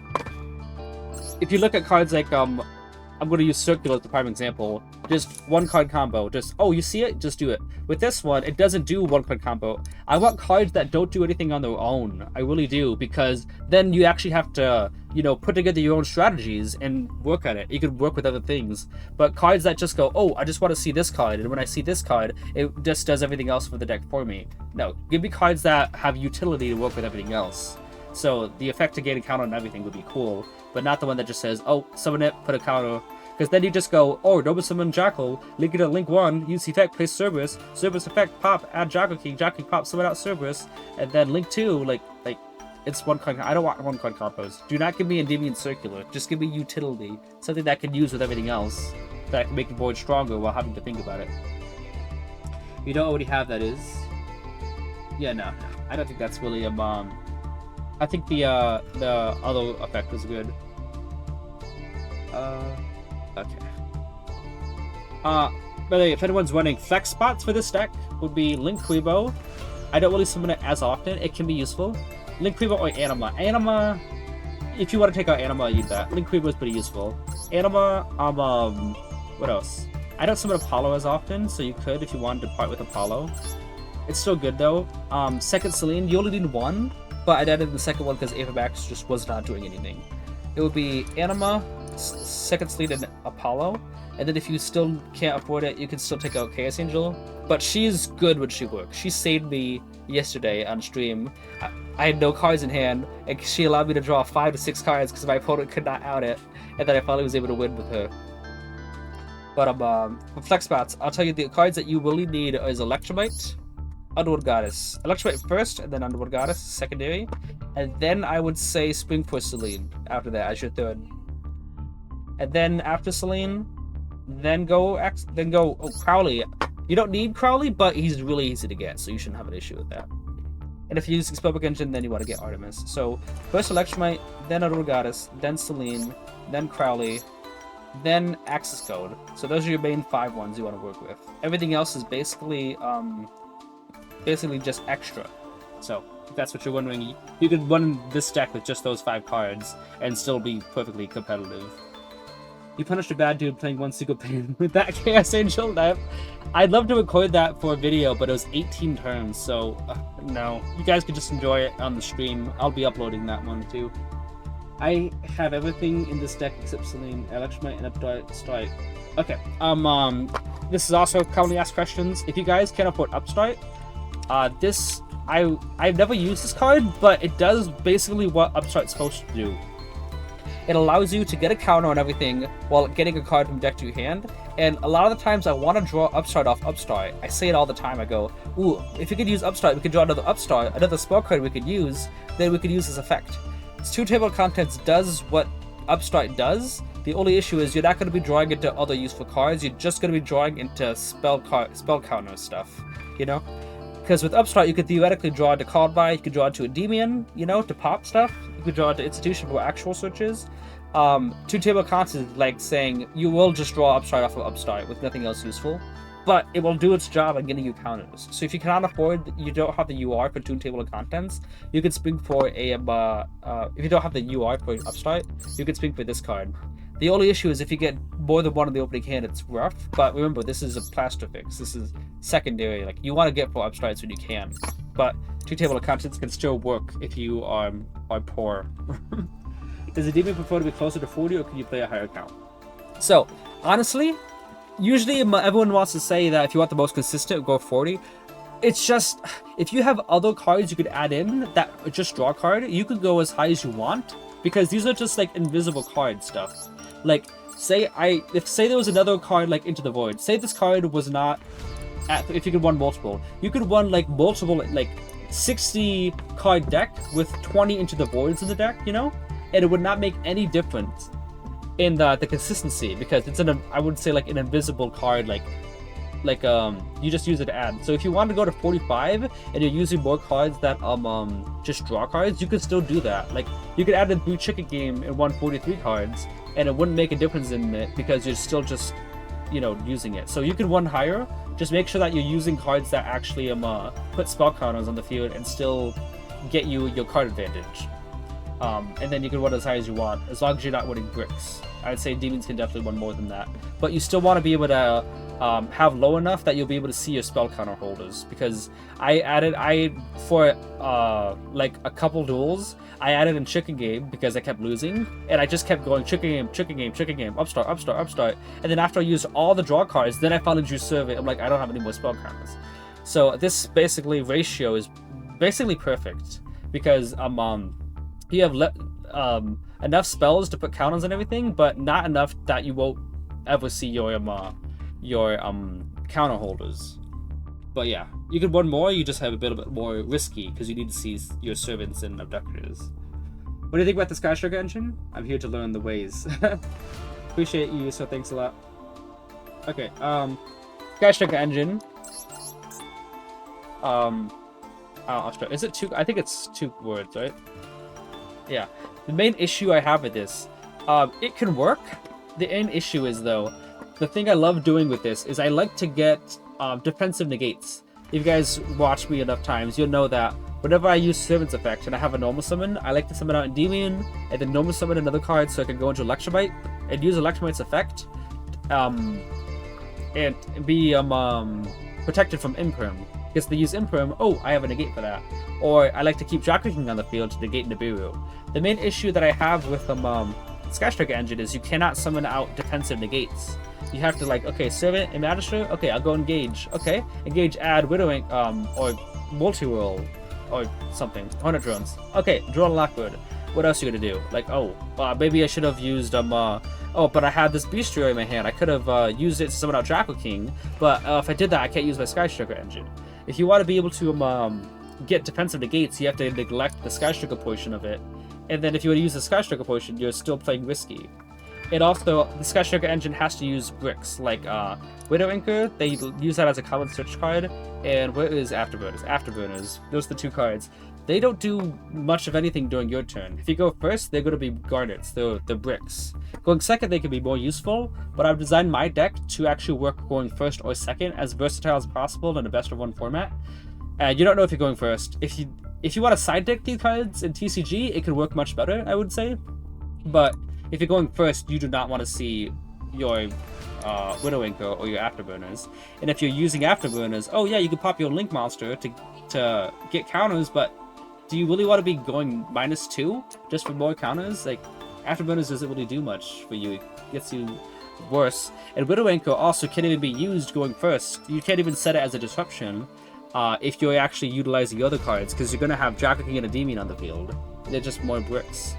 S1: if you look at cards like I'm going to use Circular as the prime example. Just one card combo. Just, oh, you see it? Just do it. With this one, it doesn't do one card combo. I want cards that don't do anything on their own. I really do, because then you actually have to, you know, put together your own strategies and work on it. You could work with other things. But cards that just go, oh, I just want to see this card, and when I see this card, it just does everything else for the deck for me. No, give me cards that have utility to work with everything else. So the effect to gain a counter on everything would be cool, but not the one that just says, oh, summon it, put a counter. Because then you just go, oh, double summon Jackal, link it to Link 1, use the effect, place Cerberus, Cerberus effect, pop, add Jackal King, pop, summon out Cerberus, and then Link 2, like it's one card. I don't want one card combos. Do not give me Endymion Circular, just give me utility, something that I can use with everything else, that can make the board stronger while having to think about it. You don't already have that is? Yeah, no. I don't think that's really a bomb. I think the other effect is good. Okay. By the way, if anyone's running flex spots for this deck, would be Link Kuibo. I don't really summon it as often. It can be useful. Link Kuibo or Anima. Anima, if you want to take out Anima, use that. Link Kuibo is pretty useful. Anima, what else? I don't summon Apollo as often, so you could if you wanted to part with Apollo. It's still good though. Second Celine, you only need one, but I added the second one because Apex just was not doing anything. It would be Anima, second Celine, and Apollo. And then if you still can't afford it, you can still take out Chaos Angel. But she's good when she works. She saved me yesterday on stream. I had no cards in hand, and she allowed me to draw 5 to 6 cards because my opponent could not out it. And then I finally was able to win with her. But for flex spots, I'll tell you the cards that you really need is Electromite, Underworld Goddess. Electromite first, and then Underworld Goddess secondary. And then I would say Spring for Celine after that as your third. And then after Celine, then go Crowley. You don't need Crowley, but he's really easy to get, so you shouldn't have an issue with that. And if you're using Spellbook Engine, then you want to get Artemis. So first Electromite, then Underworld Goddess, then Celine, then Crowley, then Access Code. So those are your main 5 ones you want to work with. Everything else is basically just extra. So if that's what you're wondering, you could run this deck with just those 5 cards and still be perfectly competitive. You punished a bad dude playing one single pain with that Chaos Angel. I'd love to record that for a video, but it was 18 turns, so no. You guys could just enjoy it on the stream. I'll be uploading that one too. I have everything in this deck except Celine, Electromite, and Upstart. Okay. This is also commonly asked questions. If you guys can't afford Upstart, I've never used this card, but it does basically what Upstart's supposed to do. It allows you to get a counter on everything while getting a card from deck to your hand. And a lot of the times I want to draw Upstart off Upstart. I say it all the time. I go, ooh, if we could use Upstart, we could draw another Upstart, another spell card we could use, then we could use this effect. This 2 table of contents does what Upstart does. The only issue is you're not going to be drawing into other useful cards. You're just going to be drawing into spell counter stuff, you know? Because with Upstart, you could theoretically draw into Called By, you could draw into Endymion, you know, to pop stuff. You could draw into Institution for actual searches. 2 table contents is like saying you will just draw Upstart off of Upstart with nothing else useful, but it will do its job at getting you counters. So if you cannot afford, you don't have the UR for 2 table of contents, you could spring for a, if you don't have the UR for Upstart, you could spring for this card. The only issue is if you get more than one in the opening hand, it's rough. But remember, this is a plaster fix. This is secondary. Like, you want to get 4 Upstarts when you can. But 2 table of contents can still work if you are poor. Does a demon prefer to be closer to 40, or can you play a higher count? So, honestly, usually everyone wants to say that if you want the most consistent, go 40. It's just, if you have other cards you could add in that just draw card, you could go as high as you want. Because these are just like invisible card stuff. Like, say there was another card like Into the Void. Say this card was not if you could run multiple. You could run like multiple, like 60 card deck with 20 Into the Voids in the deck, you know? And it would not make any difference in the consistency because it's I would say like an invisible card, like you just use it to add. So if you want to go to 45 and you're using more cards that just draw cards, you could still do that. Like, you could add in 3 Chicken Game and 143 cards, and it wouldn't make a difference in it because you're still just, you know, using it. So you could run higher. Just make sure that you're using cards that actually put spell counters on the field and still get you your card advantage. And then you can run as high as you want, as long as you're not winning bricks. I'd say demons can definitely run more than that. But you still want to be able to have low enough that you'll be able to see your spell counter holders. Because for like a couple duels, I added in Chicken Game because I kept losing. And I just kept going Chicken Game, Chicken Game, Chicken Game, Upstart, Upstart, Upstart. And then after I used all the draw cards, then I finally drew Survey. I'm like, I don't have any more spell counters. So this basically ratio is basically perfect. Because you have enough spells to put counters and everything, but not enough that you won't ever see your counter holders. But yeah, you could run more. You just have a bit more risky because you need to see your servants and abductors. What do you think about the Skystriker engine? I'm here to learn the ways. Appreciate you, so thanks a lot. Okay, Skystriker engine. Is it 2? I think it's 2 words, right? Yeah. The main issue I have with this, it can work. The main issue is, though, the thing I love doing with this is I like to get defensive negates. If you guys watch me enough times, you'll know that whenever I use Servant's Effect and I have a normal summon, I like to summon out Endymion and then normal summon another card so I can go into Electromite and use Electromite's effect and be protected from Imperm. Because they use Imperm, oh, I have a negate for that. Or I like to keep Jockey King on the field to negate Nibiru. The main issue that I have with Skystriker engine is you cannot summon out defensive negates. You have to like, okay, Servant and Magister, okay, I'll go engage. Okay, engage, add Widowing, or multi-roll, or something. 100 drones. Okay, drone Lockwood. What else are you gonna do? Like, oh, maybe I should have used oh, but I had this Bestiary in my hand. I could have used it to summon out Draco King, but if I did that, I can't use my Skystriker engine. If you want to be able to get defensive negates, you have to neglect the Skystriker portion of it. And then if you want to use the Skystriker portion, you're still playing risky. And also, the Skystriker engine has to use bricks, like Widow Anchor, they use that as a common search card, and where is Afterburners? Afterburners, those are the two cards. They don't do much of anything during your turn. If you go first, they're going to be garnets, they're bricks. Going second, they can be more useful, but I've designed my deck to actually work going first or second, as versatile as possible in a best of one format. And you don't know if you're going first. If you want to side deck these cards in TCG, it could work much better, I would say. But if you're going first, you do not want to see your Widow Anchor or your Afterburners. And if you're using Afterburners, oh yeah, you can pop your Link Monster to get counters, but do you really want to be going -2 just for more counters? Like, Afterburners doesn't really do much for you. It gets you worse. And Widow Anchor also can't even be used going first. You can't even set it as a disruption if you're actually utilizing the other cards, because you're going to have Draco King and Endymion on the field. They're just more bricks.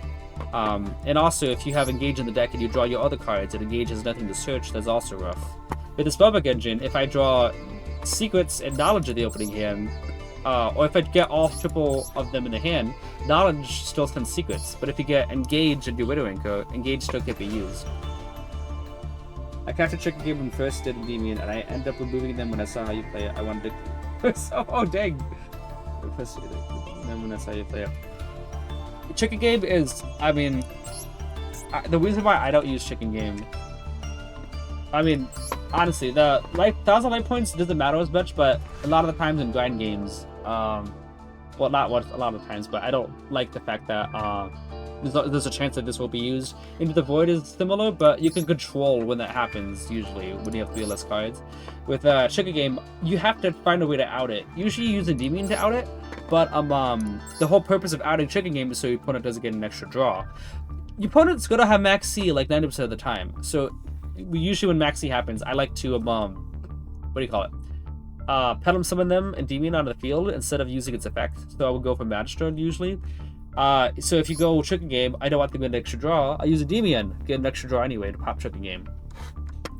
S1: And also, if you have Engage in the deck and you draw your other cards and Engage has nothing to search, that's also rough. With the Spellbook engine, if I draw Secrets and Knowledge of the opening hand, or if I get all triple of them in the hand, Knowledge still sends Secrets, but if you get Engage and do Widow Anchor, Engage still can't be used. I captured Chicken Game when first did Endymion, and I ended up removing them when I saw how you play it. I wanted to... oh, dang! Then when I saw you play it. Chicken Game is, I mean... the reason why I don't use Chicken Game... I mean, honestly, the 1,000 life points doesn't matter as much, but a lot of the times in grind games, well, not a lot of times, but I don't like the fact that there's a chance that this will be used. Into the Void is similar, but you can control when that happens, usually, when you have fearless cards. With Chicken Game, you have to find a way to out it. Usually you use Endymion to out it, but the whole purpose of outing Chicken Game is so your opponent doesn't get an extra draw. Your opponent's gonna have Max C like 90% of the time, so usually when Max C happens, I like to, what do you call it? Pedal summon them Endymion onto the field instead of using its effect. So I would go for Magister usually. So if you go Chicken Game, I don't want them to get an extra draw. I use Endymion, get an extra draw anyway to pop Chicken Game.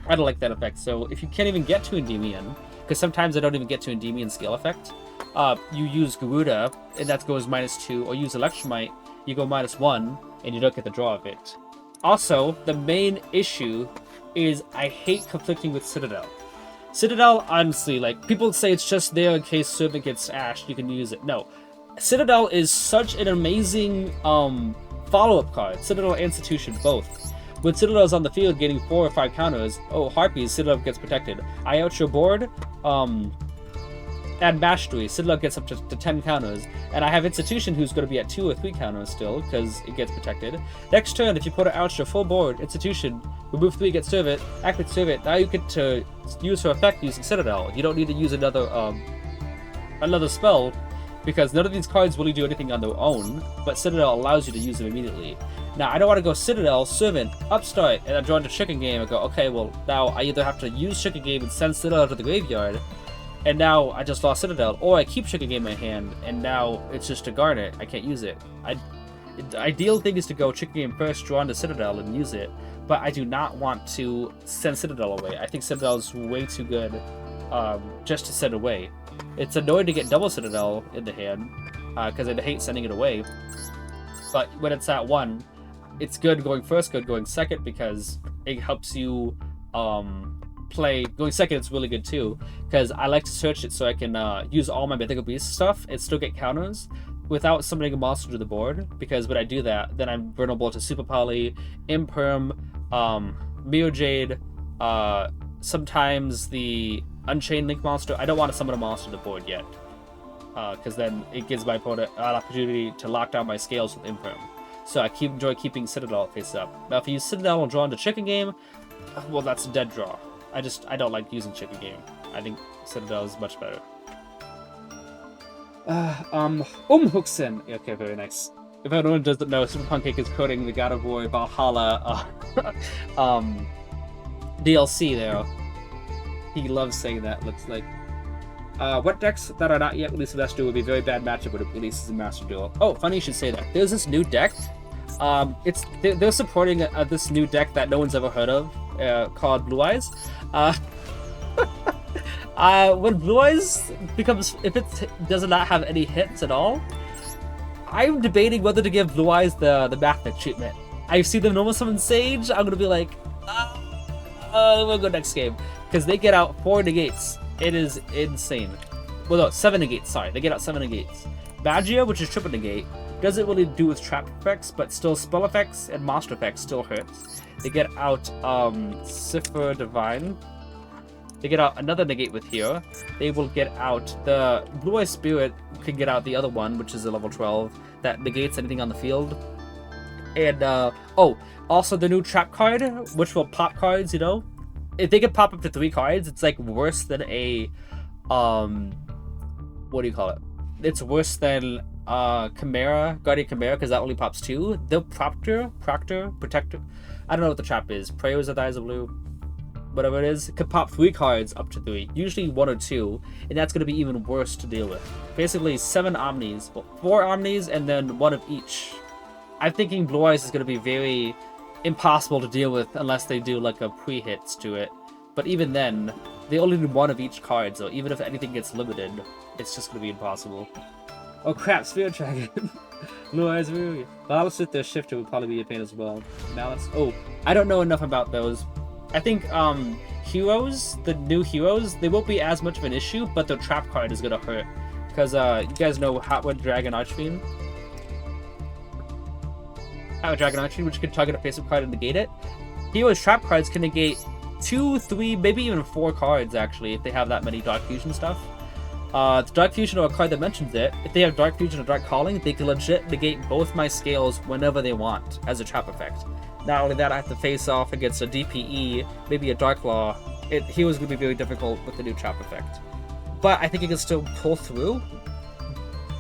S1: I don't like that effect. So if you can't even get to Endymion, because sometimes I don't even get to Endymion scale effect, you use Garuda, and that goes -2, or use Electromite, you go -1, and you don't get the draw of it. Also, the main issue is I hate conflicting with Citadel. Citadel, honestly, like, people say it's just there in case Servant gets ashed, you can use it. No. Citadel is such an amazing follow-up card. Citadel and Institution, both. When Citadel's on the field getting 4 or 5 counters, oh, Harpies, Citadel gets protected. I out your board, add Mastery, Citadel gets up to 10 counters, and I have Institution who's going to be at 2 or 3 counters still, because it gets protected. Next turn, if you put it out your full board, Institution, remove 3, get Servant, activate Servant, now you get to use her effect using Citadel. You don't need to use another spell, because none of these cards really do anything on their own, but Citadel allows you to use them immediately. Now, I don't want to go Citadel, Servant, Upstart, and I'm drawn to Chicken Game and go, okay, well, now I either have to use Chicken Game and send Citadel to the graveyard, and now I just lost Citadel, or I keep Chicken Game in my hand, and now it's just a Garnet. I can't use it. The ideal thing is to go Chicken Game first, draw into Citadel, and use it, but I do not want to send Citadel away. I think Citadel is way too good just to send away. It's annoying to get double Citadel in the hand, because I hate sending it away, but when it's at 1, it's good going first, good going second, because it helps you play. Going second, it's really good too, because I like to search it so I can use all my Mythical Beast stuff and still get counters without summoning a monster to the board, because when I do that, then I'm vulnerable to Super Poly, Imperm, Mirror Jade, sometimes the Unchained Link monster. I don't want to summon a monster to the board yet, because then it gives my opponent an opportunity to lock down my scales with Imperm. So I enjoy keeping Citadel face up. Now if you use Citadel and draw into Chicken Game, well, that's a dead draw. I don't like using Chicken Game. I think Citadel is much better. Huxin. Okay, very nice. If anyone doesn't know, Super Pancake is quoting the God of War Valhalla DLC there. He loves saying that, looks like. What decks that are not yet released in Master Duel would be a very bad matchup when it releases in Master Duel? Oh, funny you should say that. There's this new deck. They're supporting this new deck that no one's ever heard of, called Blue Eyes. When Blue Eyes becomes, if it does not have any hits at all, I'm debating whether to give Blue Eyes the Mathnic treatment. I see them normal summon Sage, I'm gonna be like, we'll go next game. Because they get out 4 negates. It is insane. Well, no, 7 negates, sorry. They get out 7 negates. Magia, which is triple negate, doesn't really do with trap effects, but still spell effects and monster effects still hurts. They get out Cipher Divine. They get out another negate with here. They will get out the Blue Eye Spirit, can get out the other one, which is a level 12, that negates anything on the field. And, also the new trap card, which will pop cards, you know? If they can pop up to 3 cards, it's like worse than a, what do you call it? It's worse than Chimera, Guardian Chimera, because that only pops 2. The Proctor, Protector, I don't know what the trap is. Prayers of the Eyes of Blue, whatever it is, could pop 3 cards up to 3, usually 1 or 2, and that's going to be even worse to deal with. Basically 7 Omnis, well, 4 Omnis, and then 1 of each. I'm thinking Blue Eyes is going to be very impossible to deal with unless they do like a pre-hits to it. But even then, they only need 1 of each card, so even if anything gets limited, it's just going to be impossible. Oh crap, Spirit Dragon. Blue Eyes, really. Malice with their shifter would probably be a pain as well. Malice, oh, I don't know enough about those. I think heroes, the new heroes, they won't be as much of an issue, but the trap card is going to hurt. Because you guys know Hotwood Dragon Archfiend? Hotwood Dragon Archfiend, which can target a face-up card and negate it. Heroes trap cards can negate 2, 3, maybe even 4 cards, actually, if they have that many Dark Fusion stuff. The Dark Fusion or a card that mentions it, if they have Dark Fusion or Dark Calling, they can legit negate both my scales whenever they want as a trap effect. Not only that, I have to face off against a DPE, maybe a Dark Law. Heroes going to be very difficult with the new trap effect. But I think it can still pull through.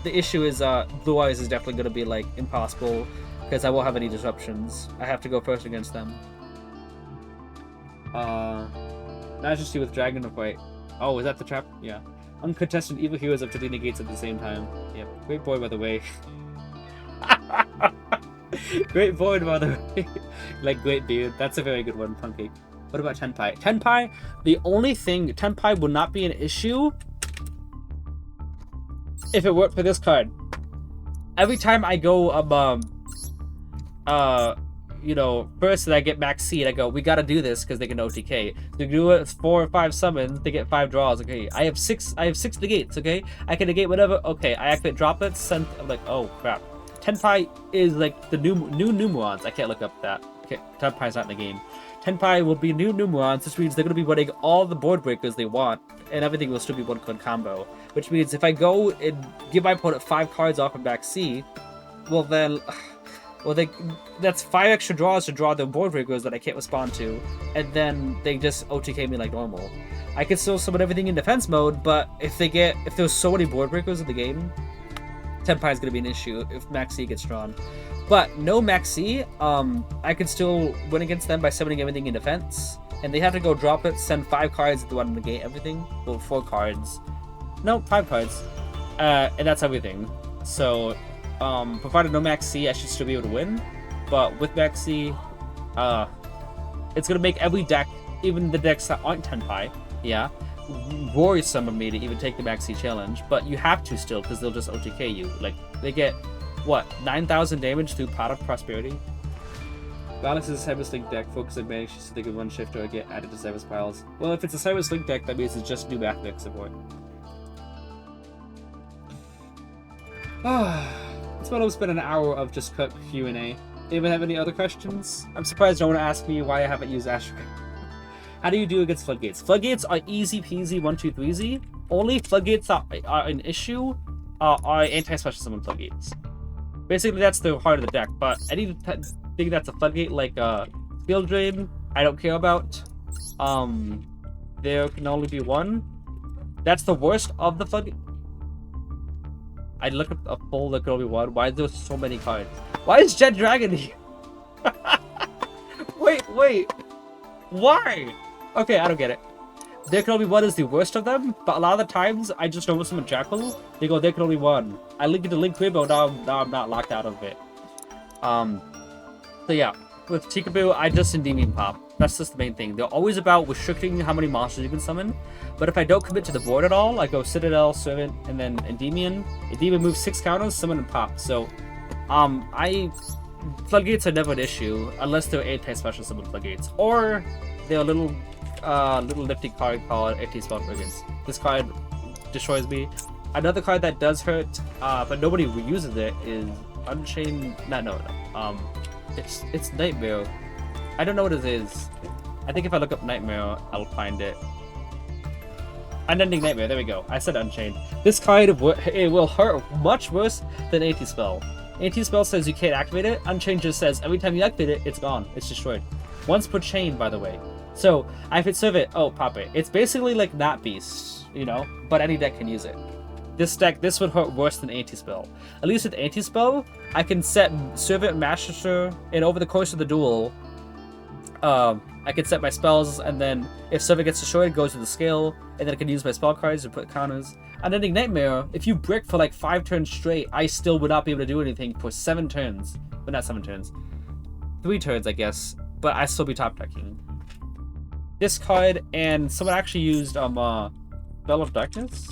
S1: The issue is Blue Eyes is definitely going to be like impossible because I won't have any disruptions. I have to go first against them. Majesty with Dragon of White. Oh, is that the trap? Yeah. Uncontested evil heroes up to 3 negates at the same time. Yep. Great boy, by the way. Great boy, by the way. Like, great dude. That's a very good one, Pancake. What about Tenpai? Tenpai, the only thing, Tenpai will not be an issue if it worked for this card. Every time I go, you know, first and I get max seed, I go, we gotta do this because they can OTK. To do it 4 or 5 summons, they get 5 draws. Okay, I have 6 negates. Okay, I can negate whatever. Okay, I activate droplets. Send. I'm like, oh crap. Tenpai is like the new Numerons. I can't look up that. Okay, Tenpai's not in the game. Tenpai will be new Numerons. This means they're gonna be running all the board breakers they want, and everything will still be 1-card combo. Which means if I go and give my opponent 5 cards off of back C, well then. Well, that's 5 extra draws to draw the board breakers that I can't respond to, and then they just OTK me like normal. I can still summon everything in defense mode, but if there's so many board breakers in the game, Tenpai is going to be an issue if Max C gets drawn. But no Max C, I can still win against them by summoning everything in defense, and they have to go drop it, send 5 cards if they want to negate everything. Well, 4 cards. No, 5 cards. And that's everything. So, provided no Max C, I should still be able to win. But with Max C, it's going to make every deck, even the decks that aren't Tenpai, yeah, worrisome of me to even take the Max C challenge. But you have to still, because they'll just OTK you. Like, they get, what, 9,000 damage through Pot of Prosperity? Balance is a Cyber Link deck, focus on managing so they can run shifter or get added to Cyber piles. Well, if it's a Cyber Link deck, that means it's just new Mathnic support. It's about to spend an hour of just quick QnA. Anyone have any other questions? I'm surprised no one asked me why I haven't used Astro. How do you do against Floodgates? Floodgates are easy peasy 1, 2, 3Z. Only Floodgates are an issue are anti-special summon Floodgates. Basically, that's the heart of the deck, but anything that's a Floodgate, like Field Drain, I don't care about. There can only be one. That's the worst of the Floodgate. I looked up a full Liquid Obi-Wan. Why is there so many cards? Why is Jet Dragon here? Wait. Why? Okay, I don't get it. There can only one is the worst of them, but a lot of the times I just notice them in Jackal. They go, there can only one. I link it to Link Rainbow, now I'm not locked out of it. So yeah, with Tikaboo, I just Endymion pop. That's just the main thing. They're always about restricting how many monsters you can summon. But if I don't commit to the board at all, I go Citadel, Servant, and then Endymion. Endymion moves 6 counters, summon and pop. So, Floodgates are never an issue unless they're 8-type special summon Floodgates, or they're a little nifty card called Anti-Spell Floodgates. This card destroys me. Another card that does hurt, but nobody uses it is Unchained. It's Nightmare. I don't know what it is. I think if I look up Nightmare, I'll find it. Unending Nightmare. There we go. I said Unchained. This card it will hurt much worse than Anti-Spell. Anti-Spell says you can't activate it. Unchained just says every time you activate it, it's gone. It's destroyed. Once per chain, by the way. So, if it's serve it, oh, pop it. It's basically like Not Beast, you know? But any deck can use it. This would hurt worse than Anti-Spell. At least with Anti-Spell, I can set Serve it, Master, and over the course of the duel, I can set my spells, and then if Servant gets destroyed, it goes to the scale, and then I can use my spell cards to put counters. Unending Nightmare, if you brick for like 5 turns straight, I still would not be able to do anything for 7 turns. But not 7 turns. 3 turns, I guess. But I still be top decking. This card, and someone actually used Spell of Darkness?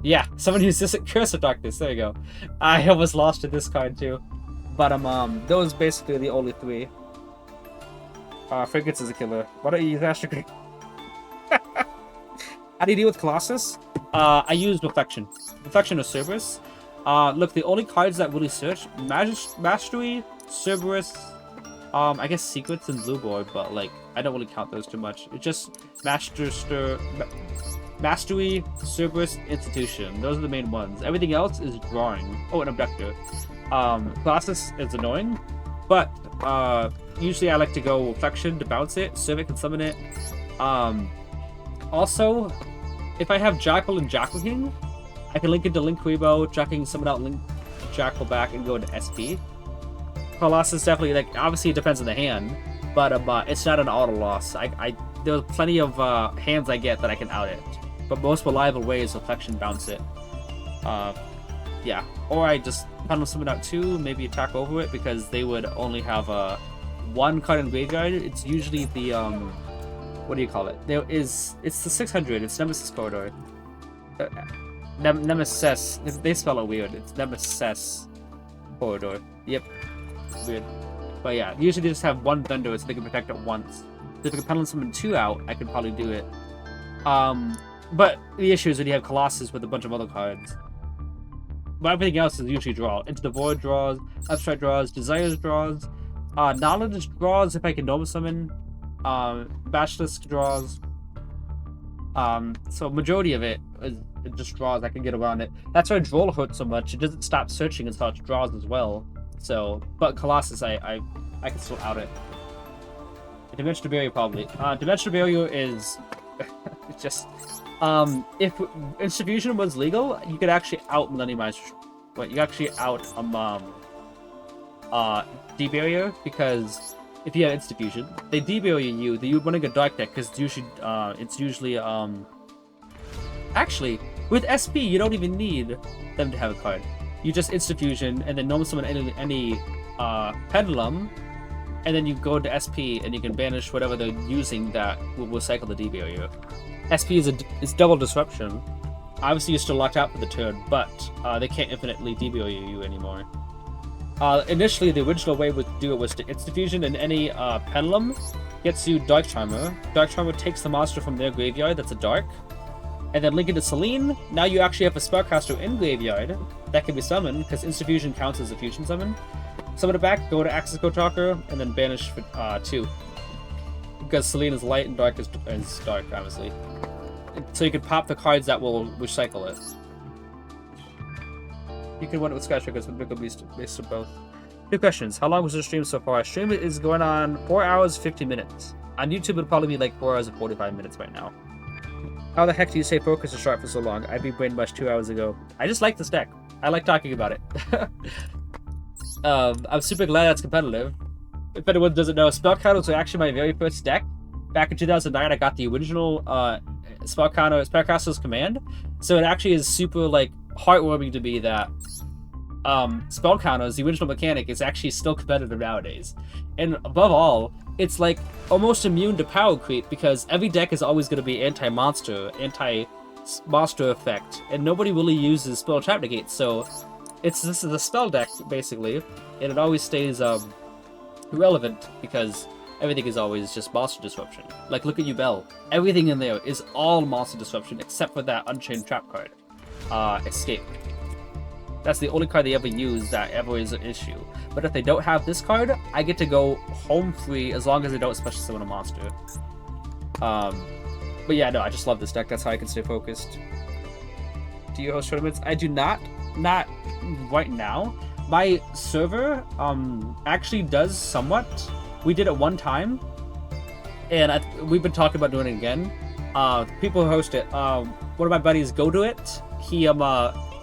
S1: Yeah, someone used this Curse of Darkness, there you go. I almost lost to this card too. But those basically the only 3. Frigates is a killer. Why don't you use Astro Green? How do you deal with Colossus? I used Reflection. Reflection or Cerberus. Look, the only cards that really search, Mastery, Cerberus, I guess Secrets and Blue Board, but like, I don't really count those too much. It's just Mastery, Cerberus, Institution. Those are the main ones. Everything else is drawing. Oh, an Abductor. Colossus is annoying, but usually I like to go Reflection to bounce it, Servant can summon it. Also, if I have Jackal and Jackal King, I can link into Link Rebo, Jacking summon out Link Jackal back and go into SP. Colossus definitely, like, obviously it depends on the hand, but it's not an auto loss. There's plenty of hands I get that I can out it, but most reliable way is Reflection bounce it. Yeah, or I just kind summon out 2, maybe attack over it, because they would only have 1 card in graveyard. It's usually the what do you call it? It's the 600. It's Nemesis Corridor. Nemesis. They spell it weird. It's Nemesis Corridor. Yep. Weird. But yeah, usually they just have 1 Thunder so they can protect it once. So if I can pendulum summon 2 out, I could probably do it. But the issue is when you have Colossus with a bunch of other cards. But everything else is usually draw. Into the Void draws, Abstract draws, Desires draws, Knowledge draws if I can Nova Summon, Basilisk draws. So majority of it is just draws. I can get around it. That's why Droll hurts so much. It doesn't stop searching and starts draws as well. So, but Colossus, I can still out it. Dimensional Barrier probably. Dimensional Barrier is just if Institution was legal, you could actually out Millennium Mines, but you actually out D-Barrier, because if you have Institution, they D-Barrier you, you're running a dark deck, because it's usually actually with SP you don't even need them to have a card. You just Institution and then normal summon any Pendulum, and then you go to SP and you can banish whatever they're using that will cycle the D-Barrier. SP is double disruption. Obviously you're still locked out for the turn, but they can't infinitely D-Barrier you anymore. Initially the original way to do it was to Institution, and any Pendulum gets you Dark Charmer. Dark Charmer takes the monster from their graveyard that's a dark, and then link it to Selene. Now you actually have a Spellcaster in graveyard that can be summoned, because Institution counts as a fusion summon. Summon it back, go to Access Code Talker, and then banish for 2. Because Selene is light and dark is dark, obviously. So you can pop the cards that will recycle it. You can win it with Sky Triggers with Bigger Beast based on both. 2 questions. How long was the stream so far? Stream is going on 4 hours 50 minutes. On YouTube it'll probably be like 4 hours and 45 minutes right now. How the heck do you stay focused and sharp for so long? I beat brain mush 2 hours ago. I just like this deck. I like talking about it. I'm super glad that's competitive. If anyone doesn't know, spell counters were actually my very first deck. Back in 2009, I got the original Spellcaster's Command. So it actually is super like heartwarming to me that spell counters, the original mechanic, is actually still competitive nowadays. And above all, it's like almost immune to power creep because every deck is always going to be anti-monster effect, and nobody really uses spell trap negate. So this is a spell deck basically, and it always stays relevant because everything is always just monster disruption. Like look at Bell. Everything in there is all monster disruption except for that Unchained Trap card, Escape. That's the only card they ever use that ever is an issue. But if they don't have this card, I get to go home free as long as they don't special summon a monster. But yeah, no, I just love this deck. That's how I can stay focused. Do you host tournaments? I do not. Not right now. My server actually does somewhat. We did it one time, and we've been talking about doing it again. People who host it. One of my buddies go to it. He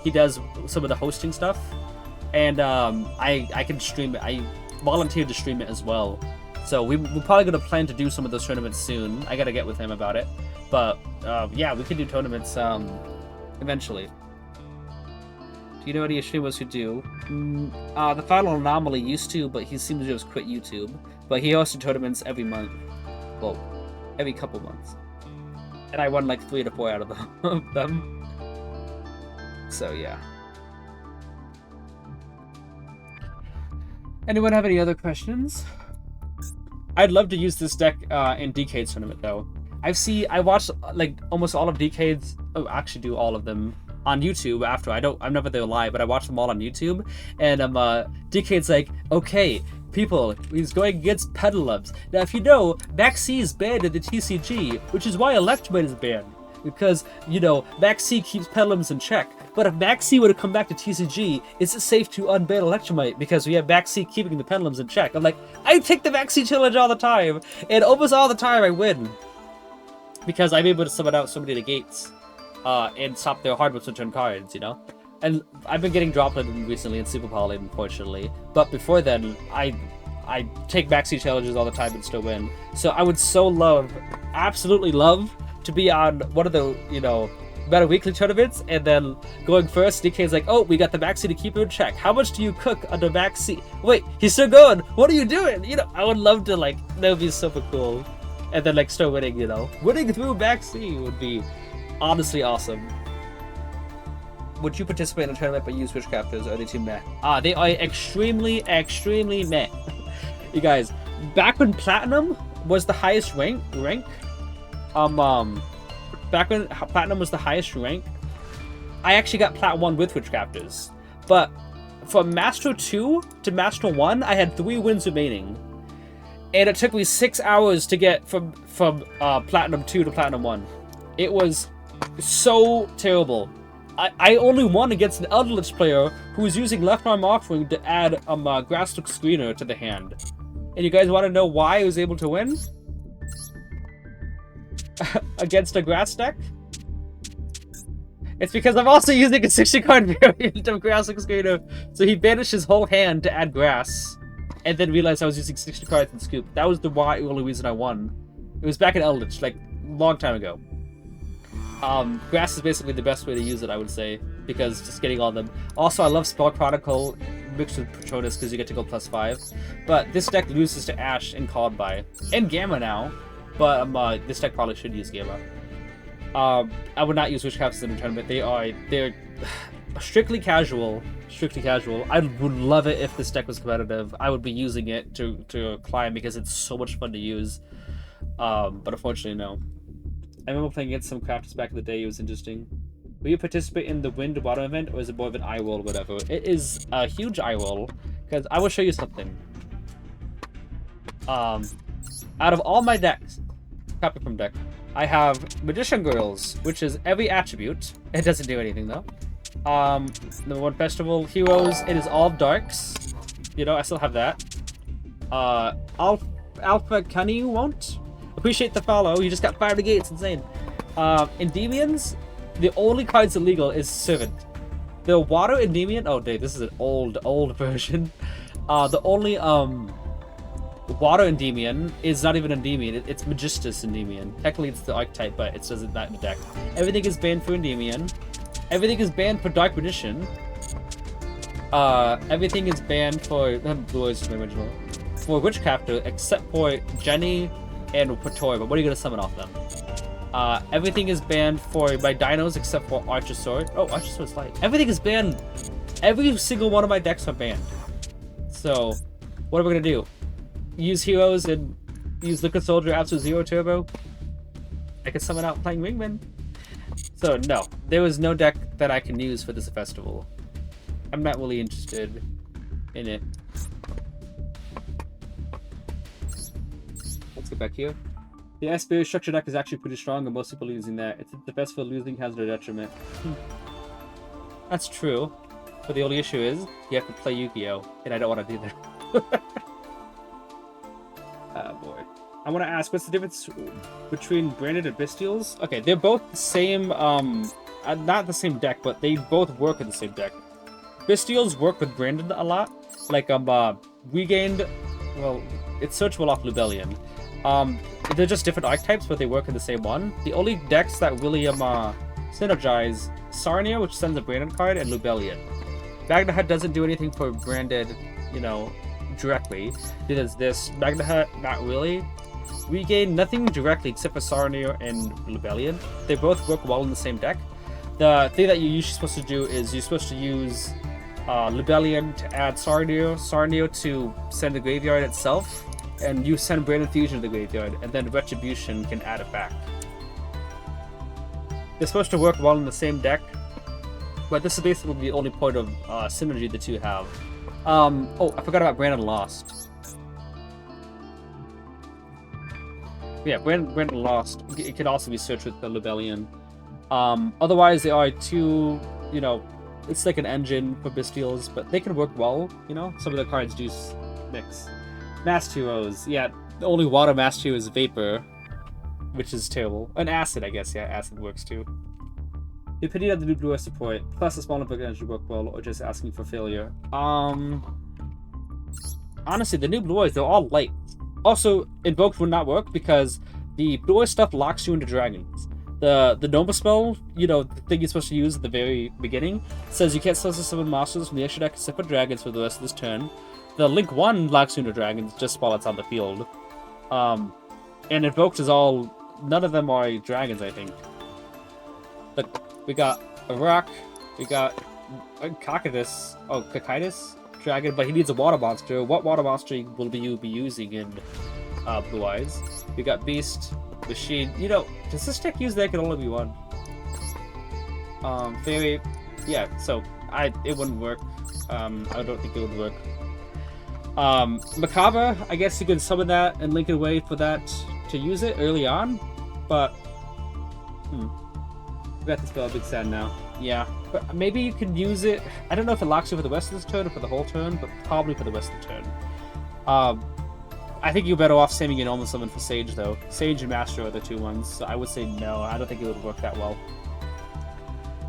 S1: does some of the hosting stuff, and I can stream it. I volunteered to stream it as well. So we're probably going to plan to do some of those tournaments soon. I got to get with him about it. But yeah, we can do tournaments eventually. Do you know any streamers who do? The Final Anomaly used to, but he seems to just quit YouTube. But he hosted tournaments every month. Well, every couple months. And I won like 3 to 4 out of them. So yeah. Anyone have any other questions? I'd love to use this deck in Decade's tournament though. I watched like almost all of Decade's, actually do all of them on YouTube after. I'm never there live, but I watched them all on YouTube. And Decade's like, okay, people, he's going against Pedalubs. Now if you know, Max C is banned in the TCG, which is why Electromite is banned. Because, you know, Max C keeps Pedalums in check. But if Max C were to come back to TCG, is it safe to unban Electromite because we have Max C keeping the Pedalums in check? I'm like, I take the Max C challenge all the time, and almost all the time I win. Because I'm able to summon out so many negates, and stop their hard whips return cards, you know? And I've been getting droplet recently in Super Poly, unfortunately. But before then, I take Max C challenges all the time and still win. So I would so love, absolutely love, to be on one of the, you know, Meta Weekly tournaments, and then going first, DK's like, oh, we got the Max C to keep him in check. How much do you cook under Max C? Wait, he's still going. What are you doing? You know, I would love to, like, that would be super cool. And then, like, start winning, you know. Winning through Max C would be honestly awesome. Would you participate in a tournament but use Witchcrafters, or are they too meh? They are extremely, extremely meh. You guys, back when Platinum was the highest rank, back when Platinum was the highest rank, I actually got Plat 1 with Witchcrafters. But from Master 2 to Master 1, I had 3 wins remaining. And it took me 6 hours to get from Platinum 2 to Platinum 1. It was so terrible. I only won against an Eldritch player who was using Left Arm Offering to add Grasslook Screener to the hand. And you guys want to know why I was able to win? Against a grass deck? It's because I'm also using a 60-card variant of Grasslook Screener. So he banished his whole hand to add grass, and then realized I was using 60 cards in Scoop. That was the only reason I won. It was back in Eldritch, like, a long time ago. Grass is basically the best way to use it, I would say, because just getting all them. Also, I love Spell Chronicle mixed with Patronus because you get to go +5. But this deck loses to Ash and Called By. And Gamma now. But this deck probably should use Gamma. I would not use Witchcrafters in a tournament. They're strictly casual. Strictly casual. I would love it if this deck was competitive. I would be using it to climb because it's so much fun to use. But unfortunately, no. I remember playing against some crafters back in the day. It was interesting. Will you participate in the Wind Bottom event, or is it more of an eye roll or whatever? It is a huge eye roll, because I will show you something. Out of all my decks, copy from deck, I have Magician Girls, which is every attribute. It doesn't do anything though. Number 1 Festival Heroes. It is all darks. You know, I still have that. Alpha Cunny won't. Appreciate the follow. You just got 5 negates. Insane. Endymions, the only cards illegal is Servant. The Water Endymion, oh dude, this is an old version. The only Water Endymion is not even Endymion, it's Magistus Endymion. Technically it's the archetype, but it says it not in the deck. Everything is banned for Endymion. Everything is banned for Dark Magician. Everything is banned for Blue Eyes from the original. For Witchcrafter, except for Jenny and Praetor, but what are you gonna summon off them? Everything is banned for my dinos except for Archer Sword. Oh, Archer Sword's light. Everything is banned. Every single one of my decks are banned. So, what are we gonna do? Use heroes and use Liquid Soldier Absolute Zero Turbo? I could summon out playing Wingman. So, no. There was no deck that I can use for this festival. I'm not really interested in it. Let's get back here. The SBA structure deck is actually pretty strong, and most people are using that. It's the best for losing has no detriment. That's true, but the only issue is you have to play Yu-Gi-Oh, and I don't want to do that. Ah, boy. I want to ask, what's the difference between Branded and Bestials? Okay, they're both the same, not the same deck, but they both work in the same deck. Bestials work with Branded a lot. Like, we gained, well, it's searchable off Lubellion. They're just different archetypes, but they work in the same one. The only decks that really synergize Sarnia, which sends a Branded card, and Lubellion. Magna Hut doesn't do anything for Branded, you know, directly. It is this. Magna Hut, not really. We gain nothing directly except for Sarnia and Lubellion. They both work well in the same deck. The thing that you're usually supposed to do is you're supposed to use Lubellion to add Sarnia to send the graveyard itself, and you send Branded Fusion to the graveyard, and then Retribution can add it back. They're supposed to work well in the same deck, but this is basically the only point of synergy the two have. Oh, I forgot about Branded Lost. Yeah, Branded Lost. It can also be searched with the Lubellion. Otherwise, they are two, you know, it's like an engine for Bestials, but they can work well, you know? Some of the cards do mix. Mass Heroes, yeah, the only water Mass Hero is Vapor, which is terrible. And Acid, I guess, yeah, Acid works too. Depending on the new Blue Eye support, plus a smaller book energy work well, or just asking for failure. Honestly, the new Blue Eyes, they're all light. Also, Invoked would not work because the Blue Eye stuff locks you into dragons. The Nova spell, you know, the thing you're supposed to use at the very beginning, says you can't summon monsters from the extra deck except for dragons for the rest of this turn. The Link 1 locks you into dragons just while it's on the field. And Invoked is all... None of them are dragons, I think. But we got a rock, we got a Cocytus, dragon, but he needs a water monster. What water monster will you be using in Blue Eyes? We got Beast, Machine. You know, does this deck use that? Can only be one. Fairy, yeah. So it wouldn't work. I don't think it would work. Macabre, I guess you could summon that and link it away for that to use it early on, but we got to spell a big sad now. Yeah, but maybe you can use it. I don't know if it locks you for the rest of this turn or for the whole turn, but probably for the rest of the turn. I think you're better off saving your normal summon for Sage, though. Sage and Master are the two ones, so I would say no. I don't think it would work that well.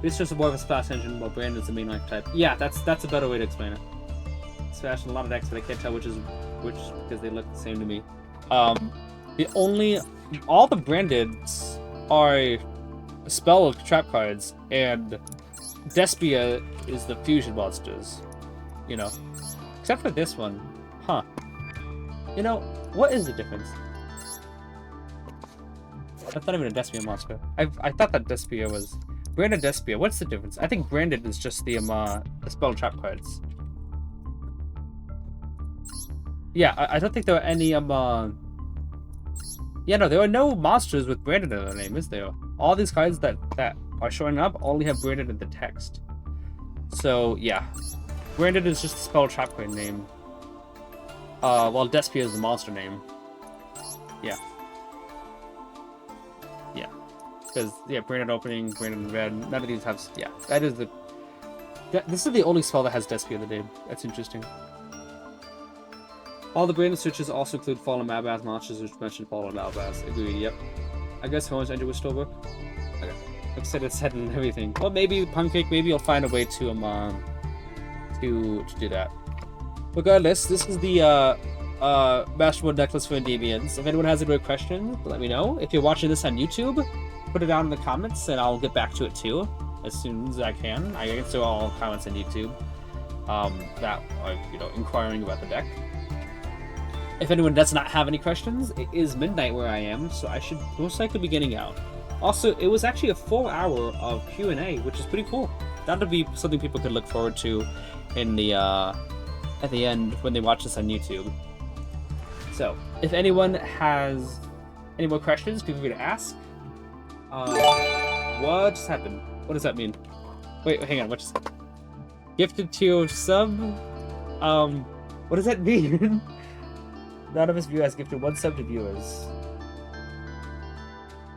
S1: It's just more of a splash engine while Brandon's the main archetype. Yeah, that's a better way to explain it. Smash in a lot of decks, but I can't tell which is which because they look the same to me. All the Brandeds are spell trap cards, and Despia is the fusion monsters. You know, except for this one, huh? You know, what is the difference? That's not even a Despia monster. I thought that Despia was Branded Despia. What's the difference? I think Branded is just the spell trap cards. Yeah, I don't think there are any yeah, no, there are no monsters with Branded in their name, is there? All these cards that are showing up only have Branded in the text. So yeah, Branded is just the spell trap card name. While Despia is the monster name. Yeah. Yeah. Because, yeah, Branded Opening, Branded Red, none of these have... Yeah, that is the... This is the only spell that has Despia in the name. That's interesting. All the Branded searches also include Fallen Malbaz monsters, which mentioned Fallen Malbaz. Agreed, yep. I guess Horns Engine will still work. Okay. Except it's head and everything. Well, maybe Pancake, maybe you'll find a way to do that. Regardless, this is the Masterboard necklace for Endymions. If anyone has any more questions, let me know. If you're watching this on YouTube, put it down in the comments and I'll get back to it too as soon as I can. I answer all comments on YouTube that are, you know, inquiring about the deck. If anyone does not have any questions, it is midnight where I am, so I should most likely be getting out. Also, it was actually a full hour of Q&A, which is pretty cool. That would be something people could look forward to in the at the end when they watch this on YouTube. So, if anyone has any more questions, feel free to ask. What just happened? What does that mean? Wait, hang on, what just happened? Gifted to your sub? What does that mean? None of us viewers gifted 1 sub to viewers.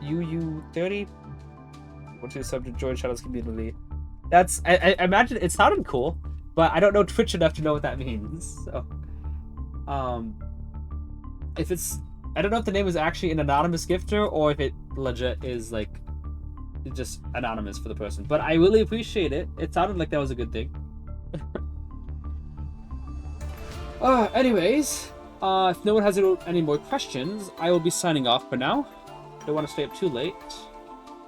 S1: UU30? What's your sub to join Shadow's community? That's, I imagine it sounded cool, but I don't know Twitch enough to know what that means, so. If it's, I don't know if the name is actually an anonymous gifter or if it legit is like just anonymous for the person, but I really appreciate it. It sounded like that was a good thing. Anyways, if no one has any more questions, I will be signing off for now. Don't want to stay up too late.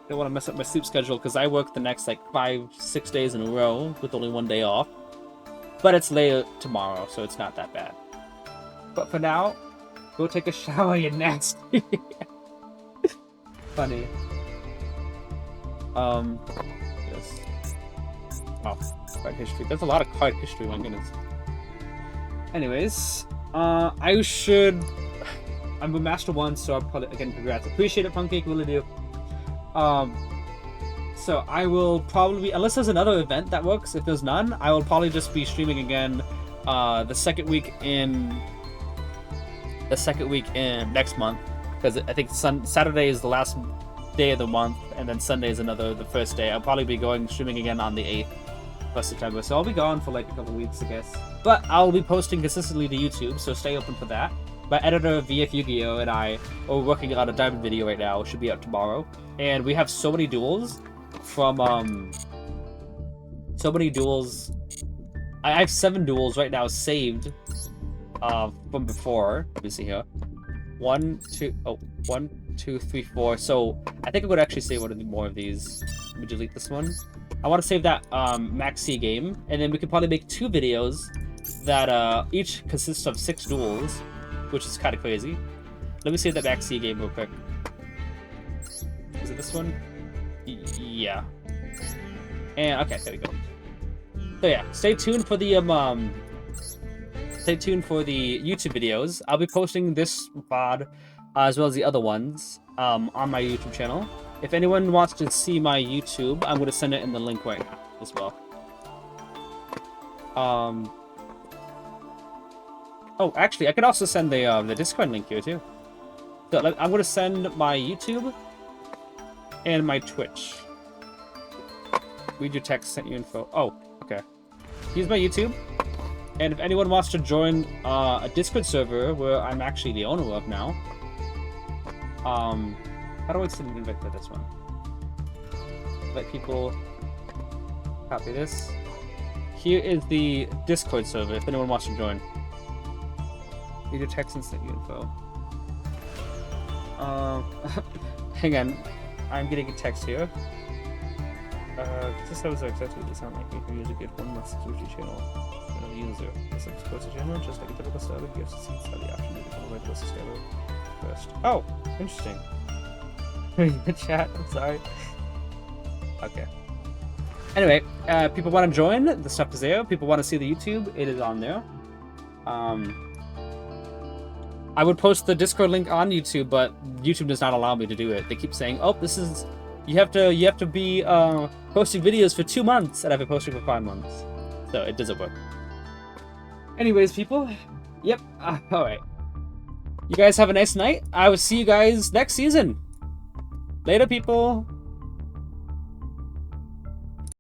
S1: Don't want to mess up my sleep schedule because I work the next like 5-6 days in a row with only 1 day off. But it's later tomorrow, so it's not that bad. But for now, go take a shower, you nasty. Funny. Yes. Oh, card history. There's a lot of card history, my goodness. Anyways, I'm a Master 1, so I'll probably, again, congrats. Appreciate it, Pancake, really do. So I will probably, unless there's another event that works, if there's none, I will probably just be streaming again the second week in next month, because I think Saturday is the last day of the month, and then Sunday is the first day. I'll probably be streaming again on the 8th of September, so I'll be gone for like a couple weeks, I guess. But I'll be posting consistently to YouTube, so stay open for that. My editor, VF Yu-Gi-Oh! And I are working on a diamond video right now. It should be out tomorrow. And we have so many duels from, I have 7 duels right now saved from before. Let me see here. 1, 2, 3, 4. So I think I'm going to actually save one of more of these. Let me delete this one. I want to save that Max C game. And then we could probably make 2 videos that each consists of 6 duels, which is kind of crazy. Let me save that Max C game real quick. Is it this one? Yeah. And okay, there we go. So yeah, stay tuned for the YouTube videos. I'll be posting this VOD as well as the other ones on my YouTube channel. If anyone wants to see my YouTube, I'm going to send it in the link right now as well. Oh, actually, I could also send the Discord link here too. So I'm going to send my YouTube and my Twitch. Read your text, sent you info. Oh, okay. Here's my YouTube. And if anyone wants to join a Discord server where I'm actually the owner of now, how do I send an invite for this one? Let people copy this. Here is the Discord server if anyone wants to join. Read your text and send you info. Hang on. I'm getting a text here. This servers are exactly what they sound like. You can usually get one month security channel for another user. This supports a channel, just like a typical server. You have to see the option to become a regular subscriber first. Oh, interesting. The chat, I'm sorry. Okay. Anyway, people want to join, the stuff is there. People want to see the YouTube, it is on there. I would post the Discord link on YouTube, but YouTube does not allow me to do it. They keep saying, "Oh, this is you have to be posting videos for 2 months," and I've been posting for 5 months, so it doesn't work. Anyways, people, yep. All right. You guys have a nice night. I will see you guys next season. Later, people.